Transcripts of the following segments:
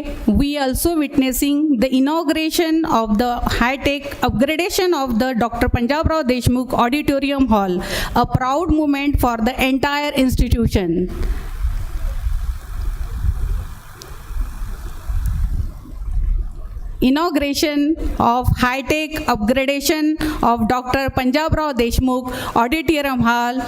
Today, we also witnessing the inauguration of the high-tech upgradation of the Dr. Punjabrao Deshmukh Auditorium Hall, a proud moment for the entire institution. Inauguration of high-tech upgradation of Dr. Punjabrao Deshmukh Auditorium Hall.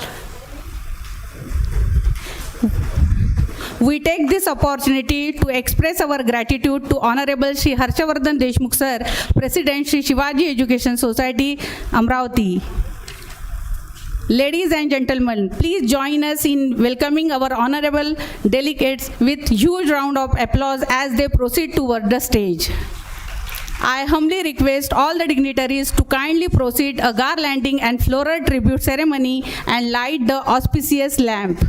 We take this opportunity to express our gratitude to Honorable Shri Harshavardhan Deshmukh Sir, President Shri Shivaji Education Society, Amravati. Ladies and gentlemen, please join us in welcoming our honorable delegates with huge round of applause as they proceed toward the stage. I humbly request all the dignitaries to kindly proceed a garlanding and floral tribute ceremony and light the auspicious lamp.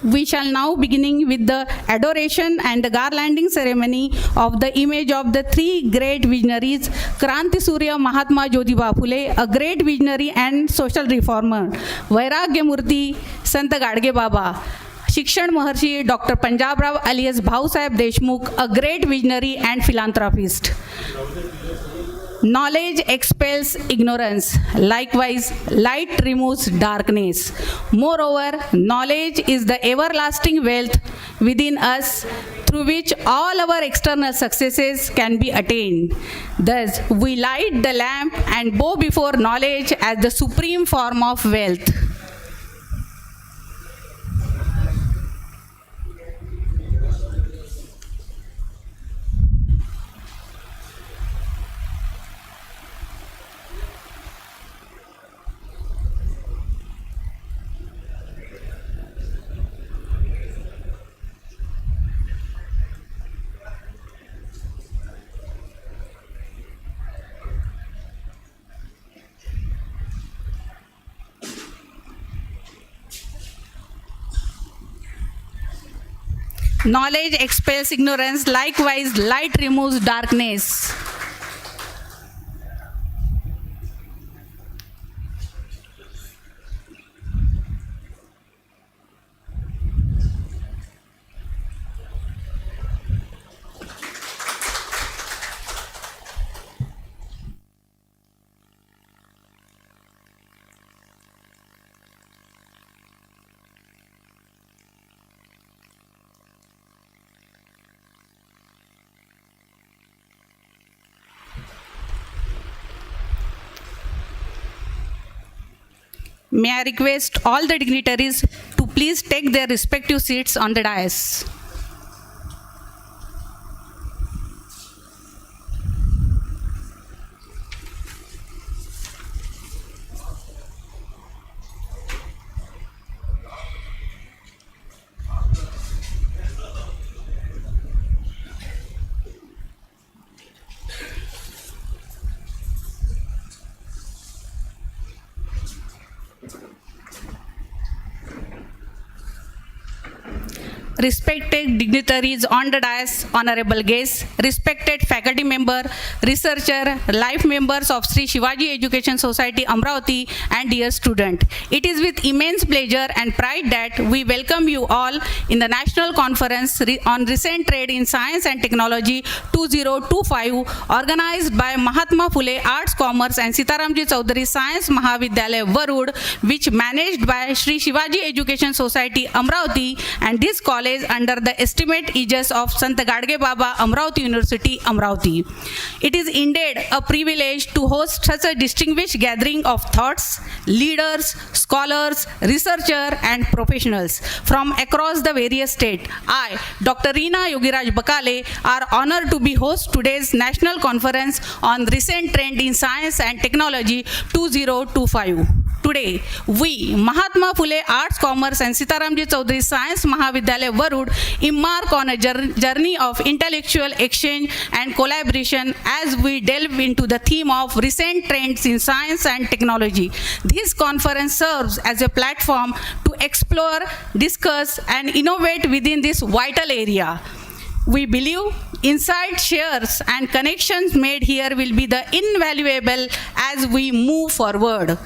We shall now beginning with the adoration and the garlanding ceremony of the image of the three great visionaries, Kranti Surya Mahatma Jyotiba Phule, a great visionary and social reformer, Vairagya Murti Sant Gadge Baba, Shikshan Maharshi Dr. Punjabrao alias Bhau Sahib Deshmukh, a great visionary and philanthropist. Knowledge expels ignorance. Likewise, light removes darkness. Moreover, knowledge is the everlasting wealth within us through which all our external successes can be attained. Thus, we light the lamp and bow before knowledge as the supreme form of wealth. Knowledge expels ignorance, likewise light removes darkness. May I request all the dignitaries to please take their respective seats on the dais. Respected dignitaries on the dais, honorable guests, respected faculty member, researcher, life members of Sri Shivaji Education Society, Amravati, and dear student. It is with immense pleasure and pride that we welcome you all in the National Conference on Recent Trade in Science and Technology 2025, organized by Mahatma Phule Arts, Commerce and Sitaramji Chaudhary Science Mahavidyalaya, Varud, which managed by Sri Shivaji Education Society, Amravati, and this college under the estimate aegis of Sant Gadge Baba, Amravati University, Amravati. It is indeed a privilege to host such a distinguished gathering of thoughts, leaders, scholars, researchers, and professionals from across the various states. I, Dr. Reena Yogiraj Bakale, are honored to be host today's National Conference on Recent Trend in Science and Technology 2025. Today, we, Mahatma Phule Arts, Commerce and Sitaramji Chaudhary Science Mahavidyalaya, Varud, embark on a journey of intellectual exchange and collaboration as we delve into the theme of recent trends in science and technology. This conference serves as a platform to explore, discuss, and innovate within this vital area. We believe insight, shares, and connections made here will be the invaluable as we move forward.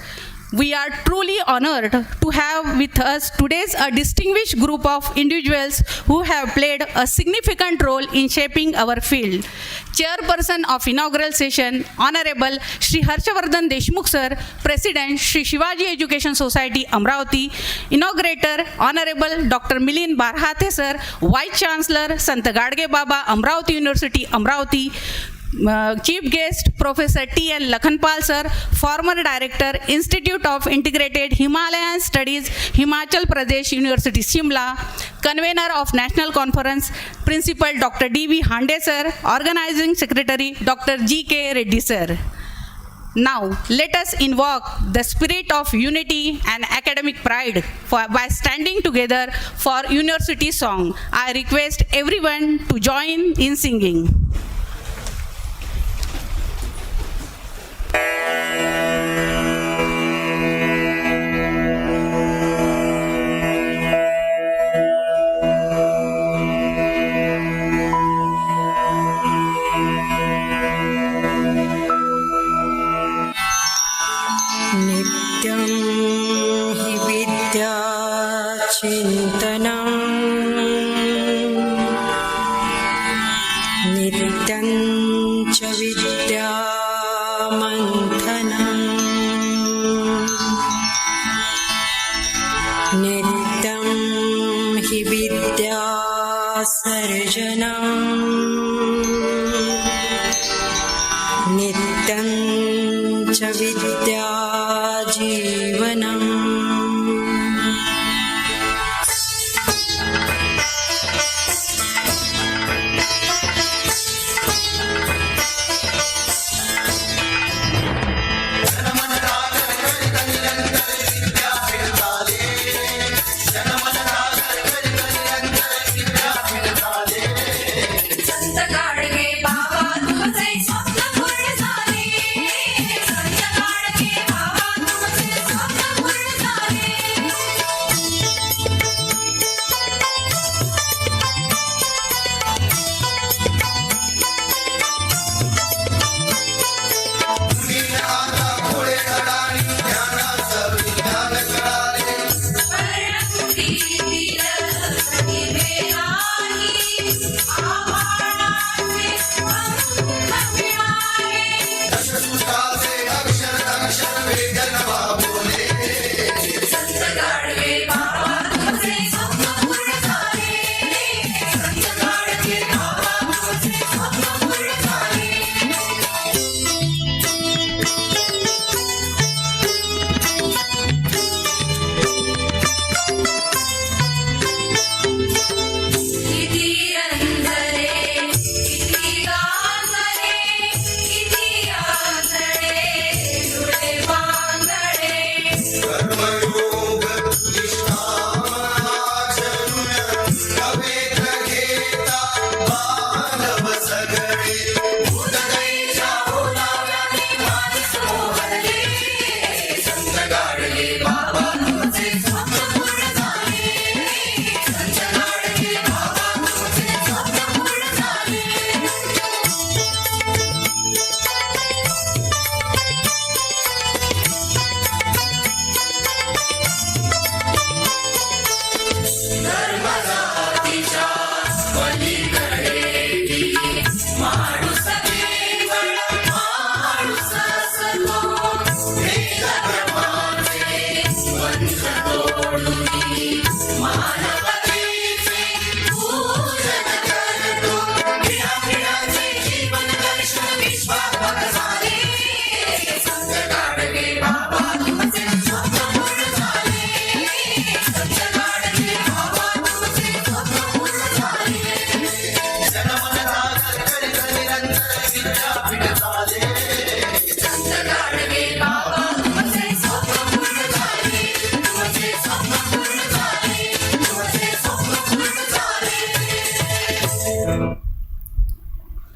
We are truly honored to have with us today a distinguished group of individuals who have played a significant role in shaping our field. Chairperson of inaugural session, Honorable Shri Harshavardhan Deshmukh Sir, President Shri Shivaji Education Society Amravati, Inaugurator Honorable Dr. Milind Barhathe Sir, Vice Chancellor Sant Gadge Baba, Amravati University, Amravati, Chief Guest Professor T.L. Lakhanpal Sir, former Director, Institute of Integrated Himalayan Studies, Himachal Pradesh University, Shimla, Convener of National Conference, Principal Dr. D.V. Hande Sir, Organizing Secretary Dr. G.K. Reddy Sir. Now, let us invoke the spirit of unity and academic pride by standing together for University Song. I request everyone to join in singing. नित्यं हि विद्याचिन्तनं नित्यं च विद्यामन्थनं नित्यं हि विद्यासर्जनं नित्यं च विद्याजीवनम्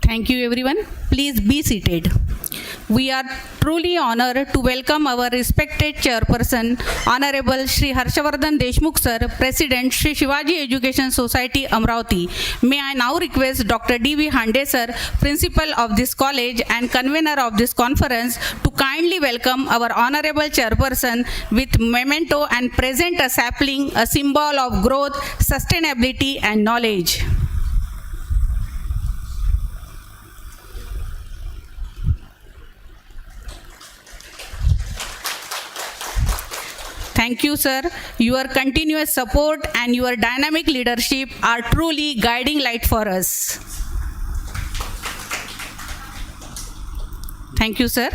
Thank you everyone. Please be seated. We are truly honored to welcome our respected chairperson, Honorable Shri Harshavardhan Deshmukh sir, President Shri Shivaji Education Society, Amravati. May I now request Dr. D.V. Hande sir, Principal of this college and convener of this conference, to kindly welcome our honorable chairperson with memento and present a sapling, a symbol of growth, sustainability and knowledge. Thank you, sir. Your continuous support and your dynamic leadership are truly guiding light for us. Thank you, sir.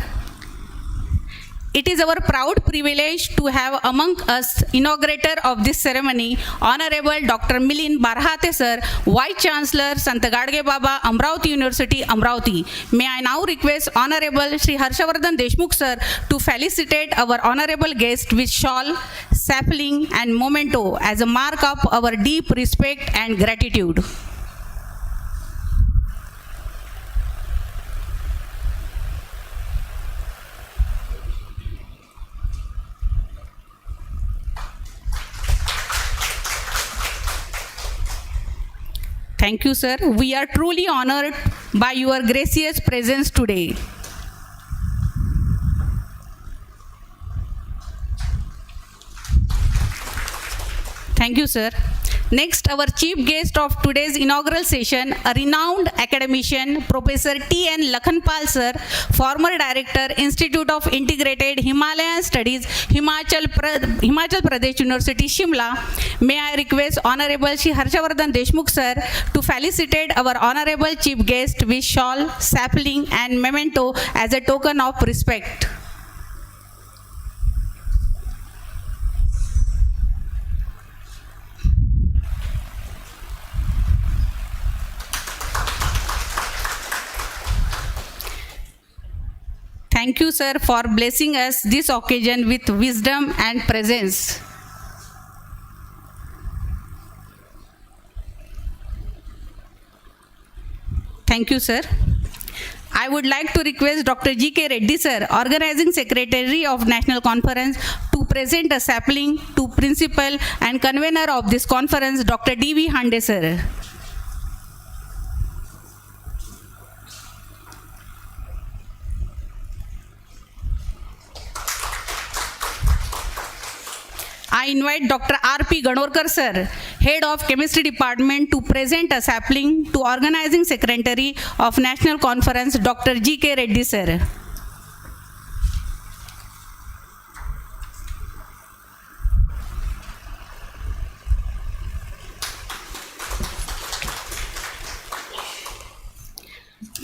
It is our proud privilege to have among us inaugurator of this ceremony, Honorable Dr. Milind Barhate sir, Vice Chancellor, Sant Gadge Baba, Amravati University, Amravati. May I now request Honorable Shri Harshavardhan Deshmukh sir to felicitate our honorable guest with shawl, sapling and memento as a mark of our deep respect and gratitude. Thank you, sir. We are truly honored by your gracious presence today. Thank you, sir. Next, our chief guest of today's inaugural session, a renowned academician, Professor T.N. Lakhanpal sir, former director, Institute of Integrated Himalayan Studies, Himachal Pradesh University, Shimla. May I request Honorable Shri Harshavardhan Deshmukh sir to felicitate our honorable chief guest with shawl, sapling and memento as a token of respect. Thank you, sir, for blessing us this occasion with wisdom and presence. Thank you, sir. I would like to request Dr. G.K. Reddy, sir, Organizing Secretary of National Conference, to present a sapling to Principal and Convener of this conference, Dr. D.V. Hande, sir. I invite Dr. R.P. Ganorkar sir, Head of Chemistry Department, to present a sapling to Organizing Secretary of National Conference, Dr. G.K. Reddy sir.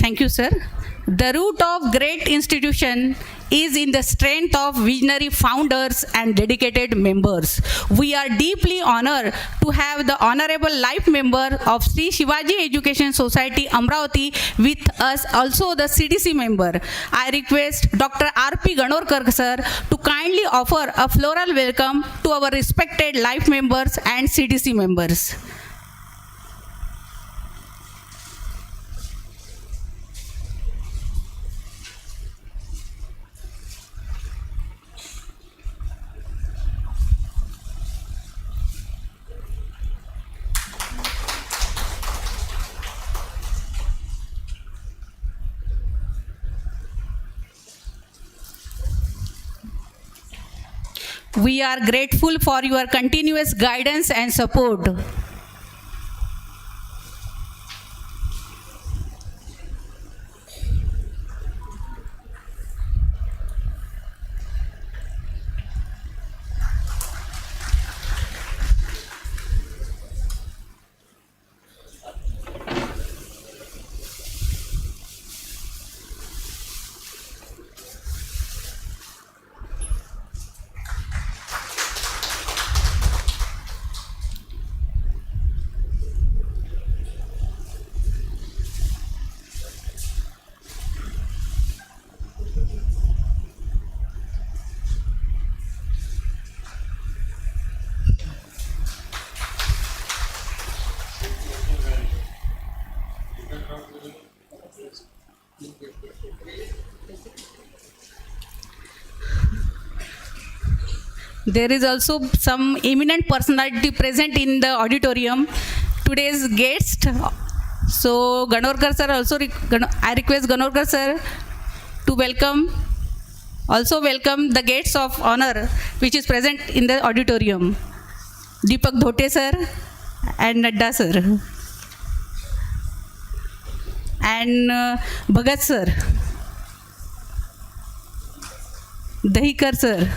Thank you, sir. The root of great institution is in the strength of visionary founders and dedicated members. We are deeply honored to have the honorable life member of Sri Shivaji Education Society, Amravati, with us, also the CDC member. I request Dr. R.P. Ganorkar sir to kindly offer a floral welcome to our respected life members and CDC members. We are grateful for your continuous guidance and support. There is also some eminent personality present in the auditorium. Today's guest. So Ganorkar sir also, I request Ganorkar sir to welcome. Also welcome the guests of honor which is present in the auditorium. Deepak Dhote sir and Nadda sir. And Bhagat sir. Dahikar sir.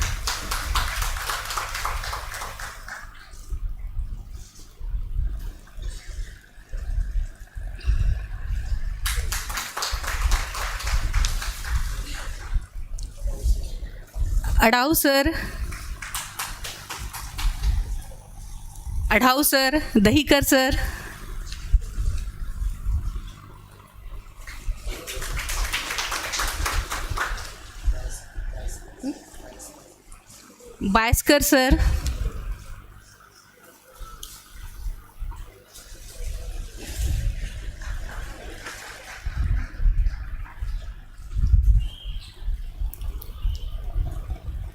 Adhau sir, Dahikar sir, Baiskar sir,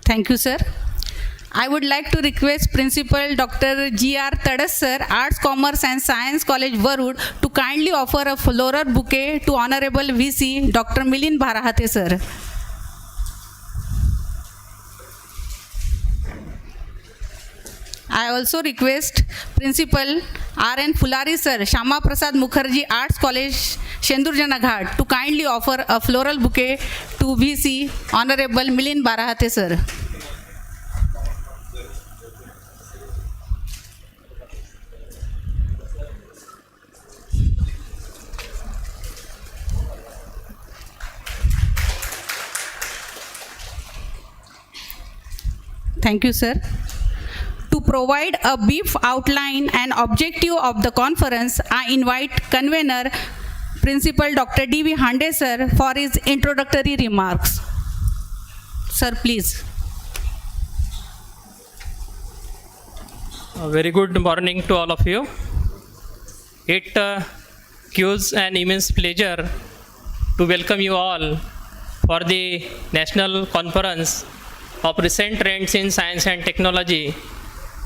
thank you sir. I would like to request Principal Dr. G.R. Tadas sir, Arts, Commerce and Science College, Varud, to kindly offer a floral bouquet to Honorable VC Dr. Milind Bharahate sir. I also request Principal R.N. Fulari sir, Shama Prasad Mukherjee Arts College, Shendurjana Ghat, to kindly offer a floral bouquet to VC Honorable Milind Bharahate sir. Thank you, sir. To provide a brief outline and objective of the conference, I invite convener, Principal Dr. D.V. Hande sir, for his introductory remarks. Sir, please. A very good morning to all of you. It gives an immense pleasure to welcome you all for the National Conference of Recent Trends in Science and Technology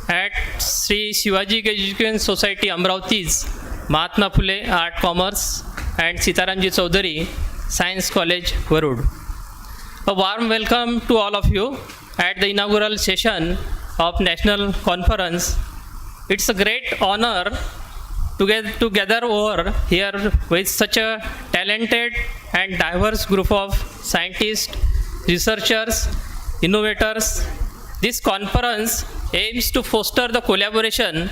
at Sri Shivaji Education Society Amravati's Mahatma Phule Art, Commerce and Sitaramji Chaudhary Science College, Varud. A warm welcome to all of you at the inaugural session of National Conference. It's a great honor to get together over here with such a talented and diverse group of scientists, researchers, innovators. This conference aims to foster the collaboration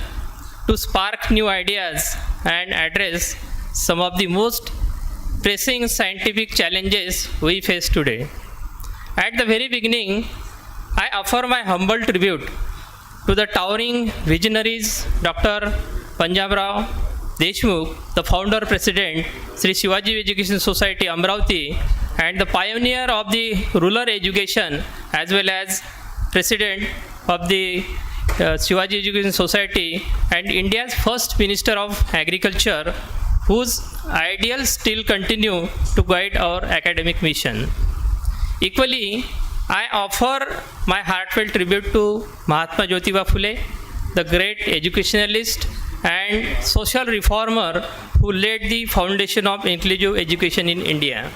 to spark new ideas and address some of the most pressing scientific challenges we face today. At the very beginning, I offer my humble tribute to the towering visionaries Dr. Panjabrao Deshmukh, the founder president, Sri Shivaji Education Society Amravati, and the pioneer of the rural education, as well as president of the Shivaji Education Society and India's first Minister of Agriculture, whose ideals still continue to guide our academic mission. Equally, I offer my heartfelt tribute to Mahatma Jyotiba Phule, the great educationalist and social reformer who laid the foundation of inclusive education in India.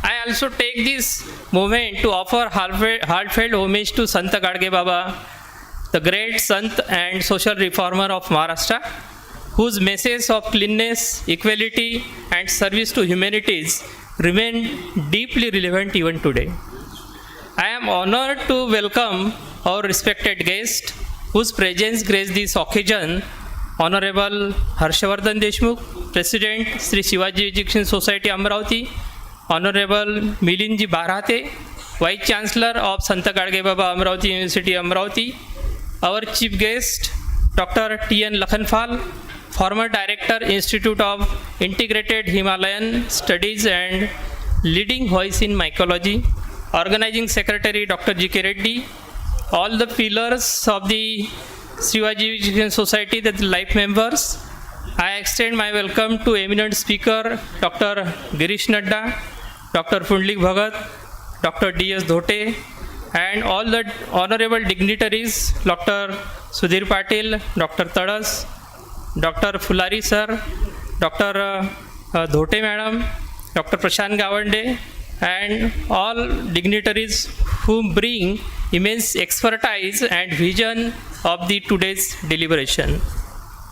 I also take this moment to offer heartfelt homage to Sant Gadge Baba, the great Sant and social reformer of Maharashtra, whose message of cleanness, equality and service to humanities remain deeply relevant even today. I am honored to welcome our respected guest, whose presence graced this occasion, Honorable Harshavardhan Deshmukh, President, Sri Shivaji Education Society Amravati, Honorable Milindji Bharahate, Vice Chancellor of Sant Gadge Baba Amravati University Amravati, our Chief Guest, Dr. T.N. Lakhanpal, former Director, Institute of Integrated Himalayan Studies and leading voice in mycology, Organizing Secretary Dr. G.K. Reddy, all the pillars of the Shivaji Education Society, the life members. I extend my welcome to eminent speaker Dr. Girish Nadda, Dr. Pundlik Bhagat, Dr. D.S. Dhote, and all the honorable dignitaries, Dr. Sudhir Patil, Dr. Tadas, Dr. Fulari sir, Dr. Dhote madam, Dr. Prashant Gawande, and all dignitaries who bring immense expertise and vision of the today's deliberation.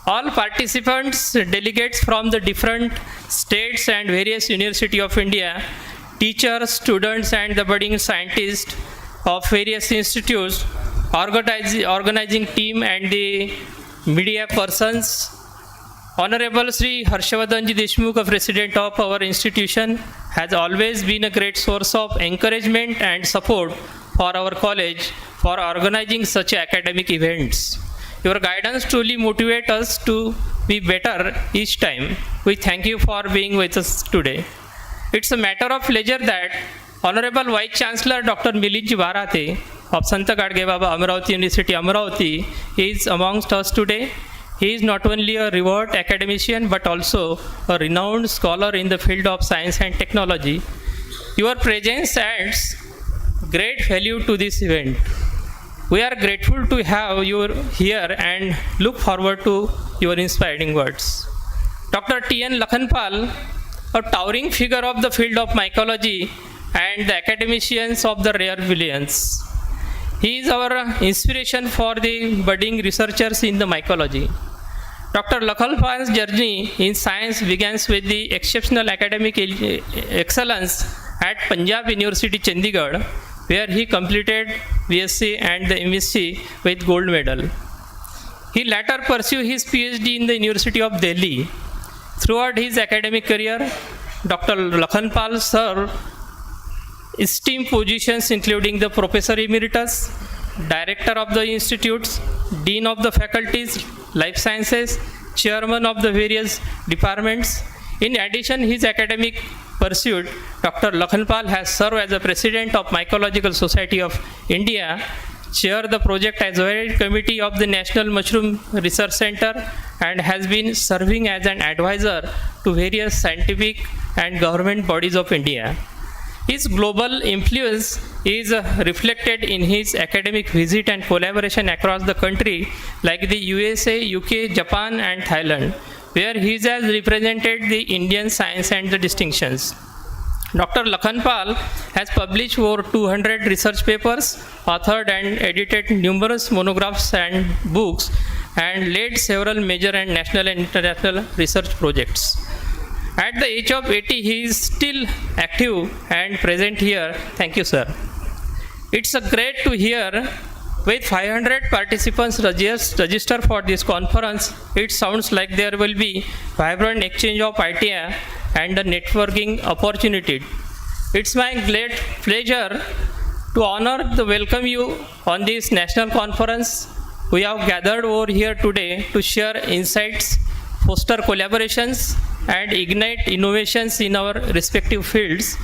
All participants, delegates from the different states and various University of India, teachers, students, and the budding scientists of various institutes, organizing team, and the media persons. Honorable Sri Harshavardhanji Deshmukh, a president of our institution, has always been a great source of encouragement and support for our college for organizing such academic events. Your guidance truly motivates us to be better each time. We thank you for being with us today. It's a matter of pleasure that Honorable Vice Chancellor Dr. Milinji Bharate of Sant Gadge Baba Amravati University, Amravati, is amongst us today. He is not only a revered academician but also a renowned scholar in the field of science and technology. Your presence adds great value to this event. We are grateful to have you here and look forward to your inspiring words. Dr. T.N. Lakhanpal, a towering figure of the field of mycology and the academicians of the rare billions. He is our inspiration for the budding researchers in the mycology. Dr. Lakhanpal's journey in science begins with the exceptional academic excellence at Punjab University, Chandigarh, where he completed BSc and the MSc with gold medal. He later pursued his PhD in the University of Delhi. Throughout his academic career, Dr. Lakhanpal served esteemed positions including the Professor Emeritus, Director of the Institutes, Dean of the Faculties, Life Sciences, Chairman of the various departments. In addition, his academic pursuit, Dr. Lakhanpal has served as the President of Mycological Society of India, chaired the Project Advisory Committee of the National Mushroom Research Center, and has been serving as an advisor to various scientific and government bodies of India. His global influence is reflected in his academic visit and collaboration across the country like the USA, UK, Japan, and Thailand, where he has represented the Indian science and the distinctions. Dr. Lakhanpal has published over 200 research papers, authored and edited numerous monographs and books, and led several major and national and international research projects. At the age of 80, he is still active and present here. Thank you, sir. It's great to hear. With 500 participants registered for this conference, it sounds like there will be vibrant exchange of idea and a networking opportunity. It's my great pleasure to honor the welcome you on this national conference. We have gathered over here today to share insights, foster collaborations, and ignite innovations in our respective fields.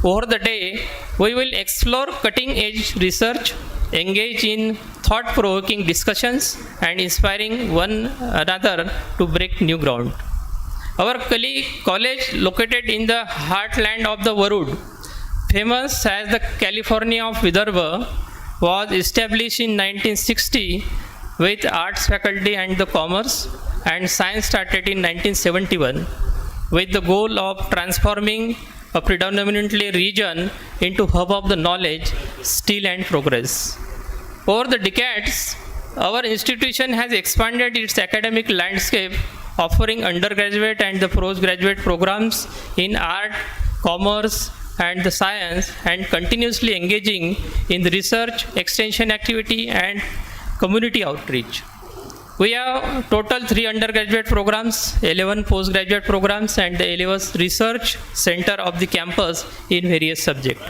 Over the day, we will explore cutting-edge research, engage in thought-provoking discussions, and inspiring one another to break new ground. Our college, located in the heartland of the Varud, famous as the California of Vidarbha, was established in 1960 with arts faculty and the commerce, and science started in 1971 with the goal of transforming a predominantly region into hub of the knowledge, skill, and progress. Over the decades, our institution has expanded its academic landscape, offering undergraduate and the postgraduate programs in art, commerce, and the science, and continuously engaging in the research, extension activity, and community outreach. We have total 3 undergraduate programs, 11 postgraduate programs, and the 11th research center of the campus in various subjects.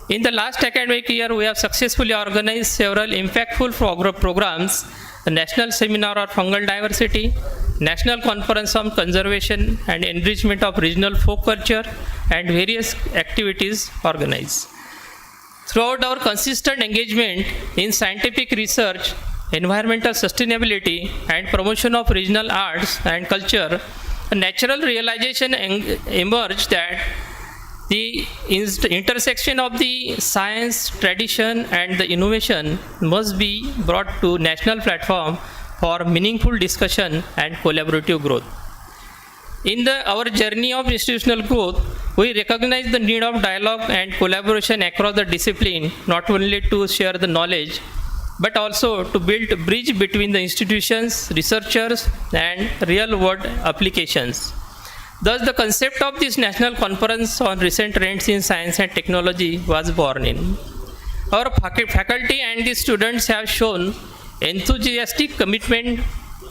In the last academic year, we have successfully organized several impactful programs, the National Seminar on Fungal Diversity, National Conference on Conservation and Enrichment of Regional Folk Culture, and various activities organized. Throughout our consistent engagement in scientific research, environmental sustainability, and promotion of regional arts and culture, a natural realization emerged that The intersection of the science, tradition, and the innovation must be brought to national platform for meaningful discussion and collaborative growth. In our journey of institutional growth, we recognize the need of dialogue and collaboration across the discipline, not only to share the knowledge, but also to build a bridge between the institutions, researchers, and real-world applications. Thus, the concept of this National Conference on Recent Trends in Science and Technology was born in. Our faculty and the students have shown enthusiastic commitment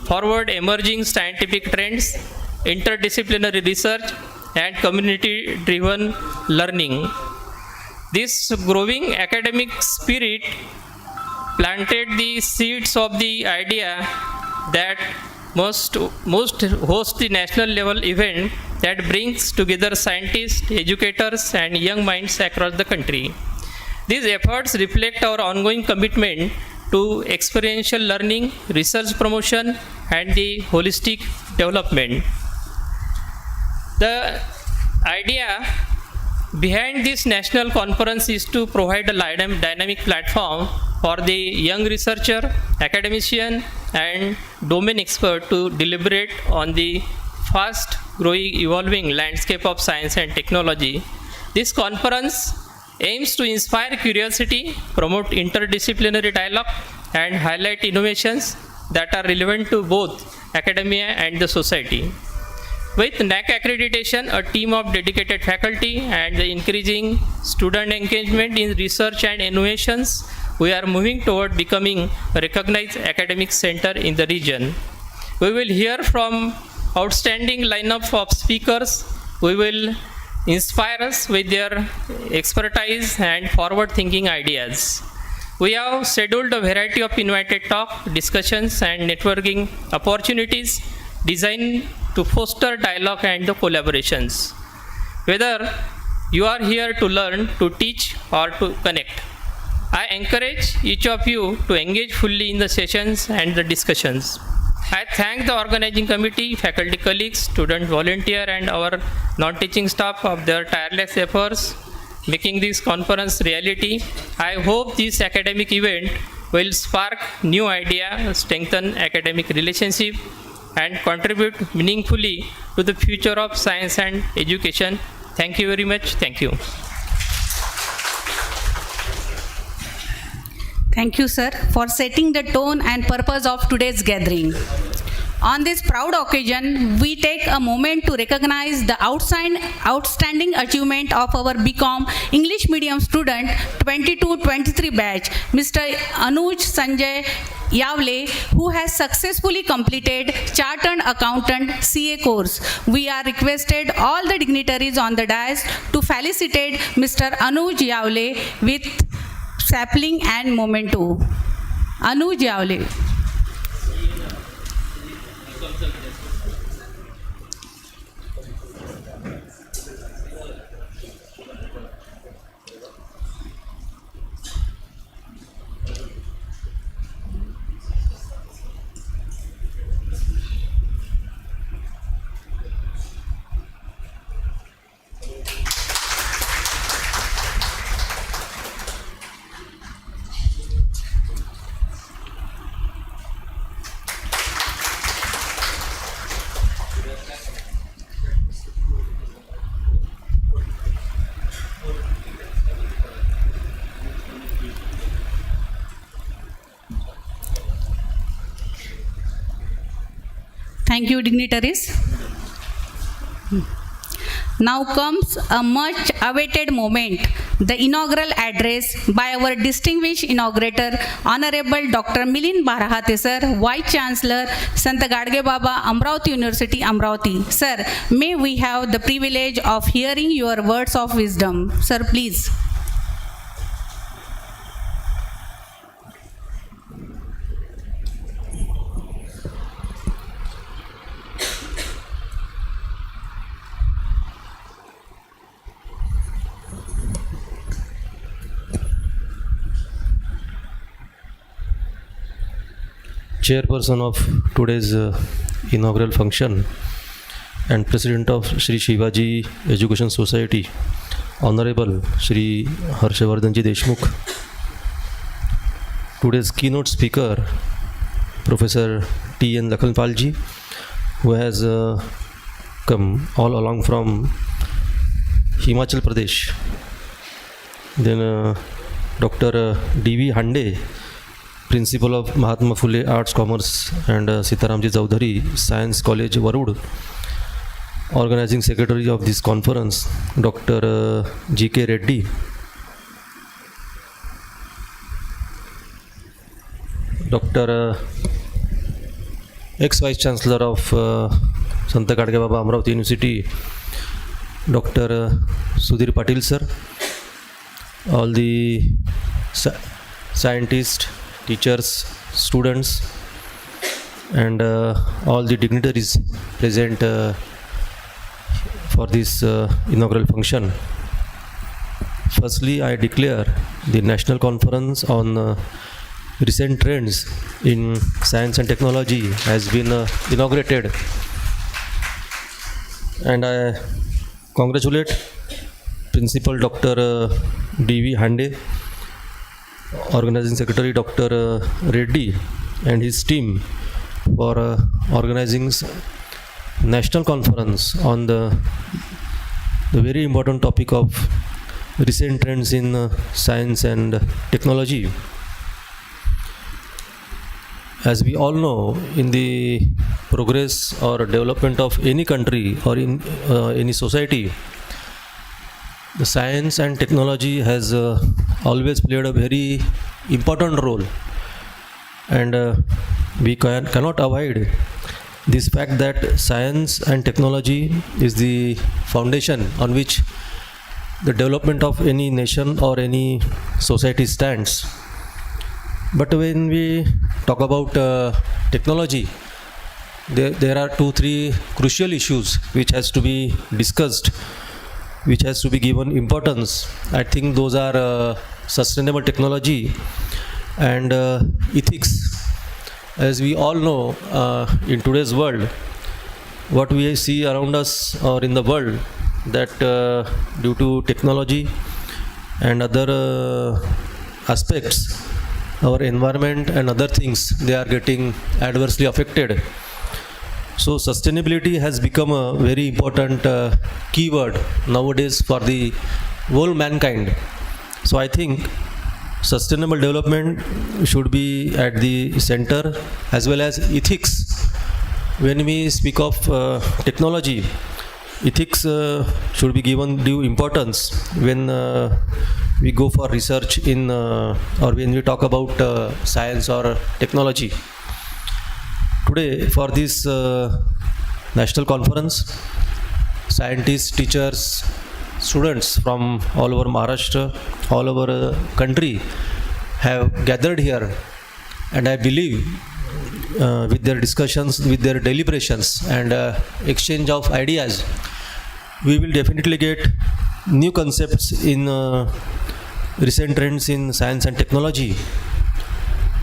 forward emerging scientific trends, interdisciplinary research, and community-driven learning. This growing academic spirit planted the seeds of the idea that must host the national level event that brings together scientists, educators, and young minds across the country. These efforts reflect our ongoing commitment to experiential learning, research promotion, and the holistic development. The idea behind this national conference is to provide a dynamic platform for the young researcher, academician, and domain expert to deliberate on the fast growing, evolving landscape of science and technology. This conference aims to inspire curiosity, promote interdisciplinary dialogue, and highlight innovations that are relevant to both academia and the society. With NAC accreditation, a team of dedicated faculty, and the increasing student engagement in research and innovations, we are moving toward becoming a recognized academic center in the region. We will hear from outstanding lineup of speakers who will inspire us with their expertise and forward-thinking ideas. We have scheduled a variety of invited talk, discussions, and networking opportunities designed to foster dialogue and the collaborations. Whether you are here to learn, to teach, or to connect, I encourage each of you to engage fully in the sessions and the discussions. I thank the organizing committee, faculty colleagues, student volunteer, and our non-teaching staff of their tireless efforts making this conference reality. I hope this academic event will spark new ideas, strengthen academic relationship, and contribute meaningfully to the future of science and education. Thank you very much. Thank you. Thank you, sir, for setting the tone and purpose of today's gathering. On this proud occasion, we take a moment to recognize the outstanding achievement of our BCom English medium student 22-23 batch, Mr. Anuj Sanjay Yavle, who has successfully completed Chartered Accountant CA course. We are requested all the dignitaries on the dais to felicitate Mr. Anuj Yavle with sapling and memento. Anuj Yavle. Thank you, dignitaries. Now comes a much awaited moment, the inaugural address by our distinguished inaugurator, Honorable Dr. Milind Bharahate sir, Vice Chancellor, Sant Gadge Baba, Amravati University, Amravati. Sir, may we have the privilege of hearing your words of wisdom. Sir, please. Chairperson of today's inaugural function and President of Sri Shivaji Education Society, Honorable Shri Harshavardhanji Deshmukh, today's keynote speaker, Professor T.N. Lakhanpalji, who has come all along from Himachal Pradesh. Then Dr. D.V. Hande, Principal of Mahatma Phule Arts, Commerce and Sitaramji Chaudhary Science College, Varud. Organizing Secretary of this conference, Dr. G.K. Reddy. Dr. ex-Vice Chancellor of Sant Gadge Baba Amravati University, Dr. Sudhir Patil sir, all the scientists, teachers, students, and all the dignitaries present for this inaugural function. Firstly, I declare the National Conference on Recent Trends in Science and Technology has been inaugurated, and I congratulate Principal Dr. D.V. Hande, Organizing Secretary Dr. Reddy and his team for organizing National Conference on the very important topic of recent trends in science and technology. As we all know, in the progress or development of any country or in any society, the science and technology has always played a very important role, and we cannot avoid this fact that science and technology is the foundation on which the development of any nation or any society stands. But when we talk about technology, there are 2-3 crucial issues which has to be discussed, which has to be given importance. I think those are sustainable technology and ethics. As we all know, in today's world, what we see around us or in the world, that due to technology and other aspects, our environment and other things, they are getting adversely affected. So sustainability has become a very important keyword nowadays for the whole mankind. So I think sustainable development should be at the center, as well as ethics. When we speak of technology, ethics should be given due importance when we go for research in or when we talk about science or technology. Today, for this national conference, scientists, teachers, students from all over Maharashtra, all over country have gathered here, and I believe with their discussions, with their deliberations and exchange of ideas, we will definitely get new concepts in recent trends in science and technology.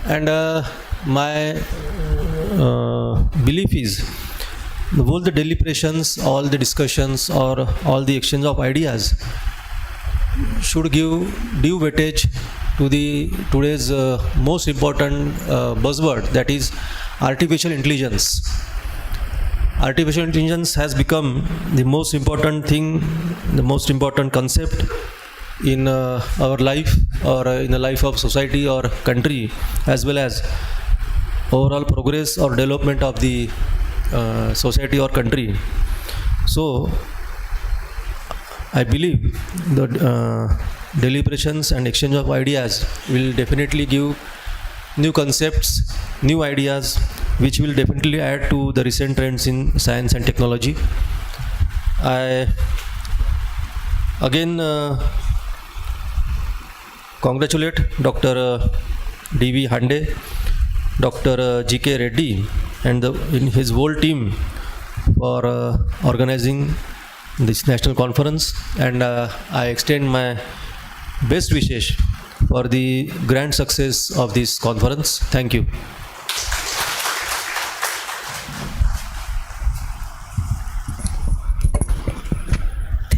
And my belief is all the deliberations, all the discussions or all the exchange of ideas should give due weightage to the today's most important buzzword, that is artificial intelligence. Artificial intelligence has become the most important thing, the most important concept in our life or in the life of society or country, as well as overall progress or development of the society or country. So I believe the deliberations and exchange of ideas will definitely give new concepts, new ideas, which will definitely add to the recent trends in science and technology. I again congratulate Dr. D.V. Hande, Dr. G.K. Reddy and his whole team for organizing this national conference, and I extend my best wishes for the grand success of this conference. Thank you.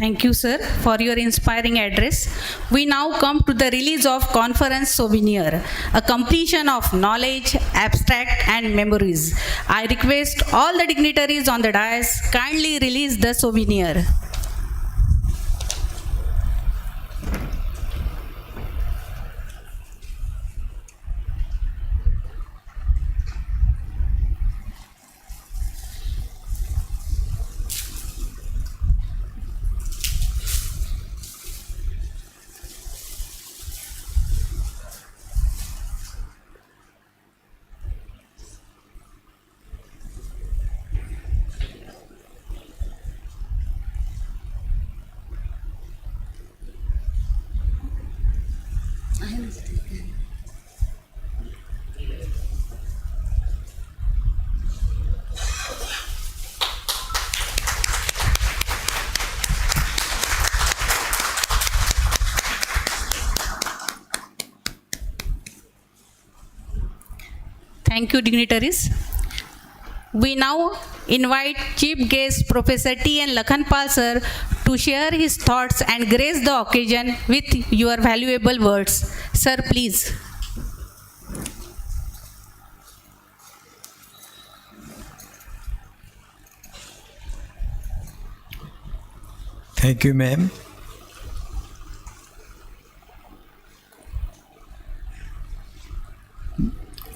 Thank you, sir, for your inspiring address. We now come to the release of conference souvenir, a completion of knowledge, abstract, and memories. I request all the dignitaries on the dais kindly release the souvenir. Thank you, dignitaries. We now invite Chief Guest Professor T.N. Lakhanpal sir to share his thoughts and grace the occasion with your valuable words. Sir, please. Thank you, ma'am.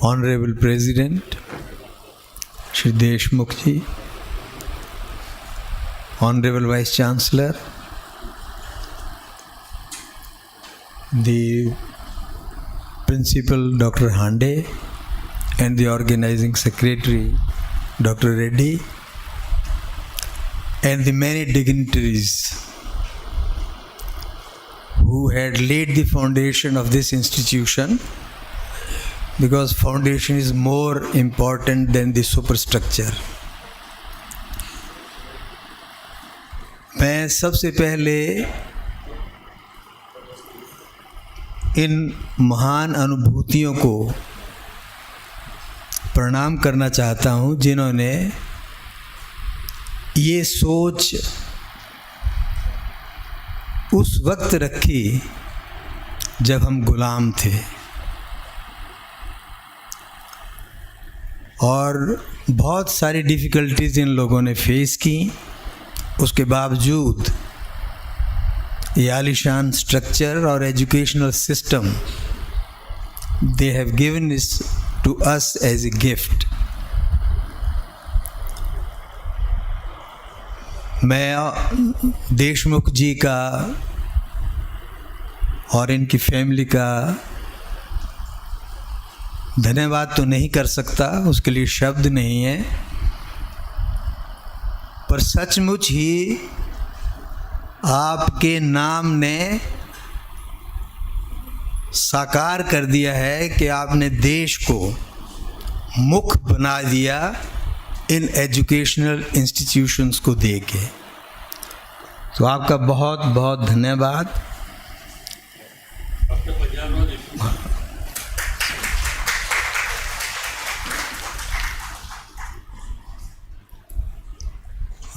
Honorable President, Shri Deshmukh ji, Honorable Vice Chancellor, the Principal Dr. Hande, and the Organizing Secretary Dr. Reddy, and the many dignitaries who had laid the foundation of this institution, because foundation is more important than the superstructure. मैं सबसे पहले इन महान अनुभूतियों को प्रणाम करना चाहता हूँ जिन्होंने ये सोच उस वक्त रखी जब हम गुलाम थे और बहुत सारी डिफ़िकल्टीज़ इन लोगों ने फेस की, उसके बावजूद ये आलीशान स्ट्रक्चर और educational system they have given this to us as a gift. मैं देशमुख जी का और इनकी फैमिली का धन्यवाद तो नहीं कर सकता, उसके लिए शब्द नहीं है, पर सचमुच ही आपके नाम ने साकार कर दिया है कि आपने देश को मुख बना दिया इन एजुकेशनल इंस्टीट्यूशंस को देके. तो आपका बहुत बहुत धन्यवाद.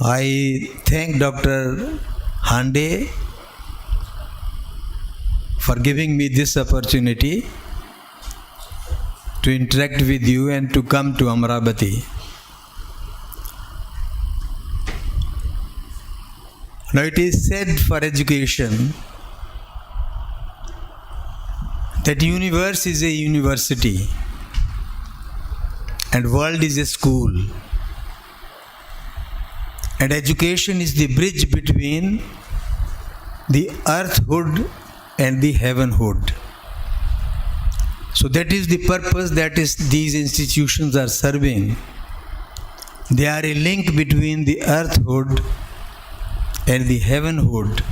I thank Dr. Hande for giving me this opportunity to interact with you and to come to Amaravati. Now it is said for education that universe is a university and world is a school. And education is the bridge between the earthhood and the heavenhood. So that is the purpose that is these institutions are serving. They are a link between the earthhood and the heavenhood.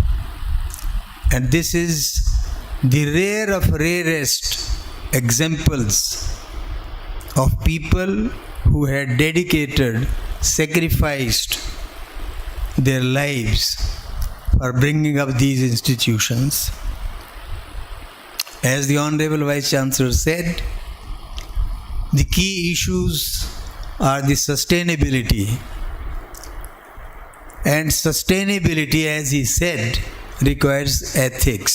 And this is the rare of rarest examples of people who had dedicated, sacrificed their lives for bringing up these institutions. As the Honorable Vice Chancellor said, the key issues are the sustainability And sustainability, as he said, requires ethics.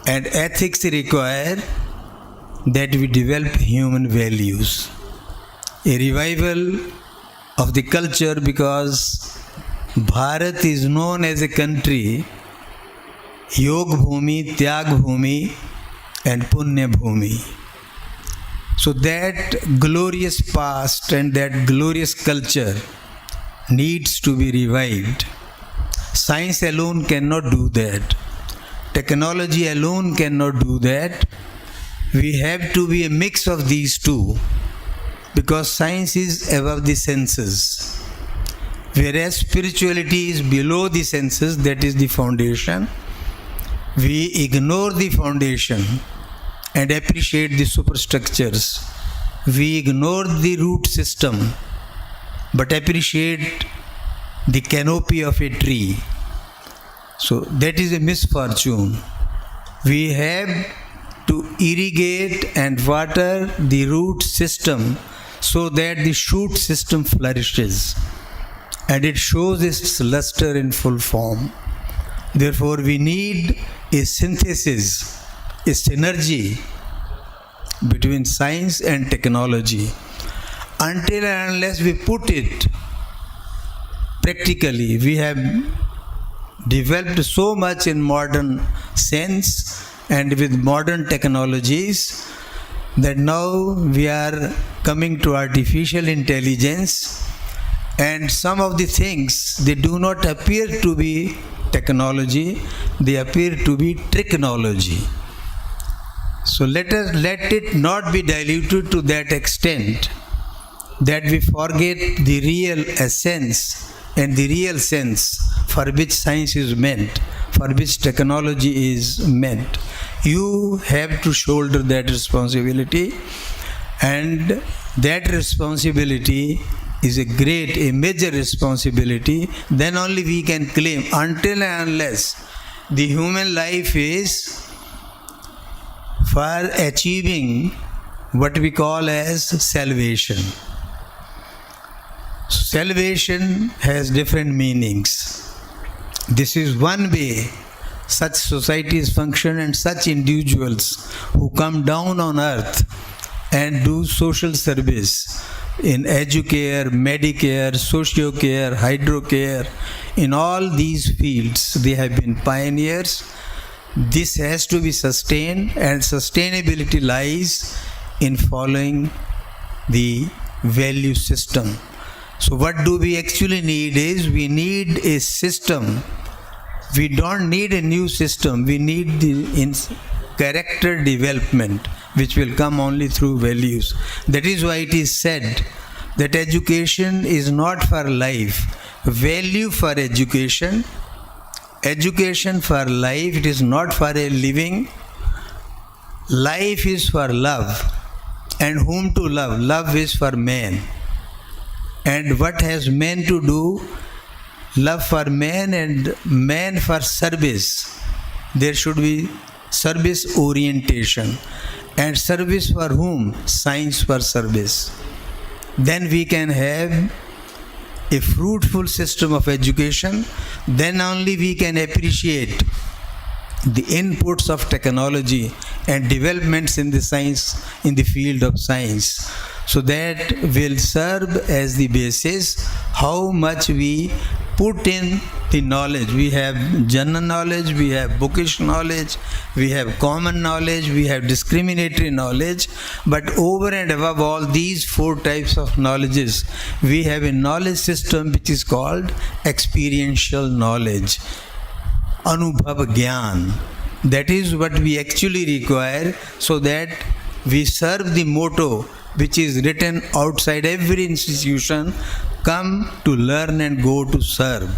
And ethics require that we develop human values. A revival of the culture, because Bharat is known as a country, Yog Bhumi, Tyag Bhumi and Punya Bhumi. So that glorious past and that glorious culture needs to be revived. Science alone cannot do that. Technology alone cannot do that. We have to be a mix of these two, because science is above the senses, whereas spirituality is below the senses, that is the foundation. We ignore the foundation and appreciate the superstructures. We ignore the root system but appreciate the canopy of a tree. So that is a misfortune. We have to irrigate and water the root system so that the shoot system flourishes and it shows its luster in full form. Therefore, we need a synthesis, a synergy between science and technology. Until and unless we put it practically, we have developed so much in modern sense and with modern technologies that now we are coming to artificial intelligence, and some of the things, they do not appear to be technology, they appear to be technology. So let it not be diluted to that extent that we forget the real essence and the real sense for which science is meant, for which technology is meant. You have to shoulder that responsibility, and that responsibility is a major responsibility. Then only we can claim. Until and unless the human life is for achieving what we call as salvation. Salvation has different meanings. This is one way such societies function, and such individuals who come down on earth and do social service in educare, medicare, socio-care, hydrocare, in all these fields, they have been pioneers. This has to be sustained, and sustainability lies in following the value system. So what do we actually need is, we need a system. We don't need a new system. We need the character development, which will come only through values. That is why it is said that education is not for life. Value for education. Education for life. It is not for a living. Life is for love. And whom to love? Love is for man. And what has man to do? Love for man and man for service. There should be service orientation. And service for whom? Science for service. Then we can have a fruitful system of education. Then only we can appreciate the inputs of technology and developments in the science, in the field of science. So that will serve as the basis how much we put in the knowledge. We have general knowledge, we have bookish knowledge, we have common knowledge, we have discriminatory knowledge. But over and above all these four types of knowledges, we have a knowledge system which is called experiential knowledge. Anubhav Gyan. That is what we actually require, so that we serve the motto which is written outside every institution: come to learn and go to serve.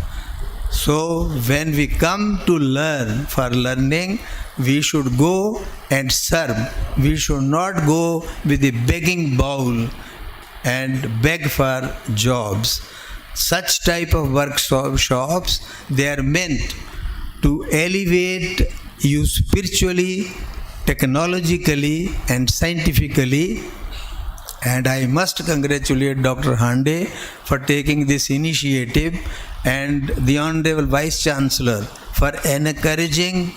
So when we come to learn for learning, we should go and serve. We should not go with a begging bowl and beg for jobs. Such type of workshops, they are meant to elevate you spiritually, technologically and scientifically. And I must congratulate Dr. Hande for taking this initiative and the Honorable Vice Chancellor for encouraging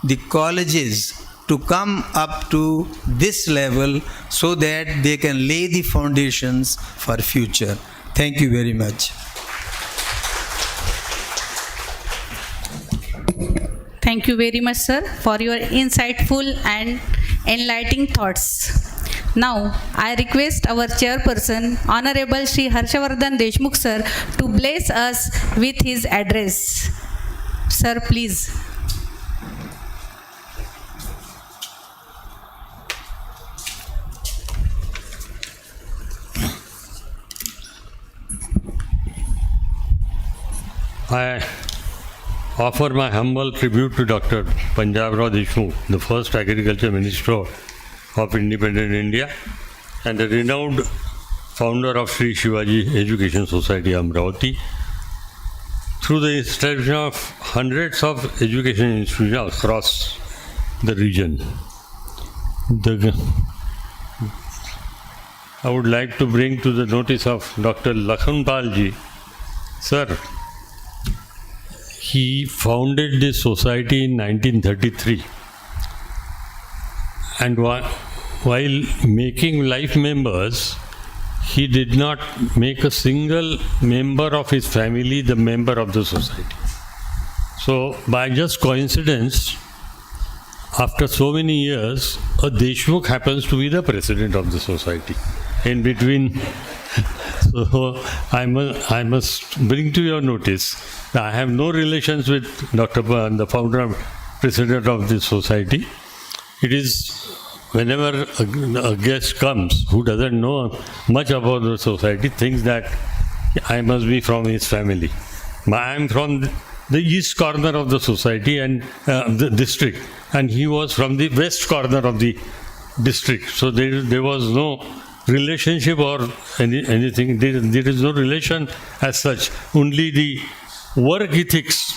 the colleges to come up to this level so that they can lay the foundations for future. Thank you very much. Thank you very much, sir, for your insightful and enlightening thoughts. Now, I request our chairperson, Honorable Shri Harshavardhan Deshmukh, sir, to bless us with his address. Sir, please. I offer my humble tribute to Dr. Punjabrao Deshmukh, the first Agriculture Minister of independent India and the renowned founder of Sri Shivaji Education Society Amravati. Through the establishment of hundreds of education institutions across the region, I would like to bring to the notice of Dr. Lakhanpal ji. Sir, he founded this society in 1933, and while making life members, he did not make a single member of his family the member of the society. So by just coincidence, after so many years, a Deshmukh happens to be the president of the society. In between, so I must bring to your notice that I have no relations with Dr. the founder and president of this society. It is whenever a guest comes who doesn't know much about the society, thinks that I must be from his family. I am from the east corner of the society and the district, and he was from the west corner of the district. So there was no relationship or anything. There is no relation as such. Only the work ethics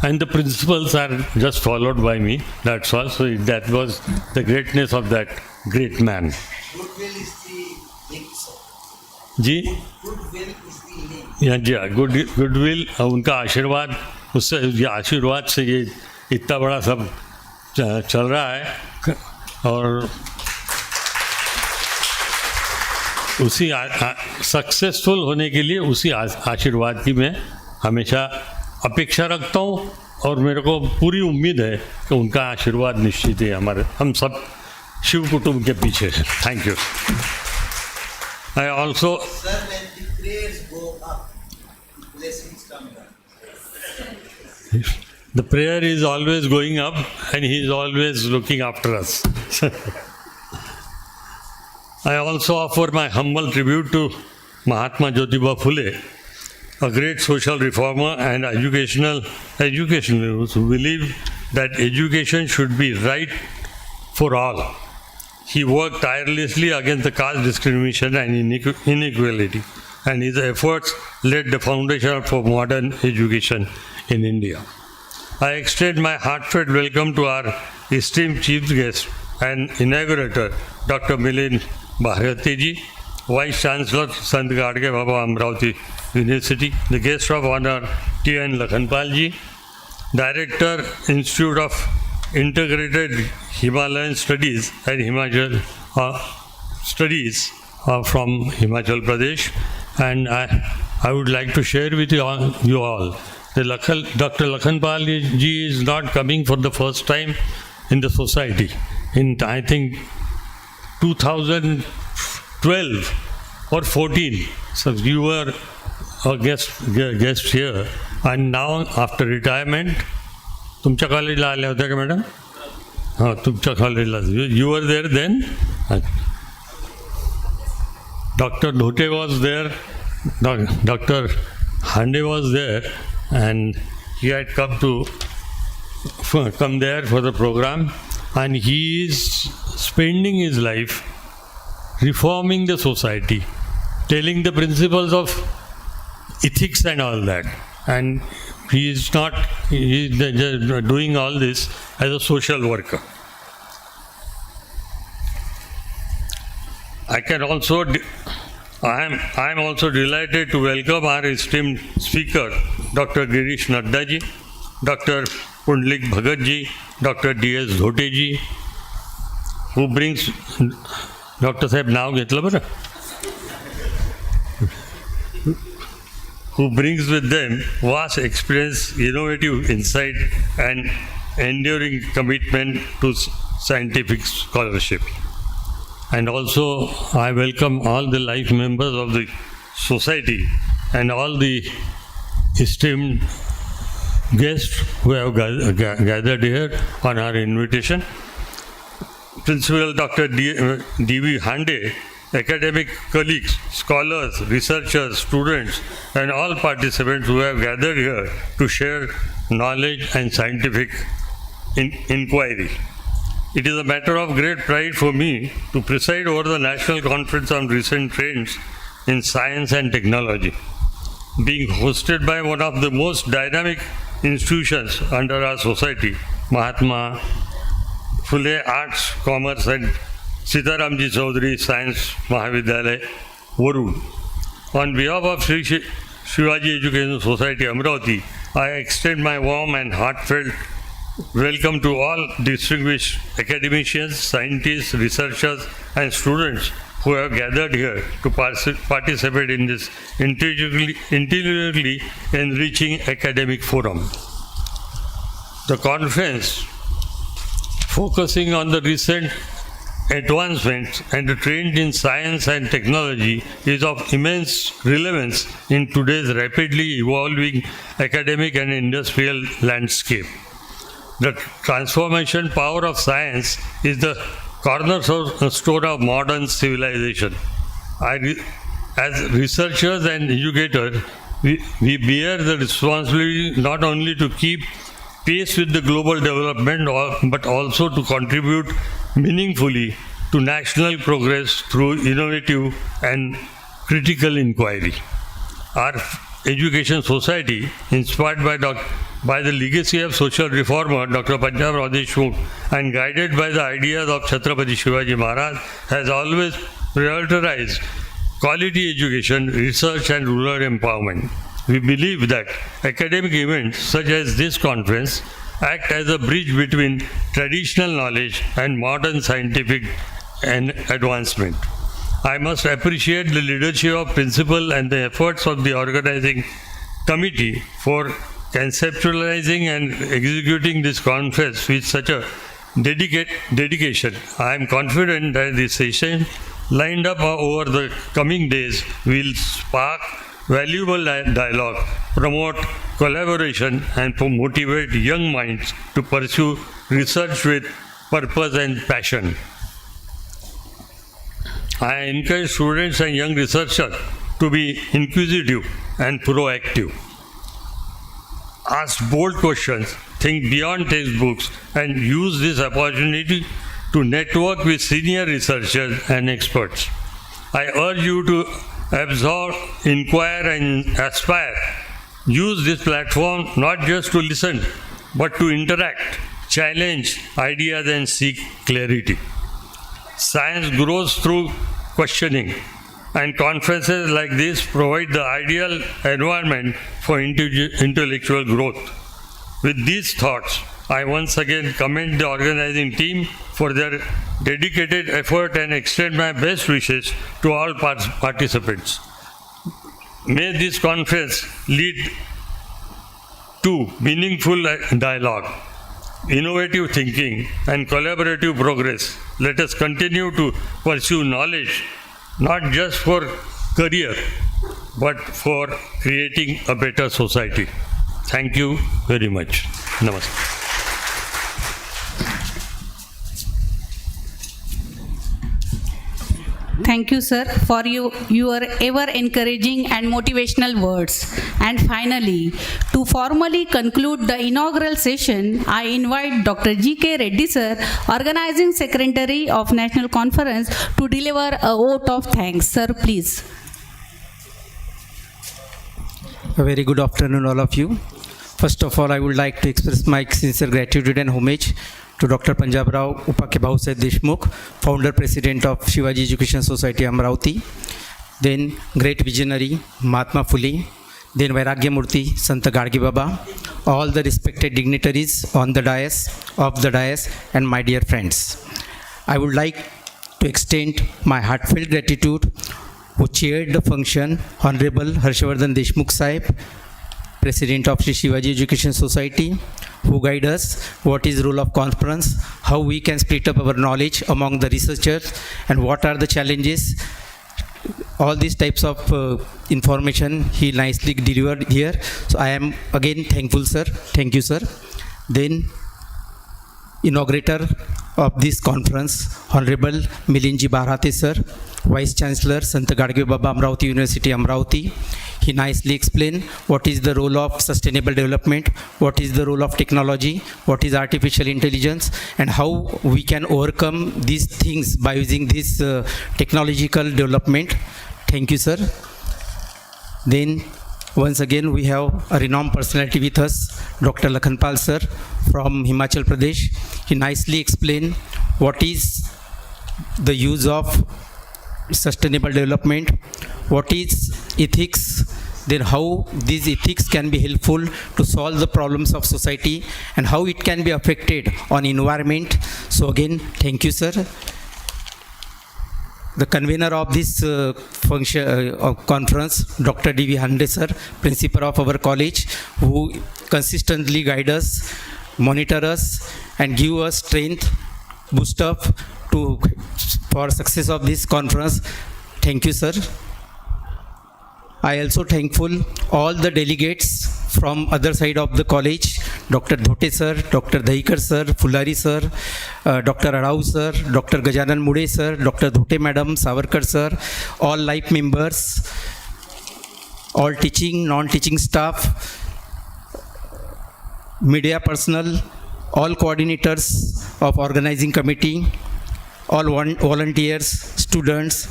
and the principles are just followed by me. That's all. So that was the greatness of that great man. Goodwill is the link, sir. Ji Goodwill is the link. या जी goodwill उनका आशीर्वाद, उससे ये आशीर्वाद से ये इतना बड़ा सब चल रहा है, और उसी सक्सेसफुल होने के लिए उसी आशीर्वाद की मैं हमेशा अपेक्षा रखता हूँ, और मेरे को पूरी उम्मीद है कि उनका आशीर्वाद निश्चित है हम सब शिव कुटुंब के पीछे है. Thank you. I also Sir, when the prayers go up, blessings come down. the prayer is always going up and he is always looking after us. I also offer my humble tribute to Mahatma Jyotiba Phule, a great social reformer and educationalist who believed that education should be right for all. He worked tirelessly against the caste discrimination and inequality, and his efforts laid the foundation for modern education in India. I extend my heartfelt welcome to our esteemed chief guest and inaugurator, Dr. Milind Bharati ji, Vice Chancellor, Sant Gadge Baba Amravati University, the guest of honor, T.N. Lakhanpal ji, Director, Institute of Integrated Himalayan Studies and Himachal Studies from Himachal Pradesh, and I would like to share with you all Dr. Lakhanpal ji is not coming for the first time in the society. In I think 2012 or 14, so you were a guest here, and now after retirement, तुमच्या कॉलेजला आल्या होत्या का madam? हां, तुमच्या कॉलेजला you were there then. Doctor Dhote was there, doctor Hande was there, and he had come there for the program, and he is spending his life reforming the society, telling the principles of ethics and all that, and he is doing all this as a social worker. I can also I am also delighted to welcome our esteemed speaker, Dr. Girish Nadda ji, Dr. Pundlik Bhagat ji, Dr. D.S. Dhote ji, who brings, Dr. Sahib now घेतलं बरं, who brings with them vast experience, innovative insight, and enduring commitment to scientific scholarship. And also, I welcome all the life members of the society and all the esteemed guests who have gathered here on our invitation. Principal Dr. D.V. Hande, academic colleagues, scholars, researchers, students, and all participants who have gathered here to share knowledge and scientific inquiry. It is a matter of great pride for me to preside over the National Conference on Recent Trends in Science and Technology, being hosted by one of the most dynamic institutions under our society, Mahatma Phule Arts, Commerce and Sitaramji Chaudhary Science Mahavidyalaya, Varun. On behalf of Sri Shivaji Education Society, Amravati, I extend my warm and heartfelt welcome to all distinguished academicians, scientists, researchers, and students who have gathered here to participate in this intellectually enriching academic forum. The conference, focusing on the recent advancements and the trend in science and technology, is of immense relevance in today's rapidly evolving academic and industrial landscape. The transformation power of science is the cornerstone of modern civilization. As researchers and educators, we bear the responsibility not only to keep pace with the global development, but also to contribute meaningfully to national progress through innovative and critical inquiry. Our education society, inspired by the legacy of social reformer Dr. Panjabrao Deshmukh and guided by the ideas of Chhatrapati Shivaji Maharaj, has always prioritized quality education, research and rural empowerment. We believe that academic events such as this conference act as a bridge between traditional knowledge and modern scientific advancement. I must appreciate the leadership of principal and the efforts of the organizing committee for conceptualizing and executing this conference with such a dedication. I am confident that this session lined up over the coming days will spark valuable dialogue, promote collaboration, and motivate young minds to pursue research with purpose and passion. I encourage students and young researchers to be inquisitive and proactive. Ask bold questions, think beyond textbooks, and use this opportunity to network with senior researchers and experts. I urge you to absorb, inquire, and aspire. Use this platform not just to listen, but to interact, challenge ideas, and seek clarity. Science grows through questioning, and conferences like this provide the ideal environment for intellectual growth. With these thoughts, I once again commend the organizing team for their dedicated effort and extend my best wishes to all participants. May this conference lead to meaningful dialogue, innovative thinking, and collaborative progress. Let us continue to pursue knowledge, not just for career, but for creating a better society. Thank you very much. Namaste. Thank you, sir, for your ever encouraging and motivational words. And finally, to formally conclude the inaugural session, I invite Dr. G.K. Reddy, sir, Organizing Secretary of National Conference, to deliver a vote of thanks. Sir, please. A very good afternoon, all of you. First of all, I would like to express my sincere gratitude and homage to Dr. Panjabrao Upake Bahusaheb Deshmukh, Founder President of Shivaji Education Society, Amravati, then great visionary Mahatma Phule, then Vairagya Murti, Sant Gadge Baba, all the respected dignitaries on the dais, and my dear friends. I would like to extend my heartfelt gratitude who chaired the function, Honorable Harshvardhan Deshmukh Sahib, President of Sri Shivaji Education Society, who guide us what is role of conference, how we can split up our knowledge among the researchers, and what are the challenges. All these types of information he nicely delivered here. So I am again thankful, sir. Thank you, sir. Then inaugurator of this conference, Honorable Milinji Bharate, sir, Vice Chancellor, Sant Gadge Baba, Amravati University, Amravati. He nicely explained what is the role of sustainable development, what is the role of technology, what is artificial intelligence, and how we can overcome these things by using this technological development. Thank you, sir. Then once again we have a renowned personality with us, Dr. Lakhanpal sir from Himachal Pradesh. He nicely explained what is the use of sustainable development, what is ethics, then how these ethics can be helpful to solve the problems of society and how it can be affected on environment. So again, thank you, sir. The convener of this conference, Dr. D.V. Hande sir, principal of our college, who consistently guide us, monitor us, and give us strength, boost up for success of this conference. Thank you, sir. I also thankful all the delegates from other side of the college, Dr. Dhote sir, Dr. Dahikar sir, Fulari sir, Dr. Arau sir, Dr. Gajanan Mude sir, Dr. Dhote madam, Savarkar sir, all life members, all teaching, non-teaching staff, media personnel, all coordinators of organizing committee, all volunteers, students,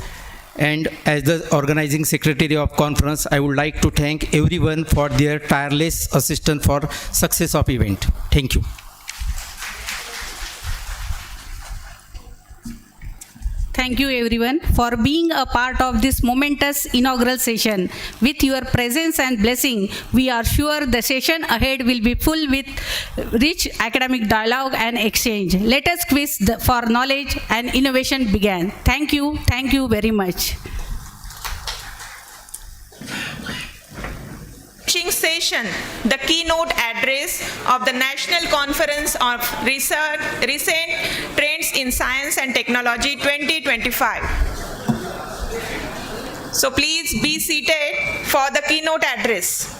and as the organizing secretary of conference, I would like to thank everyone for their tireless assistance for success of event. Thank you. Thank you everyone for being a part of this momentous inaugural session. With your presence and blessing, we are sure the session ahead will be full with rich academic dialogue and exchange. Let us quiz for knowledge and innovation begin. Thank you very much. Session, the keynote address of the National Conference of Recent Trends in Science and Technology 2025. So please be seated for the keynote address.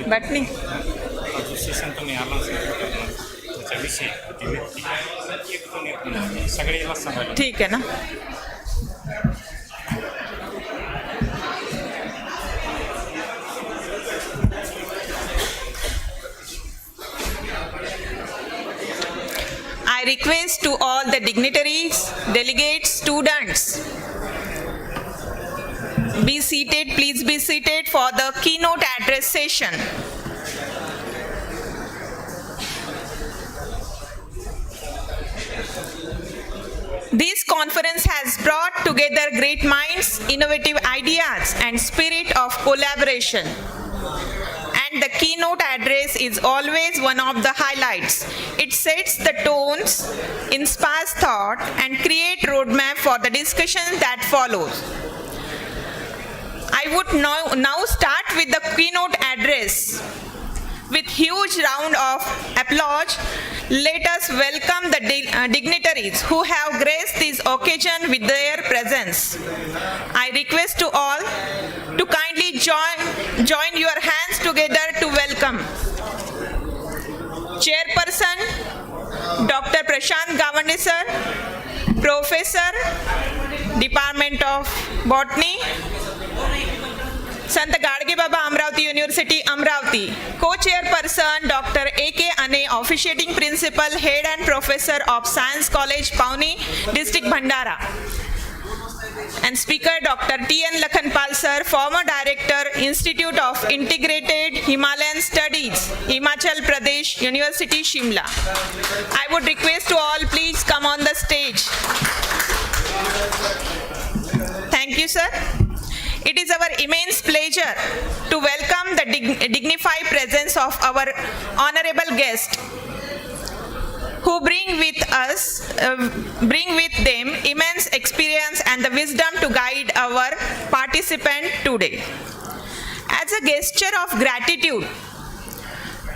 बटनी ठीक है ना. I request to all the dignitaries, delegates, students, be seated, please be seated for the keynote address session. This conference has brought together great minds, innovative ideas, and spirit of collaboration. And the keynote address is always one of the highlights. It sets the tones, inspires thought, and creates roadmap for the discussion that follows. I would now start with the keynote address. With huge round of applause, let us welcome the dignitaries who have graced this occasion with their presence. I request to all to kindly join your hands together to welcome Chairperson Dr. Prashant Gawande sir, Professor, Department of Botany, Sant Gadge Baba, Amravati University. University, Amravati. Co-chairperson, Dr. A.K. Ane, officiating principal, head and professor of Science College, Pauni, District Bhandara. And speaker, Dr. T.N. Lakhanpal sir, former director, Institute of Integrated Himalayan Studies, Himachal Pradesh, University, Shimla. I would request to all, please come on the stage. Thank you, sir. It is our immense pleasure to welcome the dignified presence of our honorable guest, who bring with them immense experience and the wisdom to guide our participant today. As a gesture of gratitude,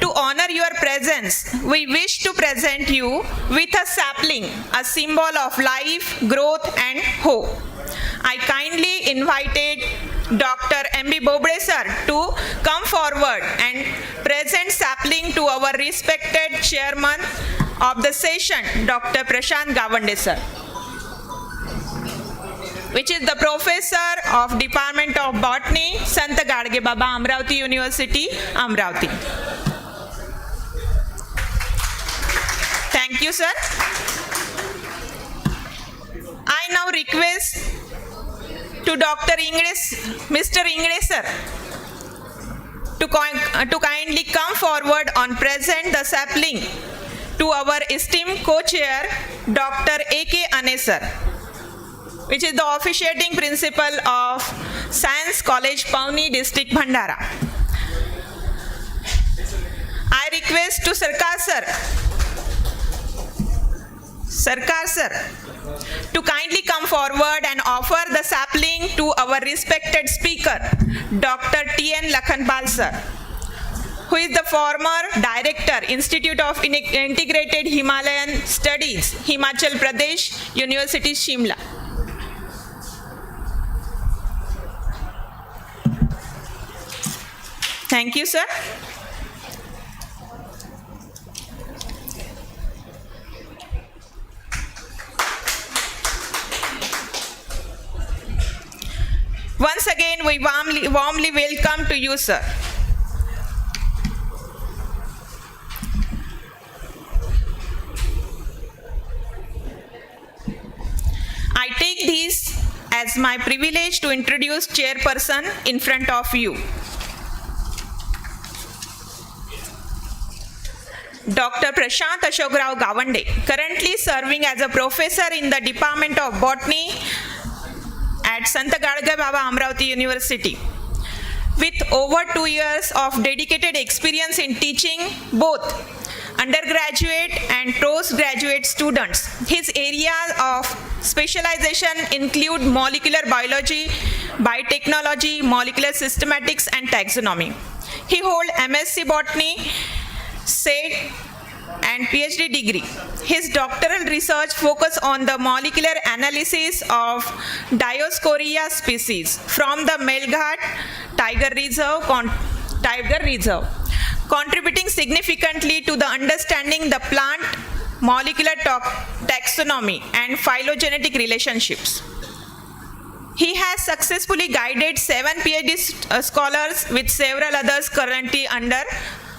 to honor your presence, we wish to present you with a sapling, a symbol of life, growth and hope. I kindly invited Dr. M.B. Bobre sir to come forward and present sapling to our respected chairman of the session, Dr. Prashant Gawande sir, which is the professor of Department of Botany, Sant Gadge Baba, Amravati University, Amravati. Thank you, sir. I now request to Dr. Mr. Ingre sir to kindly come forward and present the sapling to our esteemed co-chair, Dr. A.K. Ane sir, which is the officiating principal of Science College, Pauni, District, Bhandara. I request to Sarkar sir, to kindly come forward and offer the sapling to our respected speaker, Dr. T.N. Lakhanpal sir, who is the former director, Institute of Integrated Himalayan Studies, Himachal Pradesh, University, Shimla. Thank you, sir. Once again, we warmly welcome to you, sir. I take this as my privilege to introduce chairperson in front of you, Dr. Prashant Ashokrao Gawande, currently serving as a professor in the Department of Botany at Sant Gadge Baba, Amravati University. With over 2 years of dedicated experience in teaching both undergraduate and postgraduate students, his areas of specialization include molecular biology, biotechnology, molecular systematics, and taxonomy. He holds MSc Botany, SED, and PhD degree. His doctoral research focus on the molecular analysis of Dioscorea species from the Melghat Tiger Reserve, contributing significantly to the understanding the plant molecular taxonomy and phylogenetic relationships. He has successfully guided 7 PhD scholars with several others currently under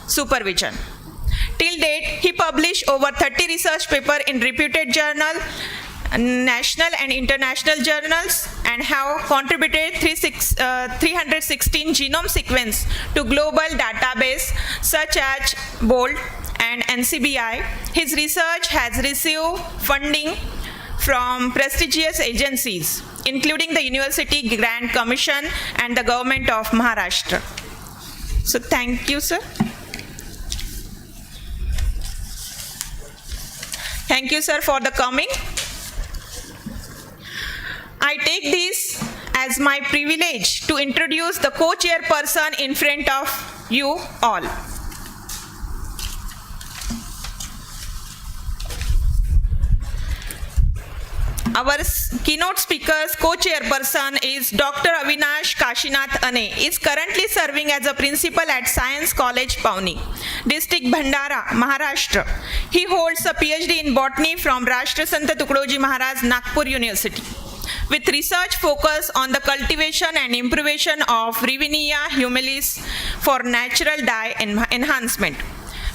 supervision. Till date, he published over 30 research papers in reputed journals, national and international journals, and have contributed 316 genome sequence to global database such as BOLD and NCBI. His research has received funding from prestigious agencies, including the University Grant Commission and the Government of Maharashtra. So thank you, sir. Thank you, sir, for the coming. I take this as my privilege to introduce the co-chairperson in front of you all. Our keynote speaker's co-chairperson is Dr. Avinash Kashinath Ane, is currently serving as a principal at Science College, Pauni, District Bhandara, Maharashtra. He holds a PhD in botany from Rashtra Sant Tukdoji Maharaj, Nagpur University. with research focus on the cultivation and improvement of Rivinia humilis for natural dye enhancement.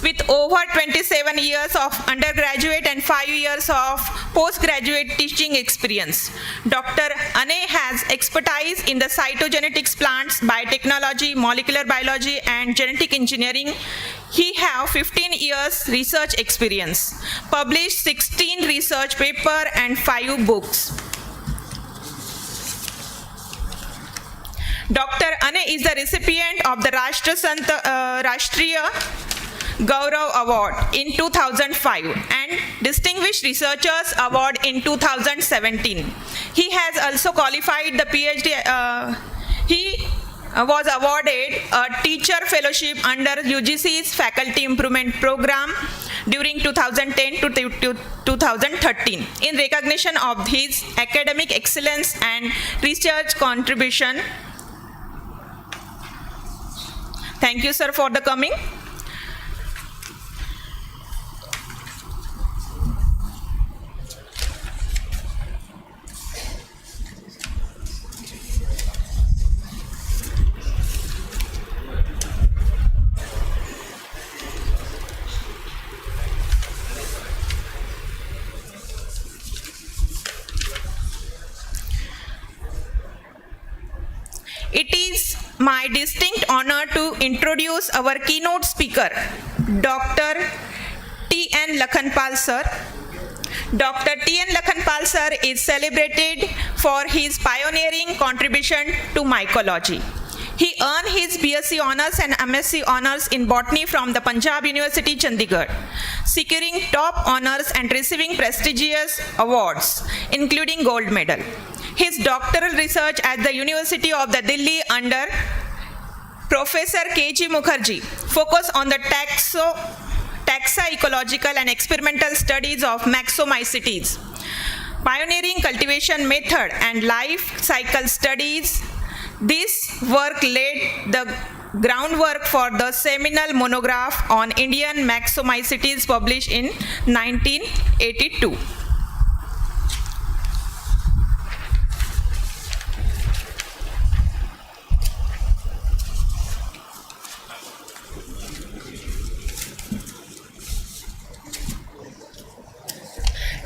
With over 27 years of undergraduate and 5 years of postgraduate teaching experience, Dr. Ane has expertise in the cytogenetics, plants, biotechnology, molecular biology, and genetic engineering. He has 15 years research experience, published 16 research papers and 5 books. Dr. Ane is the recipient of the Rashtriya Gaurav Award in 2005 and Distinguished Researchers Award in 2017. He has also qualified the PhD. He was awarded a teacher fellowship under UGC's Faculty Improvement Program during 2010 to 2013 in recognition of his academic excellence and research contribution. Thank you, sir, for the coming. It is my distinct honor to introduce our keynote speaker, Dr. T.N. Lakhanpal sir. Dr. T.N. Lakhanpal sir is celebrated for his pioneering contribution to mycology. He earned his BSc Honours and MSc Honours in Botany from the Punjab University, Chandigarh, securing top honours and receiving prestigious awards, including gold medal. His doctoral research at the University of the Delhi under Professor K.G. Mukherjee focused on the taxa-ecological and experimental studies of Maxomycetes, pioneering cultivation method and life cycle studies. This work laid the groundwork for the seminal monograph on Indian Maxomycetes published in 1982.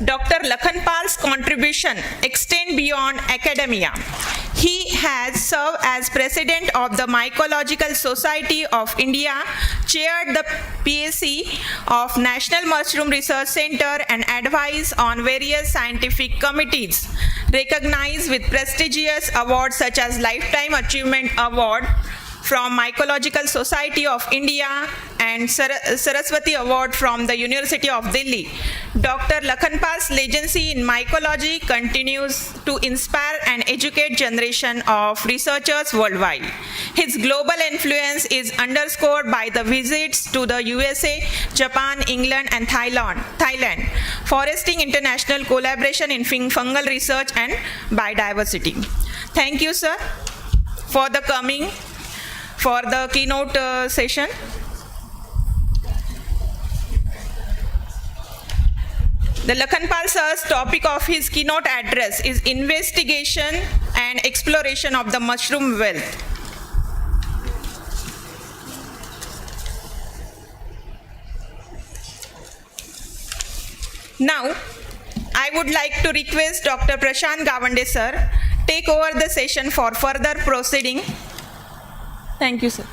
Dr. Lakhanpal's contribution extends beyond academia. He has served as president of the Mycological Society of India, chaired the PAC of National Mushroom Research Center, and advised on various scientific committees, recognized with prestigious awards such as Lifetime Achievement Award from Mycological Society of India and Saraswati Award from the University of Delhi. Dr. Lakhanpal's legacy in mycology continues to inspire and educate generation of researchers worldwide. His global influence is underscored by the visits to the USA, Japan, England, and Thailand, fostering international collaboration in fungal research and biodiversity. Thank you, sir, for the coming for the keynote session. The Lakhanpal sir's topic of his keynote address is investigation and exploration of the mushroom wealth. Now, I would like to request Dr. Prashant Gawande sir take over the session for further proceeding. Thank you, sir.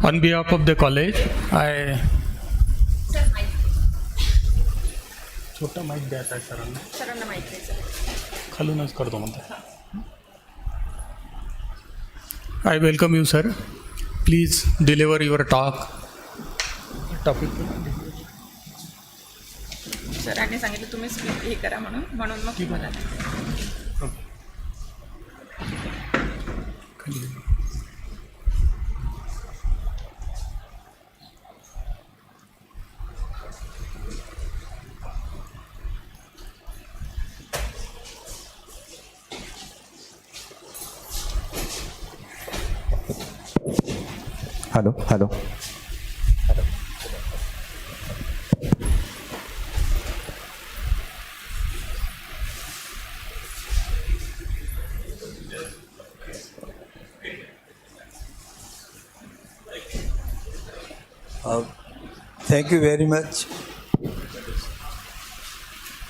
On behalf of the college, I छोटा mic द्यायचा आहे सरांना खालूनच करतो म्हणतो. I welcome you, sir. Please deliver your talk. Topic. सरांनी सांगितलं तुम्ही speak हे करा म्हणून मग तुम्हाला Hello. Thank you very much.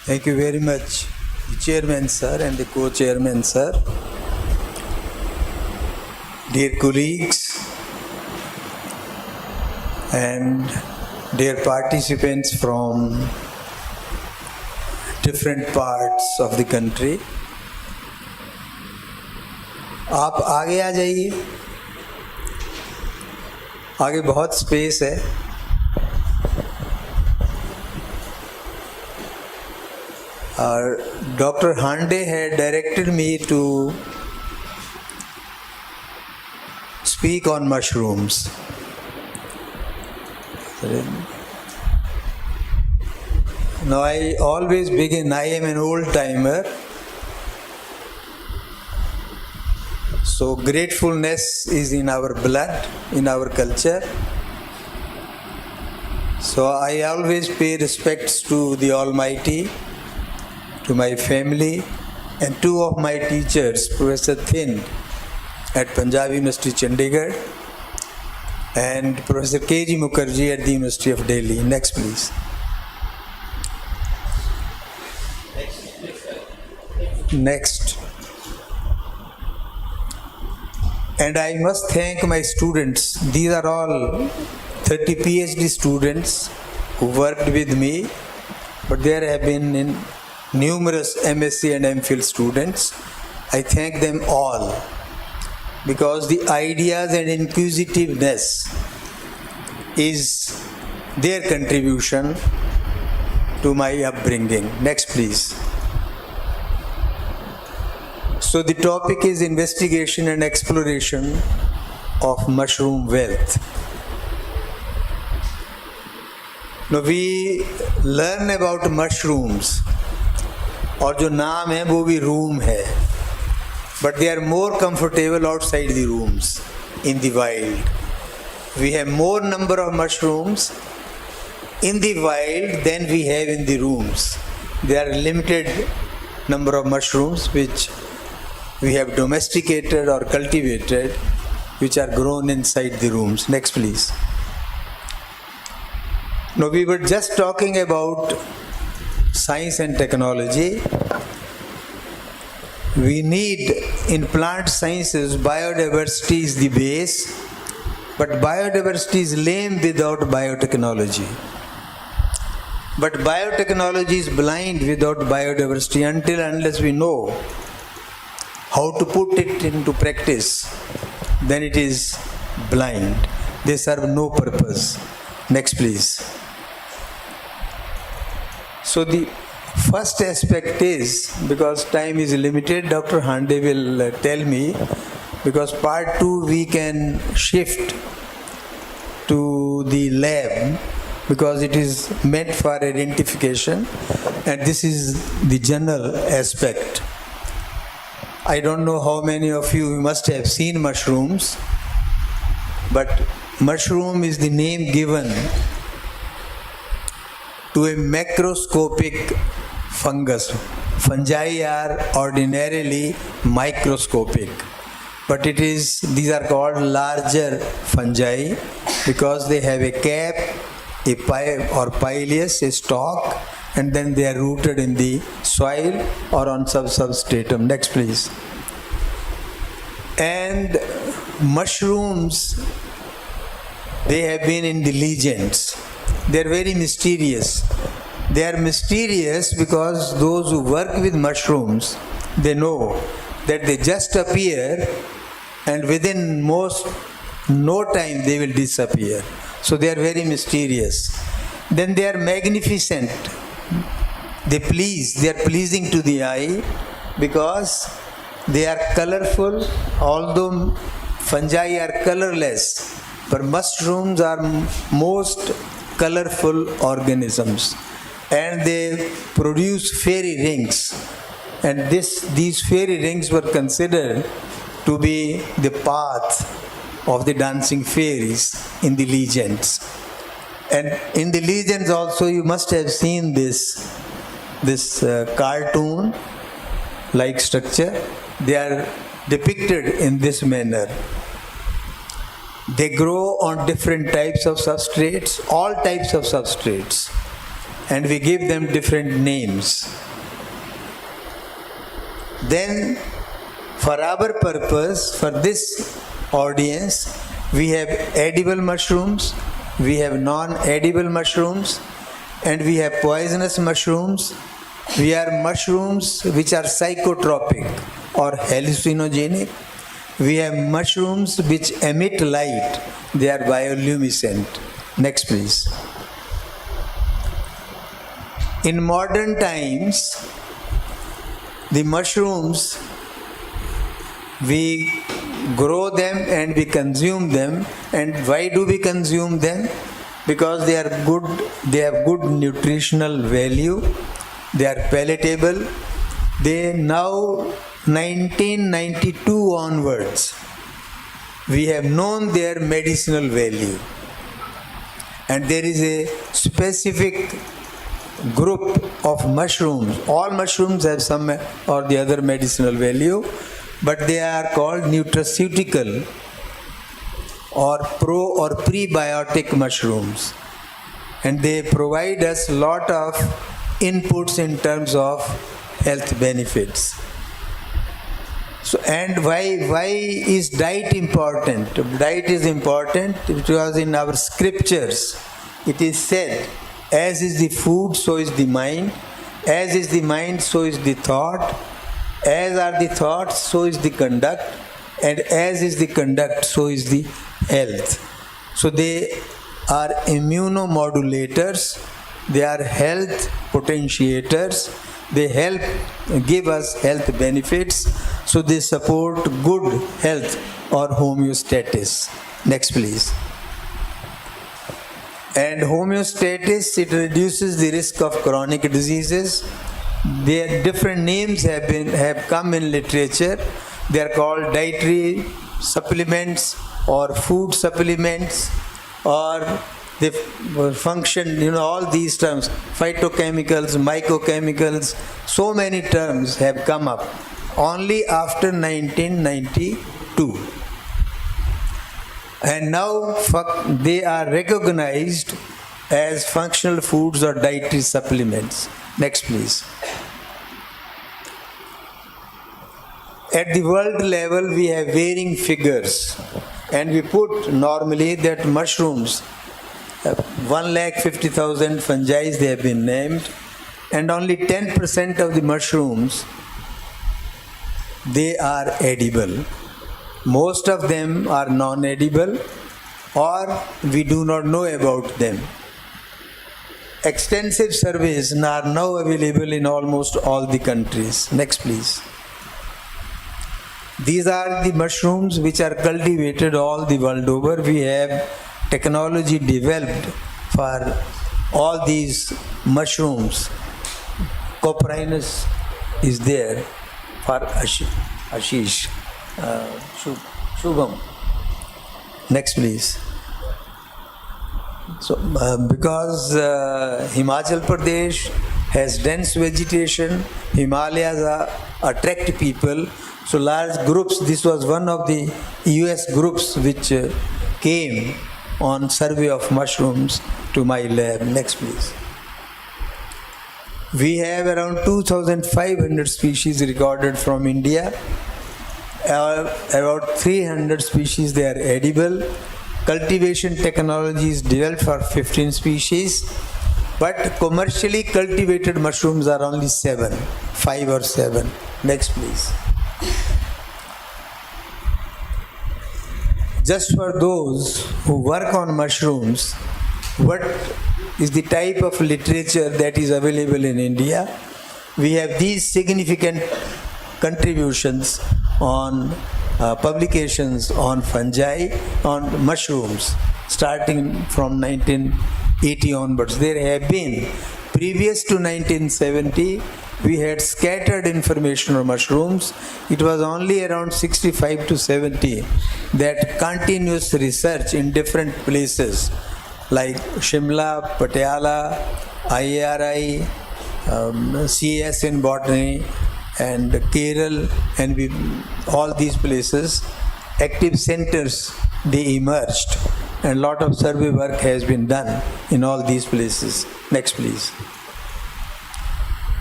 Thank you very much, the chairman sir and the co-chairman sir. Dear colleagues and dear participants from different parts of the country. आप आगे आ जाइए, आगे बहुत स्पेस है. Dr. Hande had directed me to speak on mushrooms. Now I always begin, I am an old timer. So gratefulness is in our blood, in our culture. So I always pay respects to the Almighty, to my family, and two of my teachers, Professor Thin at Punjab University, Chandigarh, and Professor K.G. Mukherjee at the University of Delhi. Next, please. Next. And I must thank my students. These are all 30 PhD students who worked with me, but there have been numerous MSc and MPhil students. I thank them all because the ideas and inquisitiveness is their contribution to my upbringing. Next, please. So the topic is investigation and exploration of mushroom wealth. Now we learn about mushrooms, और जो नाम है वो भी room है, but they are more comfortable outside the rooms in the wild. We have more number of mushrooms in the wild than we have in the rooms. There are limited number of mushrooms which we have domesticated or cultivated, which are grown inside the rooms. Next, please. Now, we were just talking about science and technology. We need, in plant sciences, biodiversity is the base, but biodiversity is lame without biotechnology. But biotechnology is blind without biodiversity unless we know how to put it into practice, then it is blind. They serve no purpose. Next, please. So the first aspect is, because time is limited, Dr. Hande will tell me, because part 2 we can shift to the lab because it is meant for identification, and this is the general aspect. I don't know how many of you must have seen mushrooms, but mushroom is the name given to a macroscopic fungus. Fungi are ordinarily microscopic, but these are called larger fungi because they have a cap, a pipe or pileus, a stalk, and then they are rooted in the soil or on substratum. Next, please. And mushrooms, they have been in the legends. They are very mysterious. They are mysterious because those who work with mushrooms, they know that they just appear and within no time they will disappear. So they are very mysterious. Then they are magnificent. They are pleasing to the eye because They are colorful, although fungi are colorless, but mushrooms are most colorful organisms, and they produce fairy rings. And these fairy rings were considered to be the path of the dancing fairies in the legends. And in the legends also you must have seen this cartoon like structure. They are depicted in this manner. They grow on different types of substrates, all types of substrates, and we give them different names. Then, for our purpose, for this audience, we have edible mushrooms, we have non-edible mushrooms, and we have poisonous mushrooms. We are mushrooms which are psychotropic or hallucinogenic. We have mushrooms which emit light. They are bioluminescent. Next, please. In modern times, the mushrooms, we grow them and we consume them. And why do we consume them? Because they are good, they have good nutritional value, they are palatable. They now, 1992 onwards, we have known their medicinal value. And there is a specific group of mushrooms. All mushrooms have some or the other medicinal value, but they are called nutraceutical or pro or prebiotic mushrooms. And they provide us lot of inputs in terms of health benefits. So, and why is diet important? Diet is important because in our scriptures it is said, as is the food, so is the mind. As is the mind, so is the thought. As are the thoughts, so is the conduct. And as is the conduct, so is the health. So they are immunomodulators. They are health potentiators. They help give us health benefits. So they support good health or homeostasis. Next, please. And homeostasis, it reduces the risk of chronic diseases. Their different names have come in literature. They are called dietary supplements or food supplements, or they function, all these terms, phytochemicals, mycochemicals, so many terms have come up only after 1992. And now they are recognized as functional foods or dietary supplements. Next, please. At the world level, we have varying figures, and we put normally that mushrooms, 150,000 fungi they have been named, and only 10% of the mushrooms, they are edible. Most of them are non-edible, or we do not know about them. Extensive surveys are now available in almost all the countries. Next, please. These are the mushrooms which are cultivated all the world over. We have technology developed for all these mushrooms. Coprinus is there for Ashish. Shubham. Next, please. So, because Himachal Pradesh has dense vegetation, Himalayas attract people, so large groups. This was one of the US groups which came on survey of mushrooms to my lab. Next, please. We have around 2,500 species recorded from India. About 300 species, they are edible. Cultivation technology is developed for 15 species, but commercially cultivated mushrooms are only 5 or 7. Next, please. Just for those who work on mushrooms, what is the type of literature that is available in India? We have these significant contributions on publications on fungi, on mushrooms, starting from 1980 onwards. There have been, previous to 1970, we had scattered information on mushrooms. It was only around 65 to 70 that continuous research in different places like Shimla, Patiala, IARI, CS in botany, and Kerala, and all these places, active centers, they emerged, and lot of survey work has been done in all these places. Next, please.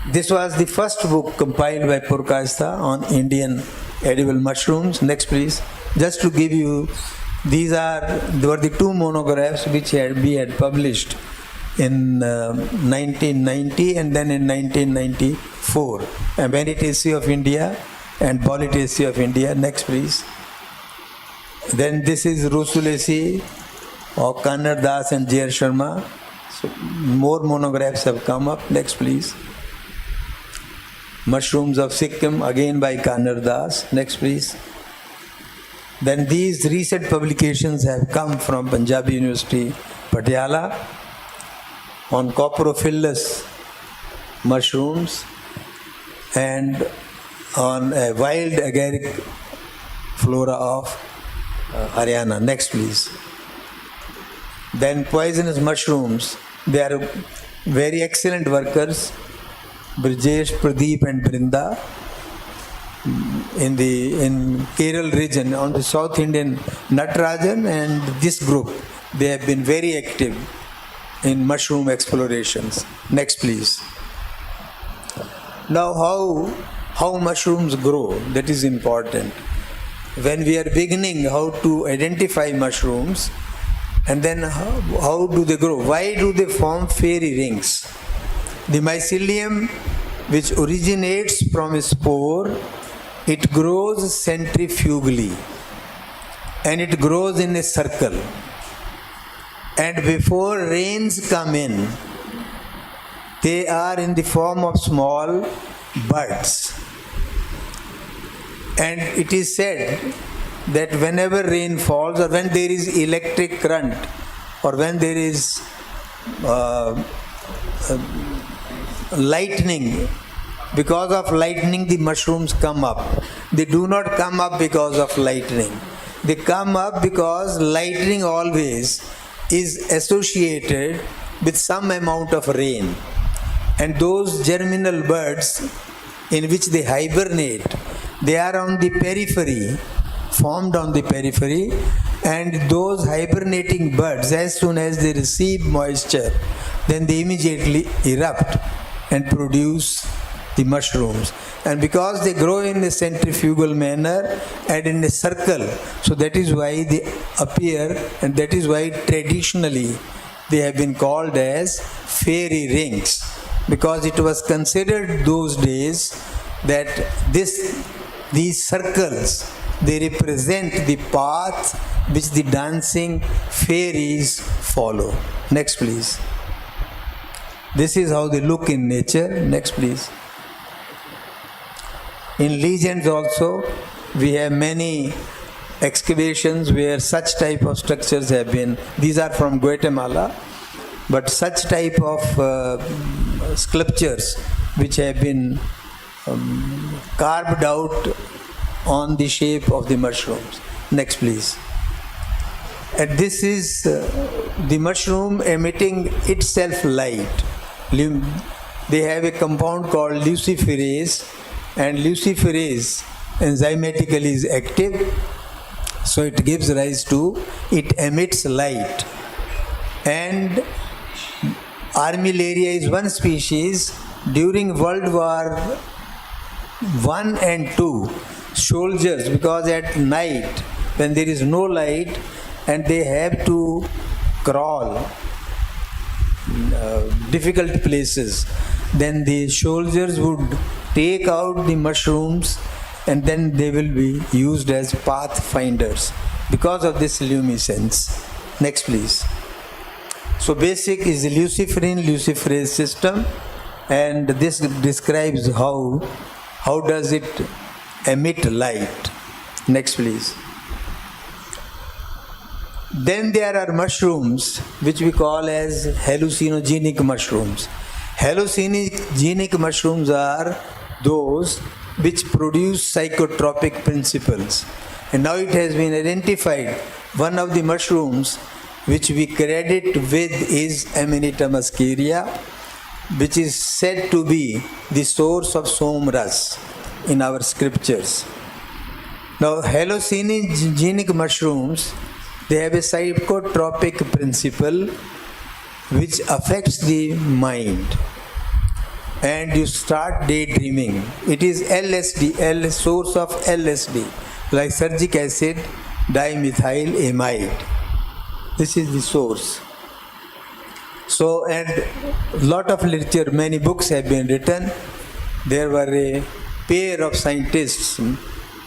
This was the first book compiled by Purkastha on Indian edible mushrooms. Next, please. Just to give you, there were the two monographs which we had published in 1990 and then in 1994. Amenitaceae of India and Polytaceae of India. Next, please. Then this is Rusulaceae of Kannar Das and J.R. Sharma. So more monographs have come up. Next, please. Mushrooms of Sikkim, again by Kannar Das. Next, please. Then these recent publications have come from Punjab University, Patiala, on Coprophilus mushrooms and on a wild agaric flora of Haryana. Next, please. Then poisonous mushrooms, they are very excellent workers. Brijesh, Pradeep and Brinda in Kerala region, on the South Indian Natarajan and this group, they have been very active in mushroom explorations. Next, please. Now, how mushrooms grow, that is important. When we are beginning how to identify mushrooms, and then how do they grow? Why do they form fairy rings? The mycelium, which originates from a spore, it grows centrifugally and it grows in a circle. And before rains come in, they are in the form of small buds. And it is said that whenever rain falls, or when there is electric current, or when there is lightning, because of lightning the mushrooms come up. They do not come up because of lightning. They come up because lightning always is associated with some amount of rain. And those germinal buds in which they hibernate, they are on the periphery, formed on the periphery, and those hibernating buds, as soon as they receive moisture, then they immediately erupt and produce the mushrooms. And because they grow in a centrifugal manner and in a circle, so that is why they appear, and that is why traditionally they have been called as fairy rings, because it was considered those days that these circles, they represent the path which the dancing fairies follow. Next, please. This is how they look in nature. Next, please. In legends also, we have many excavations where such type of structures have been. These are from Guatemala, but such type of sculptures which have been carved out on the shape of the mushrooms. Next, please. And this is the mushroom emitting itself light. They have a compound called luciferase, and luciferase enzymatically is active, so it gives rise to, it emits light. And Armillaria is one species. During World War I and II, soldiers, because at night when there is no light and they have to crawl difficult places, then the soldiers would take out the mushrooms and then they will be used as pathfinders because of this luminescence. Next, please. So basic is the luciferase system, and this describes how does it emit light. Next, please. Then there are mushrooms which we call as hallucinogenic mushrooms. Hallucinogenic mushrooms are those which produce psychotropic principles. And now it has been identified one of the mushrooms which we credit with is Amanita muscaria, which is said to be the source of Somras in our scriptures. Now, hallucinogenic mushrooms, they have a psychotropic principle which affects the mind, and you start daydreaming. It is LSD, source of LSD, lysergic acid dimethylamide. This is the source. So, and lot of literature, many books have been written. There were a pair of scientists,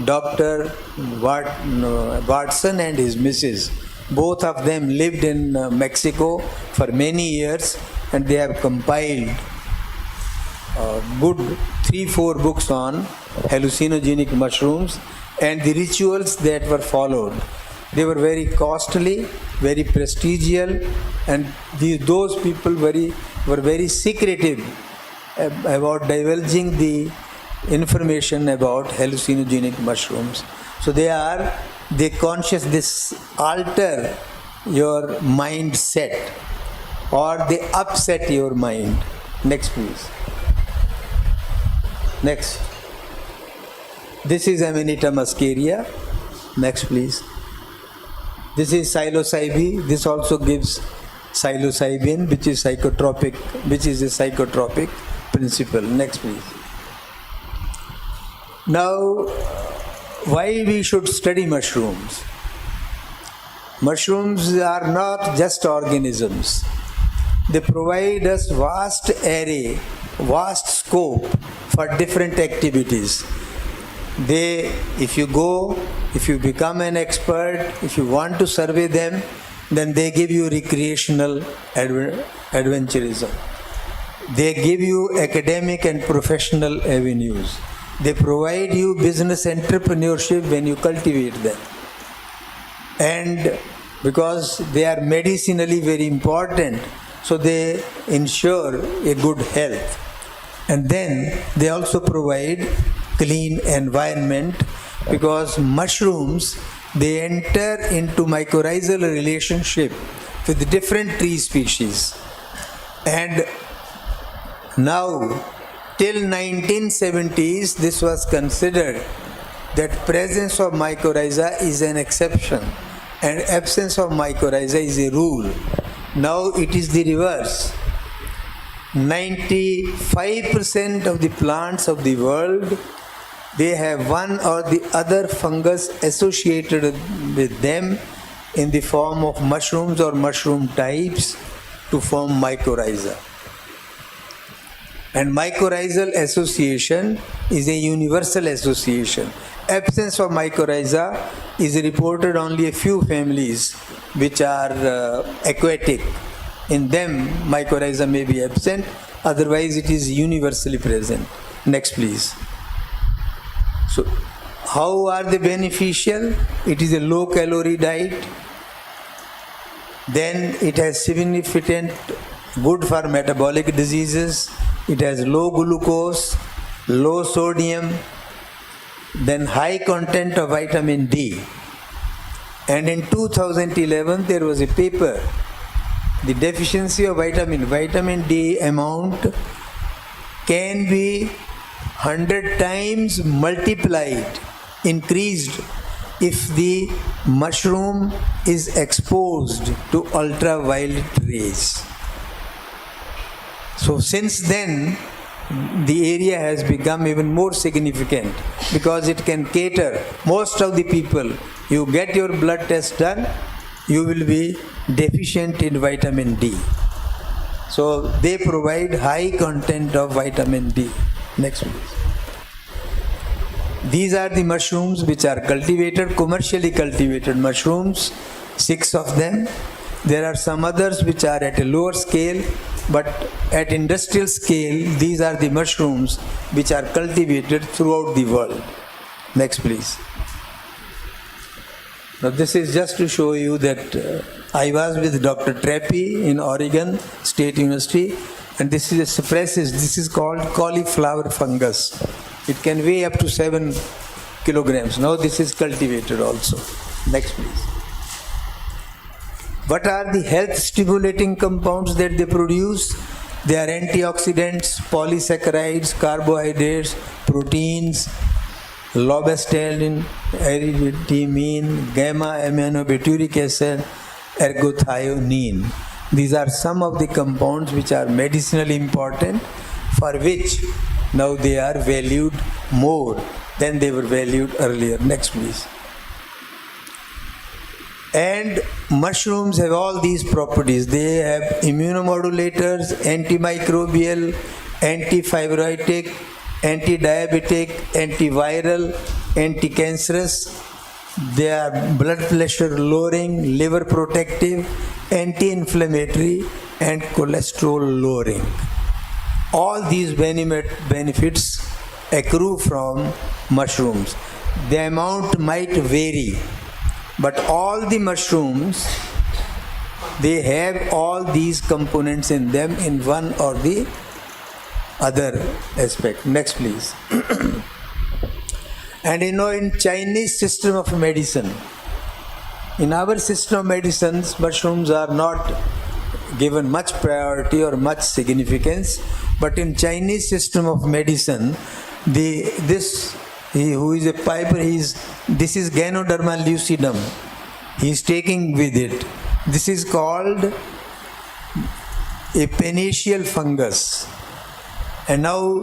Dr. Watson and his missus. Both of them lived in Mexico for many years, and they have compiled good 3-4 books on hallucinogenic mushrooms and the rituals that were followed. They were very costly, very prestigious, and those people were very secretive about divulging the information about hallucinogenic mushrooms. So they alter your mindset, or they upset your mind. Next, please. Next. This is Amanita muscaria. Next, please. This is psilocybe. This also gives psilocybin, which is a psychotropic principle. Next, please. Now, why we should study mushrooms? Mushrooms are not just organisms. They provide us vast array, vast scope for different activities. If you become an expert, if you want to survey them, then they give you recreational adventurism. They give you academic and professional avenues. They provide you business entrepreneurship when you cultivate them. And because they are medicinally very important, so they ensure a good health. And then they also provide clean environment, because mushrooms, they enter into mycorrhizal relationship with different tree species. And now, till 1970s, this was considered that presence of mycorrhiza is an exception and absence of mycorrhiza is a rule. Now it is the reverse. 95% of the plants of the world, they have one or the other fungus associated with them in the form of mushrooms or mushroom types to form mycorrhiza. And mycorrhizal association is a universal association. Absence of mycorrhiza is reported only a few families which are aquatic. In them, mycorrhiza may be absent, otherwise it is universally present. Next, please. So, how are they beneficial? It is a low-calorie diet. Then it has significant good for metabolic diseases. It has low glucose, low sodium, then high content of vitamin D. And in 2011, there was a paper, the deficiency of vitamin D amount can be 100 times multiplied, increased, if the mushroom is exposed to ultraviolet rays. So since then, the area has become even more significant because it can cater most of the people. You get your blood test done, you will be deficient in vitamin D. So they provide high content of vitamin D. Next, please. These are the mushrooms which are cultivated, commercially cultivated mushrooms, 6 of them. There are some others which are at a lower scale, but at industrial scale, these are the mushrooms which are cultivated throughout the world. Next, please. Now this is just to show you that I was with Dr. Trappi in Oregon State University, and this is a suppresses. This is called cauliflower fungus. It can weigh up to 7 kilograms. Now this is cultivated also. Next please. What are the health stimulating compounds that they produce? They are antioxidants, polysaccharides, carbohydrates, proteins, lobestatin, erythritymine, gamma-aminobutyric acid, ergothioneine. These are some of the compounds which are medicinally important, for which now they are valued more than they were valued earlier. Next please. And mushrooms have all these properties. They have immunomodulators, antimicrobial, antifibrotic, anti-diabetic, antiviral, anti-cancerous. They are blood pressure lowering, liver protective, anti-inflammatory, and cholesterol lowering. All these benefits accrue from mushrooms. The amount might vary, but all the mushrooms, they have all these components in them in one or the other aspect. Next please. And in Chinese system of medicine, in our system of medicines, mushrooms are not given much priority or much significance, but in Chinese system of medicine, he who is a piper, this is Ganoderma lucidum. He is taking with it. This is called a panaceal fungus. And now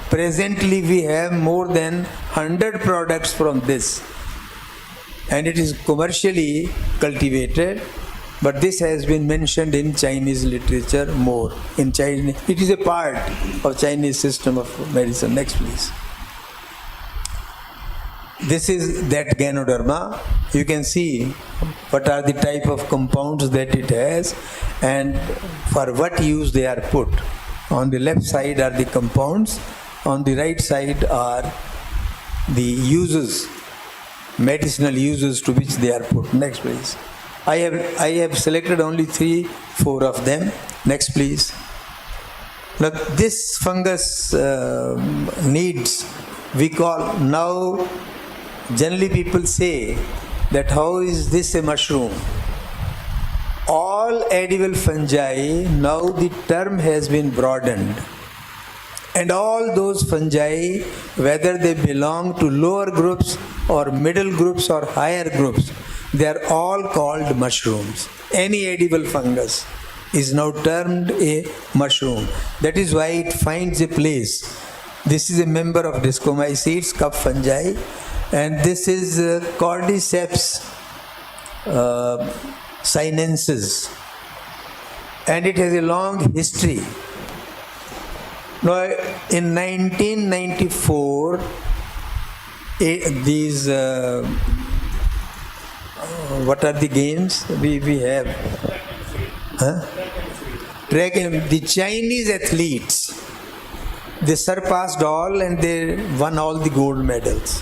presently we have more than 100 products from this. And it is commercially cultivated, but this has been mentioned in Chinese literature more. In Chinese, it is a part of Chinese system of medicine. Next please. This is that Ganoderma. You can see what are the type of compounds that it has and for what use they are put. On the left side are the compounds, on the right side are the uses, medicinal uses to which they are put. Next please. I have selected only 3-4 of them. Next please. Now this fungus needs, we call now, generally people say that how is this a mushroom? All edible fungi, now the term has been broadened. And all those fungi, whether they belong to lower groups or middle groups or higher groups, they are all called mushrooms. Any edible fungus is now termed a mushroom. That is why it finds a place. This is a member of Discomycetes, cup fungi, and this is Cordyceps sinensis, and it has a long history. Now, in 1994, these what are the games we have? The Chinese athletes, they surpassed all and they won all the gold medals.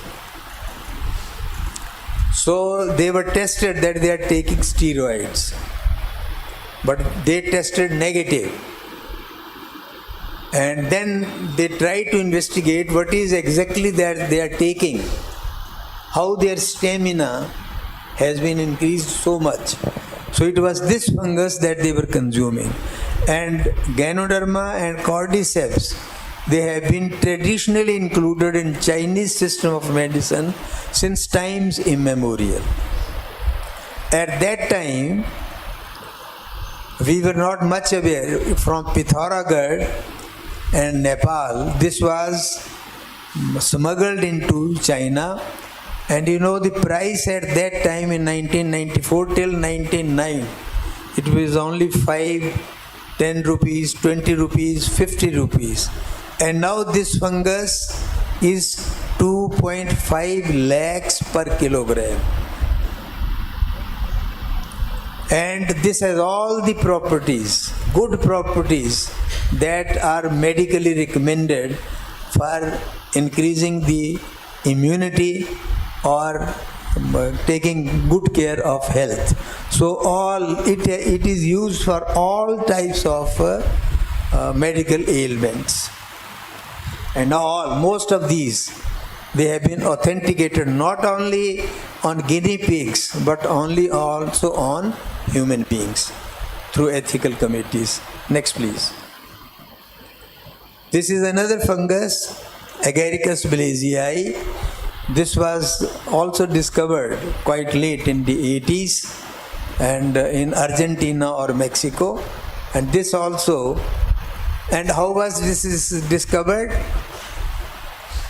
So they were tested that they are taking steroids, but they tested negative. And then they tried to investigate what is exactly that they are taking, how their stamina has been increased so much. So it was this fungus that they were consuming. And Ganoderma and Cordyceps, they have been traditionally included in Chinese system of medicine since times immemorial. At that time, we were not much aware. From Pithoragarh and Nepal, this was smuggled into China, and the price at that time in 1994 till 1909, it was only 5, 10 rupees, 20 rupees, 50 rupees. And now this fungus is 2.5 lakhs per kilogram. And this has all the properties, good properties, that are medically recommended for increasing the immunity or taking good care of health. So it is used for all types of medical ailments. And most of these, they have been authenticated not only on guinea pigs, but also on human beings through ethical committees. Next, please. This is another fungus, Agaricus blazei. This was also discovered quite late in the 80s and in Argentina or Mexico. And this also, and how was this discovered?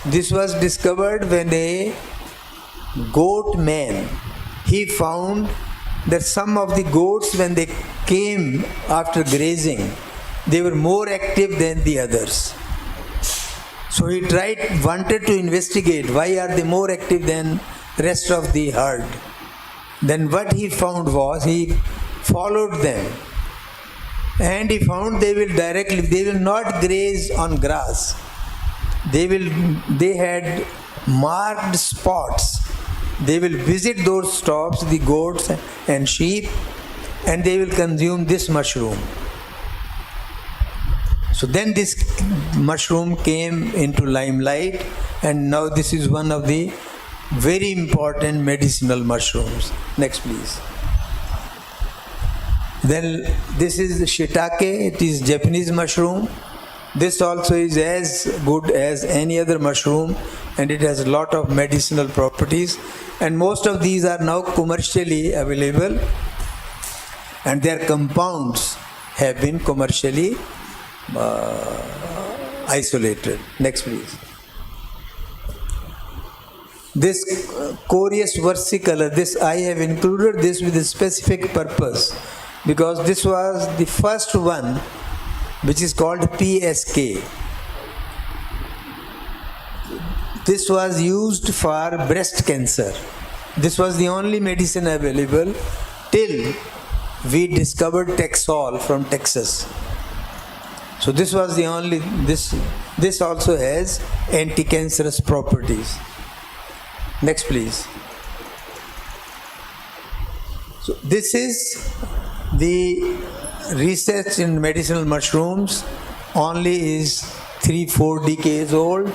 This was discovered when a goat man, he found that some of the goats, when they came after grazing, they were more active than the others. So he wanted to investigate why are they more active than rest of the herd. Then what he found was, he followed them and he found they will not graze on grass. They had marked spots. They will visit those stops, the goats and sheep, and they will consume this mushroom. So then this mushroom came into limelight, and now this is one of the very important medicinal mushrooms. Next, please. Then this is shiitake. It is Japanese mushroom. This also is as good as any other mushroom, and it has a lot of medicinal properties. And most of these are now commercially available, and their compounds have been commercially isolated. Next, please. This Corius versicolor, I have included this with a specific purpose, because this was the first one which is called PSK. This was used for breast cancer. This was the only medicine available till we discovered Taxol from Texas. So this was the only, this also has anti-cancerous properties. Next, please. So this is the research in medicinal mushrooms, only is 3-4 decades old.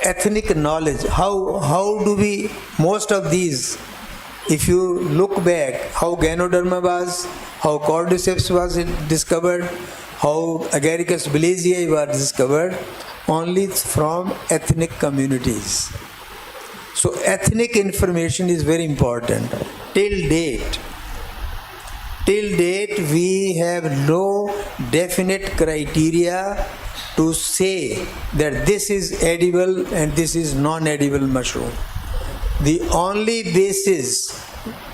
Ethnic knowledge, how do we, most of these, if you look back, how Ganoderma was, how Cordyceps was discovered, how Agaricus blazei was discovered, only from ethnic communities. So ethnic information is very important. Till date, we have no definite criteria to say that this is edible and this is non-edible mushroom. The only basis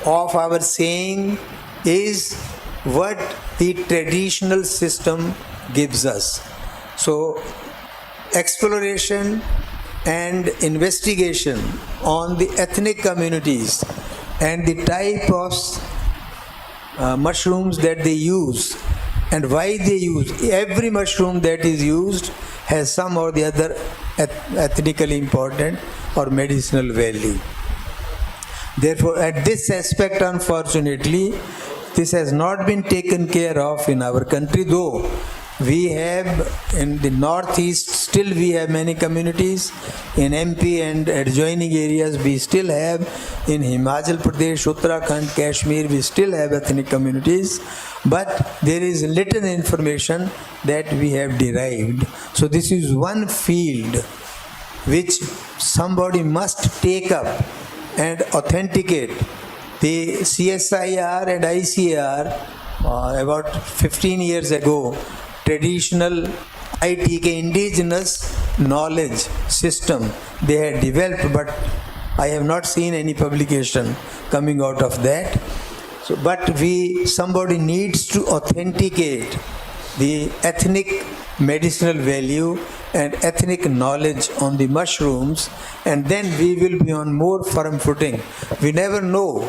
of our saying is what the traditional system gives us. So exploration and investigation on the ethnic communities and the type of mushrooms that they use and why they use. Every mushroom that is used has some or the other ethnically important or medicinal value. Therefore, at this aspect, unfortunately, this has not been taken care of in our country, though we have in the northeast, still we have many communities. In MP and adjoining areas, we still have. In Himachal Pradesh, Uttarakhand, Kashmir, we still have ethnic communities. But there is little information that we have derived. So this is one field which somebody must take up and authenticate. The CSIR and ICAR, about 15 years ago, traditional ITK, indigenous knowledge system, they had developed, but I have not seen any publication coming out of that. So, but somebody needs to authenticate the ethnic medicinal value and ethnic knowledge on the mushrooms, and then we will be on more firm footing. We never know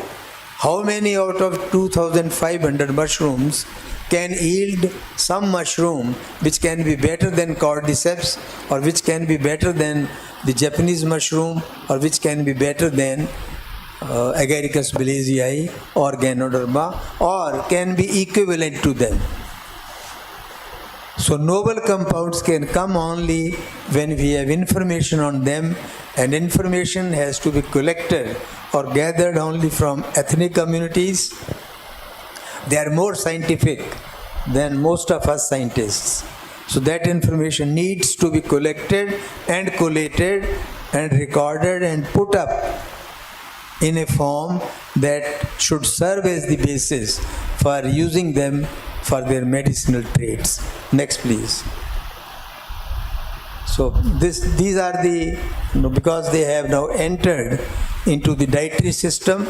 How many out of 2,500 mushrooms can yield some mushroom which can be better than cordyceps, or which can be better than the Japanese mushroom, or which can be better than Agaricus blazei or Ganoderma, or can be equivalent to them? So noble compounds can come only when we have information on them, and information has to be collected or gathered only from ethnic communities. They are more scientific than most of us scientists. So that information needs to be collected and collated and recorded and put up in a form that should serve as the basis for using them for their medicinal traits. Next, please. So these are the, because they have now entered into the dietary system,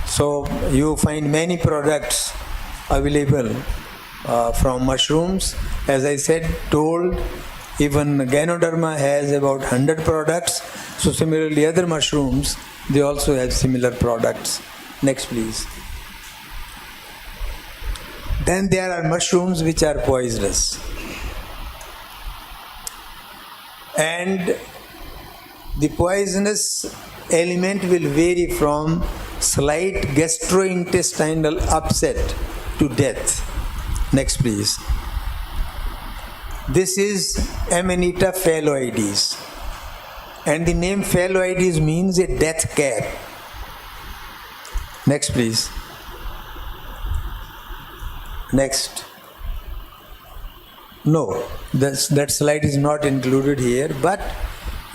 so you find many products available from mushrooms. As I told, even Ganoderma has about 100 products. So similarly, other mushrooms, they also have similar products. Next, please. Then there are mushrooms which are poisonous. And the poisonous element will vary from slight gastrointestinal upset to death. Next, please. This is Amanita phalloides. And the name phalloides means a death cap. Next, please. Next. No, that slide is not included here, but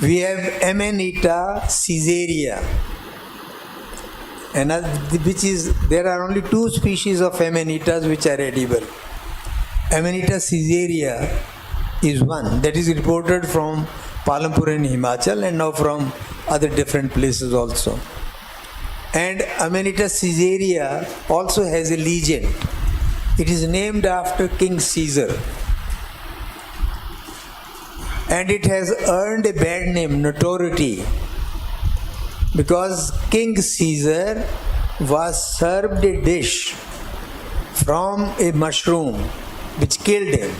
we have Amanita caesarea, and there are only 2 species of Amanitas which are edible. Amanita caesarea is one that is reported from Palampur in Himachal and now from other different places also. And Amanita caesarea also has a legend. It is named after King Caesar. And it has earned a bad name, notoriety, because King Caesar was served a dish from a mushroom which killed him.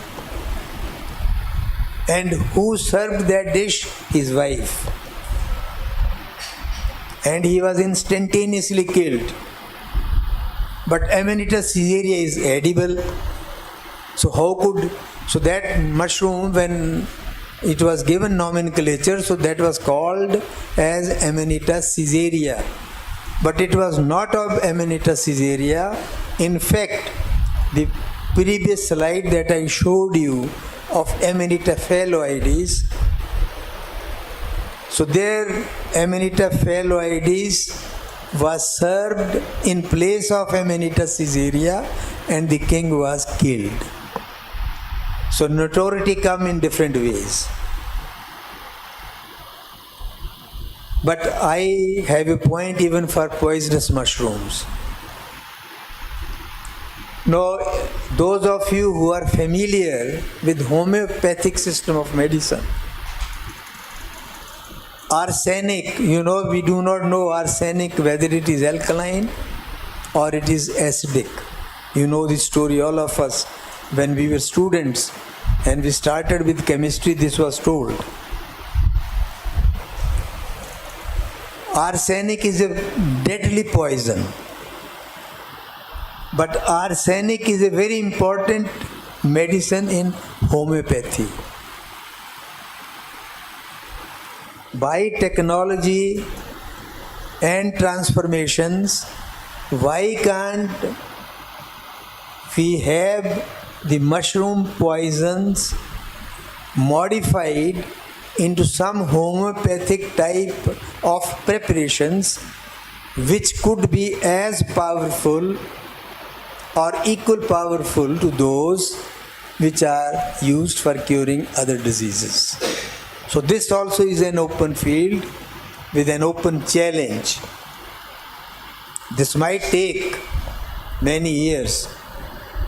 And who served that dish? His wife. And he was instantaneously killed. But Amanita caesarea is edible. So that mushroom, when it was given nomenclature, so that was called as Amanita caesarea. But it was not of Amanita caesarea. In fact, the previous slide that I showed you of Amanita phalloides, so there Amanita phalloides was served in place of Amanita caesarea and the king was killed. So notoriety come in different ways. But I have a point even for poisonous mushrooms. Now, those of you who are familiar with homeopathic system of medicine, arsenic, we do not know arsenic whether it is alkaline or it is acidic. You know the story, all of us, when we were students and we started with chemistry, this was told. Arsenic is a deadly poison. But arsenic is a very important medicine in homeopathy. By technology and transformations, why can't we have the mushroom poisons modified into some homeopathic type of preparations which could be as powerful or equal powerful to those which are used for curing other diseases? So this also is an open field with an open challenge. This might take many years,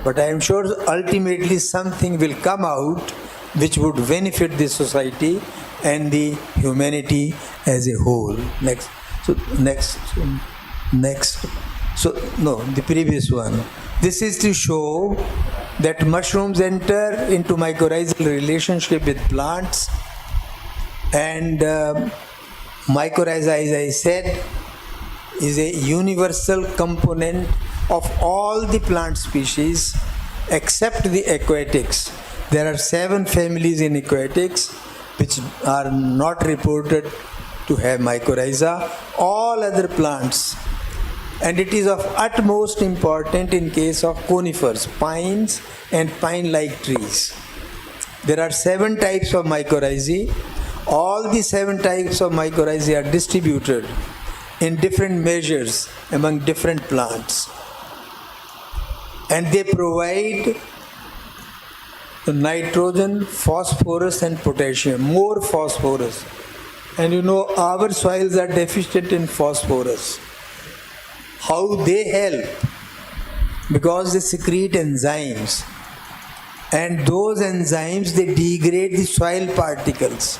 but I am sure ultimately something will come out which would benefit the society and the humanity as a whole. Next. So, no, the previous one. This is to show that mushrooms enter into mycorrhizal relationship with plants, and mycorrhiza, as I said, is a universal component of all the plant species except the aquatics. There are 7 families in aquatics which are not reported to have mycorrhiza. All other plants, and it is of utmost importance in case of conifers, pines and pine-like trees. There are 7 types of mycorrhizae. All the 7 types of mycorrhizae are distributed in different measures among different plants, and they provide the nitrogen, phosphorus and potassium, more phosphorus. And you know, our soils are deficient in phosphorus. How they help? Because they secrete enzymes, and those enzymes, they degrade the soil particles.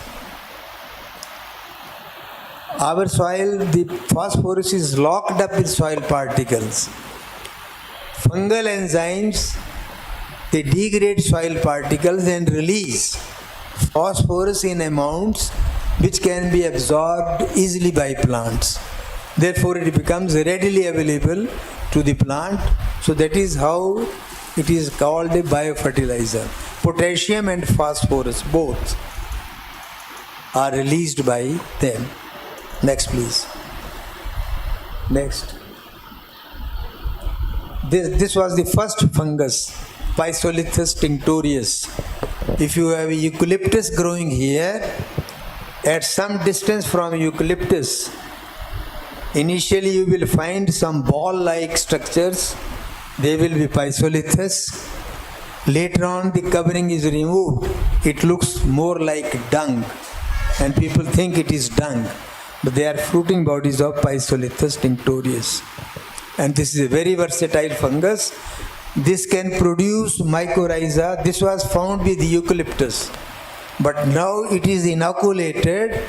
Our soil, the phosphorus is locked up with soil particles. Fungal enzymes, they degrade soil particles and release phosphorus in amounts which can be absorbed easily by plants. Therefore, it becomes readily available to the plant. So that is how it is called a biofertilizer. Potassium and phosphorus, both, are released by them. Next, please. Next. This was the first fungus, Physolithus tinctorius. If you have eucalyptus growing here, at some distance from eucalyptus, initially you will find some ball-like structures. They will be Physolithus. Later on, the covering is removed. It looks more like dung, and people think it is dung, but they are fruiting bodies of Physolithus tinctorius. And this is a very versatile fungus. This can produce mycorrhiza. This was found with eucalyptus, but now it is inoculated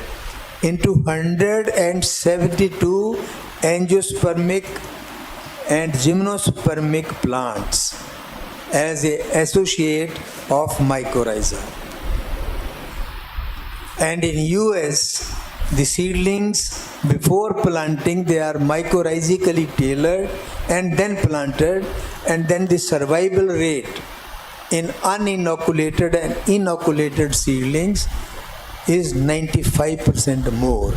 into 172 angiospermic and gymnospermic plants as an associate of mycorrhiza. And in US, the seedlings, before planting, they are mycorrhizically tailored and then planted, and then the survival rate in uninoculated and inoculated seedlings is 95% more.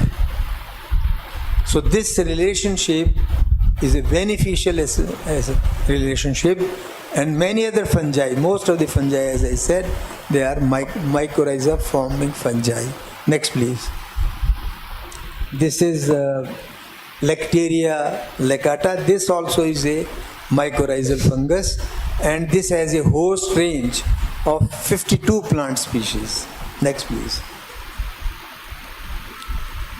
So this relationship is a beneficial as a relationship, and many other fungi, most of the fungi, as I said, they are mycorrhiza forming fungi. Next, please. This is Lacteria laccata. This also is a mycorrhizal fungus, and this has a host range of 52 plant species. Next, please.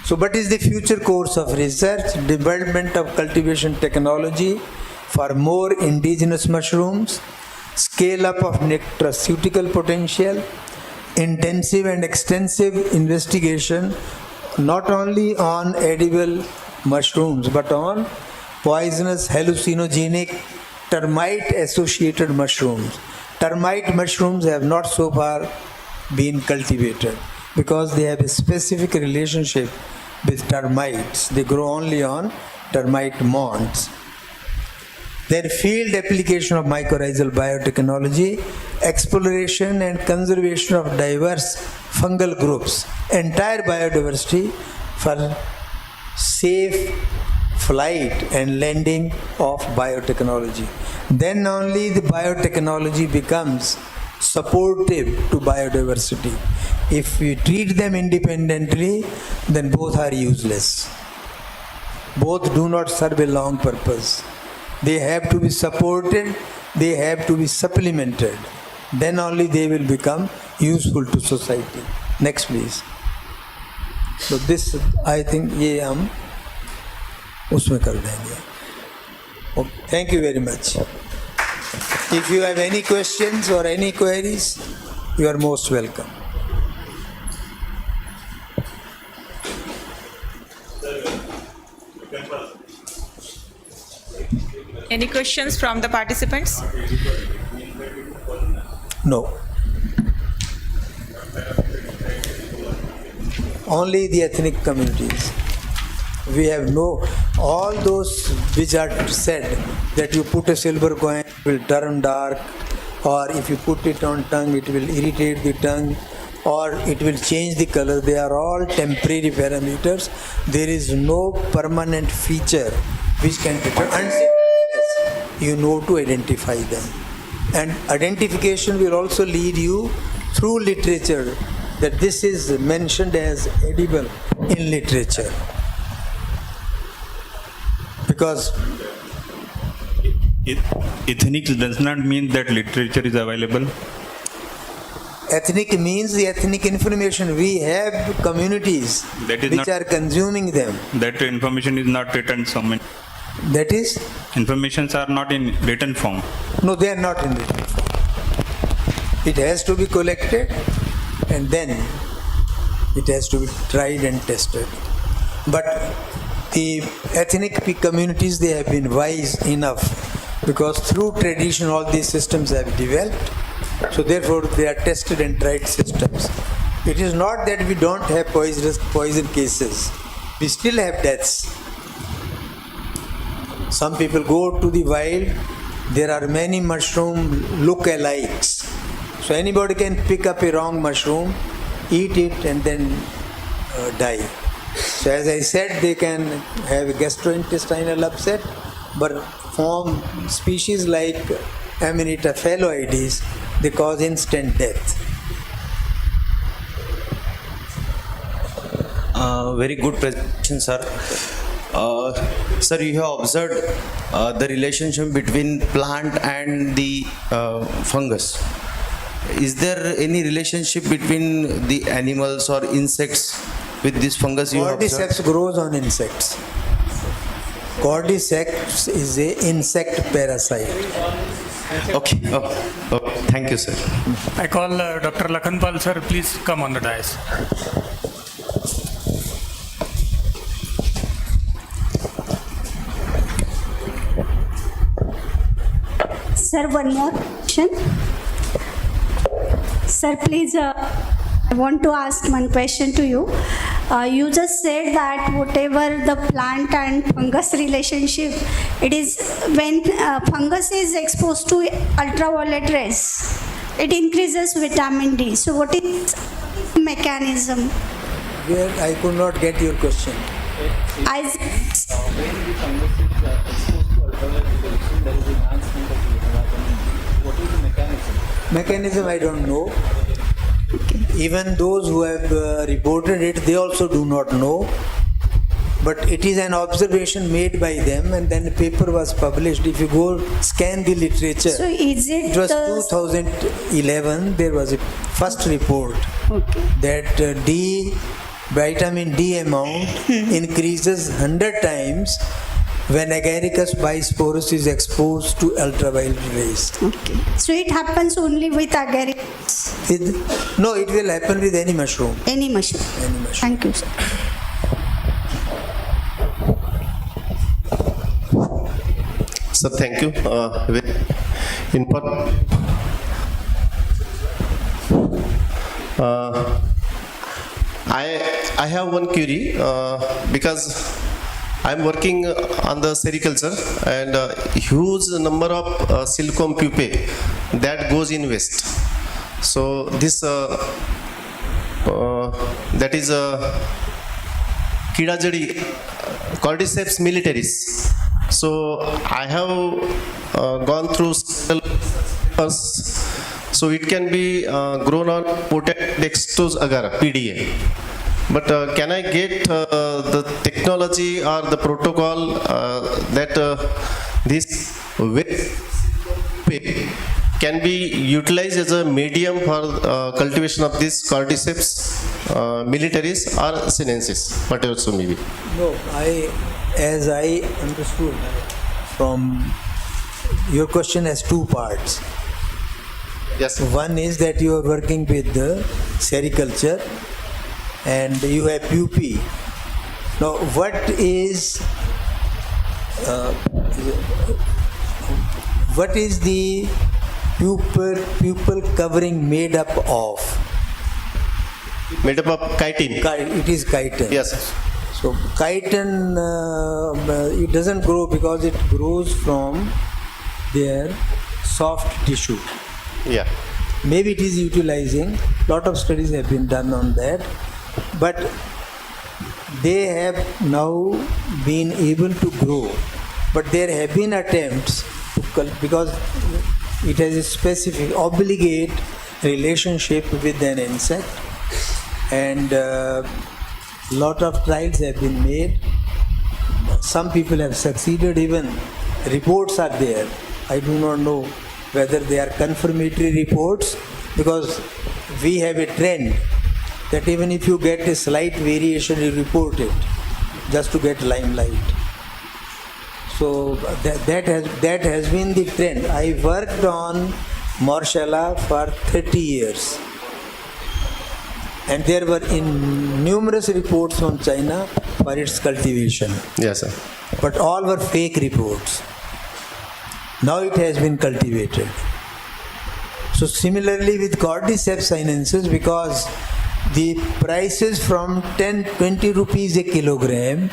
So what is the future course of research? Development of cultivation technology for more indigenous mushrooms, scale up of nutraceutical potential, intensive and extensive investigation not only on edible mushrooms but on poisonous, hallucinogenic, termite associated mushrooms. Termite mushrooms have not so far been cultivated because they have a specific relationship with termites. They grow only on termite mounds. Then field application of mycorrhizal biotechnology, exploration and conservation of diverse fungal groups, entire biodiversity for safe flight and landing of biotechnology. Then only the biotechnology becomes supportive to biodiversity. If we treat them independently, then both are useless. Both do not serve a long purpose. They have to be supported, they have to be supplemented. Then only they will become useful to society. Next, please. So this, I think, ये हम उसमें कर देंगे. Okay. Thank you very much. If you have any questions or any queries, you are most welcome. Any questions from the participants? No. Only the ethnic communities. We have all those which are said that you put a silver coin, it will turn dark, or if you put it on tongue, it will irritate the tongue, or it will change the color. They are all temporary parameters. There is no permanent feature which can determine unless you know to identify them. And identification will also lead you through literature that this is mentioned as edible in literature. Because ethnic does not mean that literature is available. ethnic means the ethnic information. We have communities That is which not- are consuming them. That information is not written so many. That is, Informations are not in written form. no, they are not in written form. It has to be collected and then it has to be tried and tested. But the ethnic communities, they have been wise enough because through tradition all these systems have developed. So therefore they are tested and tried systems. It is not that we don't have poison cases. We still have deaths. Some people go to the wild, there are many mushroom look-alikes. So anybody can pick up a wrong mushroom, eat it and then die. So as I said, they can have a gastrointestinal upset, but form species like Amanita phalloides, they cause instant death. Very good presentation, sir. Sir, you have observed the relationship between plant and the fungus. Is there any relationship between the animals or insects with this fungus you have observed? Cordyceps grows on insects. Cordyceps is a insect parasite. Okay. Oh, thank you, sir. I call Dr. Lakhanpal, sir. Please come on the dais. Sir, one more question. Sir, please, I want to ask one question to you. You just said that whatever the plant and fungus relationship, it is when fungus is exposed to ultraviolet rays, it increases vitamin D. So what is the mechanism? Where I could not get your question. Mechanism I don't know. Even those who have reported it, they also do not know. But it is an observation made by them and then a paper was published. If you go scan the literature, So is it was the 2011, there was a first report that vitamin D amount increases 100 times when Agaricus bisporus is exposed to ultraviolet rays. Okay. So it happens only with agaricus, No, it will happen with any mushroom. any mushroom. Any mushroom. Thank you, sir. Sir, thank you. Very important. I have one query because I'm working on the sericulture and huge number of silkworm pupae that goes in waste. So this that is Kidajadi Cordyceps militaris. So I have gone through several. So it can be grown on potent dextrose agar PDA. But can I get the technology or the protocol that this can be utilized as a medium for cultivation of this Cordyceps militaris or sinensis, whatever so may be? No, as I understood from your question has two parts. Yes. One is that you are working with the sericulture and you have pupae. Now, what is what is the pupil covering made up of? Made up of chitin. It is chitin. Yes. So chitin, it doesn't grow because it grows from their soft tissue. Yeah. Maybe it is utilizing. Lot of studies have been done on that, but they have now been able to grow. But there have been attempts to because it has a specific obligate relationship with an insect, and lot of trials have been made. Some people have succeeded, even reports are there. I do not know whether they are confirmatory reports, because we have a trend that even if you get a slight variation, you report it just to get limelight. So that has been the trend. I worked on Morshella for 30 years. And there were numerous reports from China for its cultivation. Yes, sir. But all were fake reports. Now it has been cultivated. So similarly with Cordyceps sinensis, because the prices from 10-20 rupees a kilogram,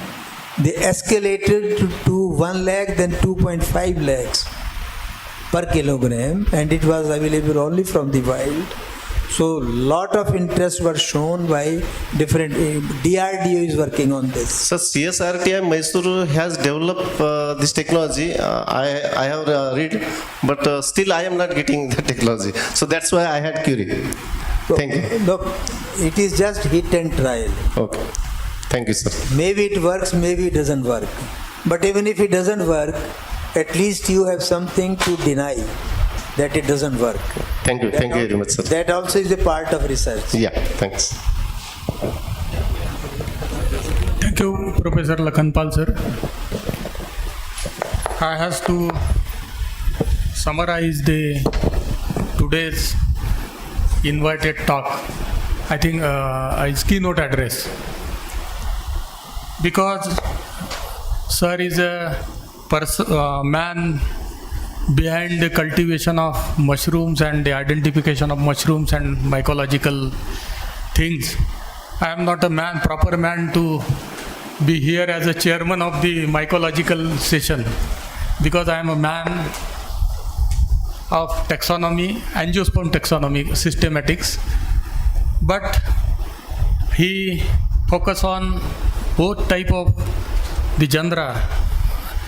they escalated to 1 lakh, then 2.5 lakhs per kilogram, and it was available only from the wild. So lot of interest was shown by different, DRDO is working on this. So CSRTI Mysuru has developed this technology. I have read, but still I am not getting the technology. So that's why I had query. Thank you. Look, it is just hit and trial. Okay. Thank you, sir. Maybe it works, maybe it doesn't work. But even if it doesn't work, at least you have something to deny that it doesn't work. Thank you. Thank you very much, sir. That also is a part of research. Yeah, thanks. Thank you, Professor Lakhanpal sir. I have to summarize today's invited talk. I think his keynote address. Because sir is a man behind the cultivation of mushrooms and the identification of mushrooms and mycological things. I am not a proper man to be here as a chairman of the mycological session, because I am a man of taxonomy, angiosperm taxonomy, systematics. But he focus on both type of the genera.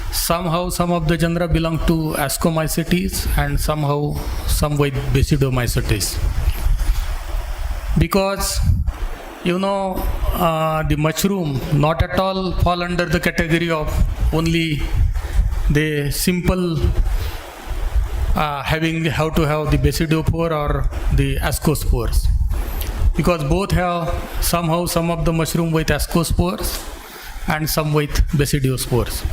Somehow some of the genera belong to Ascomycetes and somehow some with Basidiomycetes. Because the mushroom not at all fall under the category of only the simple how to have the basidiospore or the ascospores, because both have somehow some of the mushroom with ascospores and some with basidiospores.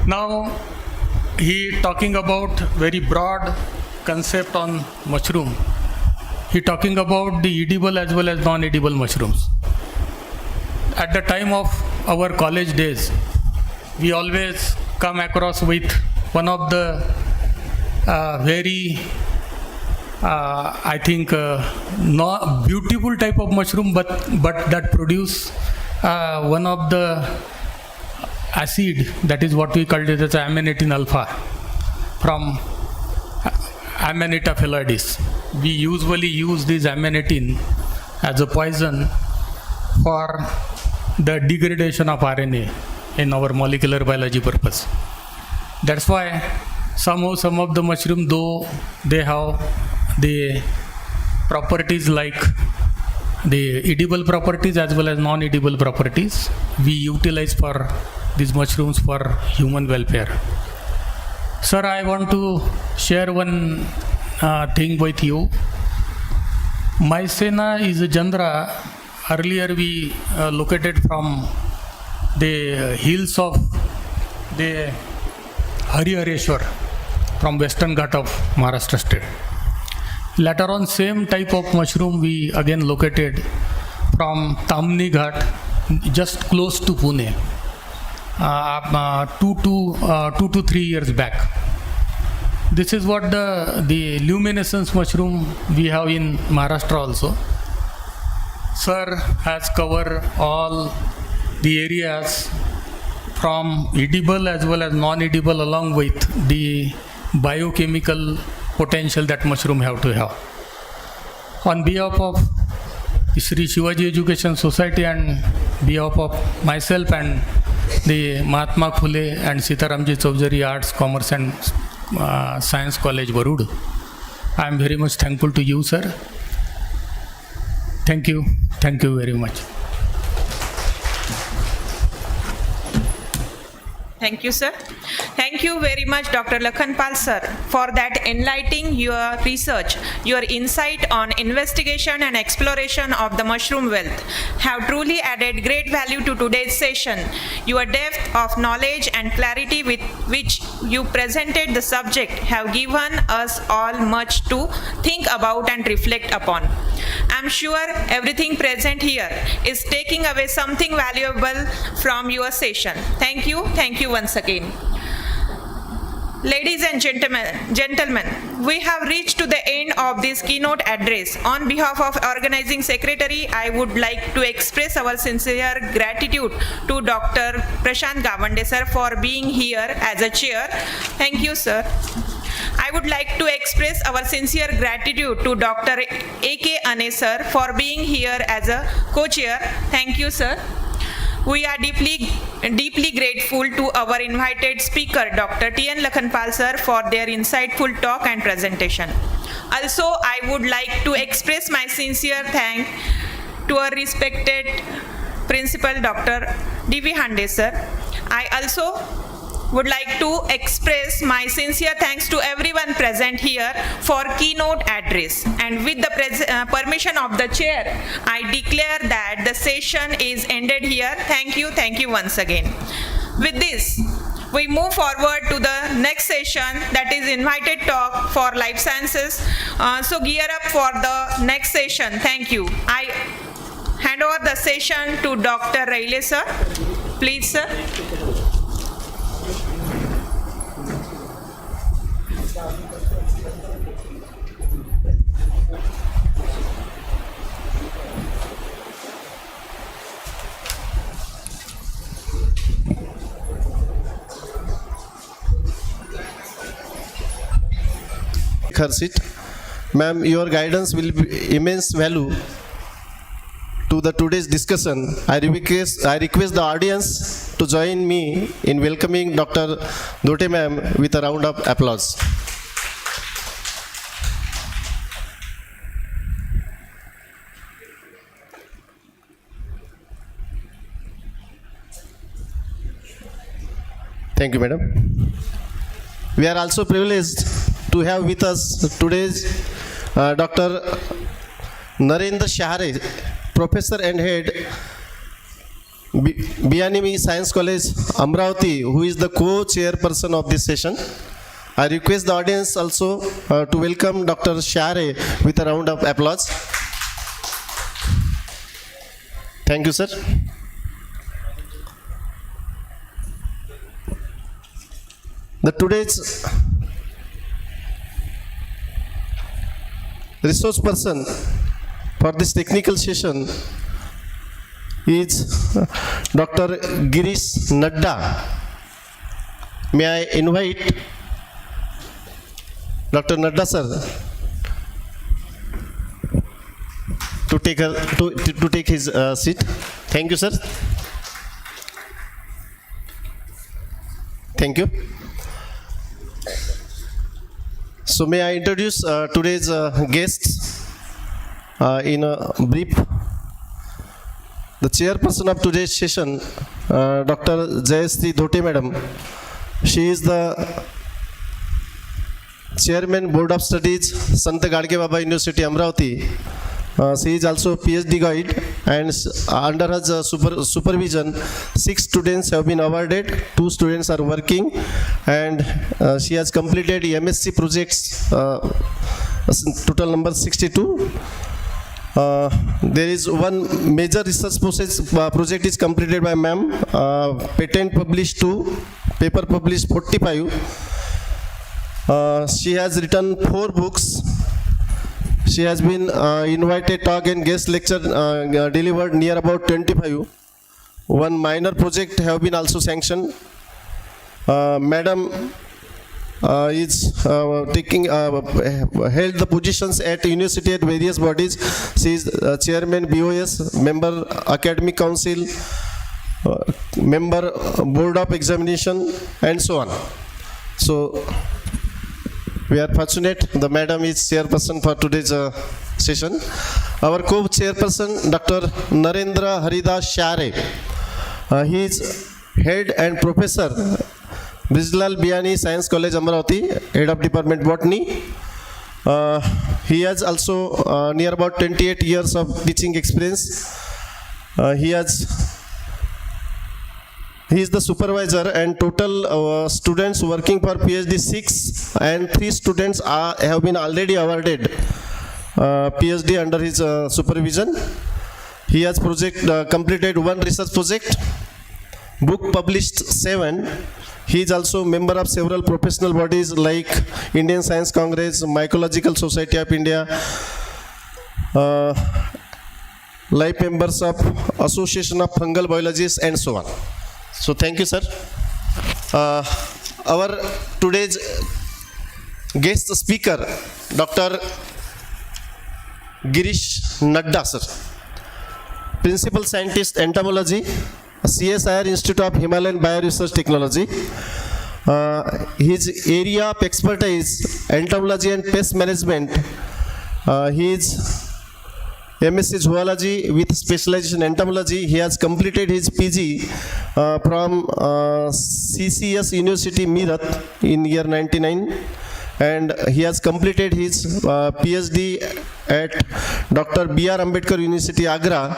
Now he talking about very broad concept on mushroom. He talking about the edible as well as non-edible mushrooms. At the time of our college days, we always come across with one of the very not beautiful type of mushroom, but that produce one of the acid, that is what we call it as amanitin alpha, from Amanita phalloides. We usually use this amanitin as a poison for the degradation of RNA in our molecular biology purpose. That's why somehow some of the mushroom, though they have the properties like the edible properties as well as non-edible properties, we utilize for these mushrooms for human welfare. Sir, I want to share one thing with you. Mycena is a genera. Earlier we located from the hills of the Harihareshwar from Western Ghat of Maharashtra state. Later on, same type of mushroom we again located from Tamni Ghat, just close to Pune, 2 to 3 years back. This is what the luminescence mushroom we have in Maharashtra also. Sir has covered all the areas from edible as well as non-edible, along with the biochemical potential that mushroom have to have. On behalf of Sri Shivaji Education Society and behalf of myself and the Mahatma Phule and Sitaramji Chaudhary Arts, Commerce and Science College, Varud, I am very much thankful to you, sir. Thank you very much. Thank you, sir. Thank you very much, Dr. Lakhanpal, sir, for that enlightening your research. Your insight on investigation and exploration of the mushroom wealth have truly added great value to today's session. Your depth of knowledge and clarity with which you presented the subject have given us all much to think about and reflect upon. I'm sure everything present here is taking away something valuable from your session. Thank you once again. Ladies and gentlemen, we have reached to the end of this keynote address. On behalf of Organizing Secretary, I would like to express our sincere gratitude to Dr. Prashant Gawande, sir, for being here as a chair. Thank you, sir. I would like to express our sincere gratitude to Dr. A.K. Ane, sir, for being here as a co-chair. Thank you, sir. We are deeply grateful to our invited speaker, Dr. T.N. Lakhanpal, sir, for their insightful talk and presentation. Also, I would like to express my sincere thanks to our respected Principal, Dr. D.V. Hande, sir. I also would like to express my sincere thanks to everyone present here for keynote address. And with the permission of the chair, I declare that the session is ended here. Thank you once again. With this, we move forward to the next session, that is invited talk for life sciences. So gear up for the next session. Thank you. I hand over the session to Dr. Raile, sir. Please, sir. Her seat. Ma'am, your guidance will be immense value to the today's discussion. I request the audience to join me in welcoming Dr. Dhote ma'am with a round of applause. Thank you, madam. We are also privileged to have with us today's Dr. Narendra Shahare, Professor and Head, Bianimi Science College, Amravati, who is the co-chairperson of this session. I request the audience also to welcome Dr. Shahare with a round of applause. Thank you, sir. The today's resource person for this technical session is Dr. Girish Nadda. May I invite Dr. Nadda sir to take his seat. Thank you, sir. Thank you. So may I introduce today's guests in a brief. The chairperson of today's session, Dr. Jayashree Dhote madam. She is the Chairman Board of Studies, Sant Gadge Baba University, Amravati. She is also PhD guide, and under her supervision, 6 students have been awarded, 2 students are working, and she has completed MSc projects, total number 62. There is one major research project is completed by ma'am, patent published 2, paper published 45. She has written 4 books. She has been invited talk and guest lecture delivered near about 25. One minor project have been also sanctioned. Madam is taking held the positions at university at various bodies. She is chairman BOS, member academic council, member board of examination, and so on. So we are fortunate the madam is chairperson for today's session. Our co-chairperson Dr. Narendra Haridas Share. He is head and professor Brijlal Biani Science College Amravati, head of department botany. He has also near about 28 years of teaching experience. He is the supervisor, and total students working for PhD 6 and 3 students have been already awarded PhD under his supervision. He has completed 1 research project, book published 7. He is also member of several professional bodies like Indian Science Congress, Mycological Society of India, life members of Association of Fungal Biologists, and so on. So thank you, sir. Our today's guest speaker, Dr. Girish Nadda, sir, Principal Scientist Entomology, CSIR Institute of Himalayan Bioresearch Technology. His area of expertise, entomology and pest management. He is MSc Zoology with specialization in entomology. He has completed his PG from CCS University Meerut in year 99, and he has completed his PhD at Dr. B.R. Ambedkar University Agra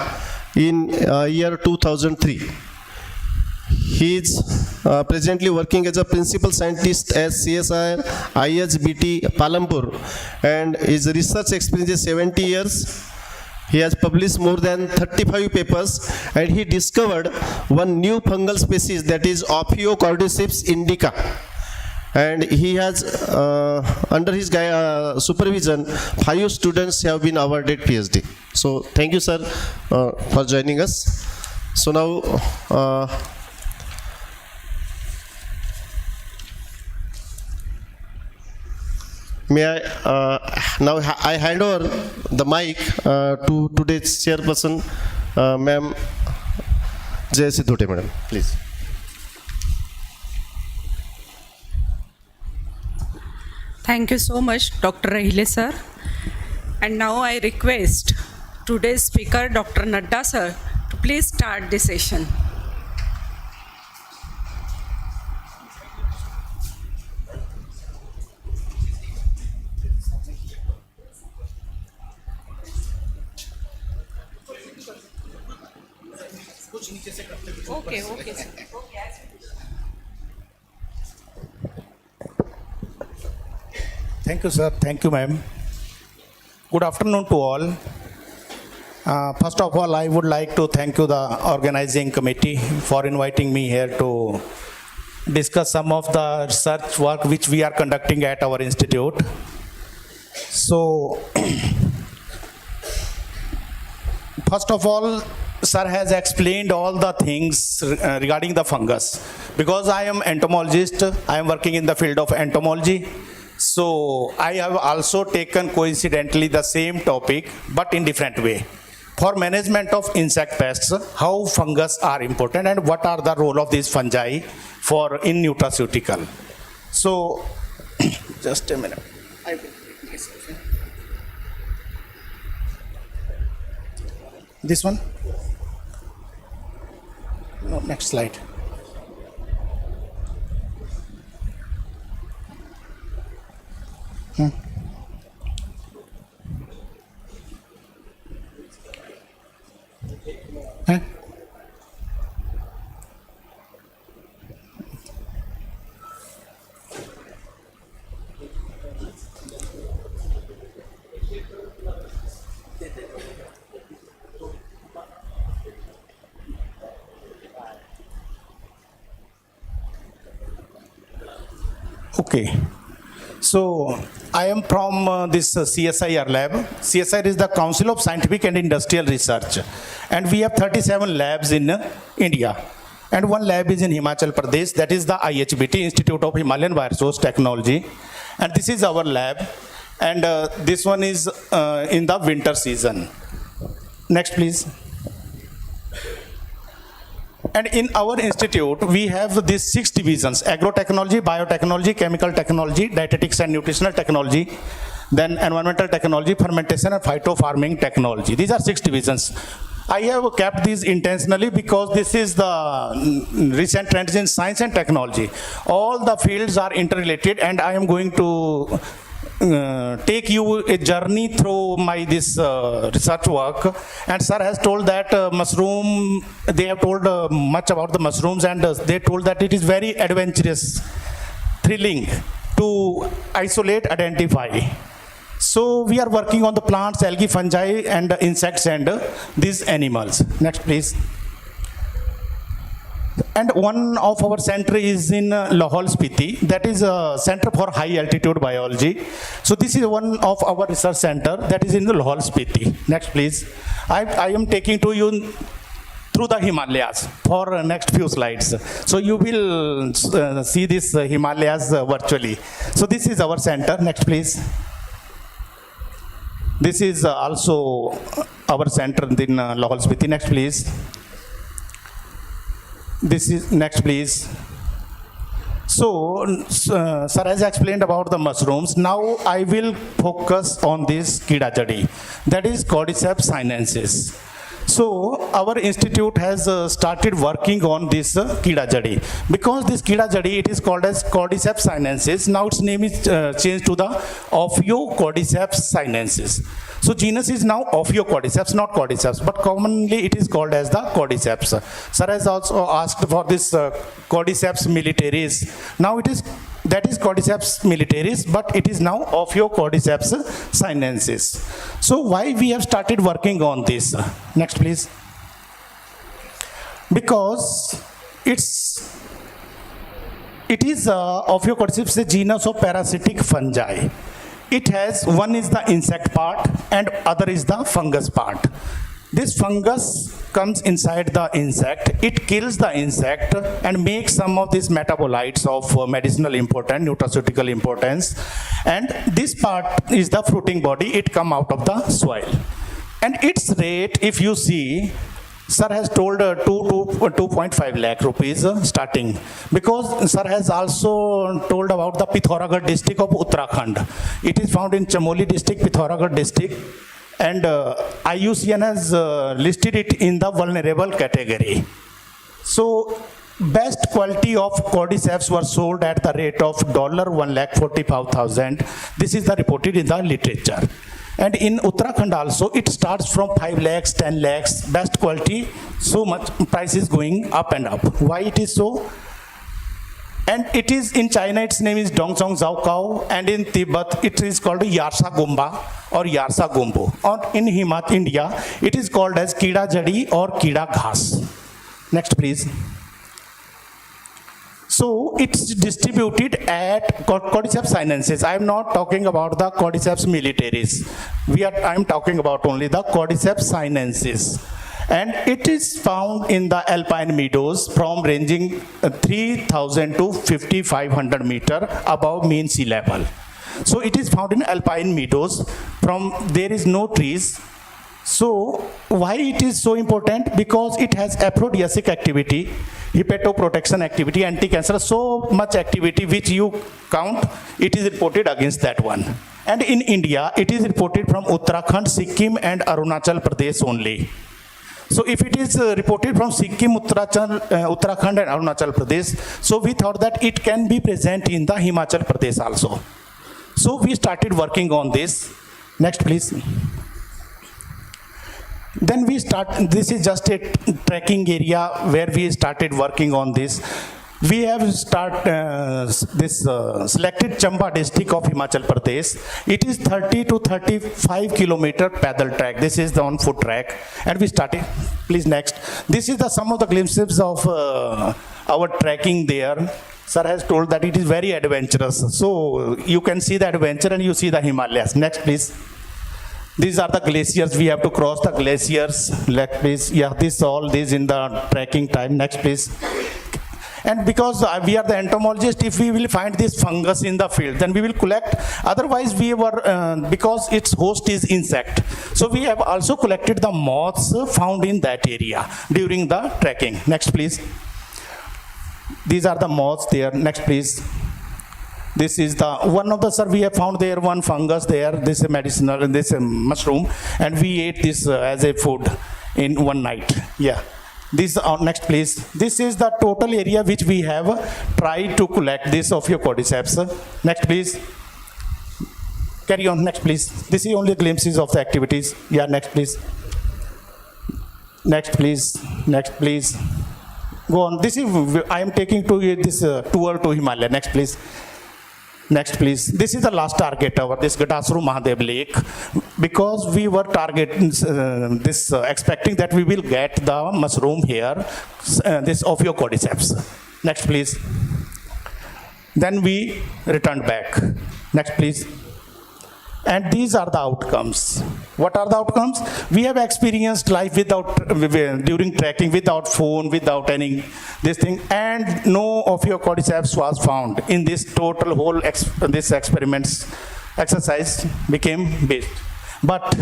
in year 2003. He is presently working as a principal scientist at CSIR IHBT Palampur, and his research experience is 70 years. He has published more than 35 papers, and he discovered one new fungal species, that is Ophiocordyceps indica. And he has, under his supervision, 5 students have been awarded PhD. So thank you, sir, for joining us. So now, may I hand over the mic to today's chairperson, Ma'am Jayashree Dhote, madam, please. Thank you so much, Dr. Rahile sir. And now I request today's speaker, Dr. Nadda sir, to please start the session. Okay, sir. Thank you, sir. Thank you, ma'am. Good afternoon to all. First of all, I would like to thank you, the organizing committee, for inviting me here to discuss some of the research work which we are conducting at our institute. So, first of all, sir has explained all the things regarding the fungus. Because I am entomologist, I am working in the field of entomology. So I have also taken coincidentally the same topic, but in different way. For management of insect pests, how fungus are important and what are the role of these fungi for in nutraceutical. So, just a minute. This one? No, next slide. Okay. So I am from this CSIR lab. CSIR is the Council of Scientific and Industrial Research. And we have 37 labs in India. And one lab is in Himachal Pradesh, that is the IHBT, Institute of Himalayan Bioresource Technology. And this is our lab. And this one is in the winter season. Next, please. And in our institute, we have these 6 divisions: agrotechnology, biotechnology, chemical technology, dietetics and nutritional technology, then environmental technology, fermentation and phytofarming technology. These are 6 divisions. I have kept these intentionally because this is the recent trends in science and technology. All the fields are interrelated, and I am going to take you a journey through my this research work. And sir has told that mushroom, they have told much about the mushrooms, and they told that it is very adventurous, thrilling to isolate, identify. So we are working on the plants, algae, fungi and insects and these animals. Next please. And one of our center is in Lahaul Spiti, that is a center for high altitude biology. So this is one of our research center that is in the Lahaul Spiti. Next please. I am taking to you through the Himalayas for next few slides. So you will see this Himalayas virtually. So this is our center. Next please. This is also our center in Lahaul Spiti. Next please. This is next please. So sir has explained about the mushrooms. Now I will focus on this Kida Jadi, that is Cordyceps sinensis. So our institute has started working on this Kida Jadi. Because this Kida Jadi, it is called as Cordyceps sinensis. Now its name is changed to the Ophiocordyceps sinensis. So genus is now Ophiocordyceps, not Cordyceps, but commonly it is called as the Cordyceps. Sir has also asked for this Cordyceps militaris. Now it is, that is Cordyceps militaris, but it is now Ophiocordyceps sinensis. So why we have started working on this? Next please. Because it is Ophiocordyceps, a genus of parasitic fungi. It has, one is the insect part and other is the fungus part. This fungus comes inside the insect, it kills the insect and makes some of these metabolites of medicinal importance, nutraceutical importance, and this part is the fruiting body, it come out of the soil. And its rate, if you see, sir has told 2.5 lakh rupees starting, because sir has also told about the Pithoragarh district of Uttarakhand. It is found in Chamoli district, Pithoragarh district, and IUCN has listed it in the vulnerable category. So best quality of Cordyceps were sold at the rate of $1,45,000. This is the reported in the literature. And in Uttarakhand also, it starts from 5 lakhs, 10 lakhs, best quality, so much price is going up and up. Why it is so? And it is in China, its name is Dongzhong Zaokao, and in Tibet, it is called Yarsa Gumba or Yarsa Gumbo. Or in India, it is called as Kida Jadi or Kida Ghas. Next please. So it's distributed at Cordyceps sinensis. I am not talking about the Cordyceps militaris. I am talking about only the Cordyceps sinensis. And it is found in the alpine meadows from ranging 3,000 to 5,500 meter above mean sea level. So it is found in alpine meadows. From there is no trees. So why it is so important? Because it has aphrodisiac activity, hepatoprotection activity, anti-cancer, so much activity which you count, it is reported against that one. And in India, it is reported from Uttarakhand, Sikkim and Arunachal Pradesh only. So if it is reported from Sikkim, Uttarakhand and Arunachal Pradesh, so we thought that it can be present in the Himachal Pradesh also. So we started working on this. Next please. Then we start, this is just a trekking area where we started working on this. We have selected Chamba district of Himachal Pradesh. It is 30 to 35 kilometer paddle track. This is the on foot track, and we started. Please next. This is some of the glimpses of our trekking there. Sir has told that it is very adventurous. So you can see the adventure and you see the Himalayas. Next, please. These are the glaciers. We have to cross the glaciers. Next, please. Yeah, this in the trekking time. Next, please. And because we are the entomologist, if we will find this fungus in the field, then we will collect. Otherwise, we were, because its host is insect. So we have also collected the moths found in that area during the trekking. Next, please. These are the moths there. Next, please. This is the one of the, sir, we have found there one fungus there. This is medicinal, this is mushroom, and we ate this as a food in one night. Yeah. This next, please. This is the total area which we have tried to collect this of your cordyceps. Next, please. Carry on. Next, please. This is only glimpses of the activities. Yeah. Next, please. Next, please. Next, please. Go on. This is I am taking to this tour to Himalaya. Next, please. Next, please. This is the last target our this Gatasuru Mahadev Lake, because we were targeting expecting that we will get the mushroom here, this Ophiocordyceps. Next, please. Then we returned back. Next, please. And these are the outcomes. What are the outcomes? We have experienced life during trekking without phone, without any this thing, and no Ophiocordyceps was found in this total whole this exercise became based. But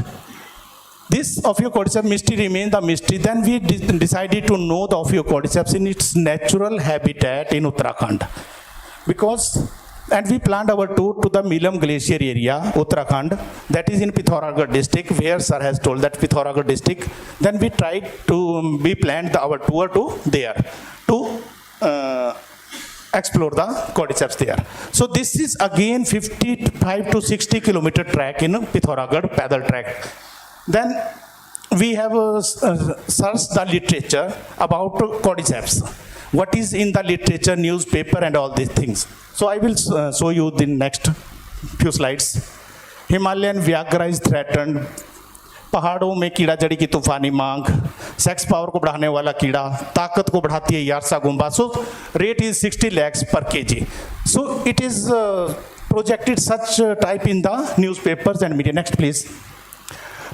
this Ophiocordyceps mystery remained the mystery. Then we decided to know the Ophiocordyceps in its natural habitat in Uttarakhand, and we planned our tour to the Milam Glacier area, Uttarakhand, that is in Pithoragarh district, where sir has told that Pithoragarh district. Then we planned our tour to there to explore the cordyceps there. So this is again 55 to 60 kilometer track in Pithoragarh paddle track. Then we have searched the literature about cordyceps. What is in the literature, newspaper, and all these things. So I will show you the next few slides. Himalayan Viagra is threatened. पहाड़ों में कीड़ा जड़ी की तूफानी मांग, sex power को बढ़ाने वाला कीड़ा, ताकत को बढ़ाती है यारसा गुम्बा. So rate is 60 lakhs per kg. So it is projected such type in the newspapers and media. Next, please.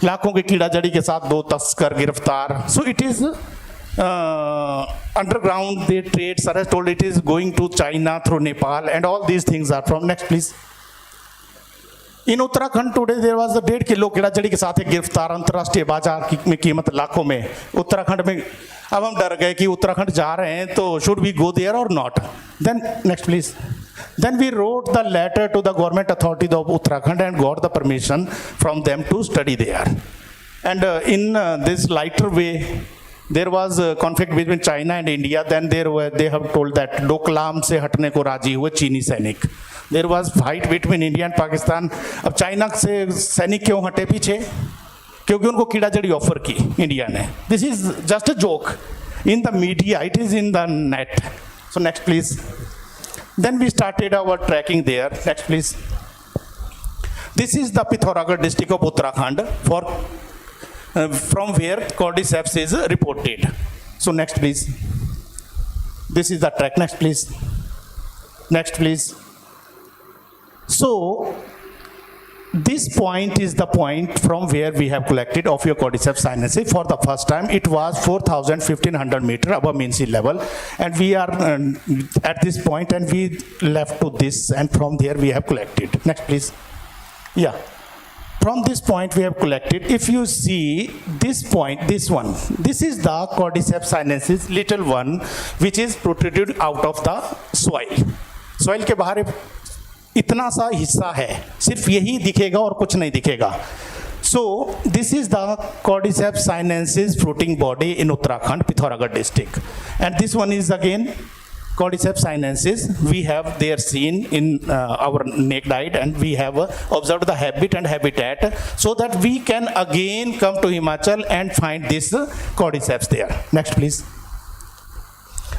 लाखों के कीड़ा जड़ी के साथ 2 तस्कर गिरफ्तार. So it is underground they trade. Sir has told it is going to China through Nepal, and all these things are from. Next, please. In Uttarakhand today there was a 1.5 kilo कीड़ा जड़ी के साथ एक गिरफ्तार. अंतर्राष्ट्रीय बाजार में कीमत लाखों में. उत्तराखंड में अब हम डर गए कि उत्तराखंड जा रहे हैं तो should we go there or not. Then next, please. Then we wrote the letter to the government authorities of Uttarakhand and got the permission from them to study there. And in this lighter way, there was a conflict between China and India. Then they have told that Doklam से हटने को राजी हुए चीनी सैनिक. There was fight between India and Pakistan. अब China से सैनिक क्यों हटे पीछे? क्योंकि उनको कीड़ा जड़ी ऑफर की इंडिया ने. This is just a joke in the media. It is in the net. So next, please. Then we started our trekking there. Next, please. This is the Pithoragarh district of Uttarakhand from where cordyceps is reported. So next, please. This is the track. Next, please. Next, please. So this point is the point from where we have collected Ophiocordyceps sinensis for the first time. It was 4,1500 meter above mean sea level, and we are at this point, and we left to this, and from there we have collected. Next, please. Yeah. From this point we have collected. If you see this point, this one, this is the Cordyceps sinensis, little one, which is protruded out of the soil. Soil के बाहर इतना सा हिस्सा है, सिर्फ यही दिखेगा और कुछ नहीं दिखेगा. So this is the Cordyceps sinensis fruiting body in Uttarakhand, Pithoragarh district, and this one is again Cordyceps sinensis. We have there seen in our naked eye, and we have observed the habit and habitat, so that we can again come to Himachal and find this Cordyceps there. Next, please.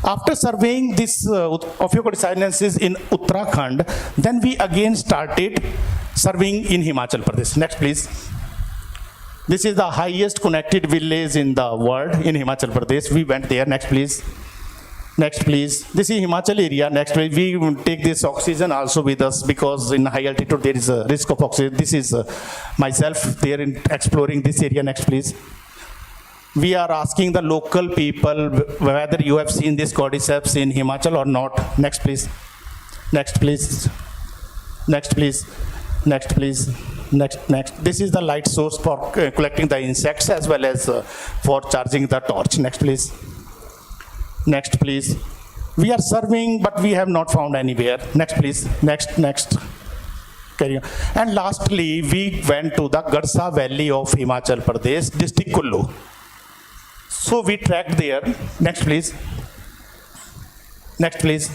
After surveying this Ophiocordyceps in Uttarakhand, then we again started surveying in Himachal Pradesh. Next, please. This is the highest connected village in the world in Himachal Pradesh. We went there. Next, please. Next, please. This is Himachal area. Next, please. We take this oxygen also with us because in high altitude there is a risk of oxygen. This is myself there in exploring this area. Next, please. We are asking the local people whether you have seen this cordyceps in Himachal or not. Next, please. Next, please. Next, please. Next, please. Next. This is the light source for collecting the insects as well as for charging the torch. Next, please. Next, please. We are surveying, but we have not found anywhere. Next, please. Next. Carry on. And lastly, we went to the Garsa Valley of Himachal Pradesh, district Kullu. So we tracked there. Next, please. Next, please.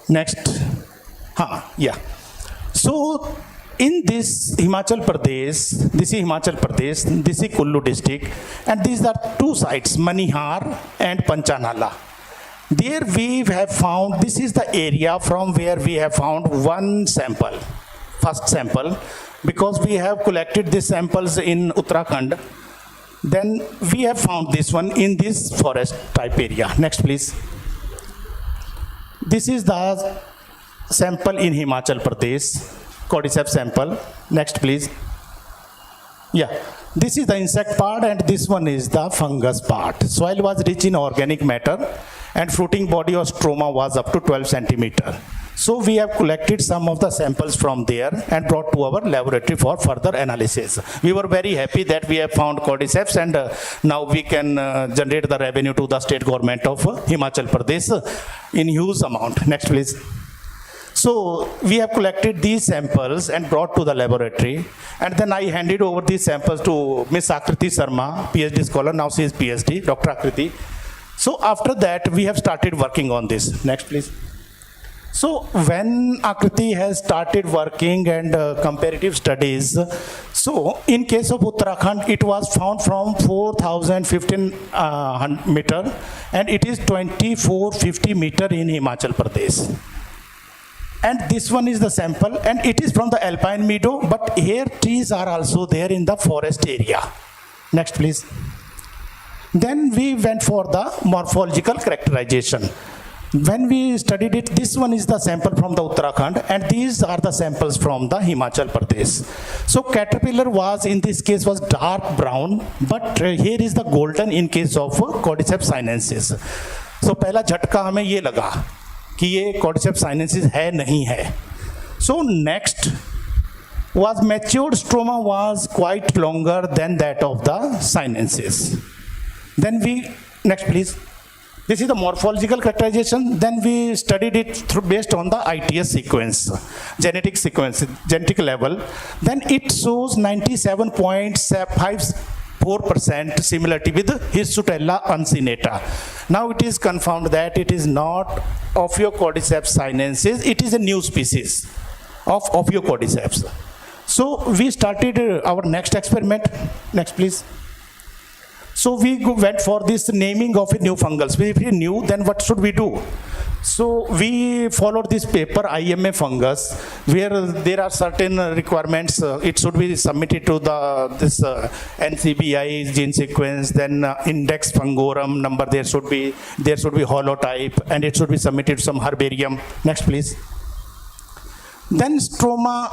Next. Yeah. So in this Himachal Pradesh, this is Himachal Pradesh, this is Kullu district, and these are two sites, Manihar and Panchanala. There we have found, this is the area from where we have found one sample, first sample, because we have collected these samples in Uttarakhand. Then we have found this one in this forest type area. Next, please. This is the sample in Himachal Pradesh, cordyceps sample. Next, please. Yeah, this is the insect part and this one is the fungus part. Soil was rich in organic matter and fruiting body or stroma was up to 12 centimeter. So we have collected some of the samples from there and brought to our laboratory for further analysis. We were very happy that we have found cordyceps and now we can generate the revenue to the state government of Himachal Pradesh in huge amount. Next, please. So we have collected these samples and brought to the laboratory, and then I handed over these samples to Miss Akriti Sharma, PhD scholar. Now she is PhD, Dr. Akriti. So after that, we have started working on this. Next, please. So when Akriti has started working and comparative studies, so in case of Uttarakhand, it was found from 4,015 meter, and it is 2,450 meter in Himachal Pradesh. And this one is the sample, and it is from the alpine meadow, but here trees are also there in the forest area. Next, please. Then we went for the morphological characterization. When we studied it, this one is the sample from the Uttarakhand, and these are the samples from the Himachal Pradesh. So caterpillar was, in this case, was dark brown, but here is the golden in case of Cordyceps sinensis. So पहला झटका हमें ये लगा कि ये Cordyceps sinensis है नहीं है. So next was matured stroma was quite longer than that of the sinensis. Then we, next please. This is the morphological characterization. Then we studied it based on the ITS sequence, genetic level. Then it shows 97.54% similarity with Histutella uncinata. Now it is confirmed that it is not Ophiocordyceps sinensis. It is a new species of Ophiocordyceps. So we started our next experiment. Next, please. So we went for this naming of a new fungus. If we knew, then what should we do? So we followed this paper, IMA fungus, where there are certain requirements. It should be submitted to this NCBI gene sequence, then index fungorum number. There should be holotype, and it should be submitted to some herbarium. Next, please. Then stroma,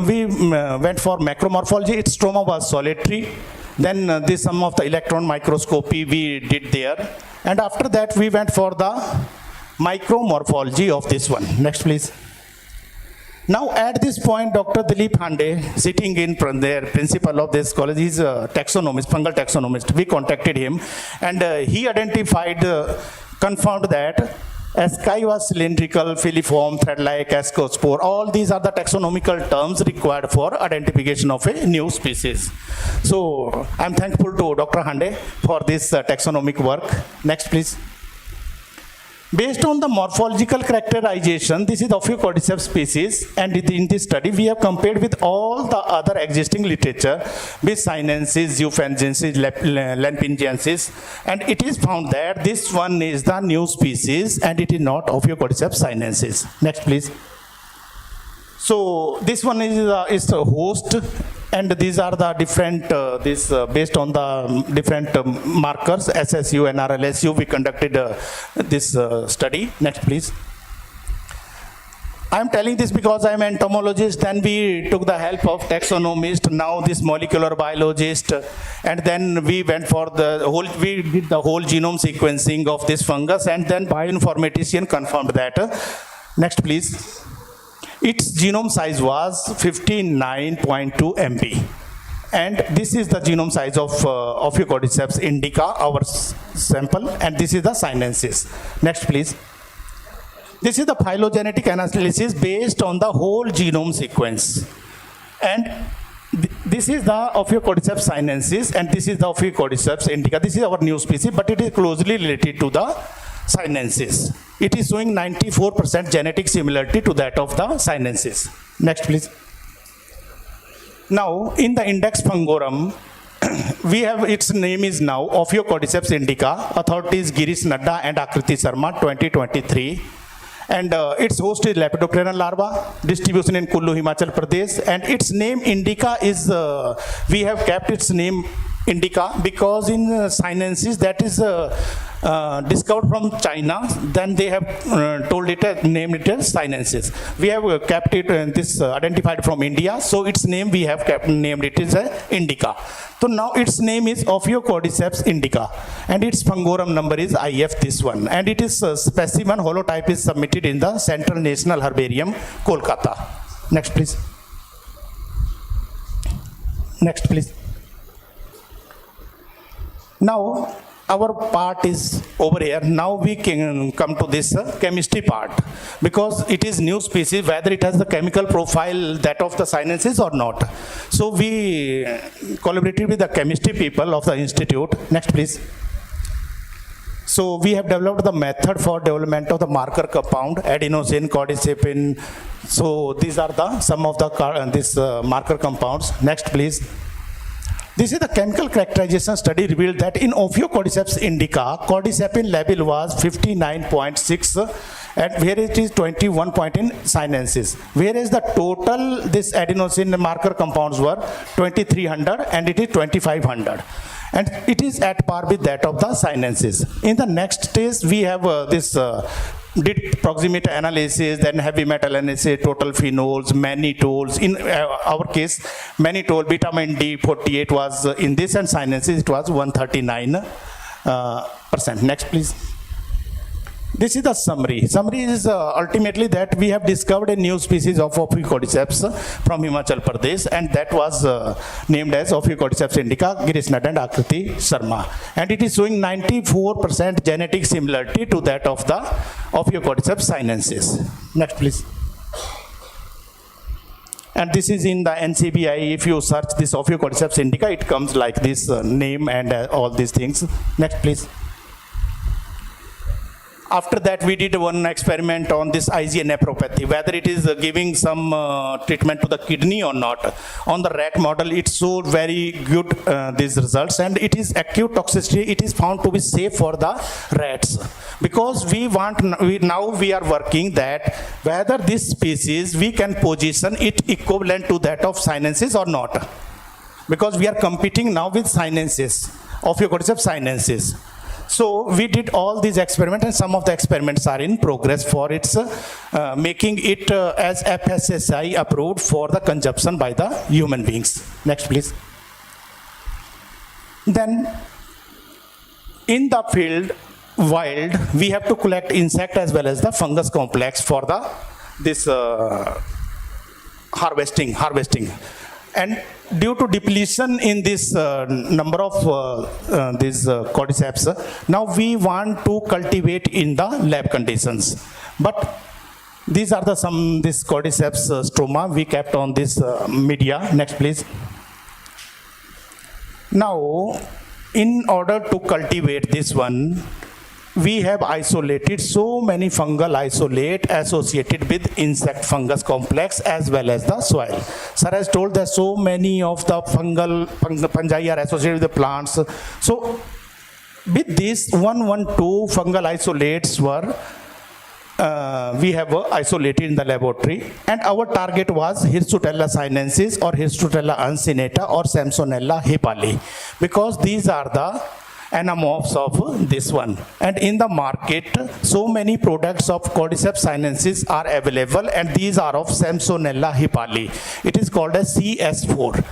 we went for macromorphology. Its stroma was solitary. Then this some of the electron microscopy we did there. And after that, we went for the micromorphology of this one. Next, please. Now, at this point, Dr. Dilip Hande, sitting in there, principal of this college, he's a taxonomist, fungal taxonomist. We contacted him, and he identified, confirmed that Asci was cylindrical, filiform, thread-like, ascospore. All these are the taxonomical terms required for identification of a new species. So I'm thankful to Dr. Hande for this taxonomic work. Next, please. Based on the morphological characterization, this is the Ophiocordyceps species, and in this study we have compared with all the other existing literature with Sinensis, Zoophagensis, Lampingiensis, and it is found that this one is the new species and it is not Ophiocordyceps sinensis. Next, please. So this one is the host, and these are the different, based on the different markers, SSU and RLSU, we conducted this study. Next, please. I am telling this because I am an entomologist, then we took the help of taxonomist, now this molecular biologist, and then we went for we did the whole genome sequencing of this fungus, and then bioinformatician confirmed that. Next, please. Its genome size was 59.2 MB. And this is the genome size of Ophiocordyceps indica, our sample, and this is the sinensis. Next, please. This is the phylogenetic analysis based on the whole genome sequence. And this is the Ophiocordyceps sinensis, and this is the Ophiocordyceps indica. This is our new species, but it is closely related to the sinensis. It is showing 94% genetic similarity to that of the sinensis. Next, please. Now, in the Index Fungorum, we have, its name is now Ophiocordyceps indica. Authorities Girish Nadda and Akriti Sharma, 2023. And its host is Lepidopteran larva, distribution in Kullu, Himachal Pradesh. And its name indica is, we have kept its name indica because in sinensis that is discovered from China, then they have named it as sinensis. We have kept it, identified from India, so its name we have named it as indica. So now its name is Ophiocordyceps indica, and its fungorum number is IF, this one, and it is specimen holotype is submitted in the Central National Herbarium, Kolkata. Next, please. Next, please. Now, our part is over here. Now we can come to this chemistry part, because it is new species, whether it has the chemical profile that of the sinensis or not. So we collaborated with the chemistry people of the institute. Next, please. So we have developed the method for development of the marker compound, adenosine, cordycepin. So these are some of the marker compounds. Next, please. This is the chemical characterization study revealed that in Ophiocordyceps indica, cordycepin level was 59.6, and where it is 21 point in sinensis. Whereas the total, this adenosine marker compounds were 2300 and it is 2500. And it is at par with that of the sinensis. In the next stage, we have did proximity analysis, then heavy metal analysis, total phenols, mannitols. In our case, mannitol, vitamin D 48 was in this, and sinensis it was 139%. Next, please. This is the summary. Summary is ultimately that we have discovered a new species of Ophiocordyceps from Himachal Pradesh, and that was named as Ophiocordyceps indica, Girish Nadda and Akriti Sharma. And it is showing 94% genetic similarity to that of the Ophiocordyceps sinensis. Next, please. And this is in the NCBI. If you search this Ophiocordyceps indica, it comes like this name and all these things. Next, please. After that, we did one experiment on this IgA nephropathy, whether it is giving some treatment to the kidney or not. On the rat model, it showed very good these results, and it is acute toxicity. It is found to be safe for the rats, because now we are working that whether this species we can position it equivalent to that of sinensis or not, because we are competing now with sinensis, Ophiocordyceps sinensis. So we did all these experiments, and some of the experiments are in progress for its making it as FSSAI approved for the consumption by the human beings. Next, please. Then in the field, wild, we have to collect insect as well as the fungus complex for this harvesting. And due to depletion in this number of these cordyceps, now we want to cultivate in the lab conditions. But these are this cordyceps stroma we kept on this media. Next, please. Now, in order to cultivate this one, we have isolated so many fungal isolate associated with insect fungus complex as well as the soil. Sir has told that so many of the fungi are associated with the plants. So with this 112 fungal isolates were we have isolated in the laboratory, and our target was Hirsutella sinensis or Hirsutella uncinata or Samsonella hipali, because these are the anamorphs of this one. And in the market, so many products of Cordyceps sinensis are available, and these are of Samsonella hipali. It is called as CS4.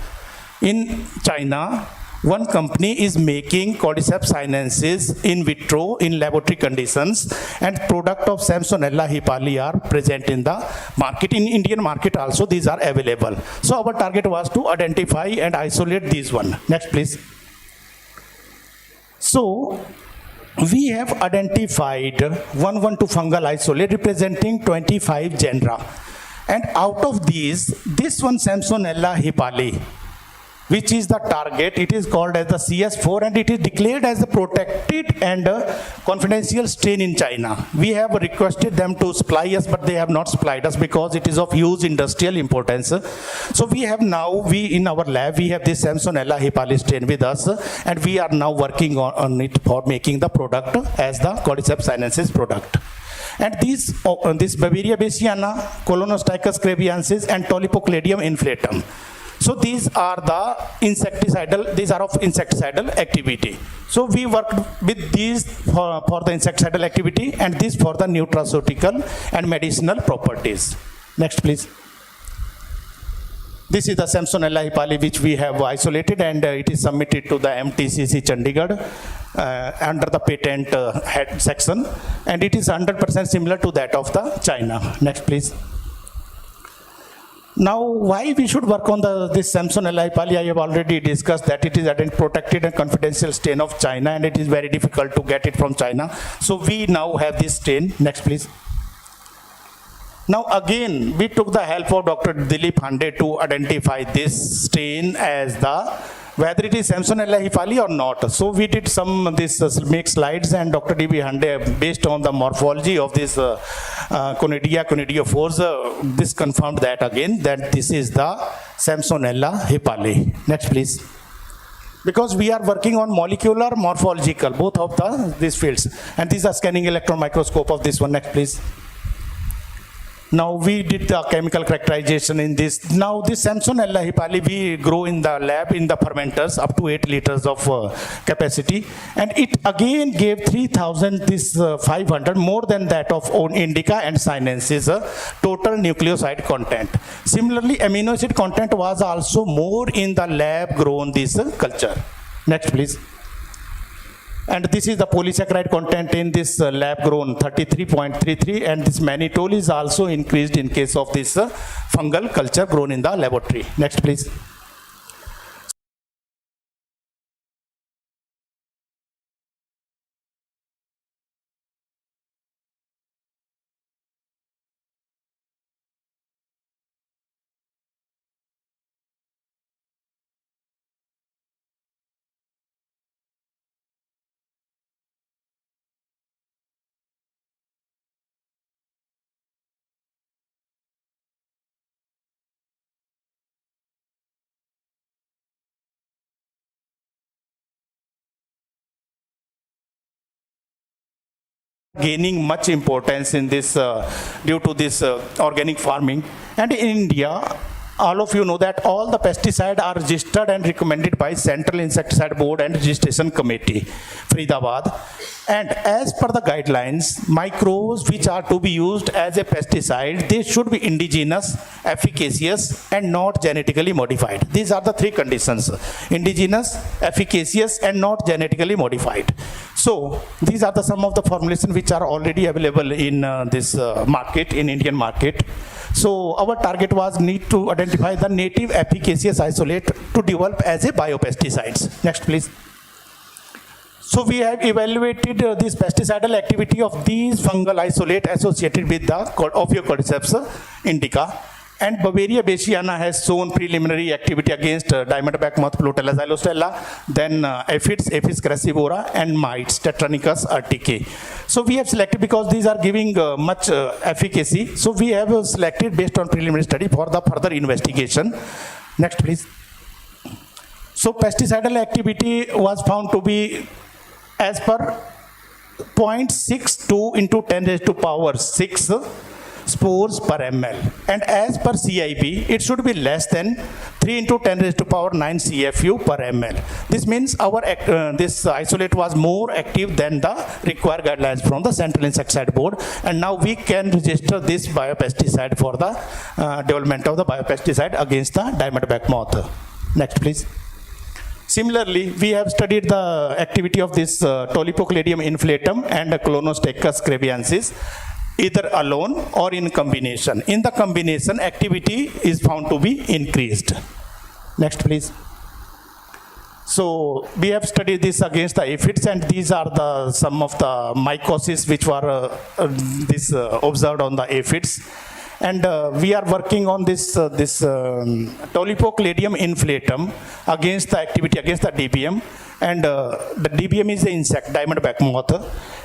In China, one company is making Cordyceps sinensis in vitro in laboratory conditions, and product of Samsonella hipali are present in the market. In Indian market also these are available. So our target was to identify and isolate these one. Next please. So we have identified 112 fungal isolate representing 25 genera, and out of these, this one Samsonella hipali, which is the target, it is called as the CS4, and it is declared as a protected and confidential strain in China. We have requested them to supply us, but they have not supplied us because it is of huge industrial importance. So we have now, in our lab, we have this Samsonella hipali strain with us, and we are now working on it for making the product as the Cordyceps sinensis product. And this Bavaria bassiana, Colonostichus crabiensis, and Tolipocladium inflatum. So these are the these are of insecticidal activity. So we worked with these for the insecticidal activity, and this for the nutraceutical and medicinal properties. Next please. This is the Samsonella hipali which we have isolated, and it is submitted to the MTCC Chandigarh under the patent head section, and it is 100% similar to that of the China. Next please. Now, why we should work on this Samsonella hipali? I have already discussed that it is a protected and confidential strain of China, and it is very difficult to get it from China. So we now have this strain. Next, please. Now, again, we took the help of Dr. Dilip Hande to identify this strain as whether it is Samsonella hipali or not. So we did make slides, and Dr. D.B. Hande, based on the morphology of this Conidia conidiophores, this confirmed that again, that this is the Samsonella hipali. Next please. Because we are working on molecular, morphological, both of these fields. And these are scanning electron microscope of this one. Next please. Now we did the chemical characterization in this. Now this Samsonella hipali we grow in the lab in the fermenters up to 8 liters of capacity, and it again gave 3,500 more than that of indica and sinensis total nucleoside content. Similarly, amino acid content was also more in the lab grown this culture. Next please. And this is the polysaccharide content in this lab grown 33.33, and this mannitol is also increased in case of this fungal culture grown in the laboratory. Next please. Gaining much importance in this due to this organic farming. And in India, all of you know that all the pesticides are registered and recommended by Central Insecticide Board and Registration Committee, Faridabad. And as per the guidelines, microbes which are to be used as a pesticide, they should be indigenous, efficacious, and not genetically modified. These are the 3 conditions: indigenous, efficacious, and not genetically modified. So these are some of the formulations which are already available in this market, in Indian market. So our target was to identify the native efficacious isolate to develop as a biopesticides. Next please. So we have evaluated this pesticidal activity of these fungal isolate associated with the Ophiocordyceps indica, And Bavaria bassiana has shown preliminary activity against Diamondback moth, Plotella xylostella, then aphids, Apis crassivora, and mites, Tetranicus urticae. So we have selected because these are giving much efficacy. So we have selected based on preliminary study for the further investigation. Next, please. So pesticidal activity was found to be as per 0.62 into 10 raised to power 6 spores per ml, and as per CIP it should be less than 3 into 10 raised to power 9 CFU per ml. This means our this isolate was more active than the required guidelines from the Central Insecticide Board, and now we can register this biopesticide for the development of the biopesticide against the Diamondback moth. Next, please. Similarly, we have studied the activity of this Tolipocladium inflatum and Clonostochus crebiensis, either alone or in combination. In the combination, activity is found to be increased. Next, please. So we have studied this against the aphids, and these are the some of the mycosis which were observed on the aphids. And we are working on this Tolipocladium inflatum against the activity against the DBM, and the DBM is the insect, Diamondback moth,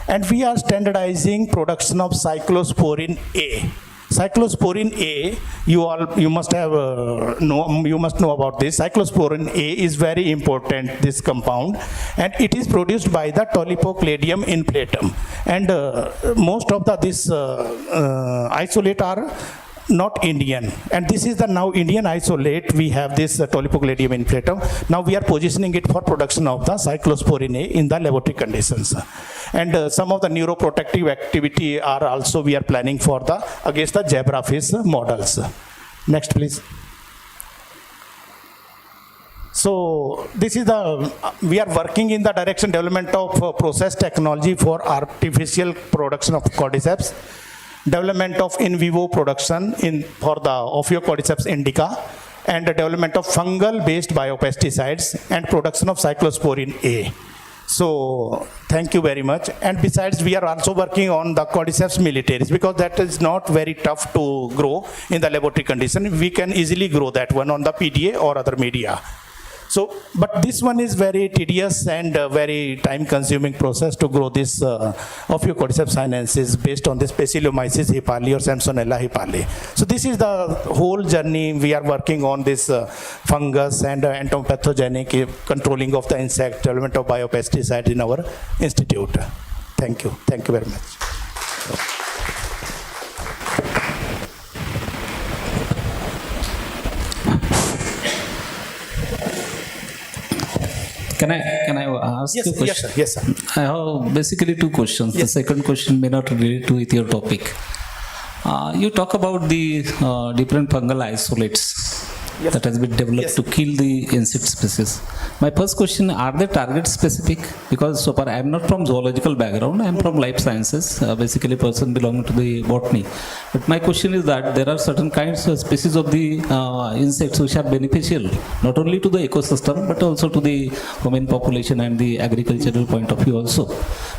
and we are standardizing production of cyclosporin A. Cyclosporin A, you must know about this. Cyclosporin A is very important, this compound, and it is produced by the Tolipocladium inflatum, and most of this isolate are not Indian, and this is the now Indian isolate. We have this Tolipocladium inflatum. Now we are positioning it for production of the cyclosporin A in the laboratory conditions, and some of the neuroprotective activity are also we are planning for the against the zebrafish models. Next, please. So this is we are working in the direction development of process technology for artificial production of cordyceps, development of in vivo production for the Ophiocordyceps indica, and the development of fungal based biopesticides and production of cyclosporin A. So thank you very much. And besides, we are also working on the Cordyceps militaris, because that is not very tough to grow in the laboratory condition. We can easily grow that one on the PDA or other media. So, but this one is very tedious and very time-consuming process to grow this Ophiocordyceps sinensis based on this Bacillomyces hipali or Samsonella hipali. So this is the whole journey. We are working on this fungus and entomopathogenic controlling of the insect, development of biopesticide in our institute. Thank you. Thank you very much. Can I ask Yes, you a question? yes, sir. Yes, sir. I have basically two questions. The second question may not relate to with your topic. You talk about the different fungal isolates that has been developed to kill the insect species. My first question, are they target specific? Because so far I am not from zoological background, I am from life sciences, basically person belonging to the botany. But my question is that there are certain kinds of species of the insects which are beneficial, not only to the ecosystem, but also to the human population and the agricultural point of view also.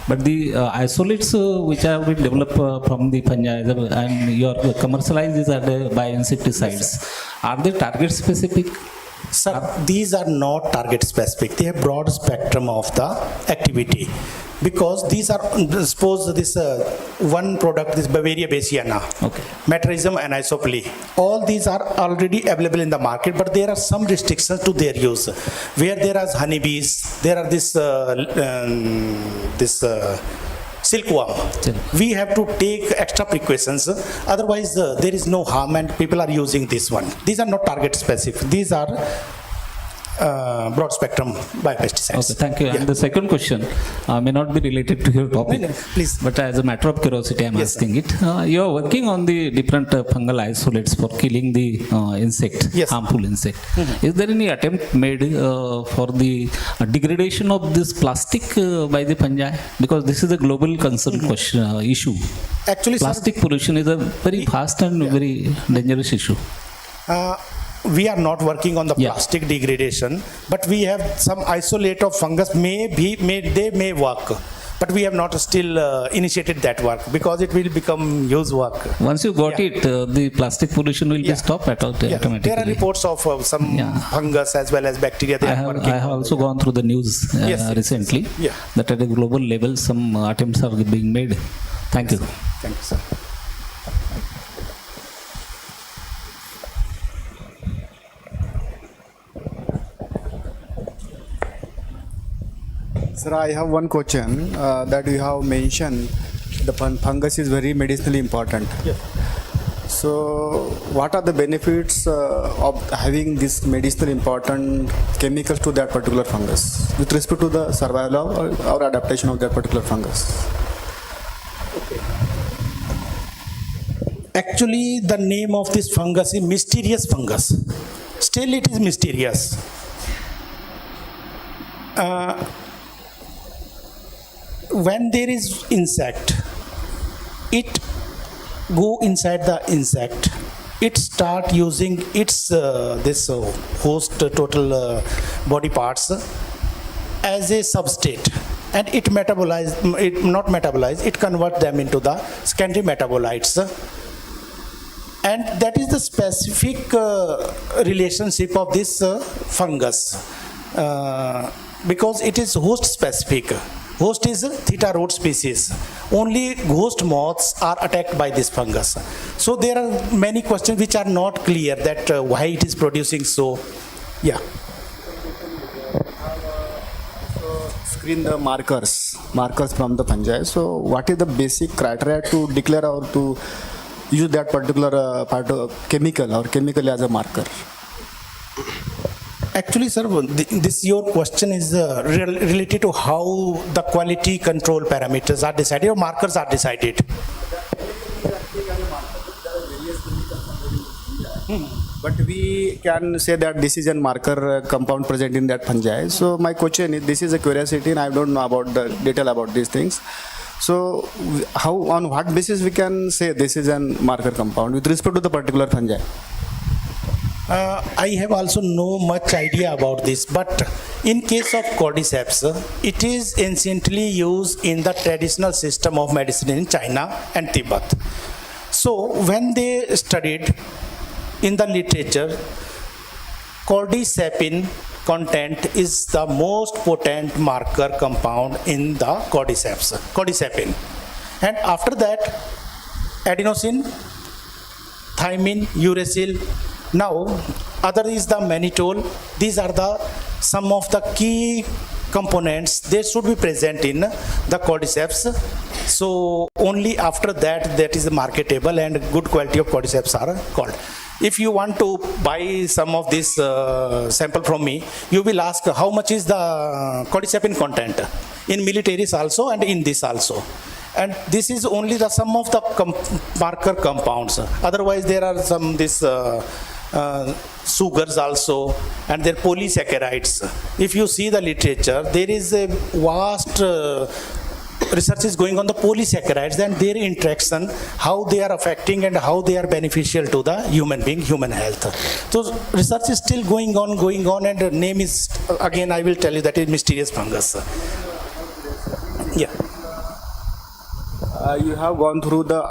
But the isolates which have been developed from the fungi and you are commercialized by insecticides, are they target specific? Sir, these are not target specific. They have broad spectrum of the activity, because these are, suppose this one product, this Bavaria bassiana, Metrrhizum anisopoli, all these are already available in the market, but there are some restrictions to their use. Where there are honeybees, there are this silkworm. We have to take extra precautions, otherwise there is no harm and people are using this one. These are not target specific. These are broad spectrum biopesticides. Okay, thank you. And the second question may not be related to your topic, please. But as a matter of curiosity, I am asking it. You are working on the different fungal isolates for killing the insect, harmful insect. Is there any attempt made for the degradation of this plastic by the fungi? Because this is a global concern question, issue. Actually, plastic pollution is a very fast and very dangerous issue. We are not working on the plastic degradation, but we have some isolate of fungus they may work. But we have not still initiated that work because it will become huge work. Once you got it, the plastic pollution will be stopped automatically. There are reports of some fungus as well as bacteria. They are working. I have also gone through the news recently that at a global level some attempts are being made. Thank you. Thank you, sir. Sir, I have one question that you have mentioned the fungus is very medicinally important. Yes. So, what are the benefits of having this medicinal important chemicals to that particular fungus with respect to the survival or adaptation of that particular fungus? Actually, the name of this fungus is mysterious fungus. Still, it is mysterious. When there is insect, it go inside the insect. It start using its this host total body parts as a substrate, and it convert them into the secondary metabolites. And that is the specific relationship of this fungus because it is host specific. Host is Theta rod species. Only ghost moths are attacked by this fungus. So there are many questions which are not clear that why it is producing so. Yeah. Screen the markers from the fungi. So what is the basic criteria to declare or to use that particular chemical or chemical as a marker? Actually, sir, this your question is related to how the quality control parameters are decided or markers are decided. But we can say that this is a marker compound present in that fungi. So my question is, this is a curiosity and I don't know about the detail about these things. So how, on what basis we can say this is a marker compound with respect to the particular fungi? I have also no much idea about this, but in case of cordyceps, it is anciently used in the traditional system of medicine in China and Tibet. So when they studied in the literature, cordycepin content is the most potent marker compound in the cordycepin. And after that, adenosine, thymine, uracil. Now, other is the mannitol. These are some of the key components. They should be present in the cordyceps. So only after that is marketable and good quality of cordyceps are called. If you want to buy some of this sample from me, you will ask how much is the cordycepin content in militaries also and in this also. And this is only the sum of the marker compounds. Otherwise, there are some sugars also and their polysaccharides. If you see the literature, there is a vast research is going on the polysaccharides and their interaction, how they are affecting and how they are beneficial to the human being, human health. So research is still going on, and the name is, again I will tell you, that is mysterious fungus. Yeah. You have gone through the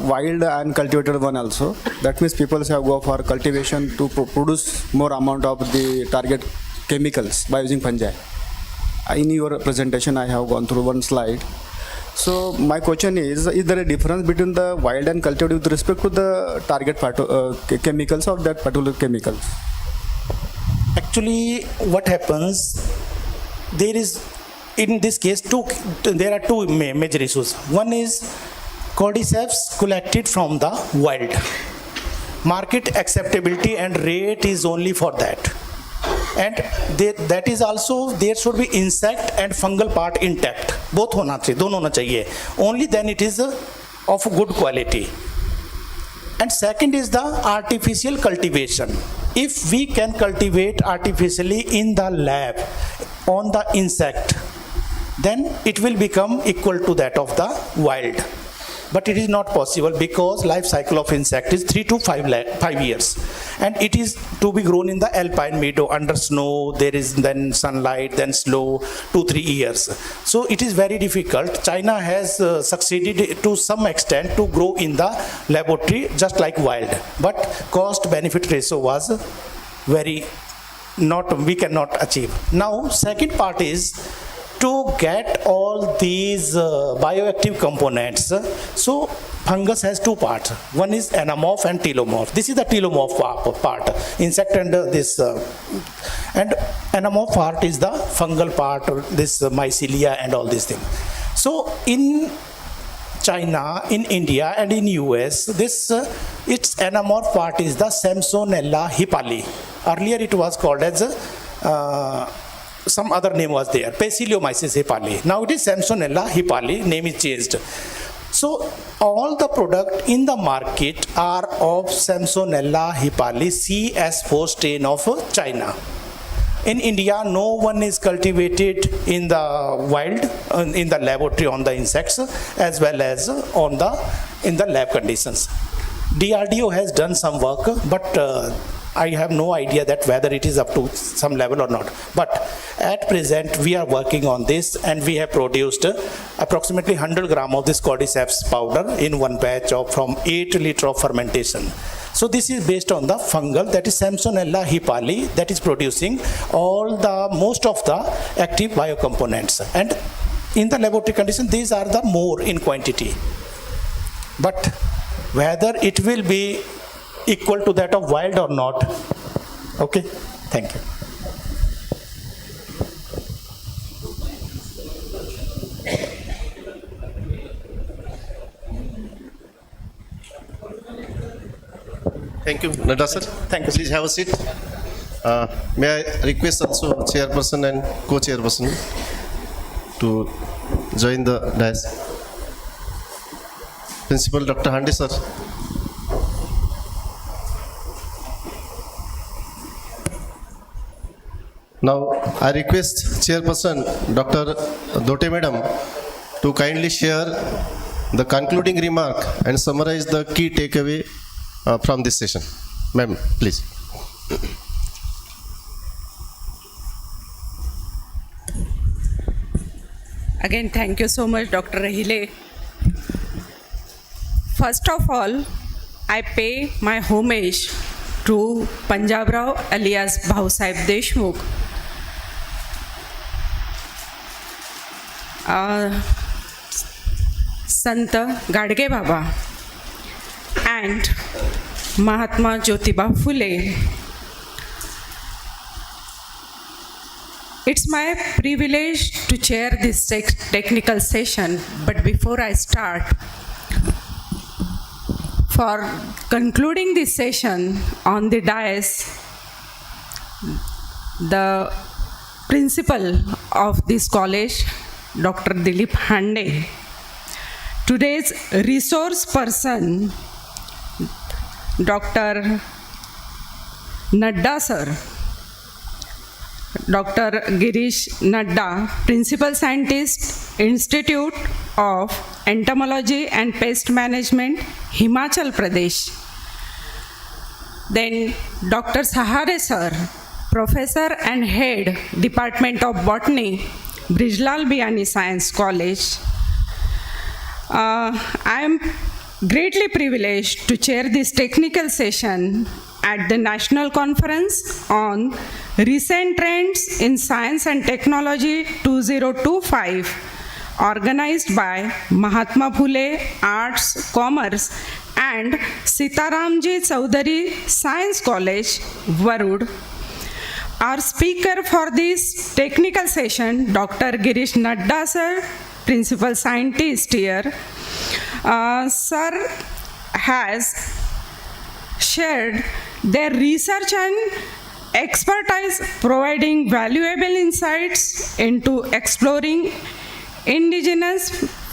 wild and cultivated one also. That means people have go for cultivation to produce more amount of the target chemicals by using fungi. In your presentation, I have gone through one slide. So my question is there a difference between the wild and cultivated with respect to the target chemicals of that particular chemical? Actually, what happens, there is, in this case, there are two major issues. One is cordyceps collected from the wild. Market acceptability and rate is only for that. And that is also, there should be insect and fungal part intact. Both होना चाहिए, दोनों होना चाहिए. Only then it is of good quality. And second is the artificial cultivation. If we can cultivate artificially in the lab on the insect, then it will become equal to that of the wild. But it is not possible because life cycle of insect is 3 to 5 years. and it is to be grown in the alpine meadow under snow. There is then sunlight, then slow 2-3 years. So it is very difficult. China has succeeded to some extent to grow in the laboratory just like wild, but cost benefit ratio was very we cannot achieve. Now second part is to get all these bioactive components. So fungus has two parts. One is anamorph and telomorph. This is the telomorph part, insect and this. And anamorph part is the fungal part, this mycelia and all these things. So in China, in India and in US, this its anamorph part is the Samsonella hipali. Earlier it was called as some other name was there, Bacillomyces hipali. Now it is Samsonella hipali, name is changed. So all the product in the market are of Samsonella hipali CS4 strain of China. In India, no one is cultivated in the wild, in the laboratory on the insects, as well as in the lab conditions. DRDO has done some work, but I have no idea that whether it is up to some level or not. But at present, we are working on this, and we have produced approximately 100 gram of this cordyceps powder in one batch of from 8 liter of fermentation. So this is based on the fungal, that is Samsonella hipali, that is producing most of the active biocomponents. And in the laboratory condition, these are the more in quantity. But whether it will be equal to that of wild or not. Okay, thank you. Thank you, Nadda sir. Thank you. Please have a seat. May I request also chairperson and co-chairperson to join the dais. Principal Dr. Hande sir. Now I request chairperson Dr. Dote madam to kindly share the concluding remark and summarize the key takeaway from this session. Ma'am, please. Again, thank you so much, Dr. Rahile. First of all, I pay my homage to Punjabrao alias Bhausaheb Deshmukh, Sant Gadge Baba, and Mahatma Jyotiba Phule. It's my privilege to chair this technical session, but before I start, for concluding this session on the dais, the principal of this college, Dr. Dilip Hande, today's resource person, Dr. Nadda sir, Dr. Girish Nadda, Principal Scientist, Institute of Entomology and Pest Management, Himachal Pradesh. Then Dr. Sahare sir, Professor and Head, Department of Botany, Brijlal Biyani Science College. I am greatly privileged to chair this technical session at the National Conference on Recent Trends in Science and Technology 2025, organized by Mahatma Phule Arts, Commerce and Sitaramji Chaudhary Science College, Varud. Our speaker for this technical session, Dr. Girish Nadda sir, Principal Scientist here. Sir has shared their research and expertise, providing valuable insights into exploring indigenous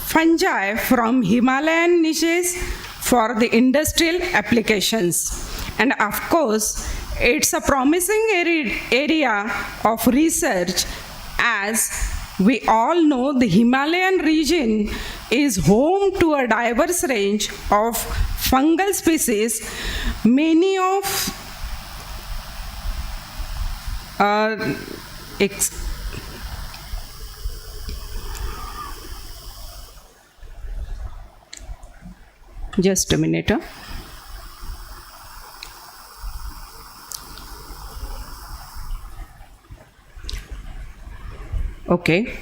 fungi from Himalayan niches for the industrial applications. And of course, it's a promising area of research, as we all know the Himalayan region is home to a diverse range of fungal species, many of Just a minute. Okay.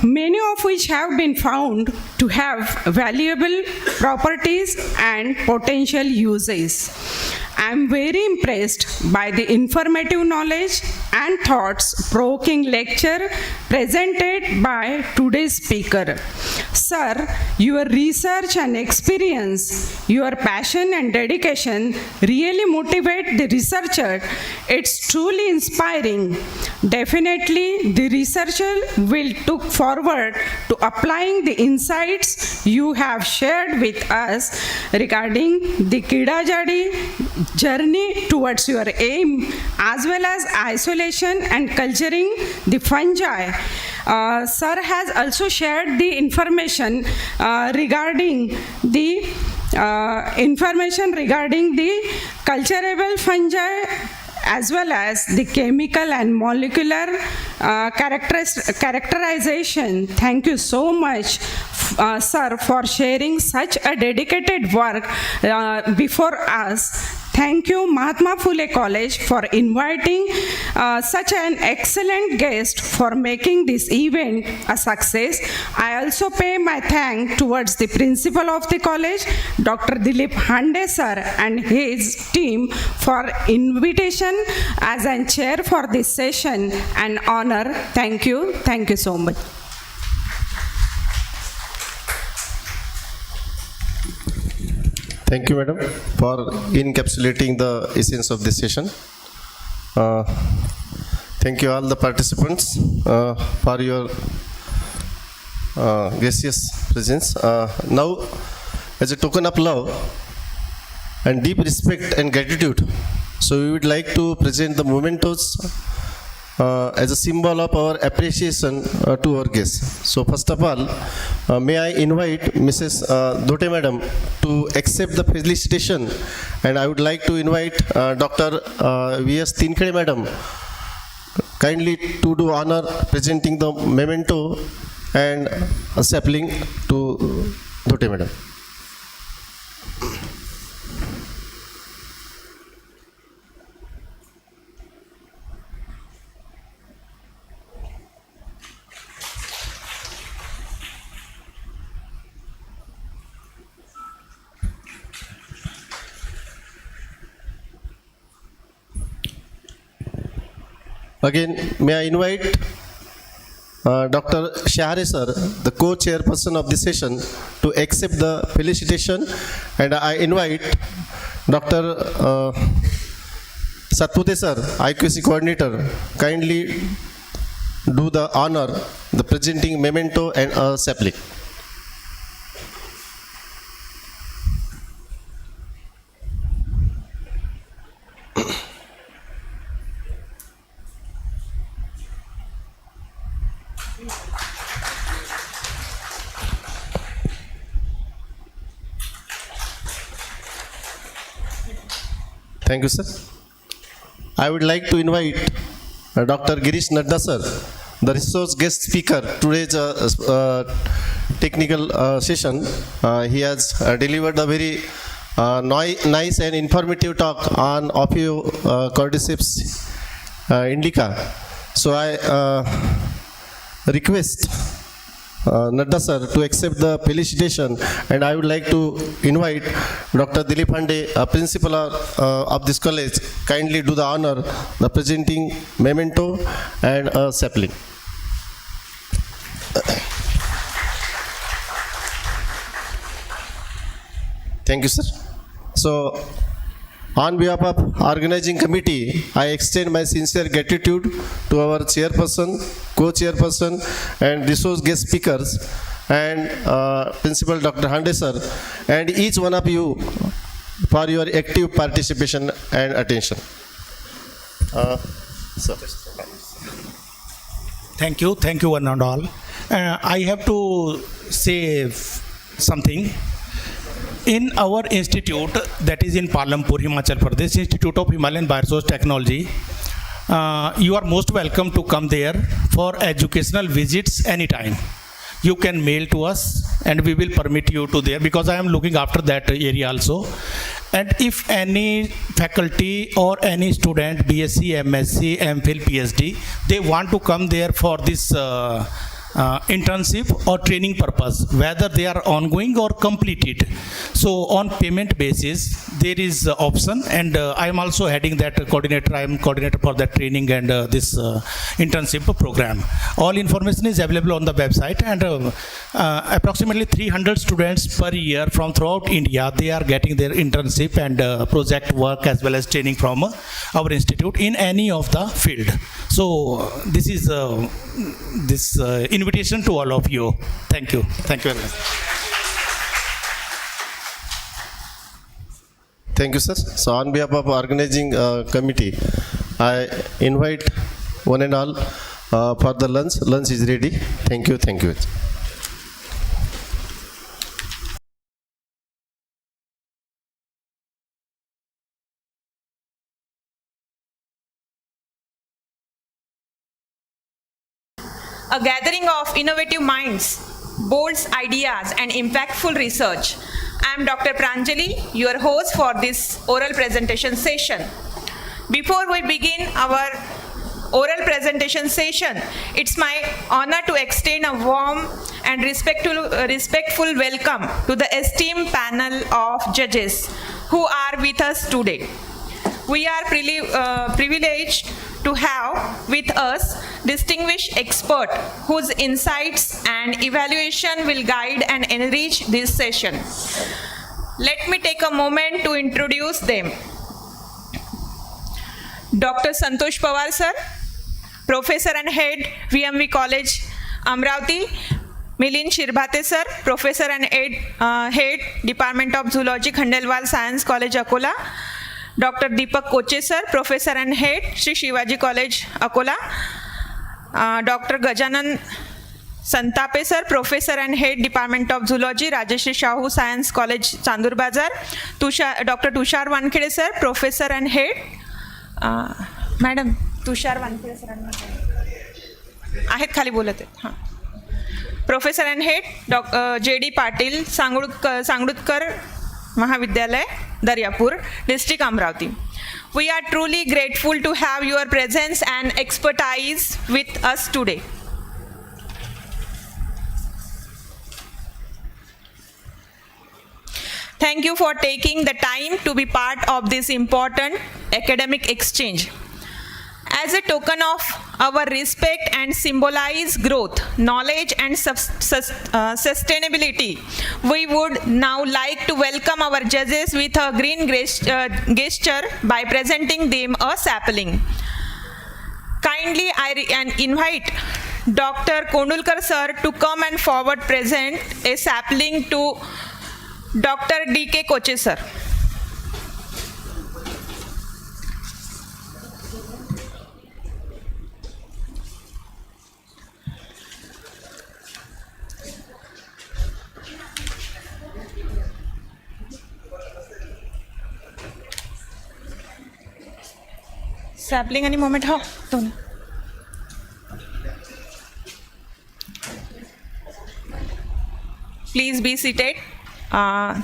Many of which have been found to have valuable properties and potential uses. I am very impressed by the informative knowledge and thoughts-provoking lecture presented by today's speaker. Sir, your research and experience, your passion and dedication really motivate the researcher. It's truly inspiring. Definitely, the researcher will look forward to applying the insights you have shared with us regarding the Kidajadi journey towards your aim, as well as isolation and culturing the fungi. Sir has also shared the information regarding the culturable fungi, as well as the chemical and molecular characterization. Thank you so much, sir, for sharing such a dedicated work before us. Thank you, Mahatma Phule College, for inviting such an excellent guest for making this event a success. I also pay my thanks towards the principal of the college, Dr. Dilip Hande sir, and his team for invitation as a chair for this session and honor. Thank you. Thank you so much. Thank you, madam, for encapsulating the essence of this session. Thank you all the participants for your gracious presence. Now, as a token of love and deep respect and gratitude, so we would like to present the mementos as a symbol of our appreciation to our guests. So first of all, may I invite Mrs. Dhote madam to accept the felicitation, and I would like to invite Dr. V.S. Tinkhede madam kindly to do honor presenting the memento and a sapling to Dhote madam. Again, may I invite Dr. Shahare sir, the co-chairperson of this session, to accept the felicitation, and I invite Dr. Satpute sir, IQC coordinator, kindly do the honor, the presenting memento and a sapling. Thank you, sir. I would like to invite Dr. Girish Nadda, sir, the resource guest speaker today's technical session. He has delivered a very nice and informative talk on Ophiocordyceps indica. So I request Nadda sir to accept the felicitation, and I would like to invite Dr. Dilip Hande, principal of this college, kindly do the honor, the presenting memento and a sapling. Thank you, sir. So, on behalf of organizing committee, I extend my sincere gratitude to our chairperson, co-chairperson, and resource guest speakers, and Principal Dr. Hande sir, and each one of you for your active participation and attention. Thank you one and all. I have to say something. In our institute, that is in Palampur, Himachal Pradesh, Institute of Himalayan Bioresource Technology, you are most welcome to come there for educational visits anytime. You can mail to us and we will permit you to there, because I am looking after that area also. And if any faculty or any student, BSc, MSc, MPhil, PhD, they want to come there for this internship or training purpose, whether they are ongoing or completed. So on payment basis, there is option, and I am also heading that coordinator. I am coordinator for that training and this internship program. All information is available on the website, and approximately 300 students per year from throughout India, they are getting their internship and project work as well as training from our institute in any of the field. So this is this invitation to all of you. Thank you. Thank you very much. Thank you, sir. So on behalf of organizing committee, I invite one and all for the lunch. Lunch is ready. Thank you. Thank you. A gathering of innovative minds, bold ideas, and impactful research. I am Dr. Pranjali, your host for this oral presentation session. Before we begin our oral presentation session, it's my honor to extend a warm and respectful welcome to the esteemed panel of judges who are with us today. We are privileged to have with us distinguished expert whose insights and evaluation will guide and enrich this session. Let me take a moment to introduce them. Dr. Santosh Pawar sir, Professor and Head, VMV College, Amravati. Milind Shirbhate sir, Professor and Head, Department of Zoology, Khandelwal Science College, Akola. Dr. Deepak Koche sir, Professor and Head, Sri Shivaji College, Akola. Dr. Gajanan Santape sir, Professor and Head, Department of Zoology, Rajeshri Shahu Science College, Chandur Bazar. Dr. Tushar Wankhede sir, Professor and Head. Madam, Tushar Wankhede sir आहेत खाली बोलत आहेत. हां. Professor and Head, J.D. Patil, Sangudkar Mahavidyalay, Daryapur, District Amravati. We are truly grateful to have your presence and expertise with us today. Thank you for taking the time to be part of this important academic exchange. As a token of our respect and symbolize growth, knowledge and sustainability, we would now like to welcome our judges with a green gesture by presenting them a sapling. Kindly I invite Dr. Kondulkar sir to come and forward present a sapling to Dr. D.K. Koche sir. Sapling any moment, ho? Don't. Please be seated.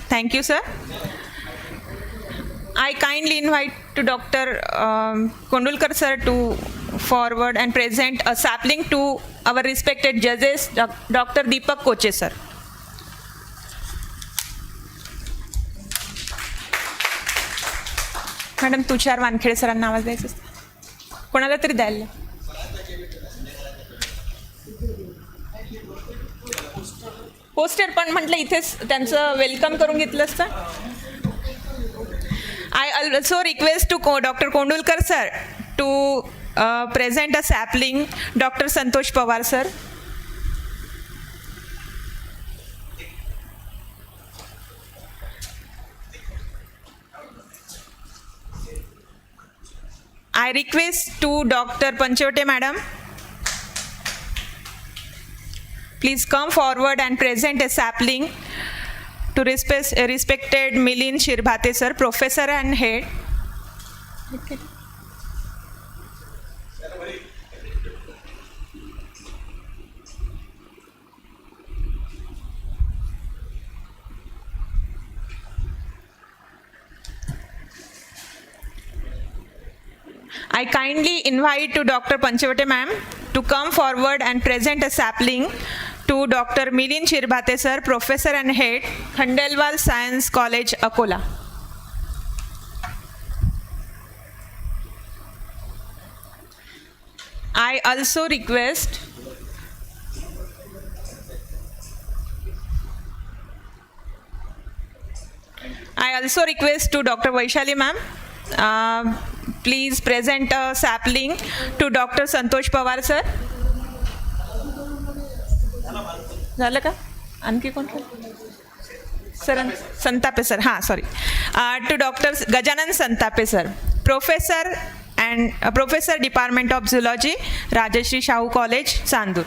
Thank you, sir. I kindly invite to Dr. Kondulkar sir to forward and present a sapling to our respected judges, Dr. Deepak Koche sir. Madam Tushar Wankhede सरांना आवाज द्यायचा कोणाला तरी द्यायला poster पण म्हटलं इथेच त्यांचं वेलकम करून घेतलं असतं. I also request to doctor Kondulkar sir to present a sapling doctor Santosh Pawar sir. I request to Dr. Panchote madam, please come forward and present a sapling to respected Milind Shirbhate sir, Professor and Head. I kindly invite to Dr. Panchavate ma'am to come forward and present a sapling to Dr. Milind Chirbhate sir, Professor and Head, Khandelwal Science College, Akola. I also request to Dr. Vaishali ma'am, please present a sapling to Dr. Santosh Pawar sir. झालं का आणखी कोण sir Santape sir हां sorry to doctor Gajanan Santape sir professor department of zoology Rajashri Shahu college Chandur.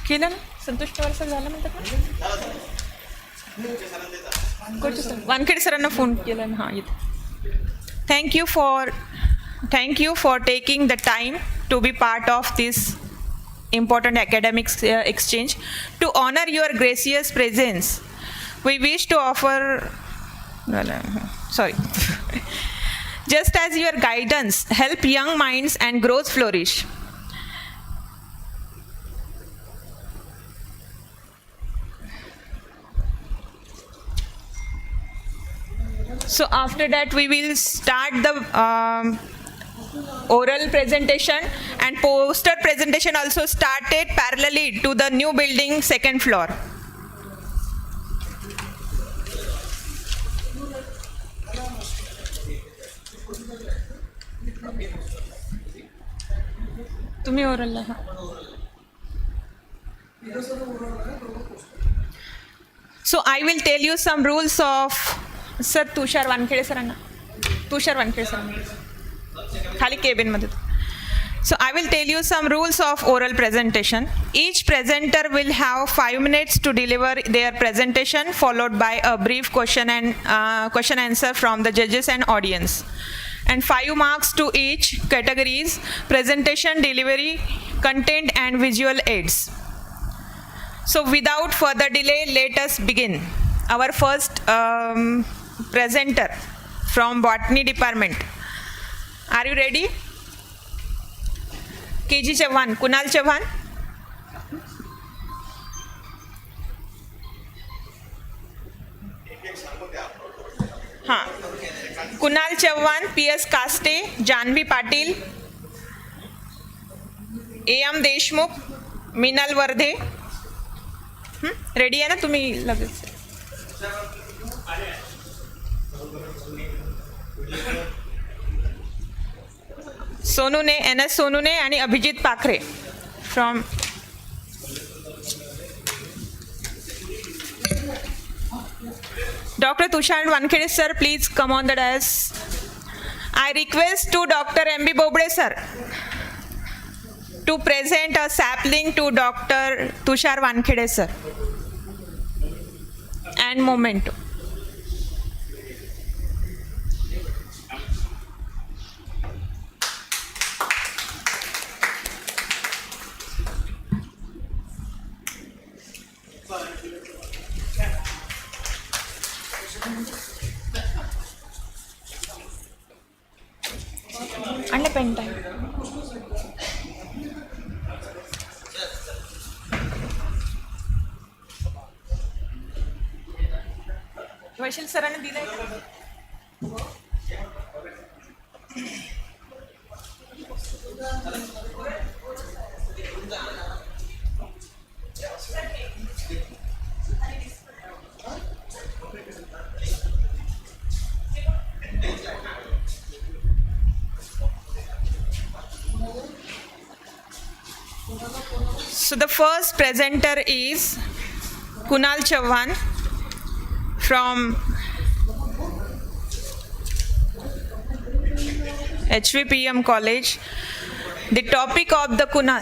केलं ना संतोष Pawar sir झालं म्हणतात ना वानखेडे सरांना फोन केला ना हां येते. Thank you for taking the time to be part of this important academic exchange. To honor your gracious presence, we wish to offer just as your guidance help young minds and growth flourish. So after that we will start the oral presentation, and poster presentation also started parallelly to the new building second floor. तुम्ही oral ला So I will tell you some rules of sir Tushar Wankhede सरांना खाली केबिनमध्ये. So I will tell you some rules of oral presentation. Each presenter will have 5 minutes to deliver their presentation, followed by a brief question answer from the judges and audience, and 5 marks to each categories: presentation, delivery, content, and visual aids. So without further delay, let us begin. Our first presenter from botany department. Are you ready? KG Chauhan, Kunal Chauhan. हाँ, Kunal Chavan, PS कास्टे, Janvi Patil, AM Deshmukh, Minal वर्धे. Ready आहे ना तुम्ही लगेच? सोनूने, NS सोनूने आणि अभिजित पाखरे from Dr. Tushar Wankhede sir, please come on the dais. I request to Dr. MB Bobde sir to present a sapling to Dr. Tushar Wankhede sir and memento. And a pen time. वैशिल सरांनी दिलाय का? So the first presenter is Kunal Chauhan from HVPM College. The topic of the Kunal.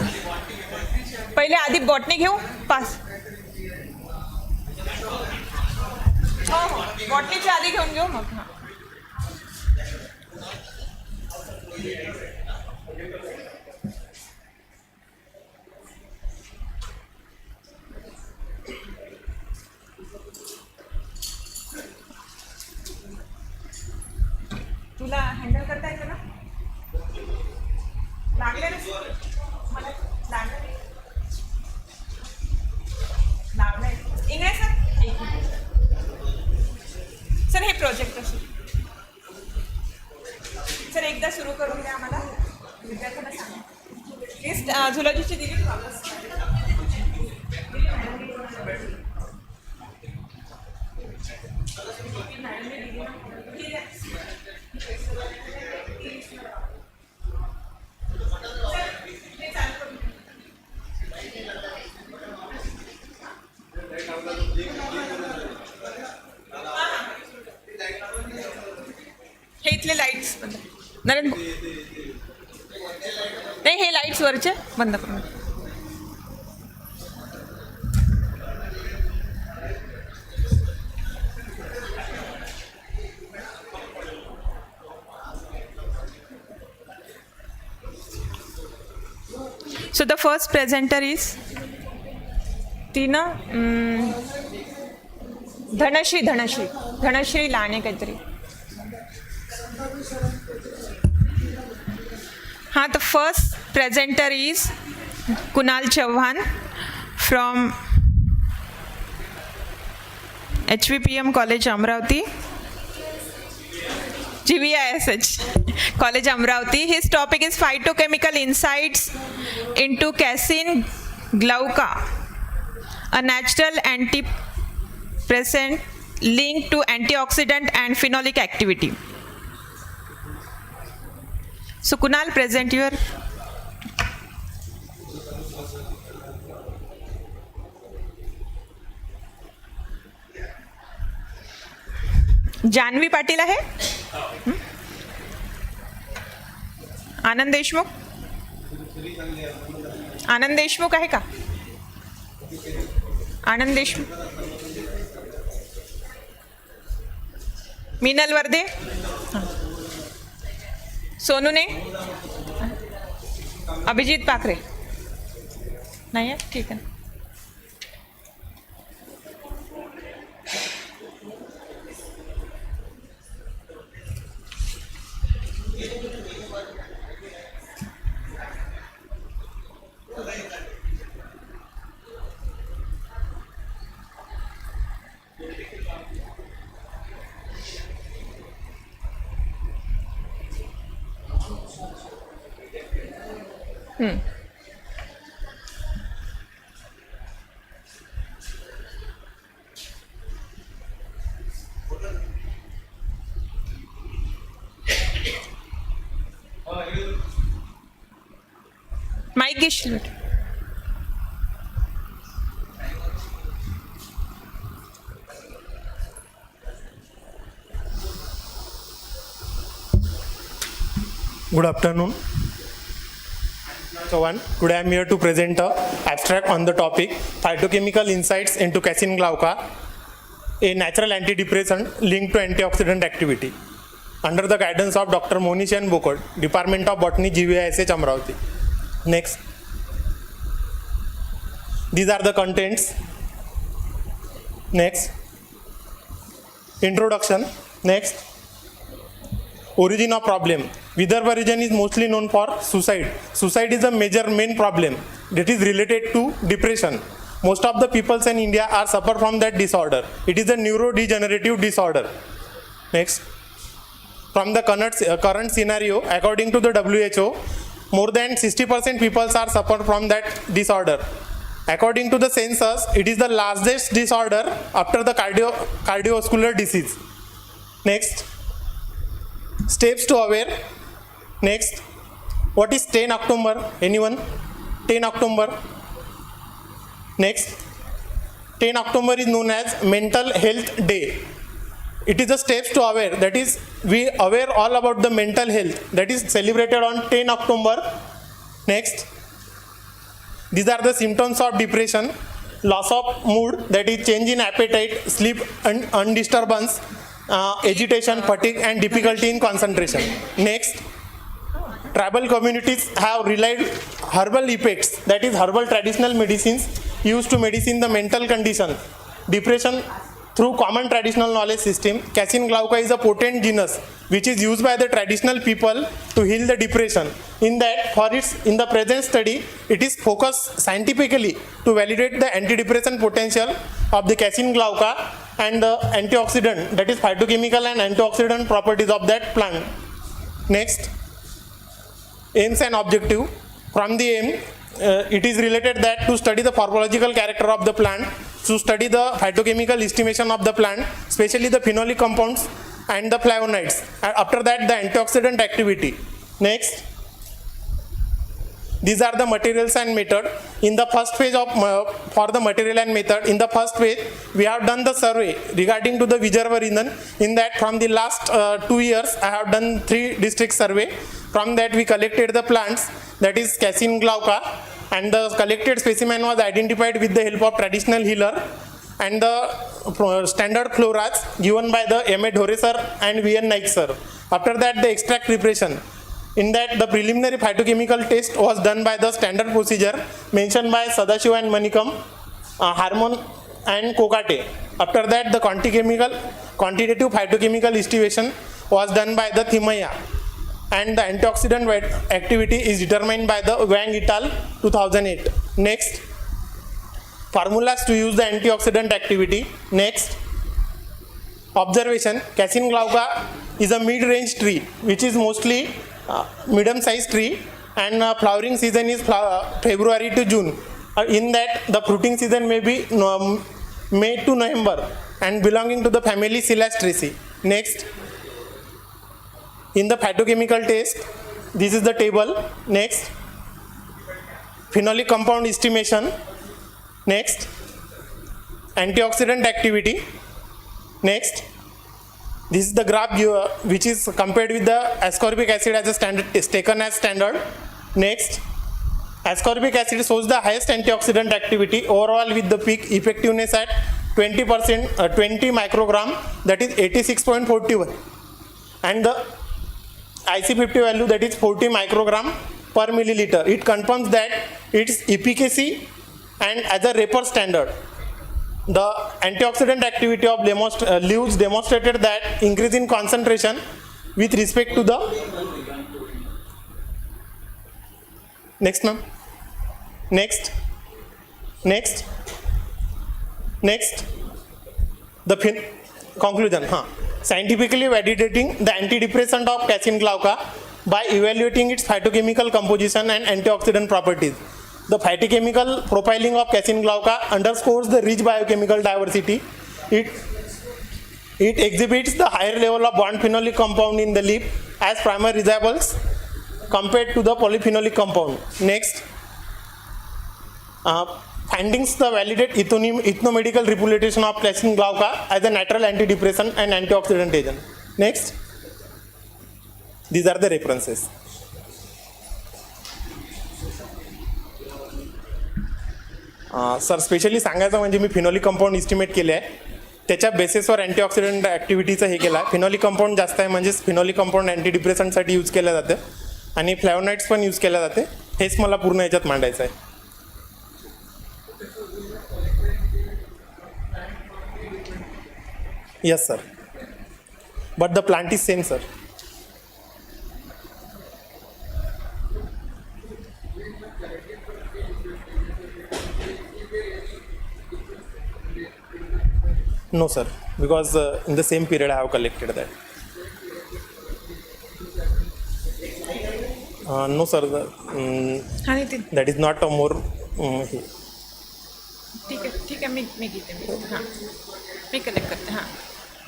पहिले आधी botany घेऊ पास. हो हो बॉटनीच्या आधी घेऊन घेऊ मग. हां तुला हँडल करता येतं ना. लागले ना मला लागलं इंग्लिश सर हे प्रोजेक्ट सर एकदा सुरू करून द्या आम्हाला विद्यार्थ्यांना सांगा लिस्ट झुलॉजीची दिली वापस. हे इथले लाईट्स बंद नरेंद्र नाही हे लाईट्स वरचे बंद करून. So the first presenter is Tina Dhanashree लाणे काहीतरी. हाँ the first presenter is Kunal Chauhan from HVPM College Amravati. GVISH College Amravati. His topic is phytochemical insights into casein glauca, a natural antidepressant linked to antioxidant and phenolic activity. So Kunal, present your. Janvi Patil आहे. आनंद देशमुख. आनंद देशमुख आहे का. आनंद देशमुख. मीनल वर्दे. सोनू ने. अभिजीत पाखरे नाही आहे. ठीक आहे. Mic घेशील. Good afternoon. Chauhan. Today I am here to present a abstract on the topic phytochemical insights into casein glauca, a natural antidepressant linked to antioxidant activity, under the guidance of Dr. Monish N. Bokod, Department of Botany, GVISH Amravati. Next. These are the contents. Next. Introduction. Next. Origin of problem. Vidarbha region is mostly known for suicide. Suicide is a major main problem that is related to depression. Most of the peoples in India are suffer from that disorder. It is a neurodegenerative disorder. Next. From the current scenario, according to the WHO, more than 60% people are suffer from that disorder. According to the census, it is the largest disorder after the cardiovascular disease. Next. Steps to aware. Next. What is 10 October? Anyone? 10 October. Next. 10 October is known as Mental Health Day. It is the steps to aware. That is, we aware all about the mental health. That is celebrated on 10 October. Next. These are the symptoms of depression: loss of mood, that is change in appetite, sleep undisturbance, agitation, fatigue, and difficulty in concentration. Next, tribal communities have relied herbal effects, that is herbal traditional medicines used to medicine the mental condition, depression, through common traditional knowledge system. Cassin glauca is a potent genus which is used by the traditional people to heal the depression. In the present study, it is focused scientifically to validate the antidepressant potential of the Cassin glauca and the antioxidant, that is phytochemical and antioxidant properties of that plant. Next, aims and objective. From the aim, it is related that to study the pharmacological character of the plant, to study the phytochemical estimation of the plant, especially the phenolic compounds and the flavonoids. And after that, the antioxidant activity. Next, these are the materials and method. In the first phase of for the material and method, in the first phase we have done the survey regarding to the Vidarbha region. In that, from the last 2 years, I have done 3 district survey. From that, we collected the plants, that is Cassin glauca, and the collected specimen was identified with the help of traditional healer and the standard floras given by the M.A. Dhore sir and V.N. Naik sir. After that, the extract preparation. In that, the preliminary phytochemical test was done by the standard procedure mentioned by Sadashiv and Manikam, Harmon and Kokate. After that, the quantitative phytochemical estimation was done by the Thimaya, and the antioxidant activity is determined by the Wang et al. 2008. Next, formulas to use the antioxidant activity. Next, observation: Cassin glauca is a mid-range tree which is mostly medium-sized tree, and flowering season is February to June. In that, the fruiting season may be May to November and belonging to the family Celastraceae. Next, in the phytochemical test, this is the table. Next, phenolic compound estimation. Next, antioxidant activity. Next, this is the graph which is compared with the ascorbic acid as a standard, is taken as standard. Next, ascorbic acid shows the highest antioxidant activity overall with the peak effectiveness at 20%, 20 microgram, that is 86.41, and the IC50 value, that is 40 microgram per milliliter. It confirms that its efficacy, and as a Raper standard, the antioxidant activity of leaves demonstrated that increase in concentration with respect to the next, ma'am. Next, the conclusion. Scientifically validating the antidepressant of Cassin glauca by evaluating its phytochemical composition and antioxidant properties. The phytochemical profiling of Cassin glauca underscores the rich biochemical diversity. It exhibits the higher level of bond phenolic compound in the leaf as primary residuals compared to the polyphenolic compound. Next, findings the validate ethnomedical reputation of Cassin glauca as a natural antidepressant and antioxidant agent. Next, these are the references. Sir, specially सांगायचं म्हणजे मी phenolic compound estimate केले आहे, त्याच्या बेसिसवर antioxidant ॲक्टिव्हिटीचं हे केलं आहे. Phenolic compound जास्त आहे म्हणजेच फिनॉलिक कंपाऊंड अँटीडिप्रेसंटसाठी यूज केलं जातं आणि फ्लॅवोनाइड्स पण यूज केल्या जाते. हेच मला पूर्ण याच्यात मांडायचं आहे. Yes sir, but the plant is same sir. No sir, because in the same period I have collected that. No sir, that is not a more. ठीक है मैं घेते मी कलेक्ट करते. हां,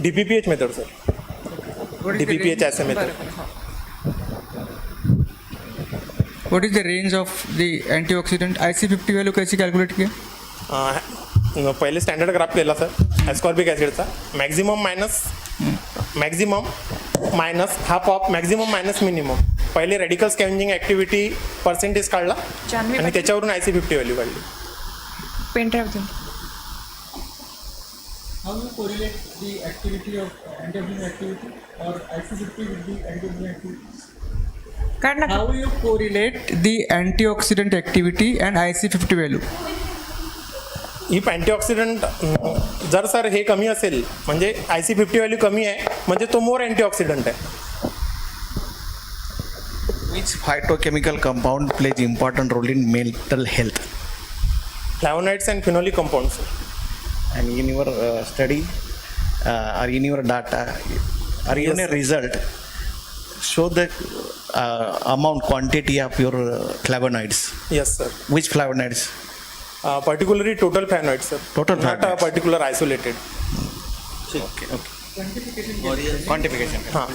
DPPH method sir. DPPH as a method. What is the range of the antioxidant? IC50 value कैसे calculate किया? पहिले standard graph केला सर ॲस्कॉर्बिक ॲसिडचा. Maximum minus half of maximum minus minimum. पहिले रेडिकल स्कॅव्हेंजिंग ॲक्टिव्हिटी पर्सेंटेज काढला जान्हवी आणि त्याच्यावरून IC50 value काढली. Pen drive How you correlate the activity of antioxidant activity or IC50 with the antioxidant activity? How you correlate the antioxidant activity and IC50 value? If antioxidant जर sir हे कमी असेल म्हणजे IC50 value कमी आहे म्हणजे तो मोर antioxidant आहे. Which phytochemical compound plays important role in mental health? Flavonoids and phenolic compounds. And in your study or in your data or in a result, show the amount, quantity of your flavonoids. Yes, sir. Which flavonoids? Particularly total flavonoids, sir. Total Not flavonoids. particular isolated. Okay. Quantification. हां.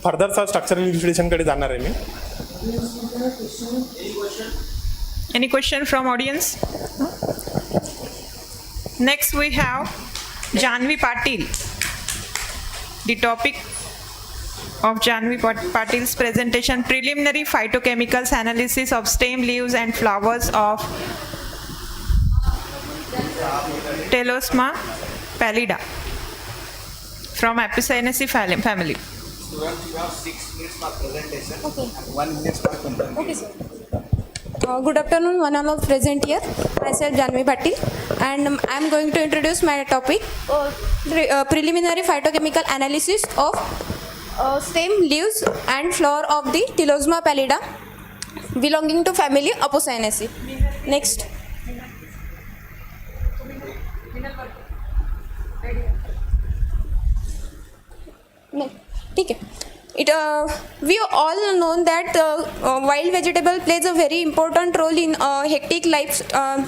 फर्दरचा structural विश्लेषणकडे जाणार आहे मी. Any question from audience? Next we have Janvi Patil. The topic of Janvi Patil's presentation: preliminary phytochemicals analysis of stem, leaves and flowers of Telosma pallida from Apicaceae family. You have 6 minutes for presentation. Okay. And 1 minute for comparison. Okay, sir. Good afternoon, one all of present here. Myself Janvi Patil, and I am going to introduce my topic: preliminary phytochemical analysis of stem, leaves, and flower of the Telosma pallida, belonging to family Apicaceae. Next. ठीक है. We all know that wild vegetable plays a very important role in hectic life.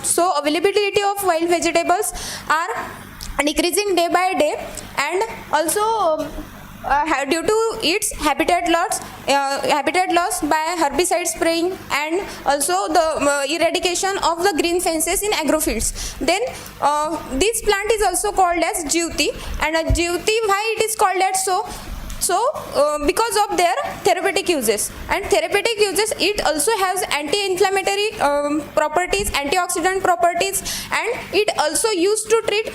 So availability of wild vegetables are decreasing day by day, and also due to its habitat loss by herbicide spraying, and also the eradication of the green fences in agrofields. Then this plant is also called as Jyoti, and Jyoti, why it is called as so because of their therapeutic uses. And therapeutic uses, it also has anti-inflammatory properties, antioxidant properties, and it also used to treat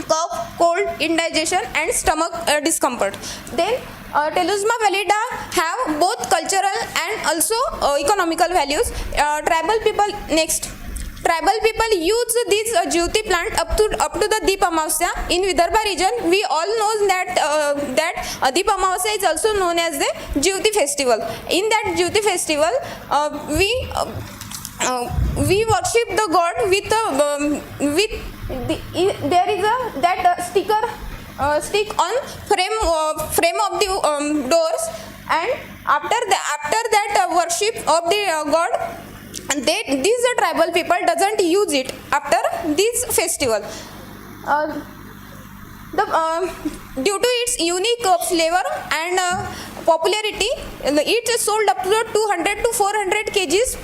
cough, cold, indigestion and stomach discomfort. Then Telosma pallida have both cultural and also economical values. Tribal people use this Jyoti plant up to the Deep Amavasya in Vidarbha region. We all know that Deep Amavasya is also known as the Jyoti festival. In that Jyoti festival, we worship the god there is that stick on frame of the doors, and after that worship of the god, and these tribal people doesn't use it after this festival. Due to its unique flavor and popularity, it is sold up to 200 to 400 kgs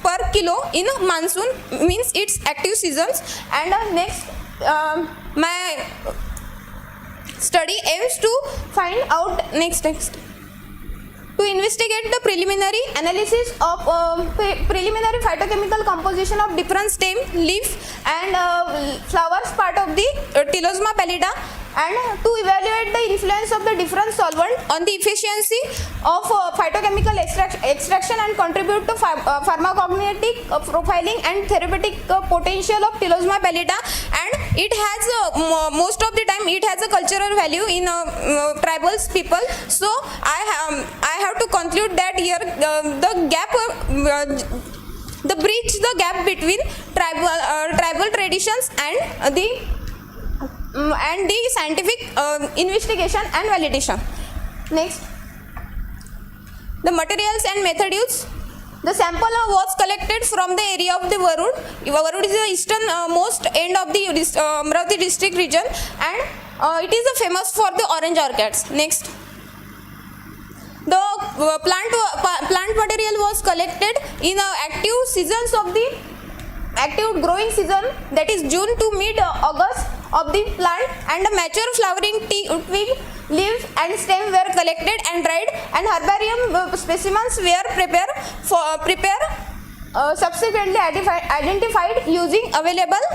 per kilo in monsoon, means its active seasons. And next, my study aims to find out next. To investigate the preliminary analysis of preliminary phytochemical composition of different stem, leaf and flowers part of the Telosma pallida, and to evaluate the influence of the different solvent on the efficiency of phytochemical extraction and contribute to pharmacokinetic profiling and therapeutic potential of Telosma pallida. And it has most of the time it has a cultural value in tribal people. So I have to conclude that here the bridge the gap between tribal traditions and the scientific investigation and validation. Next, the materials and method used. The sample was collected from the area of the Varud. Varud is the eastern most end of the Amravati district region, and it is famous for the orange orchids. Next, the plant material was collected in active seasons of the active growing season, that is June to mid August of the plant, and mature flowering twig, leaves and stem were collected and dried, and herbarium specimens were subsequently identified using available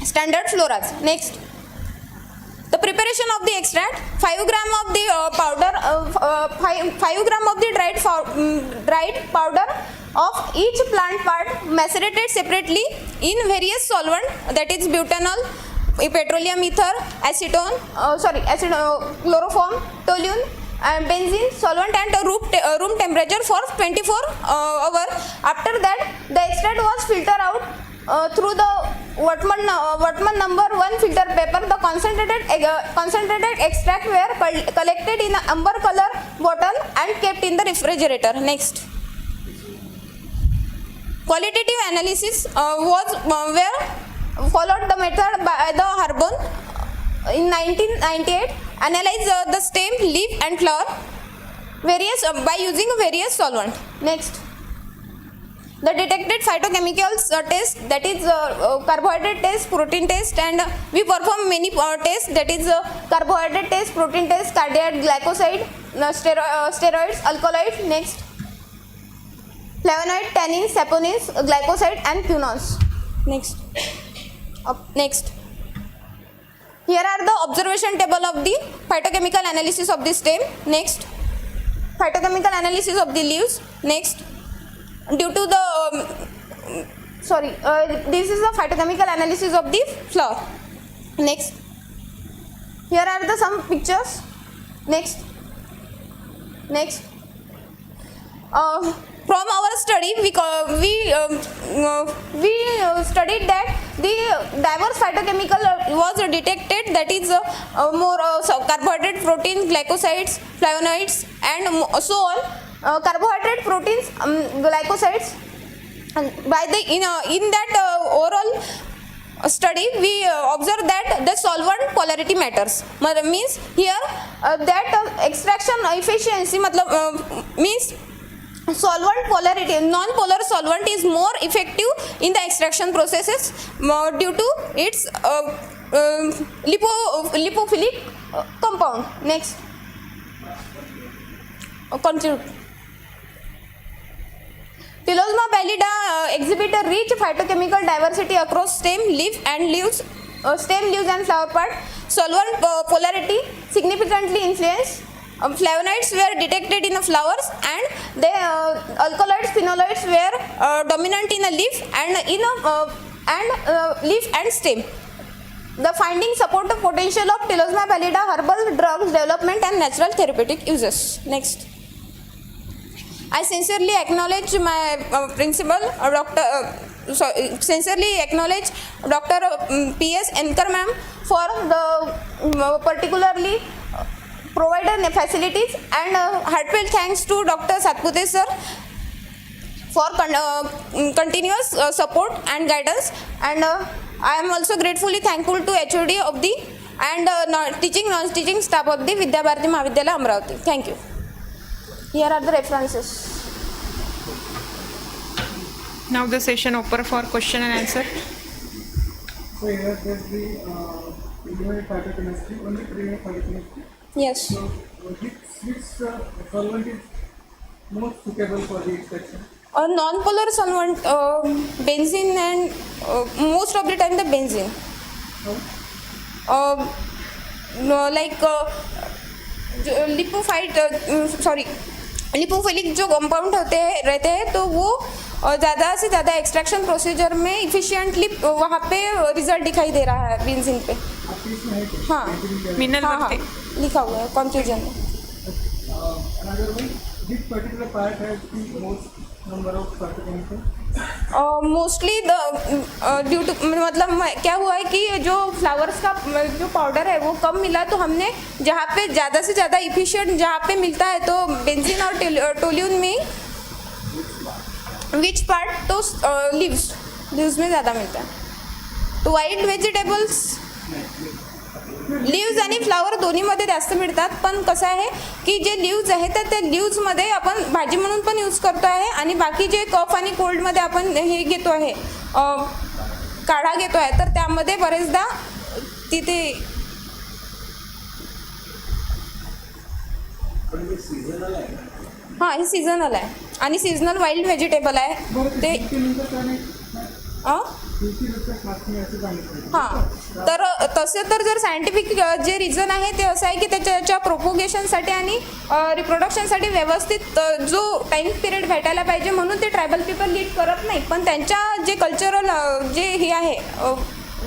standard floras. Next, the preparation of the extract: 5 gram of the powder, 5 gram of the dried powder of each plant part, macerated separately in various solvent, that is butanol, petroleum ether, acetone, chloroform, toluene, benzene solvent at room temperature for 24 hours. After that, the extract was filtered out through the Wortman number 1 filter paper. The concentrated extract were collected in an amber color bottle and kept in the refrigerator. Next, qualitative analysis were followed the method by the Harbon in 1998. Analyze the stem, leaf and flower by using various solvent. Next, the detected phytochemicals test, that is carbohydrate test, protein test, and we perform many tests, that is carbohydrate test, protein test, cardiac glycoside, steroids, alkaloids. Next, flavonoid, tannins, saponins, glycoside and quinones. Next, here are the observation table of the phytochemical analysis of the stem. Next, phytochemical analysis of the leaves. Next, due to the this is the phytochemical analysis of the flower. Next, here are the some pictures. Next, from our study, we studied that the diverse phytochemical was detected, that is more carbohydrate, protein, glycosides, flavonoids and so on. Carbohydrate, proteins, glycosides, and by the in that overall study we observed that the solvent polarity matters. Means here that extraction efficiency means solvent polarity, non-polar solvent is more effective in the extraction processes due to its lipophilic compound. Next, continue. Tilosma pallida exhibit a rich phytochemical diversity across stem, leaf and leaves, and flower part. Solvent polarity significantly influenced. Flavonoids were detected in the flowers, and the alkaloids, phenoloids were dominant in the leaf and leaf and stem. The findings support the potential of Tilosma pallida herbal drugs development and natural therapeutic uses. Next, I sincerely acknowledge my principal, sincerely acknowledge Dr. P.S. Enkar ma'am for the particularly provided facilities, and heartfelt thanks to Dr. Satpute sir for continuous support and guidance, and I am also gratefully thankful to HOD of the and teaching non-teaching staff of the Vidya Bharati Mahavidyalaya Amravati. Thank you. Here are the references. Now the session open for question and answer. So here there's the primary phytochemistry, only primary phytochemistry. Yes. So which solvent is most suitable for the extraction? A non-polar solvent, benzene, and most of the time the benzene. Like lipophilic जो compound रहते हैं तो वो ज़्यादा से ज़्यादा extraction procedure में efficiently वहाँ पे रिजल्ट दिखाई दे रहा है बेंजीन पे. हाँ, हाँ, लिखा हुआ है कंफ्यूजन में. मोस्टली ड्यू टू मतलब क्या हुआ है कि जो फ्लावर्स का जो पाउडर है वो कम मिला, तो हमने जहाँ पे ज़्यादा से ज़्यादा इफिशिएंट जहाँ पे मिलता है तो बेंजीन और टोल्यून में विच पार्ट तो लीव्स में ज़्यादा मिळतं. तो व्हाईट व्हेजिटेबल्स लीव्ज आणि फ्लावर दोन्हीमध्ये जास्त मिळतात, पण कसं आहे की जे लीव्ज आहेत तर त्या लीव्जमध्ये आपण भाजी म्हणून पण यूज करतो आहे आणि बाकी जे कफ आणि कोल्डमध्ये आपण हे घेतो आहे काढा घेतो आहे तर त्यामध्ये बरेचदा तिथे हां हे सीझनल आहे आणि सीझनल वाईल्ड व्हेजिटेबल आहे ते हां तर तसे तर जर सायंटिफिक जे रिझन आहे ते असं आहे की त्याच्या प्रोपोगेशनसाठी आणि रिप्रोडक्शनसाठी व्यवस्थित जो टाईम पिरियड भेटायला पाहिजे म्हणून ते ट्रायबल पीपल लीड करत नाही पण त्यांच्या जे कल्चरल जे हे आहे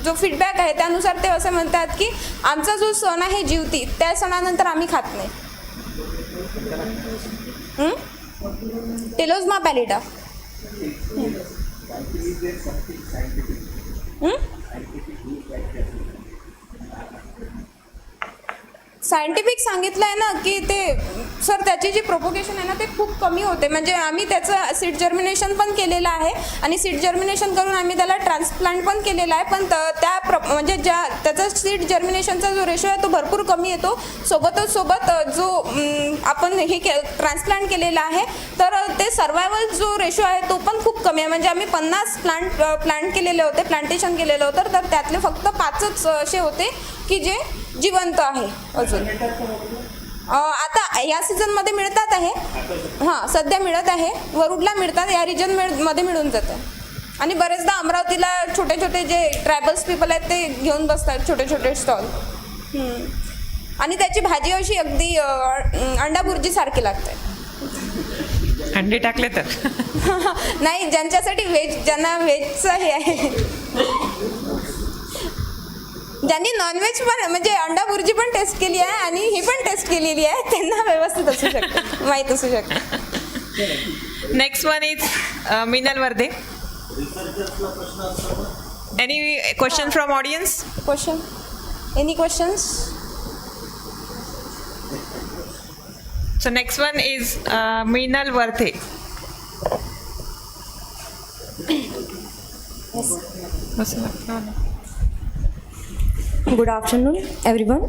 जो फीडबॅक आहे त्यानुसार ते असं म्हणतात की आमचा जो सण आहे जीवती त्या सणानंतर आम्ही खात नाही टेलोजमा पॅलिडा सायंटिफिक सांगितलं आहे ना की ते सर त्याची जी प्रोपोगेशन आहे ना ते खूप कमी होते म्हणजे आम्ही त्याचं सीड जर्मिनेशन पण केलेलं आहे आणि सीड जर्मिनेशन करून आम्ही त्याला ट्रान्सप्लांट पण केलेला आहे पण म्हणजे त्याचा सीड जर्मिनेशनचा जो रेशो आहे तो भरपूर कमी येतो सोबत जो आपण हे ट्रान्सप्लांट केलेला आहे तर ते सर्वायवल जो रेशो आहे तो पण खूप कमी आहे म्हणजे आम्ही 50 प्लांट केलेले होते प्लांटेशन केलेलं होतं तर त्यातले फक्त 5च असे होते की जे जिवंत आहे अजून आता या सीझनमध्ये मिळतात आहे हां सध्या मिळत आहे वरुडला मिळतात या रिजनमध्ये मिळून जातं आणि बरेचदा अमरावतीला छोटे छोटे जे ट्रायबल्स पीपल आहेत ते घेऊन बसतात छोटे छोटे स्टॉल आणि त्याची भाजी अशी अगदी अंडा बुर्जी सारखी लागते अंडे टाकले तर नाही ज्यांच्यासाठी ज्यांना व्हेजचं हे आहे ज्यांनी नॉनव्हेज पण म्हणजे अंडा बुर्जी पण टेस्ट केली आहे आणि ही पण टेस्ट केलेली आहे त्यांना व्यवस्थित असू शकतं माहीत असू शकतं next one is Minal Wardhe any question from audience question any questions So next one is Meenal Varthe. Good afternoon, everyone.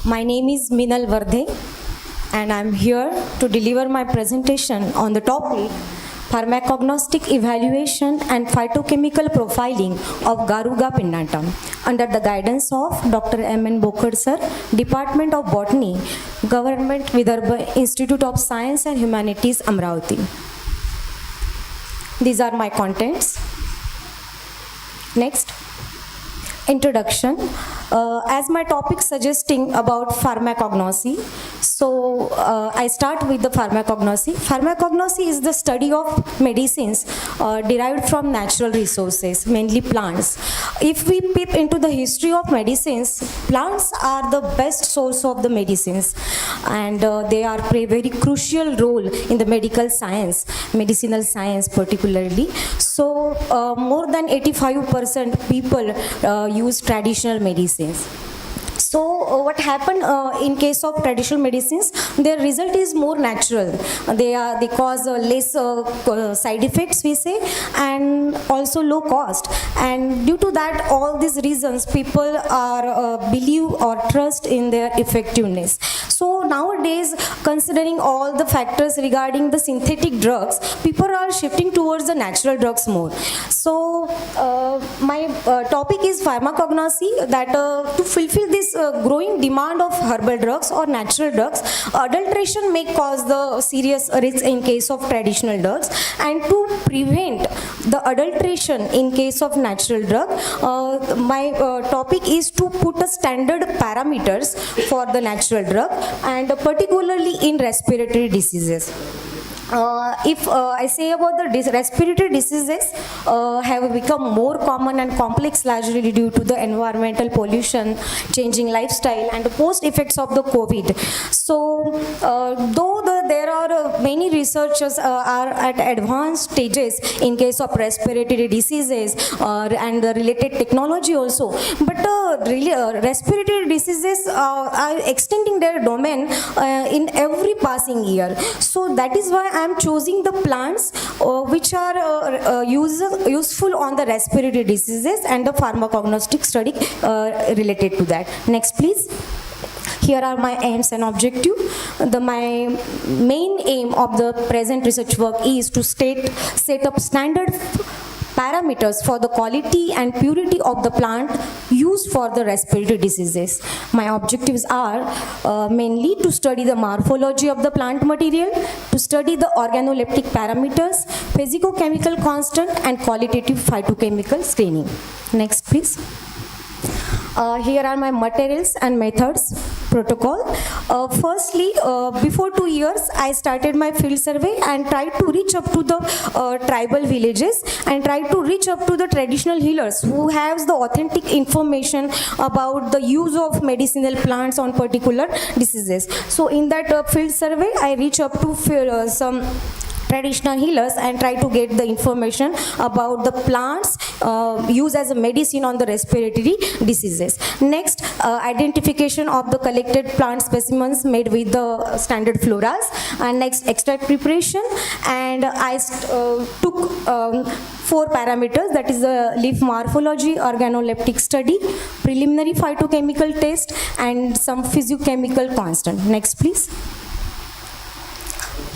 My name is Meenal Vardhe, and I'm here to deliver my presentation on the topic Pharmacognostic Evaluation and Phytochemical Profiling of Garuga pinnatum under the guidance of Dr. M.N. Bokkar sir, Department of Botany, Government Vidarbha Institute of Science and Humanities, Amravati. These are my contents. Next. Introduction. As my topic suggesting about pharmacognosy, so I start with the pharmacognosy. Pharmacognosy is the study of medicines derived from natural resources, mainly plants. If we peep into the history of medicines, plants are the best source of the medicines, and they are play very crucial role in the medical science, medicinal science particularly. So more than 85% people use traditional medicines. So what happened in case of traditional medicines, their result is more natural. They cause less side effects, we say, and also low cost. And due to that, all these reasons, people are believe or trust in their effectiveness. So nowadays, considering all the factors regarding the synthetic drugs, people are shifting towards the natural drugs more. So my topic is pharmacognosy, that to fulfill this growing demand of herbal drugs or natural drugs, adulteration may cause the serious risk in case of traditional drugs, and to prevent the adulteration in case of natural drug, my topic is to put a standard parameters for the natural drug, and particularly in respiratory diseases. If I say about the respiratory diseases have become more common and complex largely due to the environmental pollution, changing lifestyle, and the post effects of the COVID. So though there are many researchers are at advanced stages in case of respiratory diseases and the related technology also, but respiratory diseases are extending their domain in every passing year. So that is why I am choosing the plants which are useful on the respiratory diseases and the pharmacognostic study related to that. Next, please. Here are my aims and objective. My main aim of the present research work is to set up standard parameters for the quality and purity of the plant used for the respiratory diseases. My objectives are mainly to study the morphology of the plant material, to study the organoleptic parameters, physicochemical constant and qualitative phytochemical screening. Next please. Here are my materials and methods protocol. Firstly, before 2 years, I started my field survey and tried to reach up to the tribal villages and tried to reach up to the traditional healers who have the authentic information about the use of medicinal plants on particular diseases. So in that field survey, I reach up to some traditional healers and try to get the information about the plants used as a medicine on the respiratory diseases. Next, identification of the collected plant specimens made with the standard floras, and next extract preparation, and I took 4 parameters, that is the leaf morphology, organoleptic study, preliminary phytochemical test and some physiochemical constant. Next please.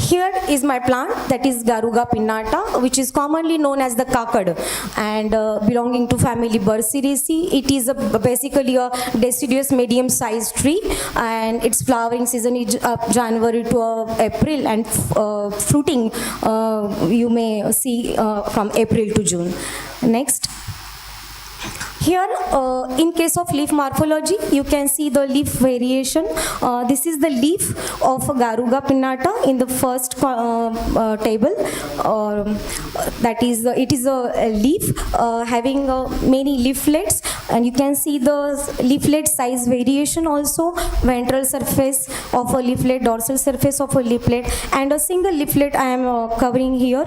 Here is my plant, that is Garuga pinnata, which is commonly known as the kakad and belonging to family Burseraceae. It is basically a deciduous medium sized tree and its flowering season is January to April and fruiting you may see from April to June. Next. Here, in case of leaf morphology, you can see the leaf variation. This is the leaf of Garuga pinnata in the first table. That is, it is a leaf having many leaflets, and you can see the leaflet size variation also, ventral surface of a leaflet, dorsal surface of a leaflet, and a single leaflet I am covering here,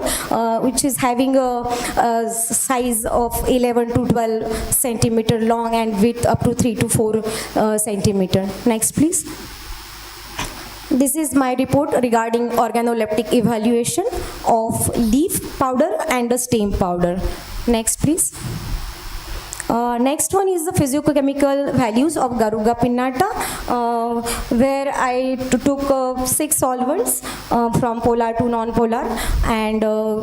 which is having a size of 11 to 12 centimeter long and width up to 3 to 4 centimeter. Next please. This is my report regarding organoleptic evaluation of leaf powder and the stem powder. Next please. Next one is the physiochemical values of Garuga pinnata, where I took 6 solvents from polar to non-polar and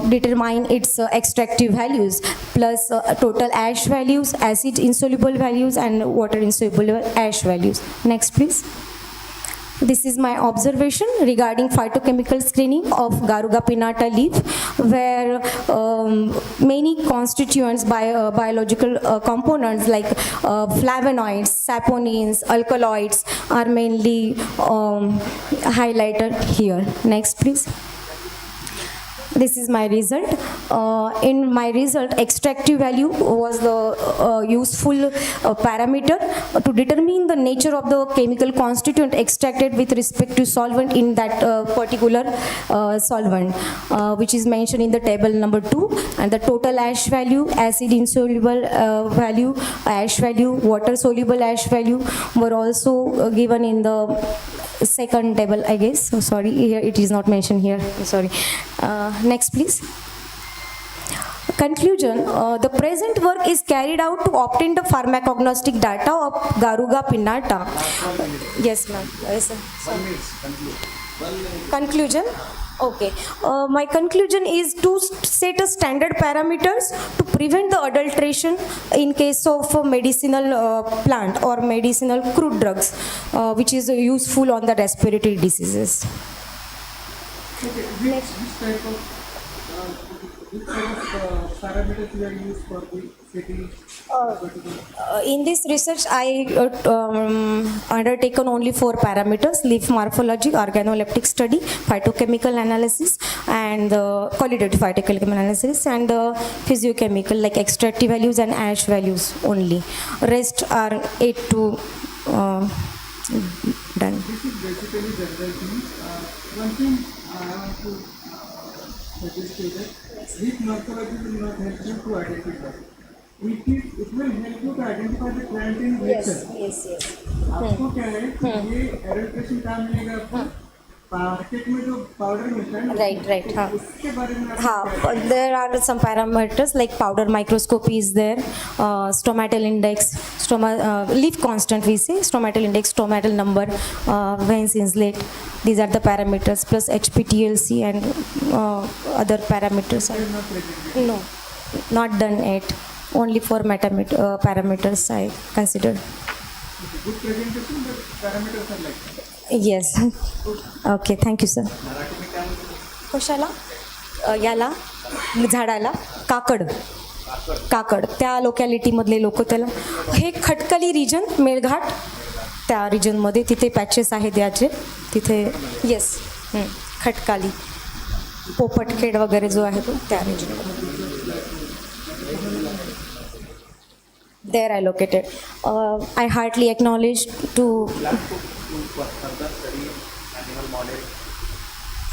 determine its extractive values plus total ash values, acid insoluble values and water insoluble ash values. Next please. This is my observation regarding phytochemical screening of Garuga pinnata leaf, where many constituents, biological components like flavonoids, saponins, alkaloids are mainly highlighted here. Next please. This is my result. In my result, extractive value was the useful parameter to determine the nature of the chemical constituent extracted with respect to solvent in that particular solvent, which is mentioned in the table number 2, and the total ash value, acid insoluble value, ash value, water soluble ash value were also given in the second table, I guess. So sorry, here it is not mentioned here. Sorry. Next, please. Conclusion. The present work is carried out to obtain the pharmacognostic data of Garuga pinnata. Yes, ma'am. Yes, sir. Conclusion. Okay. My conclusion is to set a standard parameters to prevent the adulteration in case of a medicinal plant or medicinal crude drugs, which is useful on the respiratory diseases. Okay, which type of parameters you are used for the setting? In this research, I undertaken only 4 parameters: leaf morphology, organoleptic study, phytochemical analysis, and qualitative phytochemical analysis, and physiochemical like extractive values and ash values only. Rest are 8 to done. This is basically general things. One thing I want to suggest you that leaf morphology will not help you to identify. It will help you to identify the plant in nature. Yes. आपको क्या है कि ये adulteration काम मिलेगा आपको market में जो पाउडर मिलता है Right. उसके बारे में There are some parameters like powder microscopy is there, stomatal index, leaf constant we say, stomatal index, stomatal number, Vance inlet. These are the parameters plus HPTLC and other parameters. not No. not done yet. Only for parameters I considered. Good presentation, but parameters are like that. Yes. Okay, thank you, sir. कशाला याला झाडाला काकड त्या लोकॅलिटीमधले लोक त्याला हे खटकली region Melghat त्या रिजनमध्ये तिथे patches आहेत याचे तिथे येस खटकाली पोपटखेड वगैरे जो आहे तो त्या रिजनमध्ये there I located. I heartily acknowledge to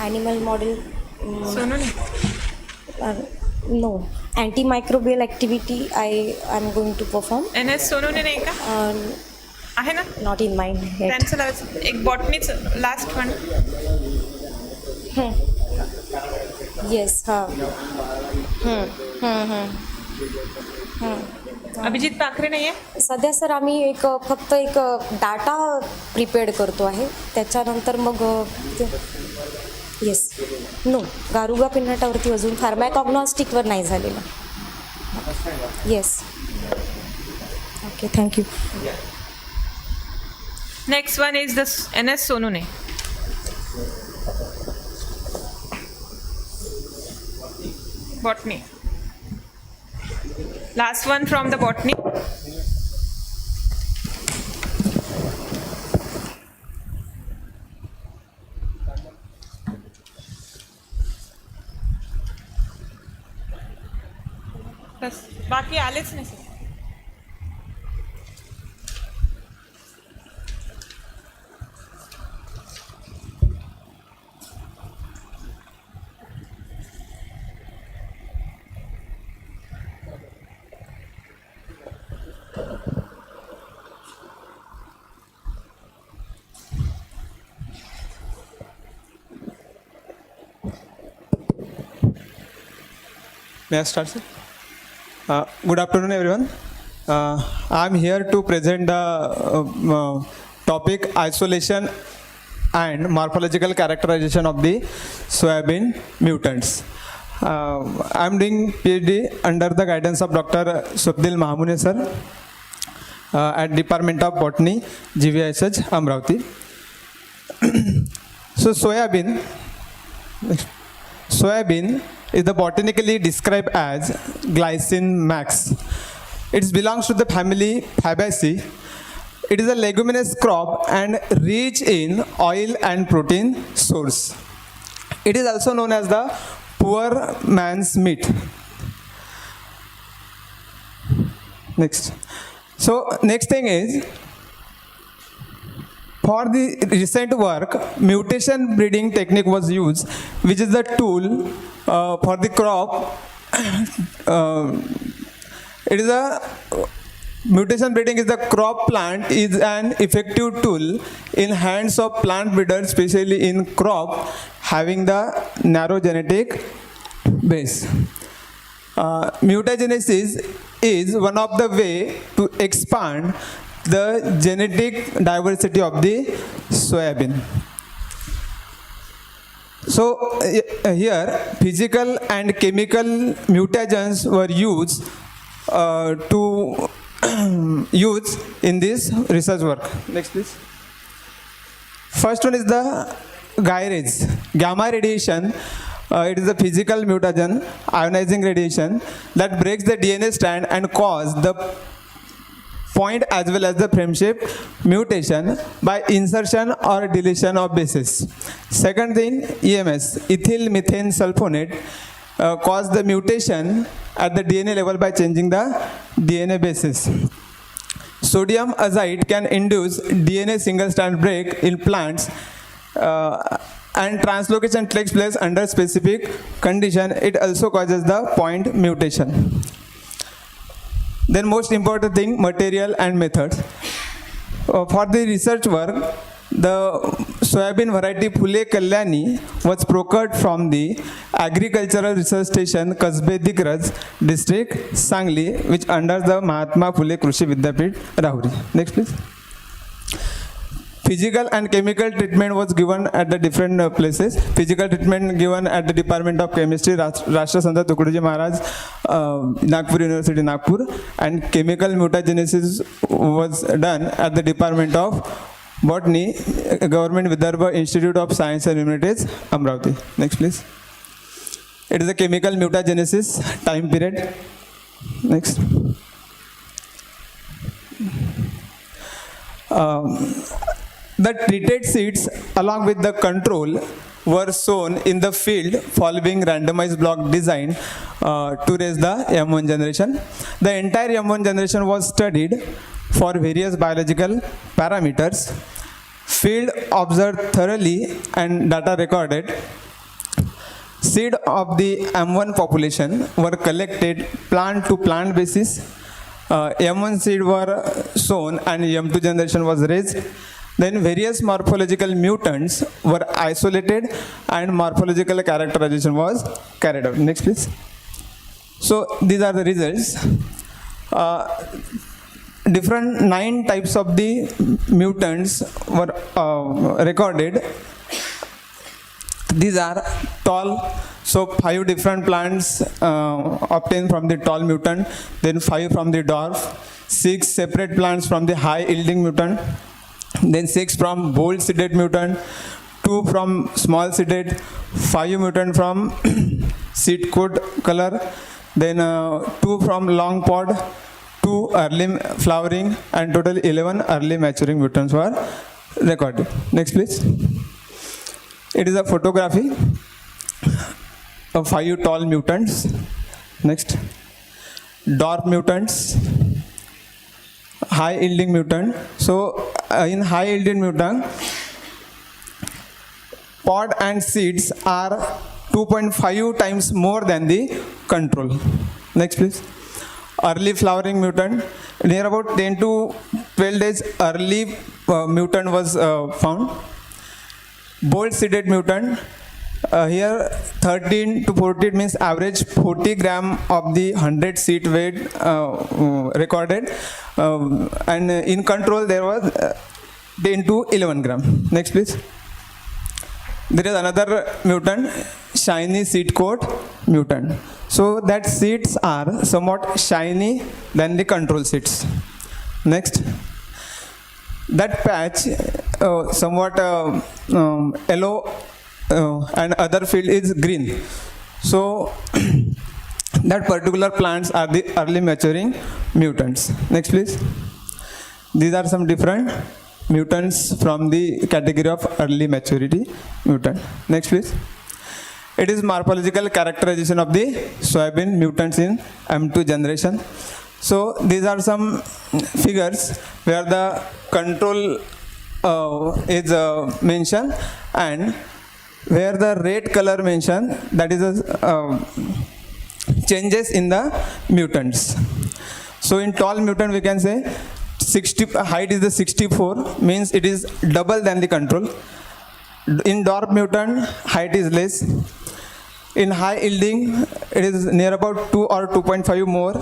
animal model. No, antimicrobial activity I am going to perform. NS सोनूने नाही का आहे ना Not in mind yet. त्यांचं लावायचं एक बॉटनीचं लास्ट वन Yes, अभिजित पाखरे नाही आहे सध्या सर आम्ही फक्त एक डाटा प्रिपेअर्ड करतो आहे त्याच्यानंतर मग येस नो गारुगा पिन्हाटावरती अजून फार्मॅकॉग्नॉस्टिकवर नाही झालेलं yes okay thank you next one is the NS सोनूने botany last one from the botany बस बाकी आलेच नाही May I start, sir? Good afternoon, everyone. I am here to present the topic isolation and morphological characterization of the soybean mutants. I am doing PhD under the guidance of Dr. Swapnil Mahamune, sir, at Department of Botany, GVISH, Amravati. So soybean is the botanically described as glycine max. It belongs to the family Fabaceae. It is a leguminous crop and rich in oil and protein source. It is also known as the poor man's meat. Next. So next thing is, for the recent work, mutation breeding technique was used, which is the tool for the crop. It is a mutation breeding is the crop plant is an effective tool in hands of plant breeders, especially in crop having the narrow genetic base. Mutagenesis is one of the way to expand the genetic diversity of the soybean. So here physical and chemical mutagens were used to use in this research work. Next please. First one is the Guy rays, gamma radiation. It is a physical mutagen, ionizing radiation that breaks the DNA strand and cause the point as well as the frame shape mutation by insertion or deletion of bases. Second thing, EMS, ethyl methane sulfonate, cause the mutation at the DNA level by changing the DNA bases. Sodium azide can induce DNA single strand break in plants, and translocation takes place under specific condition. It also causes the point mutation. Then most important thing, material and methods. For the research work, the soybean variety Phule Kalyani was procured from the Agricultural Research Station, Kasbe Digraj district, Sangli, which under the Mahatma Phule Krishi Vidyapith, Rahuri. Next please. physical and chemical treatment was given at the different places. Physical treatment given at the Department of Chemistry, Rashtrasanta Tukaduji Maharaj, Nagpur University, Nagpur, and chemical mutagenesis was done at the Department of Botany, Government Vidarbha Institute of Science and Humanities, Amravati. Next, please. It is a chemical mutagenesis time period. Next. The treated seeds along with the control were sown in the field following randomized block design to raise the M1 generation. The entire M1 generation was studied for various biological parameters. Field observed thoroughly and data recorded. Seed of the M1 population were collected plant to plant basis. M1 seed were sown and M2 generation was raised. Then various morphological mutants were isolated and morphological characterization was carried out. Next, please. So these are the results. Different 9 types of the mutants were recorded. These are tall. So 5 different plants obtained from the tall mutant, then 5 from the dwarf, 6 separate plants from the high yielding mutant, then 6 from bold seeded mutant, 2 from small seeded, 5 mutant from seed coat color, then 2 from long pod, 2 early flowering, and total 11 early maturing mutants were recorded. Next, please. It is a photography of 5 tall mutants. Next. Dwarf mutants. High yielding mutant. So in high yielding mutant, pod and seeds are 2.5 times more than the control. Next, please. Early flowering mutant. Near about 10 to 12 days early mutant was found. Bold seeded mutant. Here 13 to 14 means average 40 gram of the 100 seed weight recorded, and in control there was 10 to 11 gram. Next, please. There is another mutant, shiny seed coat mutant. So that seeds are somewhat shiny than the control seeds. Next. That patch somewhat yellow and other field is green. So that particular plants are the early maturing mutants. Next, please. These are some different mutants from the category of early maturity mutant. Next, please. It is morphological characterization of the soybean mutants in M2 generation. So these are some figures where the control is mentioned and where the red color mentioned, that is changes in the mutants. So in tall mutant we can say 60 height is the 64, means it is double than the control. In dwarf mutant height is less. In high yielding it is near about 2 or 2.5 more.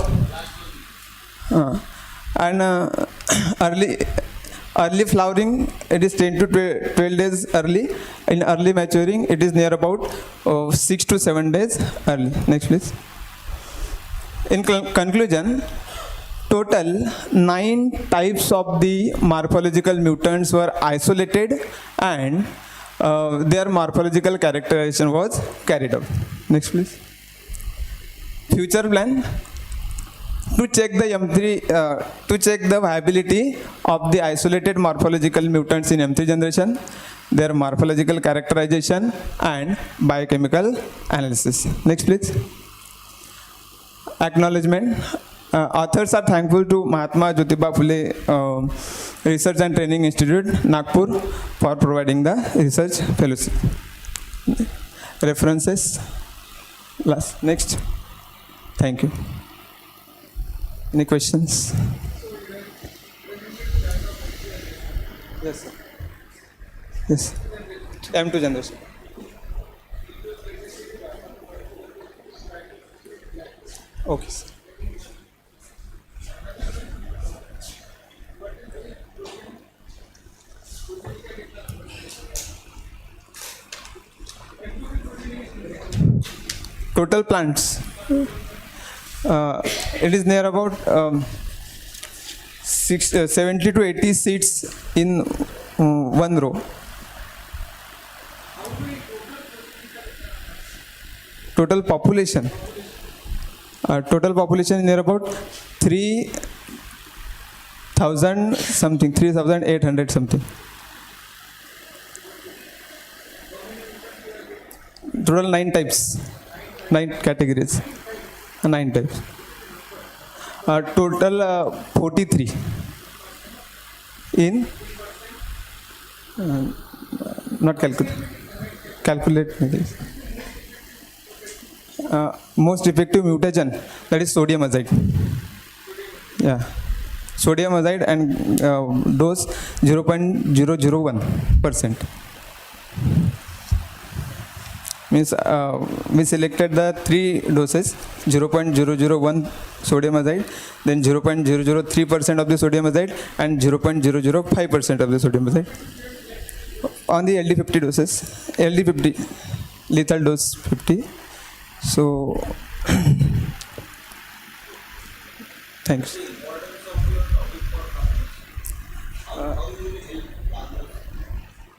And early flowering it is 10 to 12 days early. In early maturing it is near about 6 to 7 days early. Next, please. In conclusion, total 9 types of the morphological mutants were isolated and their morphological characterization was carried out. Next, please. Future plan. To check the to check the viability of the isolated morphological mutants in M3 generation, their morphological characterization and biochemical analysis. Next, please. Acknowledgement. Authors are thankful to Mahatma Jyotiba Phule Research and Training Institute, Nagpur, for providing the research fellowship. References. Last. Next. Thank you. Any questions? Yes, sir. Yes. M2 generation. Okay, sir. total plants, it is near about 70 to 80 seeds in one row. Total population is near about 3,000 something, 3,800 something. Total 9 types, 9 categories, 9 types. Total 43 in not calculate. Most effective mutagen, that is sodium azide. Yeah, sodium azide, and dose 0.001%. Means we selected the 3 doses, 0.001 sodium azide, then 0.003% of the sodium azide, and 0.005% of the sodium azide on the LD50 doses. LD50, lethal dose 50. So thanks.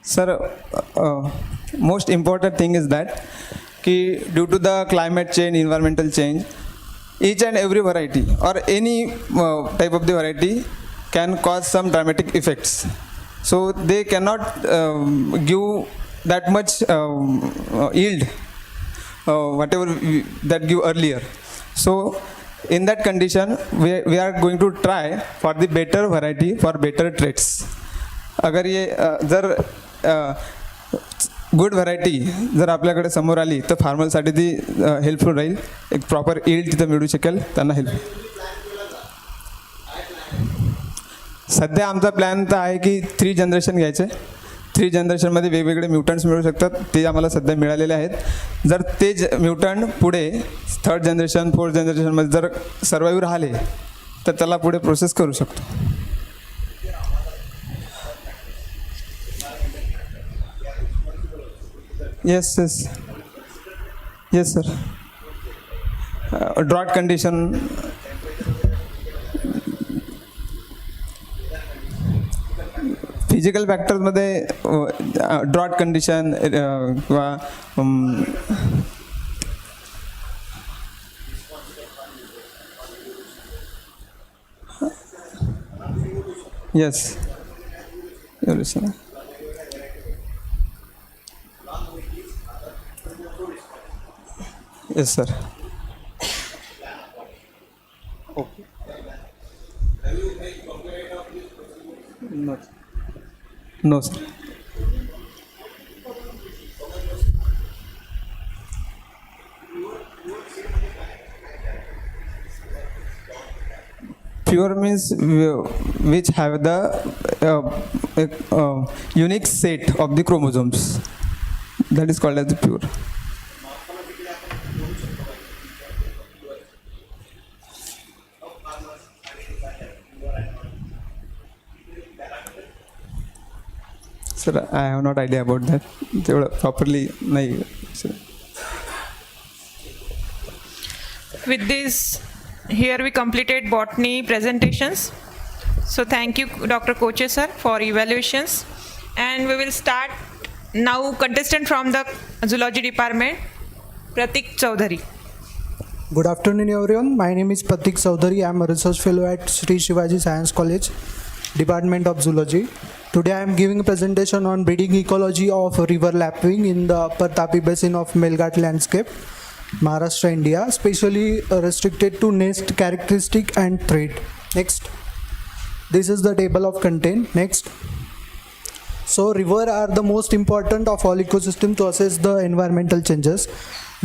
Sir, most important thing is that due to the climate change, environmental change, each and every variety or any type of the variety can cause some dramatic effects. So they cannot give that much yield, whatever that give earlier. So in that condition, we are going to try for the better variety for better traits. अगर ये जर good variety जर आपल्याकडे समोर आली तर फार्मरसाठी ती helpful राहील, एक प्रॉपर यील्ड तिथं मिळू शकेल त्यांना हेल्प. सध्या आमचा प्लॅन तर आहे की 3 जनरेशन घ्यायचे. 3 जनरेशनमध्ये वेगवेगळे म्युटंट्स मिळू शकतात, ते आम्हाला सध्या मिळालेले आहेत. जर ते म्युटंट पुढे 3rd जनरेशन 4th जनरेशनमध्ये जर सर्वाईव्ह राहिले तर त्याला पुढे प्रोसेस करू शकतो. Yes, sir. Drought condition. Physical factors मध्ये drought condition किंवा yes. Yes, sir. Okay. No, sir. Pure means which have the unique set of the chromosomes. That is called as the pure. Sir, I have not idea about that. Properly, nahi. With this, here we completed botany presentations. So thank you, Dr. Koche sir, for evaluations. And we will start now contestant from the zoology department, Pratik Chaudhary. Good afternoon, everyone. My name is Pratik Chaudhary. I am a research fellow at Sri Shivaji Science College, Department of Zoology. Today I am giving a presentation on breeding ecology of river lapwing in the upper Tapi basin of Melghat landscape, Maharashtra, India, especially restricted to nest characteristic and trait. Next. This is the table of content. Next. So river are the most important of all ecosystems to assess the environmental changes.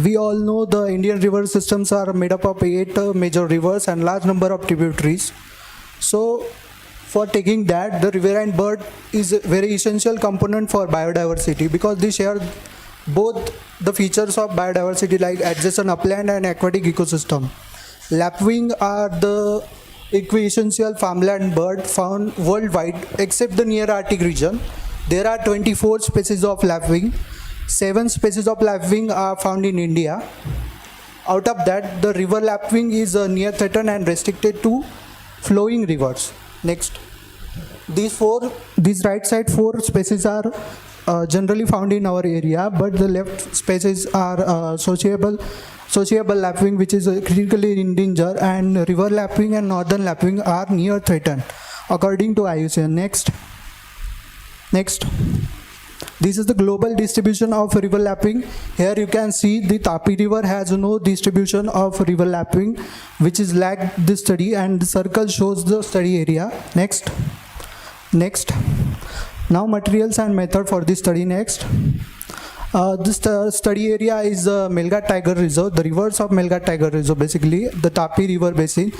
We all know the Indian river systems are made up of 8 major rivers and large number of tributaries. So for taking that, the riverine bird is a very essential component for biodiversity because they share both the features of biodiversity like adjacent upland and aquatic ecosystem. Lapwing are the equi-essential farmland bird found worldwide except the near Arctic region. There are 24 species of lapwing. 7 species of lapwing are found in India. Out of that, the river lapwing is near threatened and restricted to flowing rivers. Next, these right side 4 species are generally found in our area, but the left species are sociable lapwing, which is critically endangered, and river lapwing and northern lapwing are near threatened, according to IUCN. Next. This is the global distribution of river lapwing. Here you can see the Tapi River has no distribution of river lapwing, which is lagged this study, and the circle shows the study area. Next. Now materials and method for this study. Next. This study area is Melghat Tiger Reserve, the rivers of Melghat Tiger Reserve, basically the Tapi River basin,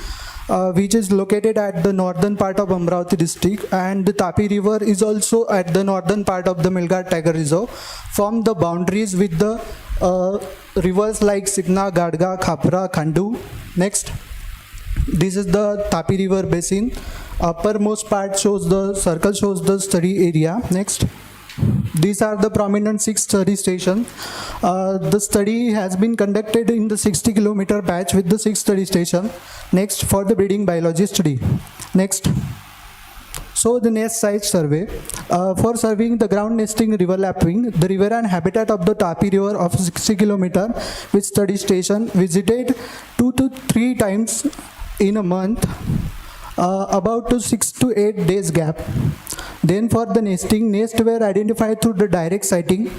which is located at the northern part of Amravati district, and the Tapi River is also at the northern part of the Melghat Tiger Reserve, form the boundaries with the rivers like Signa, Gadga, Khapra, Khandu. Next, this is the Tapi River basin. Uppermost part shows the circle shows the study area. Next. These are the prominent 6 study stations. The study has been conducted in the 60-kilometer patch with the 6 study stations. Next, for the breeding biology study. Next. So the nest site survey. For surveying the ground nesting river lapwing, the riverine habitat of the Tapi River of 60 kilometer with study station visited 2 to 3 times in a month, about to 6 to 8 days gap. Then for the nesting, nests were identified through the direct sighting.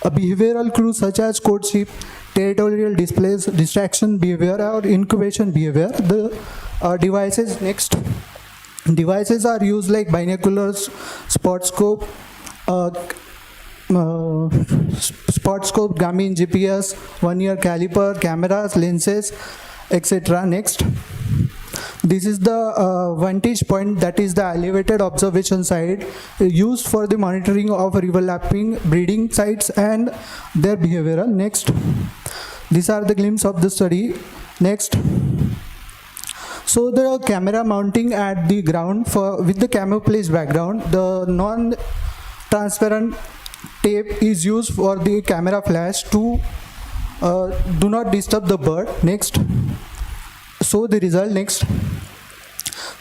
A behavioral clues such as courtship, territorial displays, distraction behavior or incubation behavior. The devices. Next. Devices are used like binoculars, spot scope, Garmin GPS, 1-year caliper, cameras, lenses, etc. Next. This is the vantage point, that is the elevated observation site used for the monitoring of river lapwing breeding sites and their behavioral. Next. These are the glimpses of the study. Next. So the camera mounting at the ground with the camouflage background, the non-transparent tape is used for the camera flash to do not disturb the bird. Next. So the result. Next.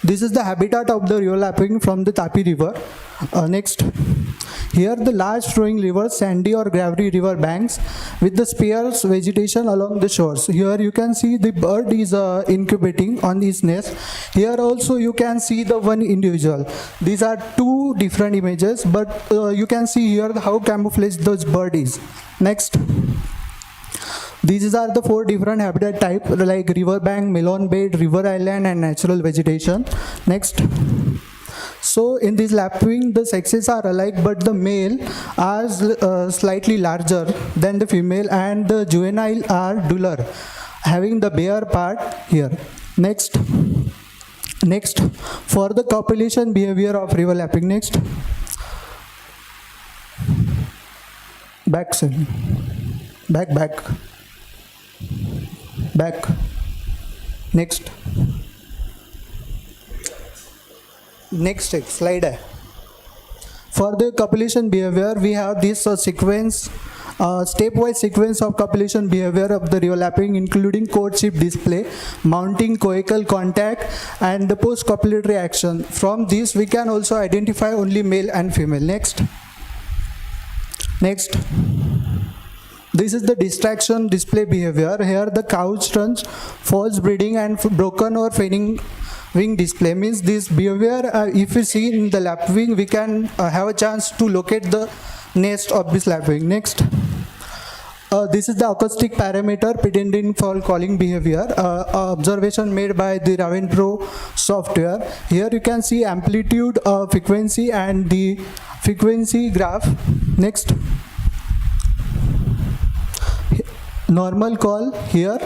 This is the habitat of the river lapwing from the Tapi River. Next. Here the large flowing rivers, sandy or gravelly river banks with the sparse vegetation along the shores. Here you can see the bird is incubating on his nest. Here also you can see the one individual. These are 2 different images, but you can see here how camouflaged this bird is. Next. These are the 4 different habitat types like river bank, melon bed, river island and natural vegetation. Next. So in this lapwing, the sexes are alike, but the male are slightly larger than the female, and the juvenile are duller, having the bare part here. Next. Next. For the copulation behavior of river lapwing. Next. Back. Next. Next slide. For the copulation behavior, we have this sequence, stepwise sequence of copulation behavior of the river lapwing, including courtship display, mounting, coital contact, and the post-copulatory action. From this, we can also identify only male and female. Next. Next. This is the distraction display behavior. Here the couch runs, false breeding and broken or feigning wing display. Means this behavior, if we see in the lapwing, we can have a chance to locate the nest of this lapwing. Next. This is the acoustic parameter pretending for calling behavior, observation made by the Raven Pro software. Here you can see amplitude, frequency and the frequency graph. Next. Normal call here,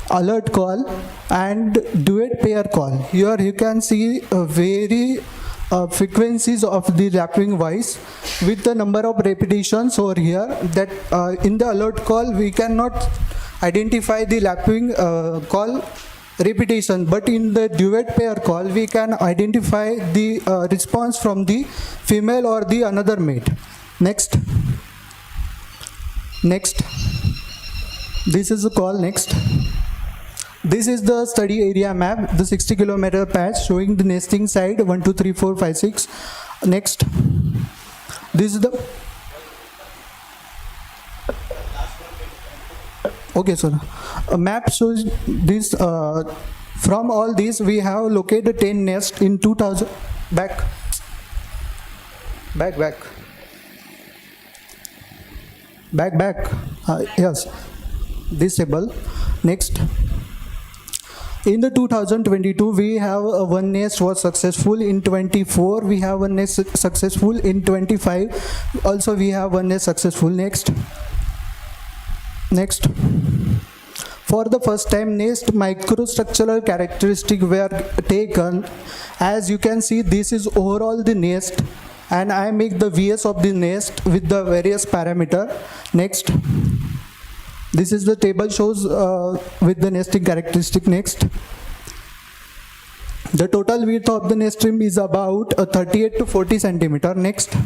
alert call and duet pair call. Here you can see very frequencies of the lapwing voice with the number of repetitions over here. That in the alert call we cannot identify the lapwing call repetition, but in the duet pair call we can identify the response from the female or the another mate. Next. Next. This is the call. Next. This is the study area map, the 60 kilometer patch showing the nesting site 1, 2, 3, 4, 5, 6. Next. This is the. Okay, sir. A map shows this. From all these, we have located 10 nests in 2000. Back. Yes. This table. Next. In the 2022, we have one nest was successful. In 24, we have one nest successful. In 25, also we have one nest successful. Next. For the first time, nest microstructural characteristics were taken. As you can see, this is overall the nest, and I make the VS of the nest with the various parameter. Next. This is the table shows with the nesting characteristic. Next. The total width of the nest rim is about 38 to 40 centimeter. Next.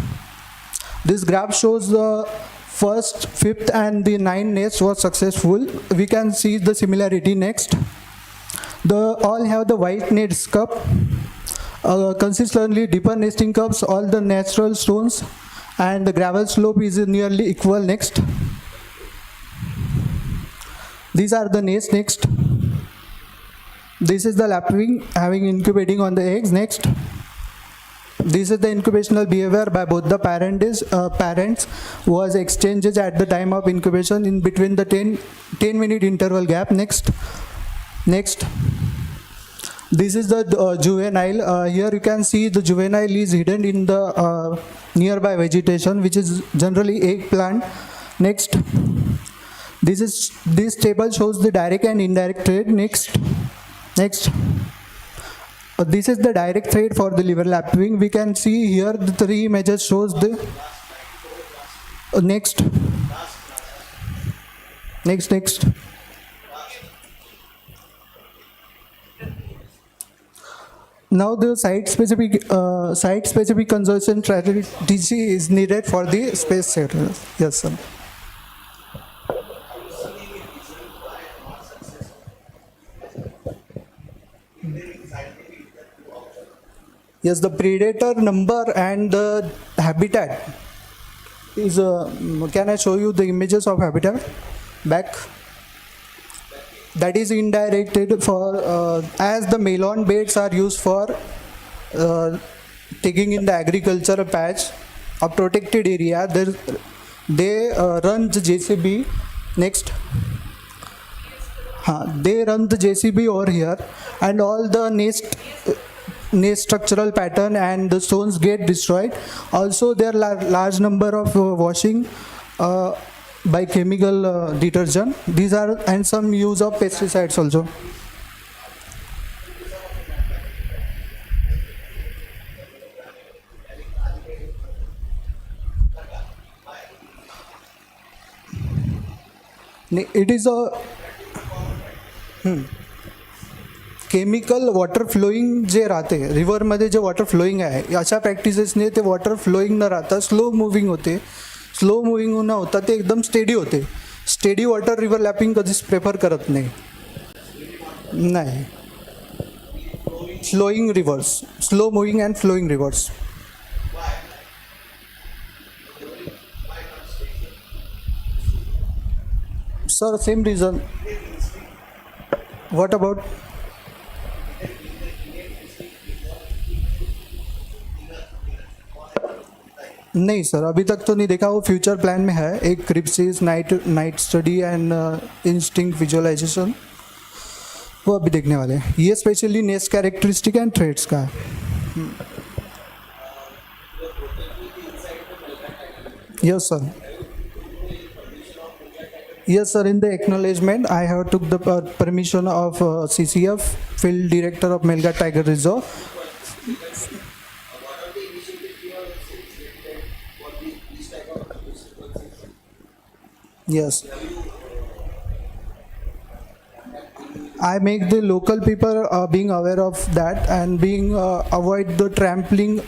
This graph shows the first, fifth and the 9 nests was successful. We can see the similarity. Next. All have the white nest cup. Consistently deeper nesting cups, all the natural stones, and the gravel slope is nearly equal. Next. These are the nests. Next. This is the lapwing having incubating on the eggs. Next. This is the incubational behavior by both the parents was exchanges at the time of incubation in between the 10-minute interval gap. Next. This is the juvenile. Here you can see the juvenile is hidden in the nearby vegetation, which is generally eggplant. Next. This table shows the direct and indirect trade. Next. This is the direct trade for the liver lapwing. We can see here the 3 images shows the next. Now the site-specific conservation strategy is needed for the space sector. Yes, sir. Yes, the predator number and the habitat is. Can I show you the images of habitat? Back. That is indirected for as the melon beds are used for taking in the agricultural patch, a protected area. They run the JCB. Next. They run the JCB over here, and all the nest structural pattern and the stones get destroyed. Also, there are large number of washing by chemical detergent. These are, and some use of pesticides also. It is a chemical water flowing जे राहते रिव्हरमध्ये जे water flowing आहे अशा प्रॅक्टिसेसने ते water flowing न राहता slow moving होते. Slow moving न होता ते एकदम स्टेडी होते. स्टेडी वॉटर रिव्हर लॅपिंग कधीच प्रेफर करत नाही. Flowing reverse, slow moving and flowing reverse. Sir same reason. What about नहीं सर, अभी तक तो नहीं देखा. वो फ्यूचर प्लान में है. एक crypsis, night study and instinct visualization, वो अभी देखने वाले हैं. ये specially nest characteristic and traits का है. Yes sir. Yes, sir. In the acknowledgement, I have took the permission of CCF, Field Director of Melghat Tiger Reserve. Yes. I make the local people being aware of that and being avoid the trampling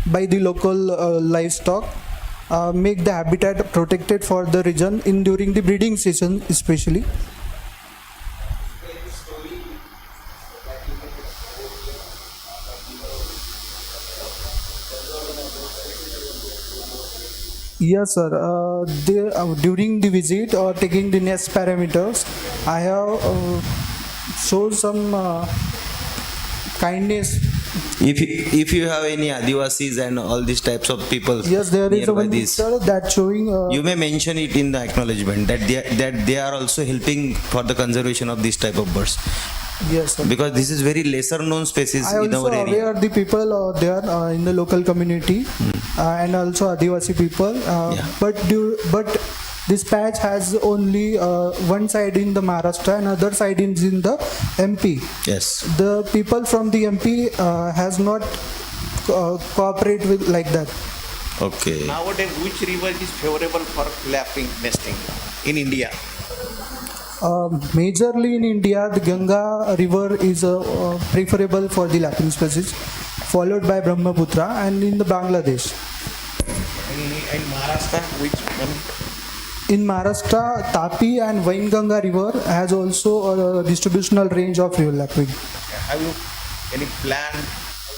by the local livestock. make the habitat protected for the region in during the breeding season especially. Yes, sir. During the visit or taking the nest parameters, I have shown some kindness. If you have any Adivasis and all these types of people, Yes, there is a nearby one this, picture that showing. you may mention it in the acknowledgement that they are also helping for the conservation of this type of birds. Yes, sir. Because this is very lesser known species I in also our area. aware the people there in the local community and also Adivasi people. But this patch has only one side in the Maharashtra and other side is in the MP. Yes. The people from the MP has not cooperate with like that. Okay. Nowadays, which river is favorable for lapping nesting in India? Majorly in India, the Ganga river is preferable for the lapping species, followed by Brahmaputra, and in the Bangladesh. In Maharashtra, which one? In Maharashtra, Tapi and Wainganga river has also a distributional range of river lapping. Have you any plan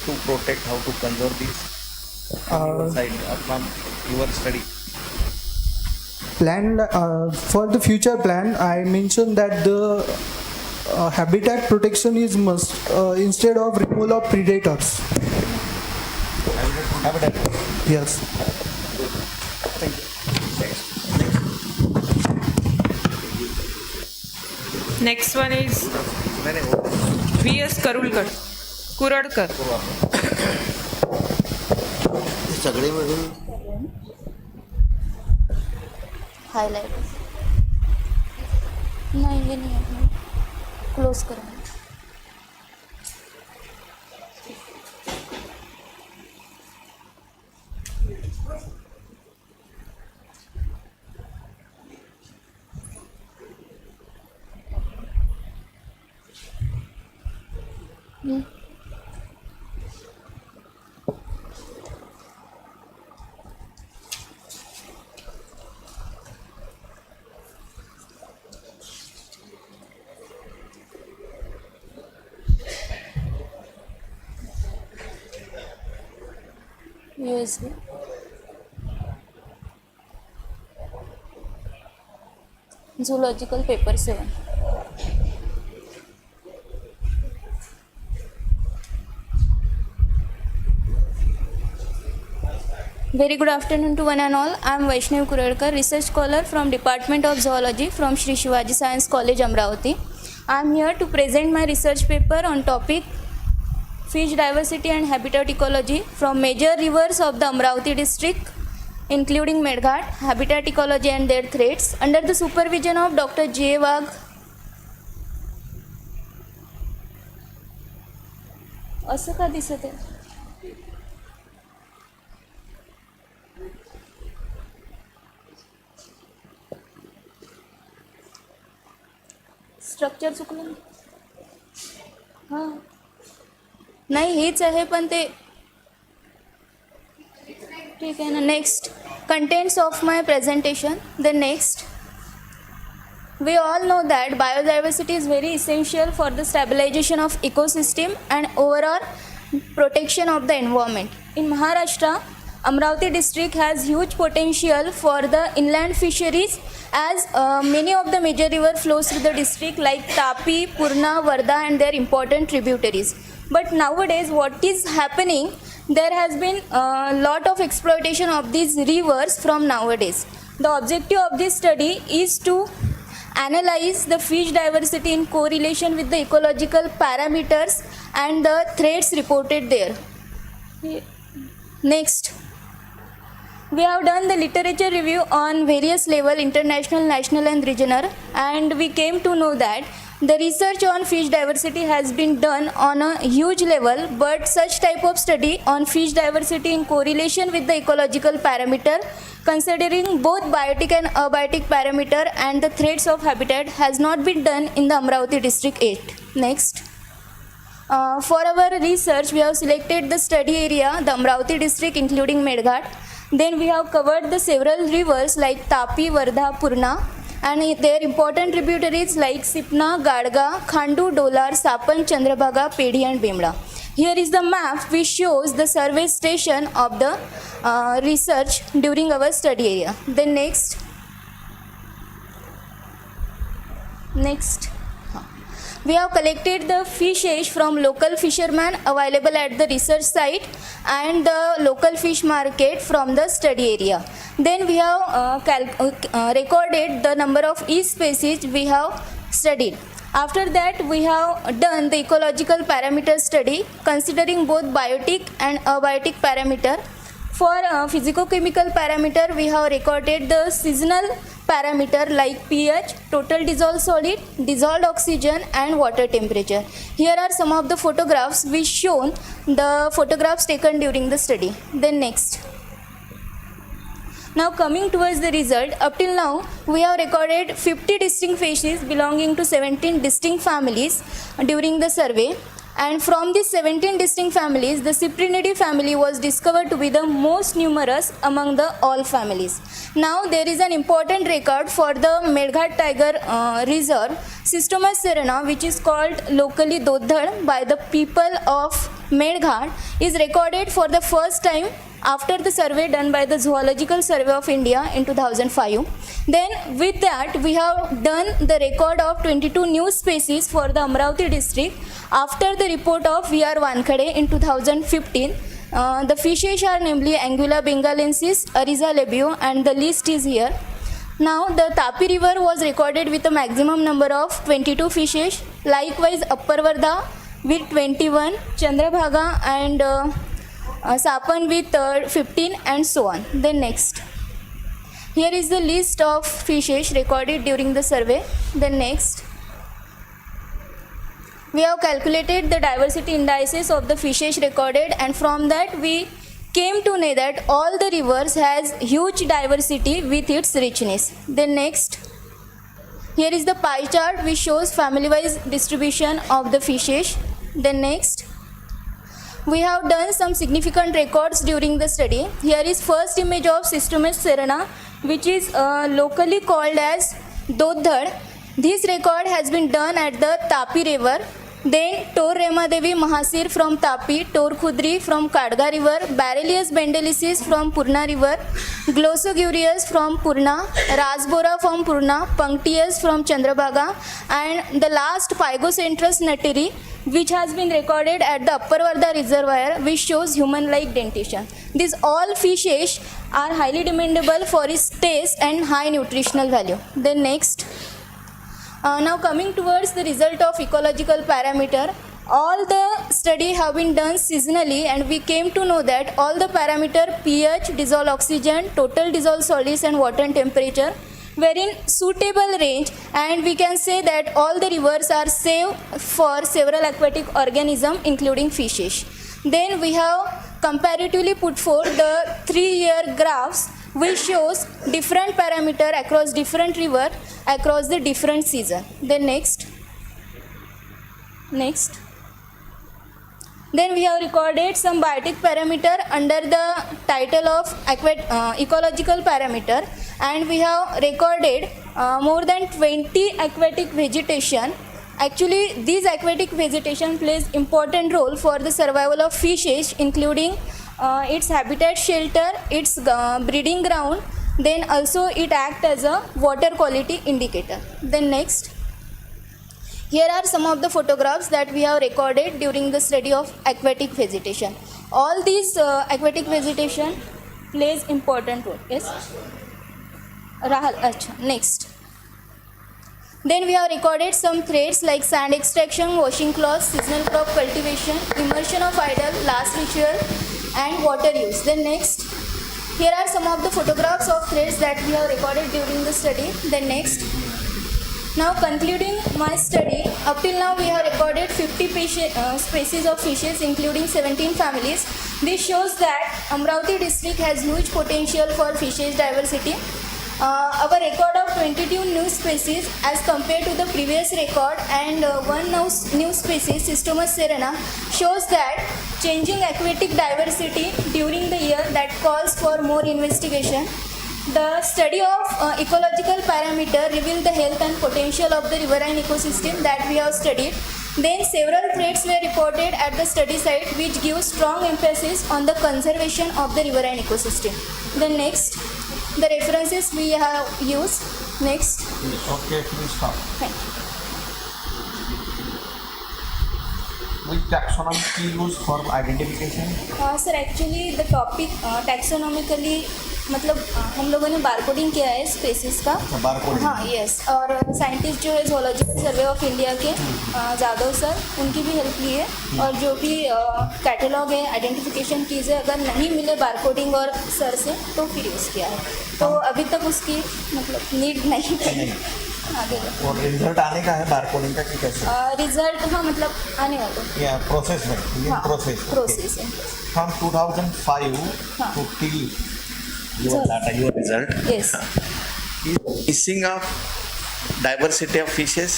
to protect, how to conserve this? Your side from your study. Plan for the future plan, I mentioned that the habitat protection is must instead of removal of predators. Habitat. Yes. Thank you. Next one is V.S. Kuradkar. सगळे मिळून highlight नहीं ये नहीं है close करो USB. Zoological paper 7. Very good afternoon to one and all. I am Vaishnavi Kuradkar, research scholar from Department of Zoology from Sri Shivaji Science College, Amravati. I am here to present my research paper on topic fish diversity and habitat ecology from major rivers of the Amravati district, including Medghat, habitat ecology and their threats, under the supervision of Dr. J. Wagh. असं का दिसत आहे? Structure चुकलं हां नाही हेच आहे पण ते ठीक आहे ना. Next contents of my presentation. The next we all know that biodiversity is very essential for the stabilization of ecosystem and overall protection of the environment. In Maharashtra, Amravati district has huge potential for the inland fisheries as many of the major river flows through the district like Tapi, Purna, Varda and their important tributaries. But nowadays what is happening, there has been a lot of exploitation of these rivers from nowadays. The objective of this study is to analyze the fish diversity in correlation with the ecological parameters and the threats reported there. Next, we have done the literature review on various level, international, national and regional, and we came to know that the research on fish diversity has been done on a huge level, but such type of study on fish diversity in correlation with the ecological parameter, considering both biotic and abiotic parameter and the threats of habitat, has not been done in the Amravati district yet. Next. For our research, we have selected the study area, the Amravati district including Medghat, Then we have covered the several rivers like Tapi, Vardha, Purna, and their important tributaries like Sipna, Gadga, Khandu, Dolar, Sapan, Chandrabhaga, Pedi and Bimla. Here is the map which shows the survey station of the research during our study area. Then next. We have collected the fishes from local fishermen available at the research site and the local fish market from the study area. Then we have recorded the number of each species we have studied. After that, we have done the ecological parameter study considering both biotic and abiotic parameter. For physicochemical parameter, we have recorded the seasonal parameter like pH, total dissolved solid, dissolved oxygen and water temperature. Here are some of the photographs which shown the photographs taken during the study. Then next. Now coming towards the result, up till now we have recorded 50 distinct species belonging to 17 distinct families during the survey. And from these 17 distinct families, the Cyprinidae family was discovered to be the most numerous among the all families. Now there is an important record for the Medghat Tiger Reserve, Cystomus serena, which is called locally Dodhad by the people of Medghat, is recorded for the first time after the survey done by the Zoological Survey of India in 2005. Then with that we have done the record of 22 new species for the Amravati district after the report of VR Wankhede in 2015. The fishes are namely Angula bengalensis, Ariza labio, and the list is here. Now the Tapi river was recorded with a maximum number of 22 fishes. Likewise Upper Vardha with 21, Chandrabhaga and Sapan with 15 and so on. Then next. Here is the list of fishes recorded during the survey. Then next. We have calculated the diversity indices of the fishes recorded, and from that we came to know that all the rivers has huge diversity with its richness. Then next. Here is the pie chart which shows family-wise distribution of the fishes. Then next. We have done some significant records during the study. Here is first image of Cystomus serena, which is locally called as Dodhad. This record has been done at the Tapi river. Then Tor Remadevi Mahasir from Tapi, Tor Khudri from Kadga river, Barelius bendelicis from Purna river, Glossogurius from Purna, Rasbora from Purna, Punctius from Chandrabhaga, and the last Pygocentrus nateri, which has been recorded at the Upper Vardha reservoir, which shows human-like dentition. These all fishes are highly demandable for its taste and high nutritional value. Then next. Now coming towards the result of ecological parameter, all the study have been done seasonally, and we came to know that all the parameter pH, dissolved oxygen, total dissolved solids and water temperature were in suitable range, and we can say that all the rivers are safe for several aquatic organisms including fishes. Then we have comparatively put forth the 3-year graphs which shows different parameter across different river across the different season. Then next. Then we have recorded some biotic parameter under the title of ecological parameter, and we have recorded more than 20 aquatic vegetation. Actually, this aquatic vegetation plays important role for the survival of fishes, including its habitat shelter, its breeding ground, then also it acts as a water quality indicator. Then next. Here are some of the photographs that we have recorded during the study of aquatic vegetation. All these aquatic vegetation plays important role. Yes? Rahul, acha. Next. Then we have recorded some threads like sand extraction, washing cloths, seasonal crop cultivation, immersion of idle, last ritual, and water use. Then next. Here are some of the photographs of threads that we have recorded during the study. Then next. Now concluding my study, up till now we have recorded 50 species of fishes including 17 families. This shows that Amravati district has huge potential for fishes diversity. Our record of 22 new species as compared to the previous record and one new species, Cystomus serena, shows that changing aquatic diversity during the year that calls for more investigation. The study of ecological parameter revealed the health and potential of the riverine ecosystem that we have studied. Then several threats were reported at the study site which gives strong emphasis on the conservation of the riverine ecosystem. Then next, the references we have used. Next. Okay, please stop. Thank you. Which taxonomy we use for identification? Sir actually the topic taxonomically मतलब हम लोगों ने barcoding किया है spaces का. Barcoding. हाँ yes. और scientist जो है जोलॉजिकल सर्वे ऑफ इंडिया के जादव सर, उनकी भी हेल्प ली है. और जो भी कैटलॉग है, आइडेंटिफिकेशन कीज है, अगर नहीं मिले बारकोडिंग और सर से तो फिर यूज़ किया है. तो अभी तक उसकी मतलब नीड नहीं है आगे. और रिजल्ट आने का है बारकोडिंग का कि कैसे? रिजल्ट हाँ मतलब आने वाला. या प्रोसेस में. हाँ, प्रोसेस है. From 2005 to till your data, your result. Yes. Is missing of diversity of fishes.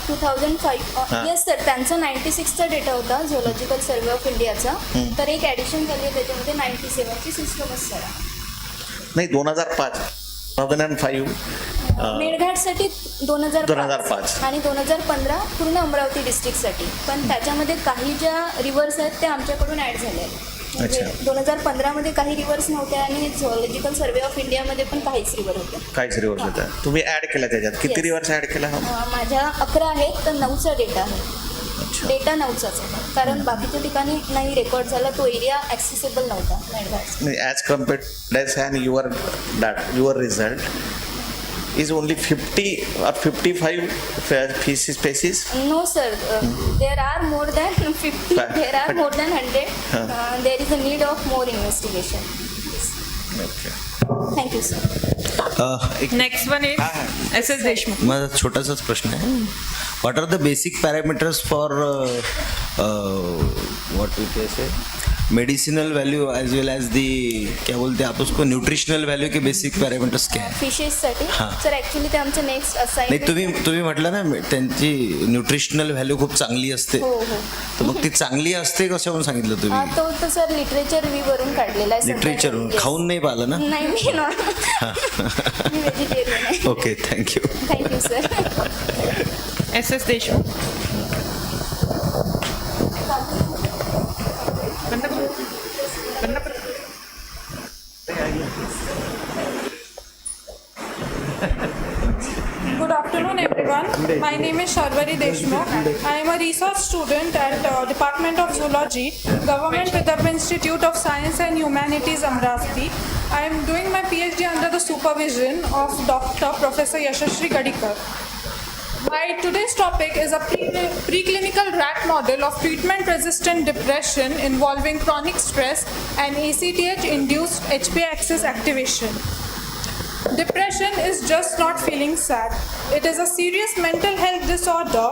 2005 yes sir, त्यांचा 96चा डेटा होता झोलॉजिकल सर्वे ऑफ इंडियाचा. तर एक ॲडिशन झाली आहे त्याच्यामध्ये 97ची सिस्टमच सर. नाही 2005 मेळघाटसाठी 2005 आणि 2015 पूर्ण अमरावती डिस्ट्रिक्टसाठी. पण त्याच्यामध्ये काही ज्या रिव्हर्स आहेत त्या आमच्याकडून ॲड झाल्या आहेत. म्हणजे 2015 काही रिव्हर्स नव्हत्या आणि झोलॉजिकल सर्वे ऑफ इंडियामध्ये पण काहीच रिव्हर होत्या. काहीच रिव्हर्स होत्या. तुम्ही ऍड केला त्याच्यात किती रिव्हर्स ऍड केला? माझ्या 11 आहेत तर 9चा डेटा आहे. डेटा 9चाच आहे कारण बाकीच्या ठिकाणी नाही रेकॉर्ड झाला. तो एरिया ॲक्सेसिबल नव्हता Melghat. As compared and your result is only 50 or 55 species? No sir, there are more than 50, there are more than 100. There is a need of more investigation. Okay. Thank you sir. Next one is SS Deshmukh. माझा छोटासाच प्रश्न आहे. What are the basic parameters for what we say medicinal value as well as the क्या बोलते हैं आप उसको nutritional value के बेसिक पॅरामीटर्स काय आहे? फिशेससाठी सर ॲक्च्युली ते आमचं नेक्स्ट नाही असाइनमेंट. तुम्ही म्हटलं ना त्यांची न्यूट्रिशनल व्हॅल्यू खूप चांगली असते. हो हो. तर मग ती चांगली असते कशावरून सांगितलं तुम्ही? तो तर सर लिटरेचर रिव्ह्यू वरून काढलेला आहे. लिटरेचरवरून. खाऊन नाही पाहिलं ना? नाही मी नॉन मी व्हेजिटेरियन आहे. Okay thank you. Thank you sir. SS Deshmukh. Good afternoon everyone. My name is Sharvari Deshmukh. I am a research student at Department of Zoology, Government Vidarbha Institute of Science and Humanities, Amravati. I am doing my PhD under the supervision of Dr. Professor Yashashree Gadikar. My today's topic is a preclinical rat model of treatment-resistant depression involving chronic stress and ACTH-induced HPA-axis activation. Depression is just not feeling sad. It is a serious mental health disorder.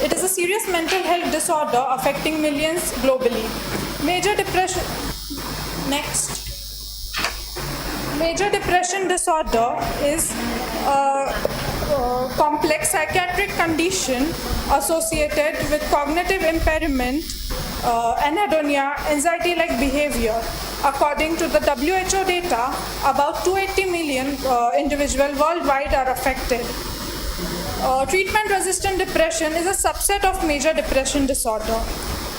It is a serious mental health disorder affecting millions globally. Major depression disorder is a complex psychiatric condition associated with cognitive impairment, anhedonia, anxiety-like behavior. According to the WHO data, about 280 million individuals worldwide are affected. Treatment-resistant depression is a subset of major depression disorder.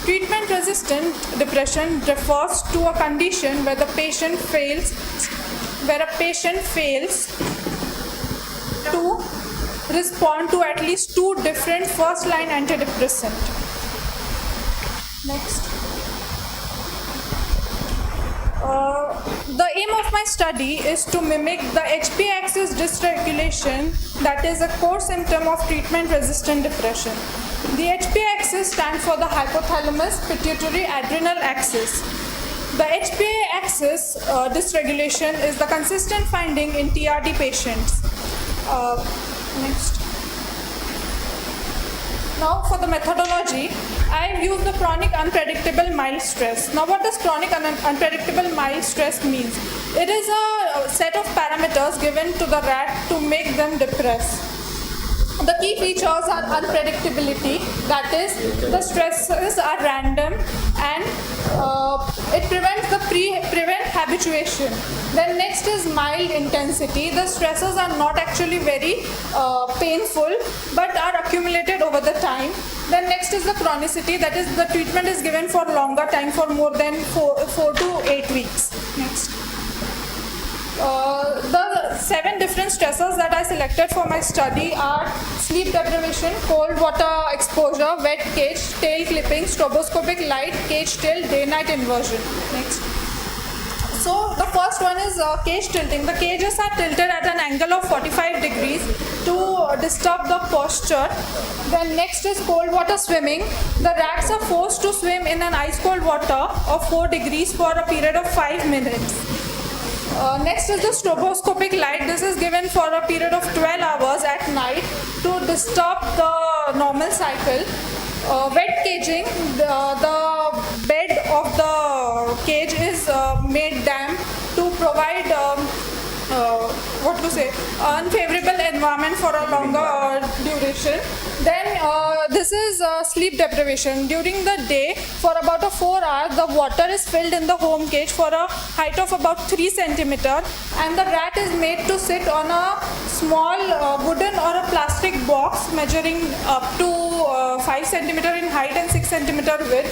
Treatment-resistant depression refers to a condition where a patient fails to respond to at least 2 different first-line antidepressant. Next. The aim of my study is to mimic the HPA-axis dysregulation that is a core symptom of treatment-resistant depression. The HPA-axis stands for the hypothalamus pituitary adrenal axis. The HPA-axis dysregulation is the consistent finding in TRD patients. Next. Now for the methodology, I have used the chronic unpredictable mild stress. Now what does chronic unpredictable mild stress means? It is a set of parameters given to the rat to make them depressed. The key features are unpredictability, that is, the stresses are random, and it prevents prevent habituation. Then next is mild intensity. The stresses are not actually very painful, but are accumulated over the time. Then next is the chronicity, that is, the treatment is given for longer time, for more than 4 to 8 weeks. Next. The 7 different stressors that I selected for my study are sleep deprivation, cold water exposure, wet cage, tail clipping, stroboscopic light, cage tilt, day-night inversion. Next. So the first one is cage tilting. The cages are tilted at an angle of 45 degrees to disturb the posture. Then next is cold water swimming. The rats are forced to swim in an ice cold water of 4 degrees for a period of 5 minutes. Next is the stroboscopic light. This is given for a period of 12 hours at night to disturb the normal cycle. Wet caging, the bed of the cage is made damp to provide unfavorable environment for a longer duration. Then this is sleep deprivation. During the day, for about 4 hours, the water is filled in the home cage for a height of about 3 centimeter, and the rat is made to sit on a small wooden or a plastic box measuring up to 5 centimeter in height and 6 centimeter width.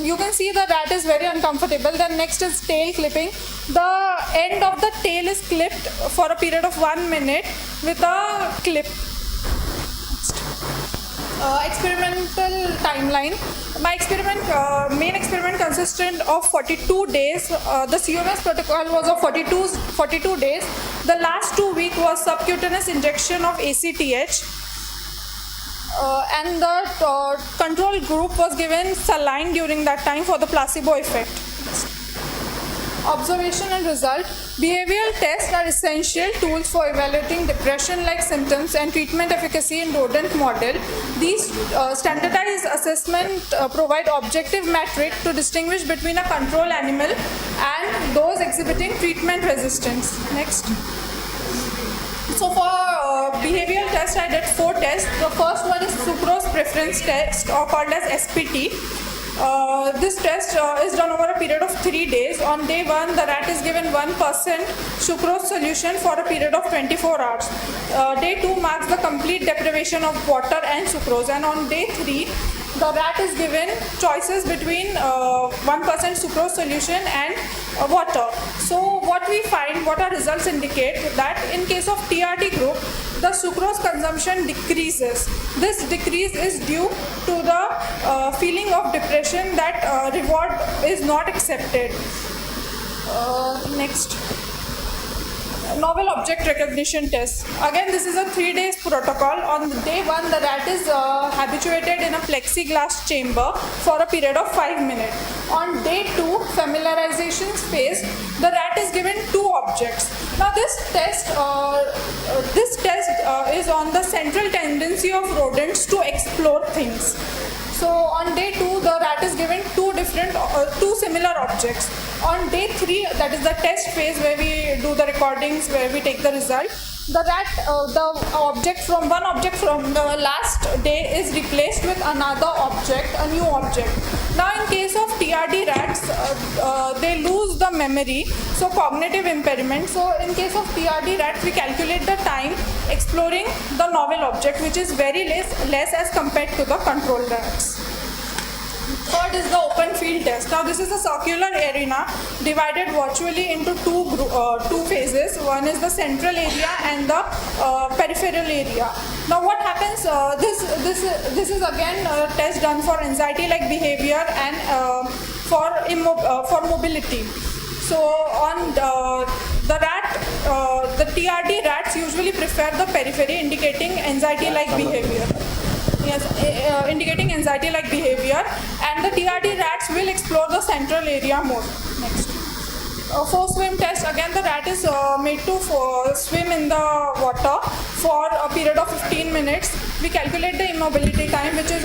You can see the rat is very uncomfortable. Then next is tail clipping. The end of the tail is clipped for a period of 1 minute with a clip. Experimental timeline. My main experiment consisted of 42 days. The CMS protocol was of 42 days. The last 2 weeks was subcutaneous injection of ACTH. And the control group was given saline during that time for the placebo effect. Observation and result. Behavioral tests are essential tools for evaluating depression-like symptoms and treatment efficacy in rodent model. These standardized assessment provide objective metric to distinguish between a control animal and those exhibiting treatment resistance. Next. So for behavioral test, I did 4 tests. The first one is sucrose preference test, or called as SPT. This test is done over a period of 3 days. On day 1, the rat is given 1% sucrose solution for a period of 24 hours. Day 2 marks the complete deprivation of water and sucrose, and on day 3, the rat is given choices between 1% sucrose solution and water. So what we find, what our results indicate, that in case of TRT group, the sucrose consumption decreases. This decrease is due to the feeling of depression, that reward is not accepted. Next. Novel object recognition test. Again, this is a 3 days protocol. On day 1, the rat is habituated in a plexiglass chamber for a period of 5 minutes. On day 2, familiarization phase, the rat is given 2 objects. Now this test is on the central tendency of rodents to explore things. So on day 2, the rat is given 2 similar objects. On day 3, that is the test phase where we do the recordings, where we take the result, the rat, one object from the last day is replaced with another object, a new object. Now in case of TRD rats, they lose the memory, so cognitive impairment. So in case of TRD rats, we calculate the time exploring the novel object, which is very less as compared to the control rats. Third is the open field test. Now this is a circular arena divided virtually into two phases. One is the central area and the peripheral area. Now what happens, this is again a test done for anxiety-like behavior and for mobility. So on the TRD rats usually prefer the periphery, indicating anxiety-like behavior. Yes, indicating anxiety-like behavior, and the TRD rats will explore the central area more. Next. For swim test, again the rat is made to swim in the water for a period of 15 minutes. We calculate the immobility time, which is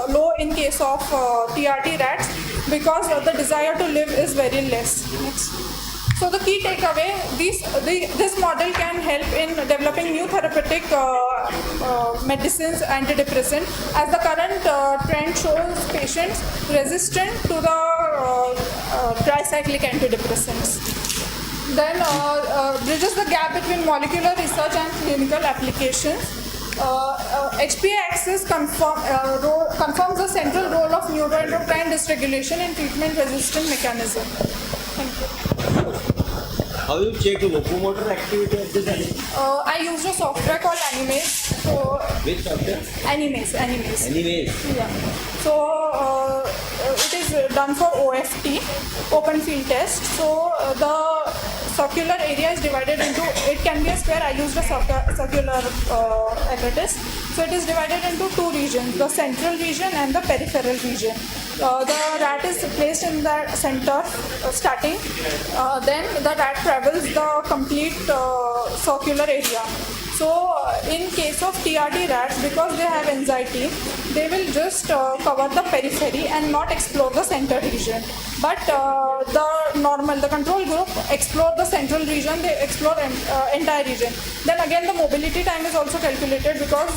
low in case of TRD rats, because the desire to live is very less. Next. So the key takeaway, this model can help in developing new therapeutic medicines, antidepressant, as the current trend shows patients resistant to the tricyclic antidepressants. Then bridges the gap between molecular research and clinical applications. HPA axis confirms the central role of neuroendocrine dysregulation in treatment-resistant mechanism. Thank you. How you check locomotor activity of this animal? I used a software called Animaze. So Which software? Animaze. Animaze. Yeah. So it is done for OFT, open field test. So the circular area is divided into, it can be a square, I used a circular apparatus. So it is divided into two regions, the central region and the peripheral region. The rat is placed in the center starting, then the rat travels the complete circular area. So in case of TRD rats, because they have anxiety, they will just cover the periphery and not explore the center region. But the control group explore the central region, they explore entire region. Then again the mobility time is also calculated because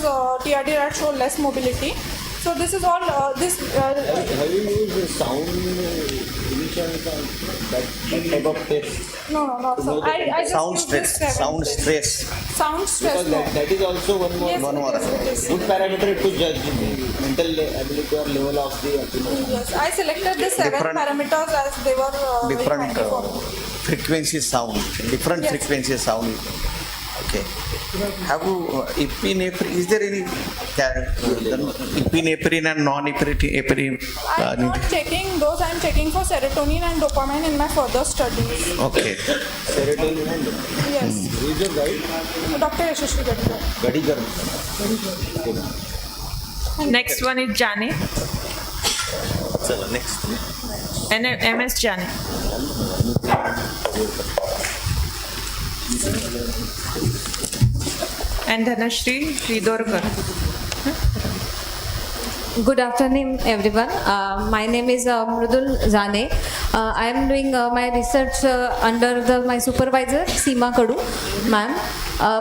TRD rats show less mobility. So this is all Have you used sound emission that type of test? No, not so. I just Sound use this stress. Sound stress. Sound stress. Because that is also one more, Yes, it is. good parameter to judge the mental ability or level of the autism. Yes, I selected the 7 Different- parameters as they were very Different handy for me. frequency sound. Different Yes. frequency sound. Okay. Have you epinephrine? Is there any epinephrine and non-epinephrine? I'm not checking those, I'm checking for serotonin and dopamine in my further studies. Okay. Serotonin and Yes. who is your guide? Dr. Yashashri Gadkar. Gadikar. Next one is Jani. So next. MS Jani. And Dhanashri Ridorkar. Good afternoon, everyone. My name is Mrudul Zane. I am doing my research under my supervisor, Seema Kadu, ma'am.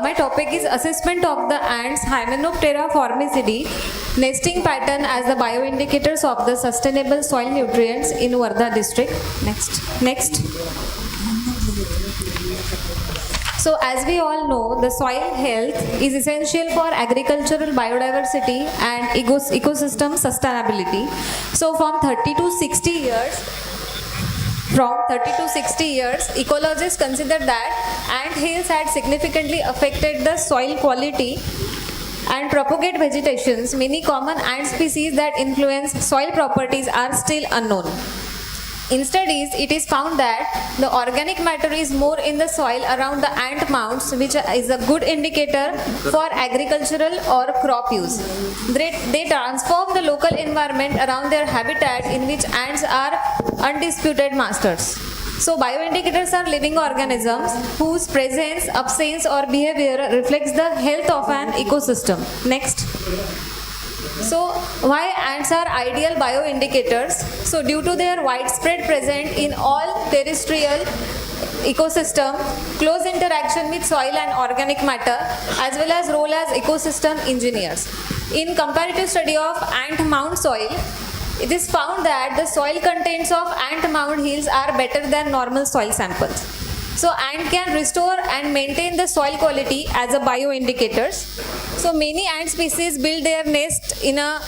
My topic is assessment of the ants Hymenoptera formicida nesting pattern as the bioindicators of the sustainable soil nutrients in Wardha district. Next. So as we all know, the soil health is essential for agricultural biodiversity and ecosystem sustainability. So from 30 to 60 years, ecologists consider that ant hills had significantly affected the soil quality and propagate vegetations. Many common ant species that influence soil properties are still unknown. In studies, it is found that the organic matter is more in the soil around the ant mounds, which is a good indicator for agricultural or crop use. They transform the local environment around their habitat in which ants are undisputed masters. So bioindicators are living organisms whose presence, absence or behavior reflects the health of an ecosystem. Next. So why ants are ideal bioindicators? So due to their widespread presence in all terrestrial ecosystem, close interaction with soil and organic matter, as well as role as ecosystem engineers. In comparative study of ant mound soil, it is found that the soil contents of ant mound hills are better than normal soil samples. So ant can restore and maintain the soil quality as a bioindicators. So many ant species build their nest in a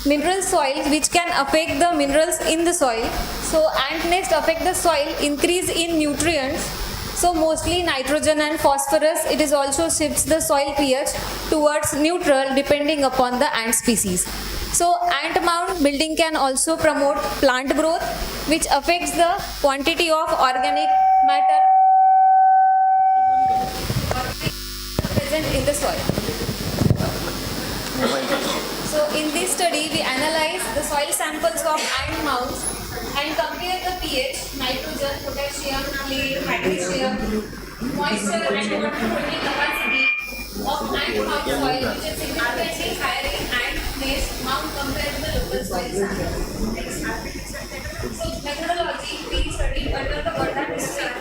mineral soil which can affect the minerals in the soil. So ant nest affect the soil, increase in nutrients. So mostly nitrogen and phosphorus. It is also shifts the soil pH towards neutral depending upon the ant species. So ant mound building can also promote plant growth, which affects the quantity of organic matter present in the soil. So in this study, we analyze the soil samples of ant mounds and compare the pH, nitrogen, potassium, clay, magnesium, moisture and water holding capacity of ant mound soil, which is significantly higher in ant nest mound compared to the local soil sample. So methodology, we studied under the Wardha district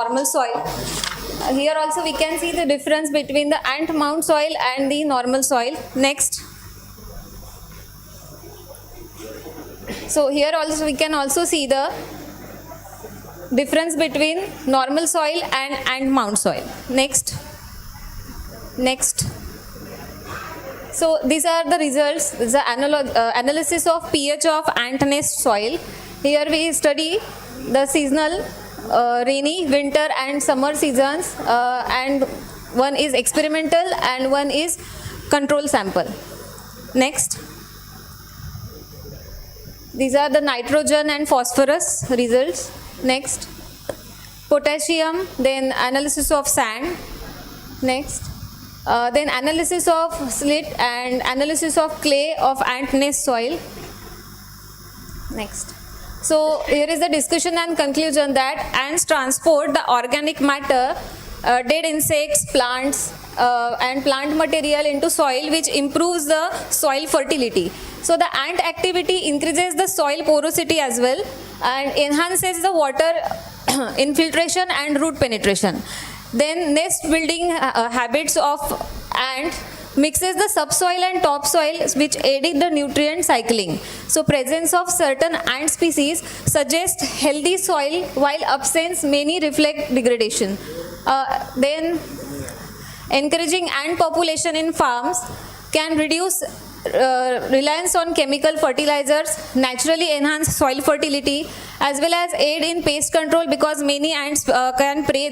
normal soil. Here also we can see the difference between the ant mound soil and the normal soil. Next. So here also we can also see the difference between normal soil and ant mound soil. Next. Next. So these are the results. This is the analysis of pH of ant nest soil. Here we study the seasonal, rainy, winter and summer seasons, and one is experimental and one is control sample. Next. These are the nitrogen and phosphorus results. Next. Potassium, then analysis of sand. Next. Then analysis of slit and analysis of clay of ant nest soil. Next. So here is the discussion and conclusion that ants transport the organic matter, dead insects, plants and plant material into soil, which improves the soil fertility. So the ant activity increases the soil porosity as well and enhances the water infiltration and root penetration. Then nest building habits of ant mixes the subsoil and topsoil, which aid in the nutrient cycling. So presence of certain ant species suggests healthy soil, while absence many reflect degradation. Then encouraging ant population in farms can reduce reliance on chemical fertilizers, naturally enhance soil fertility, as well as aid in pest control, because many ants can prey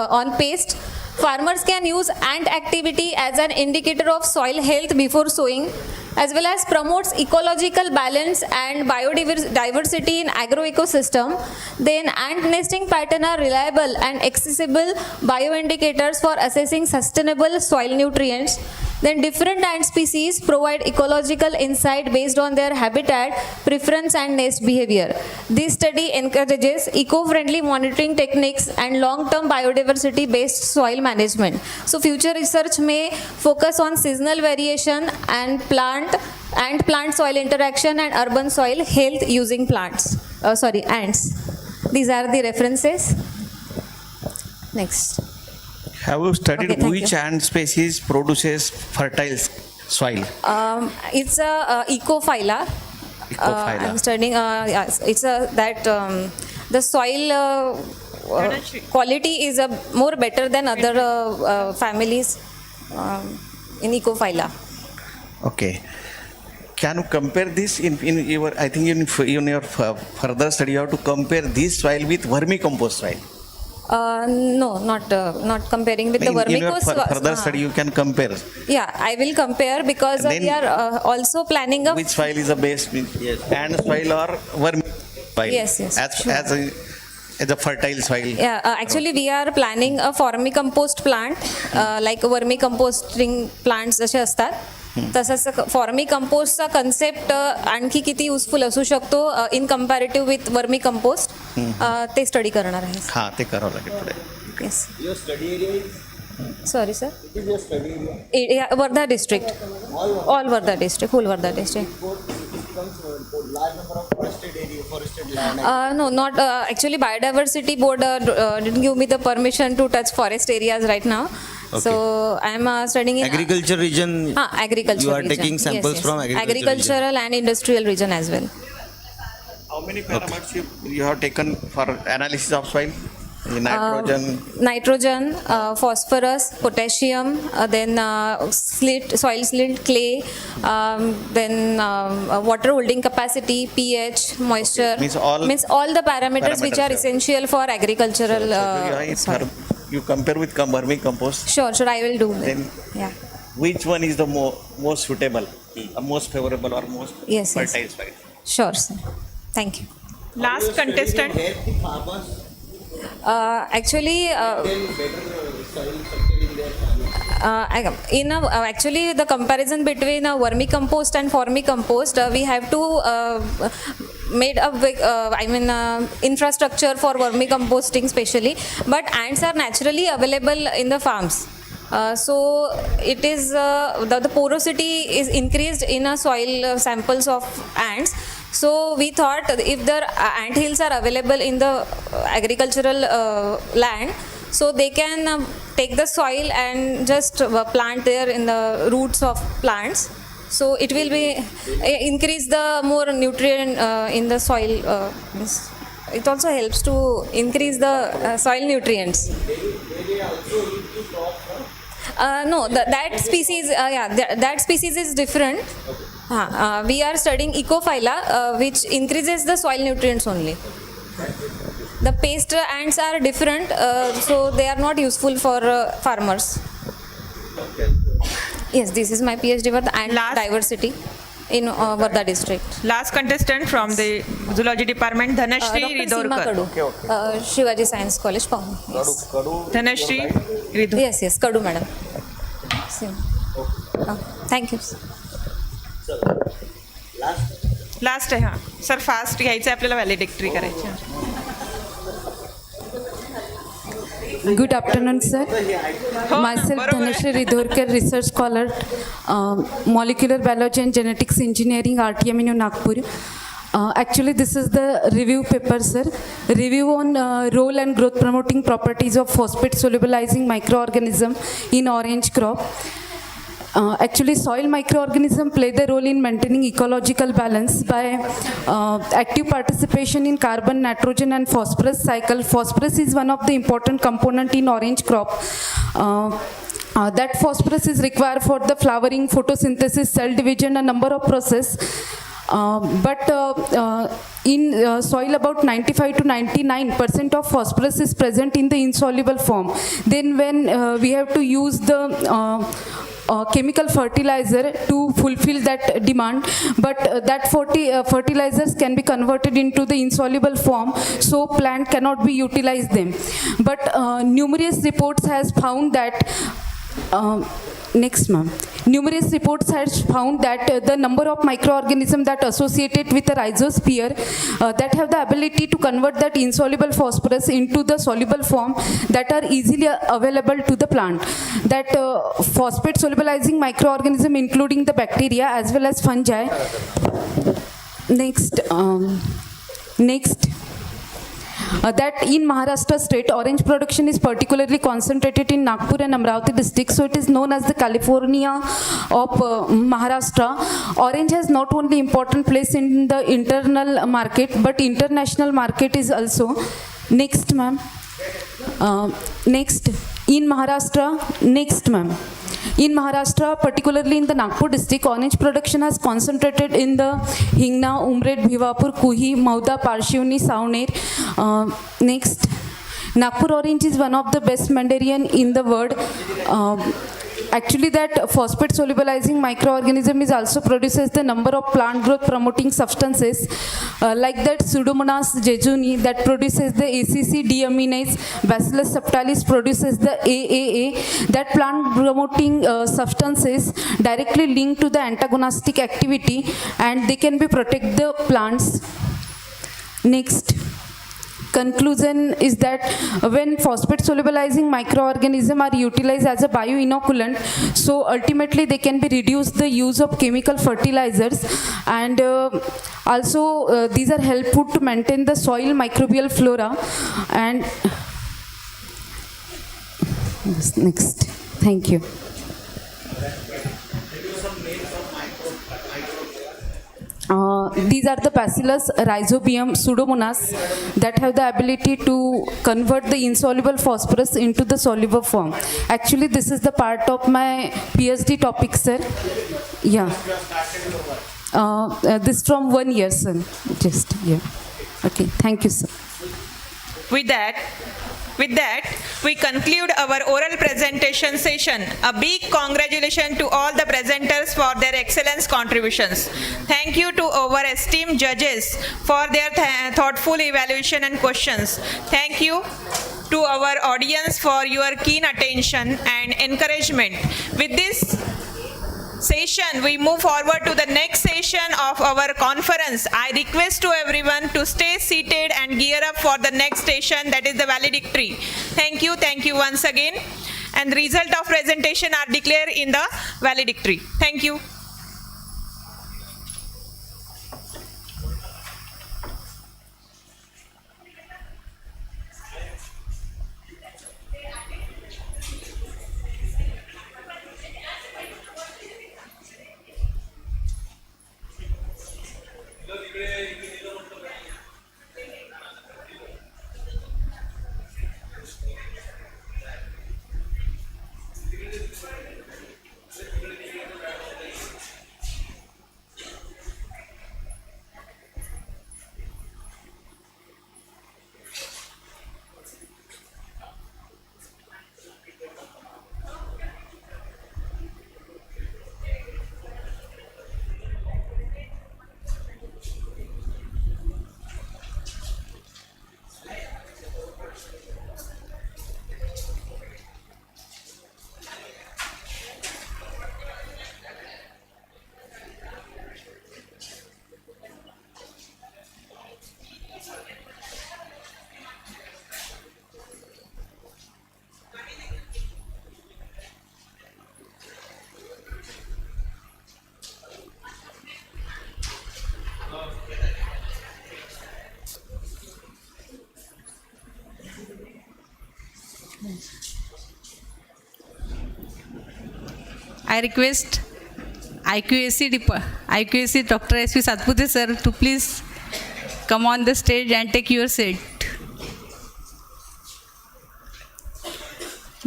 on pest. Farmers can use ant activity as an indicator of soil health before sowing, as well as promotes ecological balance and biodiversity in agroecosystem. Then ant nesting pattern are reliable and accessible bioindicators for assessing sustainable soil nutrients. Then different ant species provide ecological insight based on their habitat, preference and nest behavior. This study encourages eco-friendly monitoring techniques and long-term biodiversity-based soil management. So future research may focus on seasonal variation and plant-soil interaction and urban soil health using ants. These are the references. Next. Have you studied Okay, thank which you. ant species produces fertile soil? It's a Ecophylla. Ecophylla. I'm studying. Yes, it's the soil quality is more better than other families in Ecophylla. Okay. Can you compare this in your? I think in your further study, you have to compare this soil with vermicompost soil. No, not comparing with the In your vermicompost. further study, you can compare. Yeah, I will compare because And then we are also planning a. Which soil is the best? Ant soil or vermi soil? Yes, sure. As a fertile soil. Yeah, actually we are planning a vermicompost plant, like vermicomposting plants जसे असतात. तसंच वर्मी-कंपोस्टचा concept आणखी किती useful असू शकतो in comparative with vermicompost ते study करणार आहे. हां, ते करावं लागेल पुढे. Yes. Sorry sir. Wardha district. All Wardha district. Whole Wardha district. No, not actually. Biodiversity board didn't give me the permission to touch forest areas right now. Okay. So I am studying in agriculture region. Agriculture. You are region. taking samples Yes. from agricultural and industrial region as well. How many parameters you have taken for analysis of soil? Nitrogen. Nitrogen, phosphorus, potassium, then soil slit, clay, then water holding capacity, pH, moisture. Means all the parameters which are essential for agricultural soil. You compare with vermicompost. Sure, I will do that. Then Yeah. which one is the most suitable, most favorable or most Yes. fertile soil? Sure, sir. Thank you. Last contestant. Actually, actually the comparison between vermicompost and vermicompost, we have to made a big, infrastructure for vermicomposting specially, but ants are naturally available in the farms. So it is the porosity is increased in a soil samples of ants. So we thought if the ant hills are available in the agricultural land, so they can take the soil and just plant there in the roots of plants. So it will be increase the more nutrient in the soil. It also helps to increase the soil nutrients. No, that species, that species is different. We are studying Ecophylla, which increases the soil nutrients only. The paste ants are different, so they are not useful for farmers. Yes, this is my PhD for the ant diversity in Varda district. Last contestant from the Zoology Department, Dhanashri Dr. Seema Ridorkar. Kadu, Shivaji Science College, Pune. Yes. Dhanashri Ridorkar. Yes, Kadu madam. Thank you. Last आहे हां sir fast घ्यायचं आपल्याला व्हॅलिडिक्टरी करायची Good afternoon, sir. Myself, Dhanashri Ridorkar, research scholar, molecular biology and genetics engineering, RTMNU Nagpur. Actually, this is the review paper, sir. Review on role and growth promoting properties of phosphate solubilizing microorganism in orange crop. Actually, soil microorganisms play the role in maintaining ecological balance by active participation in carbon, nitrogen and phosphorus cycle. Phosphorus is one of the important component in orange crop. That phosphorus is required for the flowering, photosynthesis, cell division, a number of process. But in soil about 95 to 99% of phosphorus is present in the insoluble form. Then when we have to use the chemical fertilizer to fulfill that demand, but that fertilizers can be converted into the insoluble form, so plant cannot be utilized them. But numerous reports has found that numerous reports has found that the number of microorganisms that associated with the rhizosphere that have the ability to convert that insoluble phosphorus into the soluble form that are easily available to the plant. That phosphate solubilizing microorganism including the bacteria as well as fungi. That in Maharashtra state, orange production is particularly concentrated in Nagpur and Amravati district, so it is known as the California of Maharashtra. Orange has not only important place in the internal market, but international market is also. Next, ma'am. In Maharashtra, particularly in the Nagpur district, orange production has concentrated in the Hingna, Umred, Bhivapur, Kuhi, Mauda, Parshivni, Savner. Nagpur orange is one of the best Mandarin in the world. Actually, that phosphate solubilizing microorganism is also produces the number of plant growth promoting substances like that Pseudomonas jejuni that produces the ACC deaminase, Bacillus subtilis produces the AAA. That plant promoting substances directly linked to the antagonistic activity and they can be protect the plants. Next. Conclusion is that when phosphate solubilizing microorganisms are utilized as a bioinoculant, so ultimately they can be reduce the use of chemical fertilizers, and also these are helpful to maintain the soil microbial flora. And next, thank you. These are the Bacillus, Rhizobium, Pseudomonas that have the ability to convert the insoluble phosphorus into the soluble form. Actually, this is the part of my PhD topic, sir. Yeah. This from 1 year, sir. Just, yeah. Okay, thank you, sir. With that, we conclude our oral presentation session. A big congratulations to all the presenters for their excellent contributions. Thank you to our esteemed judges for their thoughtful evaluation and questions. Thank you to our audience for your keen attention and encouragement. With this session, we move forward to the next session of our conference. I request to everyone to stay seated and gear up for the next session, that is the valedictory. Thank you once again. And the result of presentation are declared in the valedictory. Thank you. I request IQAC Dr. S.V. Satpute sir to please come on the stage and take your seat.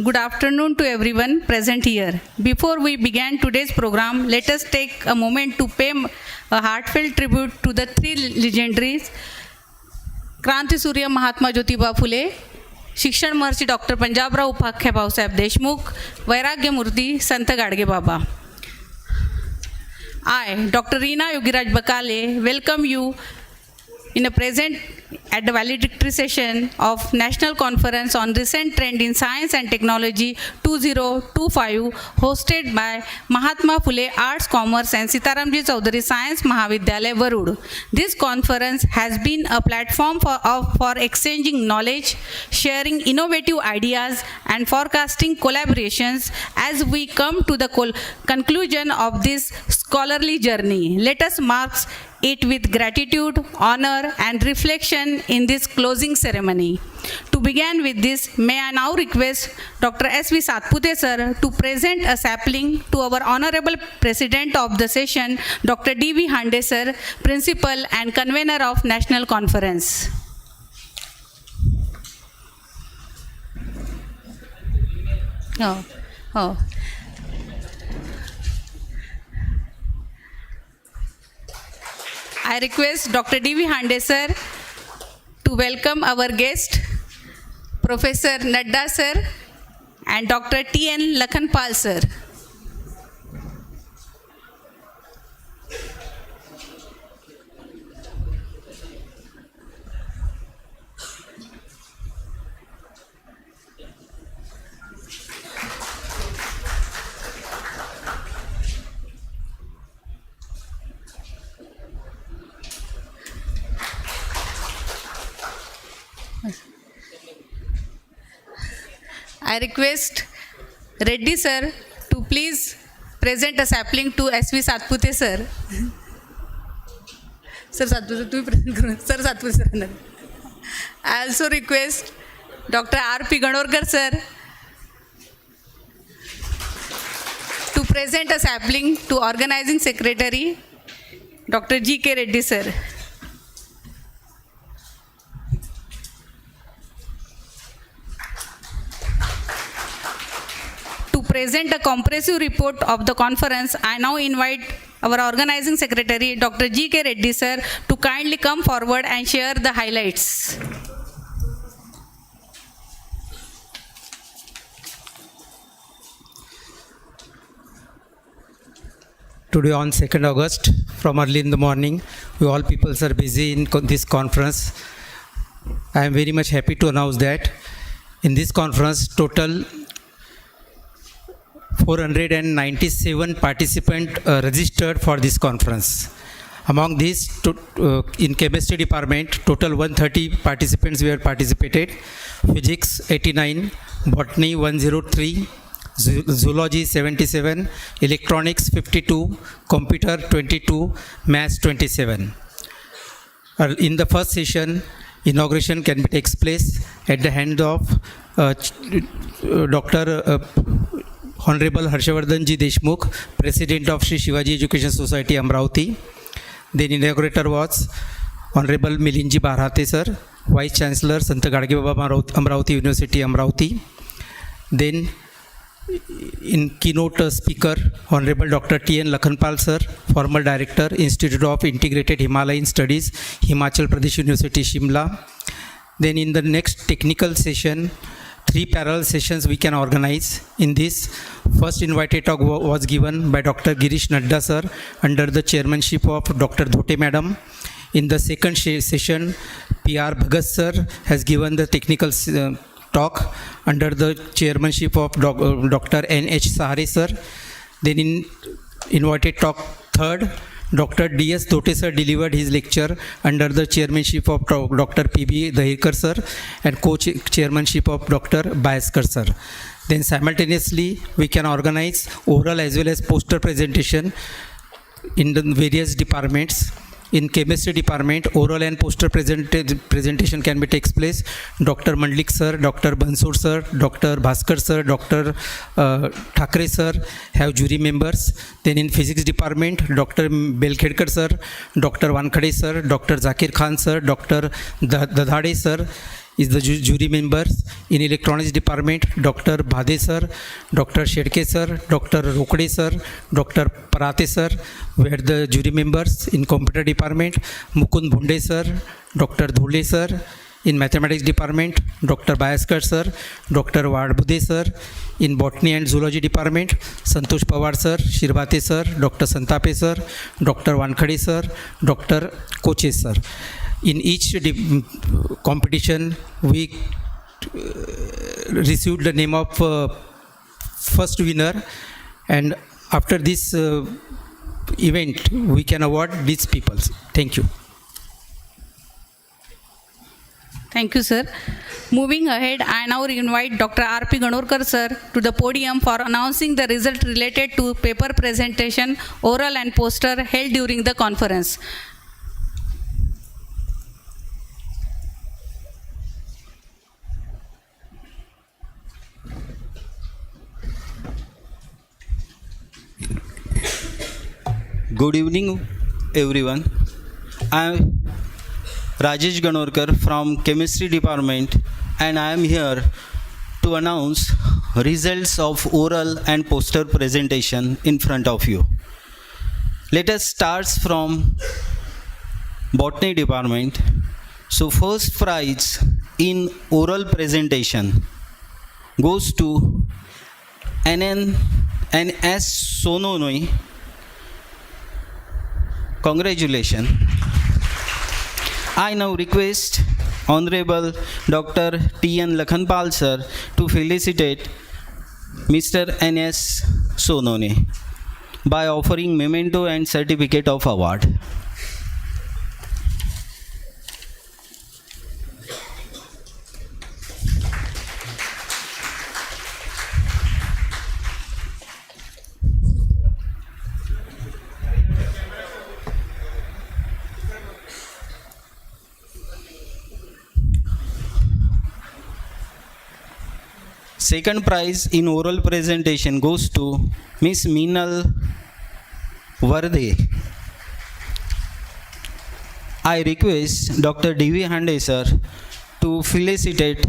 Good afternoon to everyone present here. Before we begin today's program, let us take a moment to pay a heartfelt tribute to the three legendaries, Kranti Surya Mahatma Jyotiba Phule, शिक्षण महर्षी doctor Panjabrao उपाख्या Bhausaheb Deshmukh, वैराग्य मूर्ती संत Gadge Baba. I, Dr. Reena Yogiraj Bakale, welcome you in a present at the valedictory session of National Conference on Recent Trend in Science and Technology 2025, hosted by Mahatma Phule Arts, Commerce and Sitaramji Chaudhary Science Mahavidyalaya, Varud. This conference has been a platform for exchanging knowledge, sharing innovative ideas and forecasting collaborations as we come to the conclusion of this scholarly journey. Let us mark it with gratitude, honor and reflection in this closing ceremony. To begin with this, may I now request Dr. S.V. Satpute sir to present a sapling to our Honorable President of the session, Dr. D.V. Hande sir, Principal and Convener of National Conference. I request Dr. D.V. Hande sir to welcome our guest, Professor Nadda sir and Dr. T.N. Lakhanpal sir. I request Reddy sir to please present a sapling to S.V. Satpute sir. Sir Satpute, tu present karo. Sir Satpute sir. I also request Dr. R.P. Ganorkar sir to present a sapling to Organizing Secretary Dr. G.K. Reddy sir. Present a comprehensive report of the conference, I now invite our Organizing Secretary, Dr. G.K. Reddy sir, to kindly come forward and share the highlights. Today on 2nd August, from early in the morning, we all people are busy in this conference. I am very much happy to announce that in this conference, total 497 participants registered for this conference. Among these, in chemistry department, total 130 participants were participated. Physics 89, botany 103, zoology 77, electronics 52, computer 22, maths 27. In the first session, inauguration can takes place at the hand of Dr. Honorable Harshavardhan Ji Deshmukh, President of Sri Shivaji Education Society, Amravati. Then inaugurator was Honorable Milinji Barhate sir, Vice Chancellor, Sant Gadge Baba, Amravati University, Amravati. Then in keynote speaker, Honorable Dr. T.N. Lakhanpal sir, former Director, Institute of Integrated Himalayan Studies, Himachal Pradesh University, Shimla. Then in the next technical session, 3 parallel sessions we can organize. In this, first invited talk was given by Dr. Girish Nadda sir under the chairmanship of Dr. Dhote madam. In the second session, P.R. Bhagat sir has given the technical talk under the chairmanship of Dr. N.H. Sahare sir. Then in invited talk third, Dr. D.S. Dhote sir delivered his lecture under the chairmanship of Dr. P.B. Dahirkar sir and co-chairmanship of Dr. Bayaskar sir. Then simultaneously we can organize oral as well as poster presentation in the various departments. In chemistry department, oral and poster presentation can be takes place. Dr. Mandlik sir, Dr. Bansur sir, Dr. Bhaskar sir, Dr. Thakre sir have jury members. Then in physics department, Dr. Belkhedkar sir, Dr. Wankhade sir, Dr. Zakir Khan sir, Dr. Dadhade sir is the jury members. In electronics department, Dr. Bhade sir, Dr. Shedke sir, Dr. Rokde sir, Dr. Parate sir were the jury members. In computer department, Mukund Bhunde sir, Dr. Dhole sir. In mathematics department, Dr. Bayaskar sir, Dr. Wadbude sir. In botany and zoology department, Santosh Pawar sir, Shirbate sir, Dr. Santape sir, Dr. Wankhade sir, Dr. Koche sir. In each competition, we received the name of first winner, and after this event, we can award these people. Thank you. Thank you, sir. Moving ahead, I now invite Dr. R.P. Ganorkar, sir, to the podium for announcing the result related to paper presentation, oral and poster held during the conference. Good evening, everyone. I am Rajesh Ganorkar from Chemistry Department, and I am here to announce results of oral and poster presentation in front of you. Let us start from Botany Department. So first prize in oral presentation goes to NS Sononoi. Congratulations. I now request Honorable Dr. T.N. Lakhanpal sir to felicitate Mr. N.S. Sonone by offering memento and certificate of award. Second prize in oral presentation goes to Miss Meenal Varde. I request Dr. D.V. Hande sir to felicitate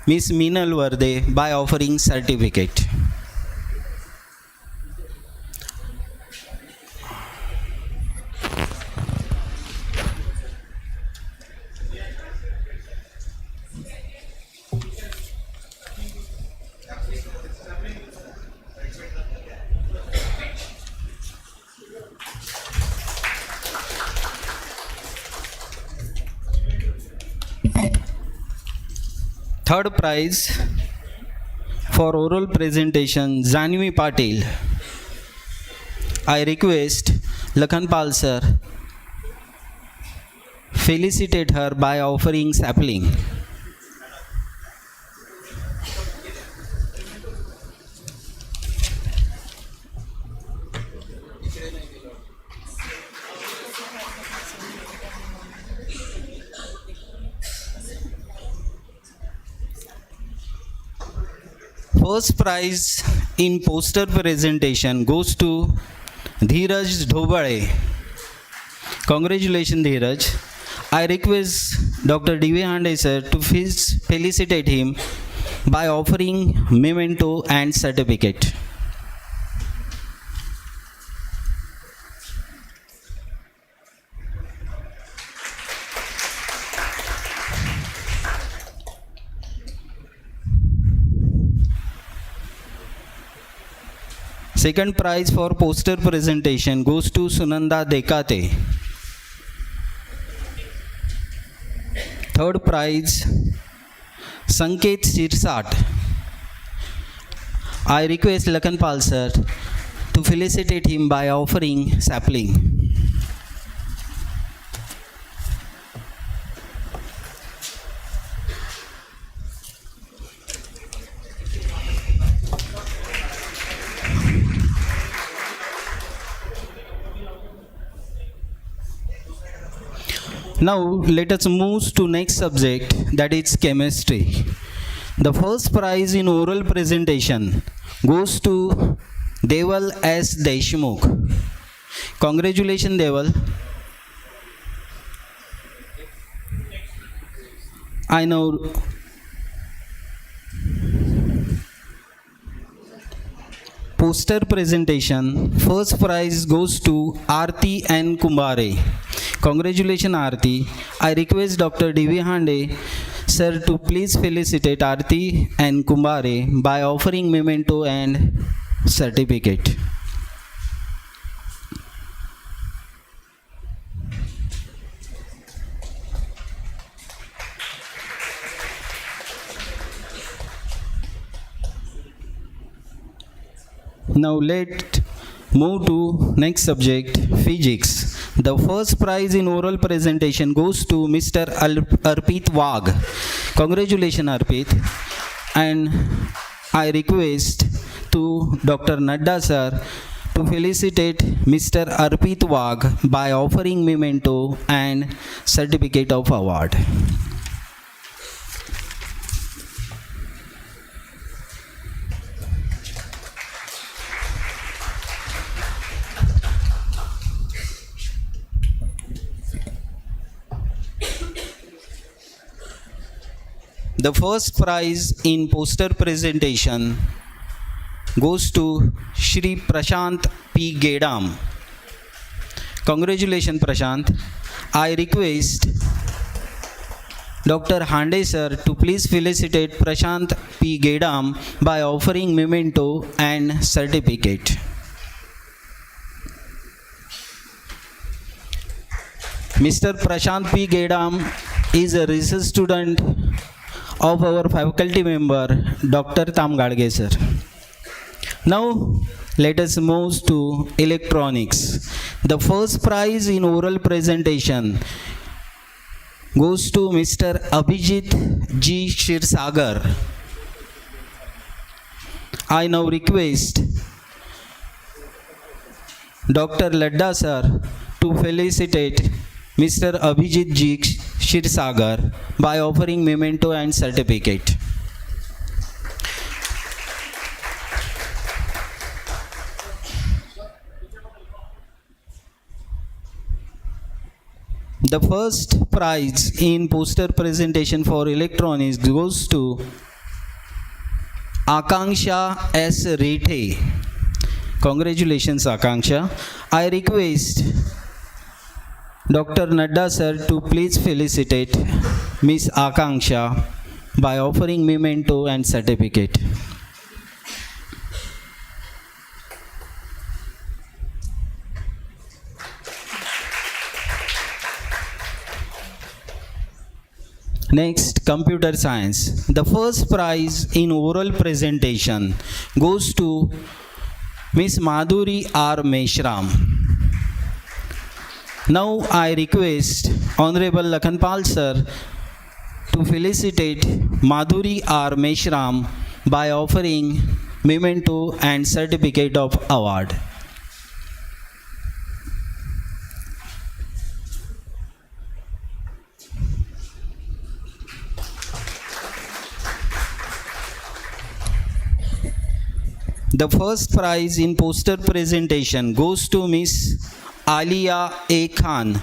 Miss Meenal Varde by offering certificate. Third prize for oral presentation, Janvi Patil. I request Lakhanpal sir felicitate her by offering sapling. First prize in poster presentation goes to Dheeraj Dhobale. Congratulations, Dheeraj. I request Dr. D.V. Hande sir to felicitate him by offering memento and certificate. Second prize for poster presentation goes to Sunanda Dekate. Third prize, Sanket Sirsat. I request Lakhanpal sir to felicitate him by offering sapling. Now let us move to next subject, that is chemistry. The first prize in oral presentation goes to Deval S. Deshmukh. Congratulations, Deval. I know. Poster presentation, first prize goes to Aarti N. Kumbare. Congratulations, Aarti. I request Dr. D.V. Hande sir to please felicitate Aarti N. Kumbare by offering memento and certificate. Now let move to next subject, physics. The first prize in oral presentation goes to Mr. Arpit Wagh. Congratulations, Arpit. And I request to Dr. Nadda sir to felicitate Mr. Arpit Wagh by offering memento and certificate of award. The first prize in poster presentation goes to Shri Prashant P. Gedam. Congratulations, Prashant. I request Dr. Hande sir to please felicitate Prashant P. Gedam by offering memento and certificate. Mr. Prashant P. Gedam is a research student of our faculty member, Dr. Tam Gadge sir. Now, let us move to electronics. The first prize in oral presentation goes to Mr. Abhijit G. Shirsagar. I now request Dr. Ladda sir to felicitate Mr. Abhijit G. Shirsagar by offering memento and certificate. The first prize in poster presentation for electronics goes to Akanksha S. Rethe. Congratulations, Akanksha. I request Dr. Nadda sir to please felicitate Miss Akanksha by offering memento and certificate. Next, computer science. The first prize in oral presentation goes to Miss Madhuri R. Meshram. Now I request Honorable Lakhanpal sir to felicitate Madhuri R. Meshram by offering memento and certificate of award. The first prize in poster presentation goes to Miss Alia A. Khan.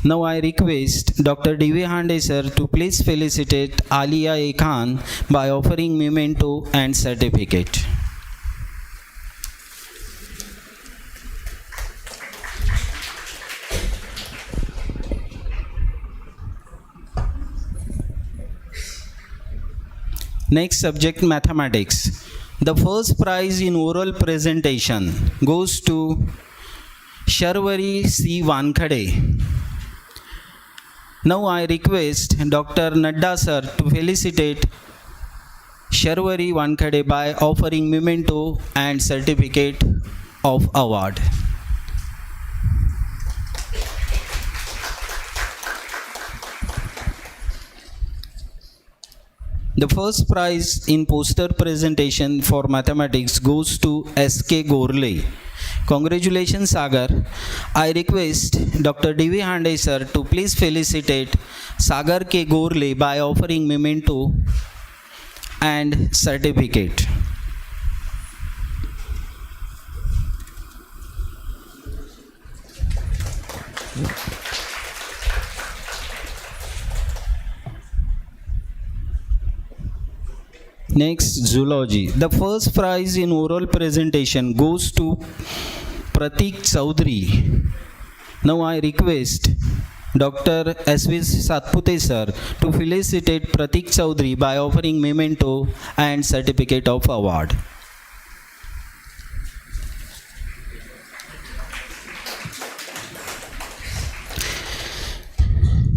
Now I request Dr. D.V. Hande sir to please felicitate Alia A. Khan by offering memento and certificate. Next subject, mathematics. The first prize in oral presentation goes to Sharvari C. Wankhede. Now I request Dr. Nadda sir to felicitate Sharvari Wankhede by offering memento and certificate of award. The first prize in poster presentation for mathematics goes to S.K. Gorle. Congratulations, Sagar. I request Dr. D.V. Hande sir to please felicitate Sagar K. Gorle by offering memento and certificate. Next, zoology. The first prize in oral presentation goes to Pratik Chaudhary. Now I request Dr. S.V. Satpute sir to felicitate Pratik Chaudhary by offering memento and certificate of award.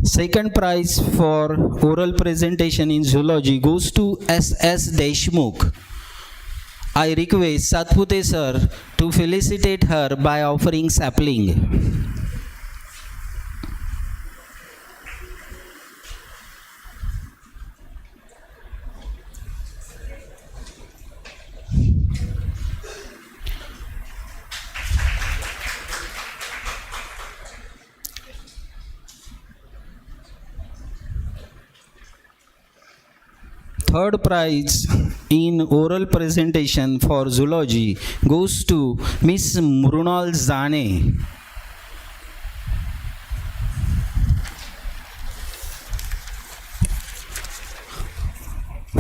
Second prize for oral presentation in zoology goes to S.S. Deshmukh. I request Satpute sir to felicitate her by offering sapling. Third prize in oral presentation for zoology goes to Miss Mrunal Zane.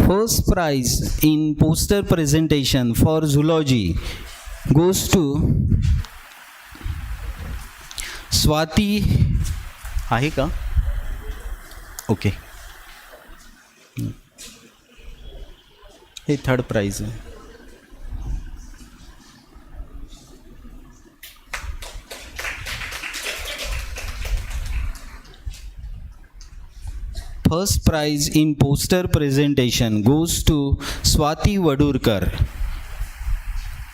First prize in poster presentation for zoology goes to Swati. आहे का? Okay. हे third prize है. First prize in poster presentation goes to Swati Vadurkar.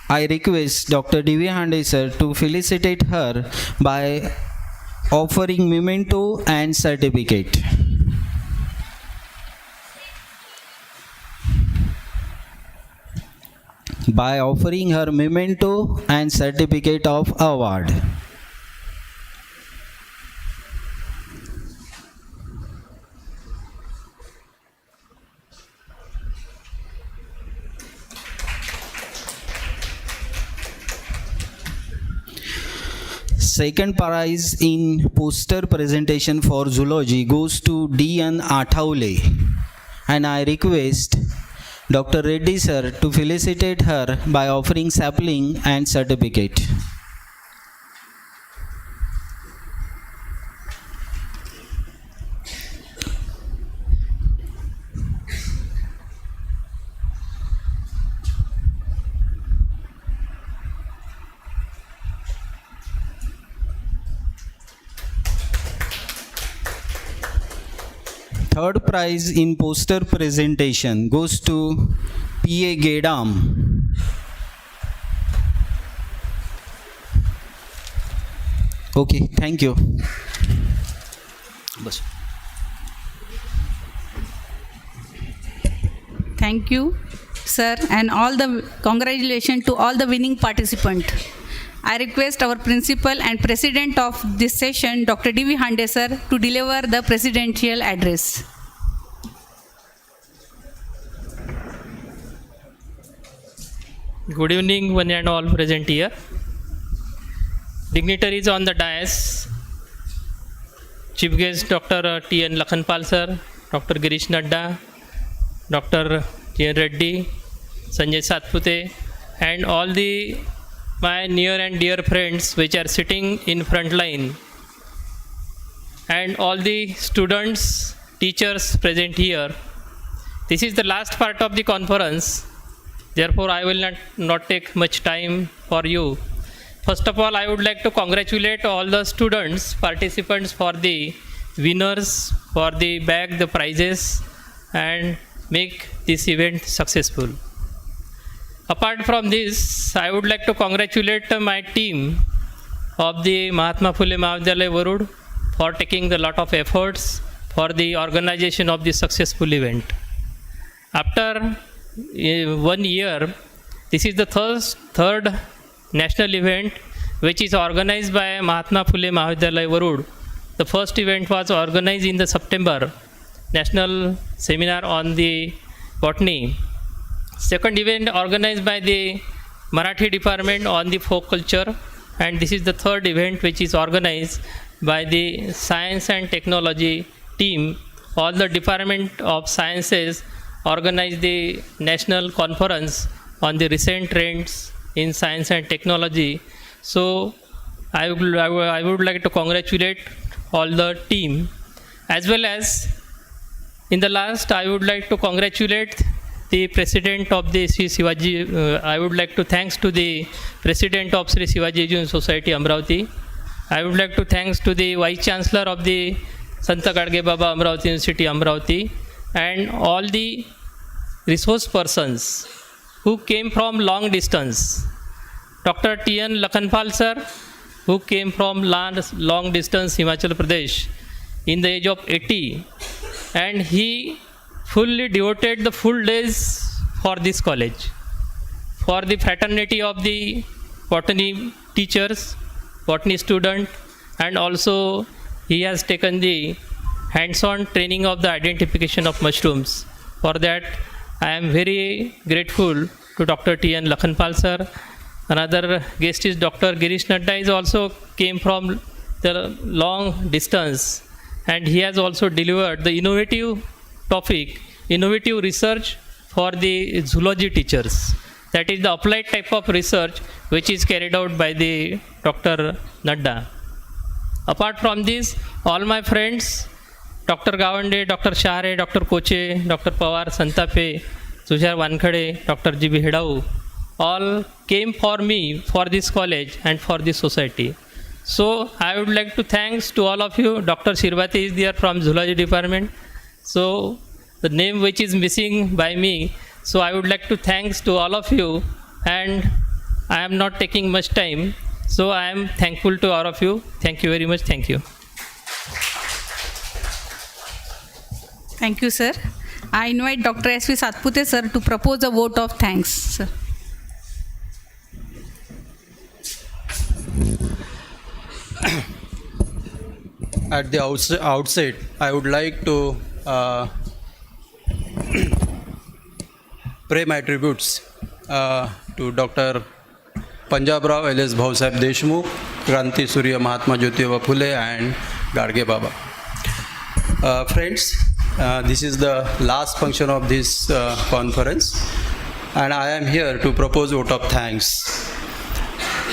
I request Dr. D.V. Hande sir to felicitate her by offering memento and certificate. By offering her memento and certificate of award. Second prize in poster presentation for zoology goes to D.N. Athavle, and I request Dr. Reddy sir to felicitate her by offering sapling and certificate. Third prize in poster presentation goes to P.A. Gedam. Okay, thank you. Thank you, sir, and all the congratulations to all the winning participants. I request our principal and president of this session, Dr. D.V. Hande sir, to deliver the presidential address. Good evening, one and all present here. Dignitaries on the dais, Chief Guest Dr. T.N. Lakhanpal sir, Dr. Girish Nadda, Dr. J.N. Reddy, Sanjay Satpute, and all the my near and dear friends which are sitting in front line, and all the students, teachers present here. This is the last part of the conference. Therefore, I will not take much time for you. First of all, I would like to congratulate all the students, participants for the winners, for the bag, the prizes, and make this event successful. Apart from this, I would like to congratulate my team of the Mahatma Phule Mahavidyalaya Varud for taking a lot of efforts for the organization of this successful event. After 1 year, this is the third national event which is organized by Mahatma Phule Mahavidyalaya Varud. The first event was organized in the September, national seminar on the botany. Second event organized by the Marathi department on the folk culture, and this is the third event which is organized by the science and technology team. All the department of sciences organized the national conference on the recent trends in science and technology. So I would like to congratulate all the team, as well as in the last I would like to congratulate the president of the Sri Shivaji. I would like to thanks to the president of Sri Shivaji Education Society Amravati. I would like to thanks to the vice chancellor of the Sant Gadge Baba Amravati University Amravati, and all the resource persons who came from long distance. Dr. T.N. Lakhanpal sir, who came from long distance Himachal Pradesh in the age of 80, and he fully devoted the full days for this college, for the fraternity of the botany teachers, botany student, and also he has taken the hands-on training of the identification of mushrooms. For that, I am very grateful to Dr. T.N. Lakhanpal sir. Another guest is Dr. Girish Nadda, is also came from the long distance, and he has also delivered the innovative topic, innovative research for the zoology teachers. That is the applied type of research which is carried out by the Dr. Nadda. Apart from this, all my friends, Dr. Gawande, Dr. Share, Dr. Koche, Dr. Pawar, Santape, Tushar Wankhede, Dr. G.B. Hedau, all came for me, for this college and for this society. So I would like to thanks to all of you. Dr. Shirbati is there from Zoology Department. So the name which is missing by me. So I would like to thanks to all of you, and I am not taking much time. So I am thankful to all of you. Thank you very much. Thank you. Thank you, sir. I invite Dr. S.V. Satpute sir to propose a vote of thanks, sir. At the outset, I would like to pay my tributes to Dr. Punjabrao L.S. Bhausaheb Deshmukh, Kranti Surya Mahatma Jyotiba Phule, and Gadge Baba. Friends, this is the last function of this conference, and I am here to propose vote of thanks.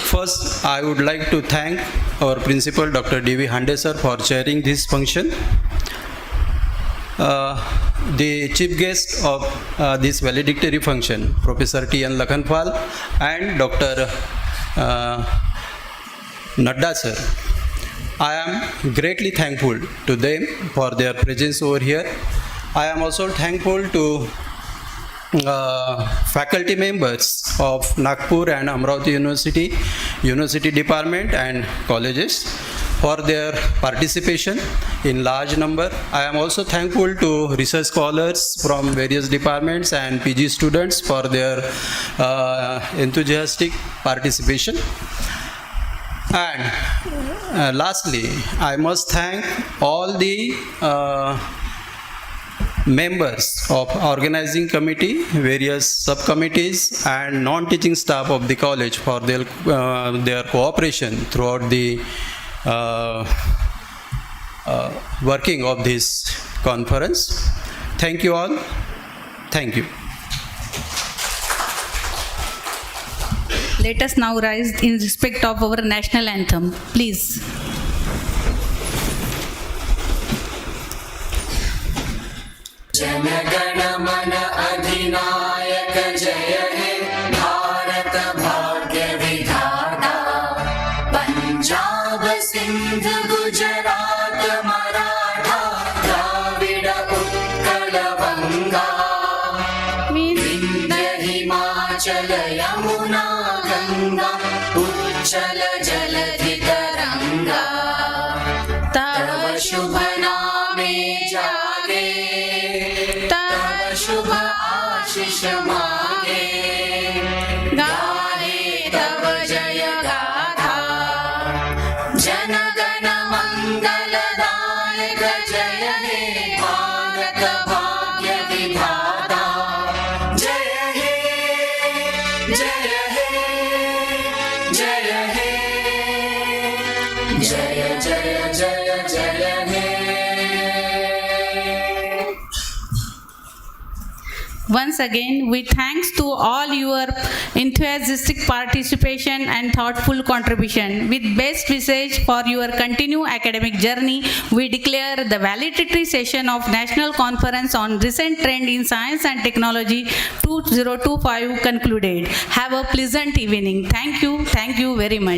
First, I would like to thank our principal, Dr. D.V. Hande sir, for chairing this function. The chief guest of this valedictory function, Professor T.N. Lakhanpal and Dr. Nadda sir. I am greatly thankful to them for their presence over here. I am also thankful to faculty members of Nagpur and Amravati University Department and colleges for their participation in large number. I am also thankful to research scholars from various departments and PG students for their enthusiastic participation. And lastly, I must thank all the members of organizing committee, various subcommittees, and non-teaching staff of the college for their cooperation throughout the working of this conference. Thank you all. Thank you. Let us now rise in respect of our national anthem, please. जनगण मन अधिनायक जय हे भारत भाग्य विधाता पंजाब सिंध गुजरात मराठा द्राविड उत्कल बंगा विंध्य हिमाचल यमुना गंगा उच्चल जलधि तरंगा तव शुभ नामे जागे तव शुभ आशीष मांगे गाहे तव जय जन गण मंगलदायक जय हे भारत भाग्य विधाता जय हे जय हे जय हे जय जय जय जय हे. Once again, we thanks to all your enthusiastic participation and thoughtful contribution. With best wishes for your continued academic journey, we declare the valedictory session of National Conference on Recent Trend in Science and Technology 2025 concluded. Have a pleasant evening. Thank you very much.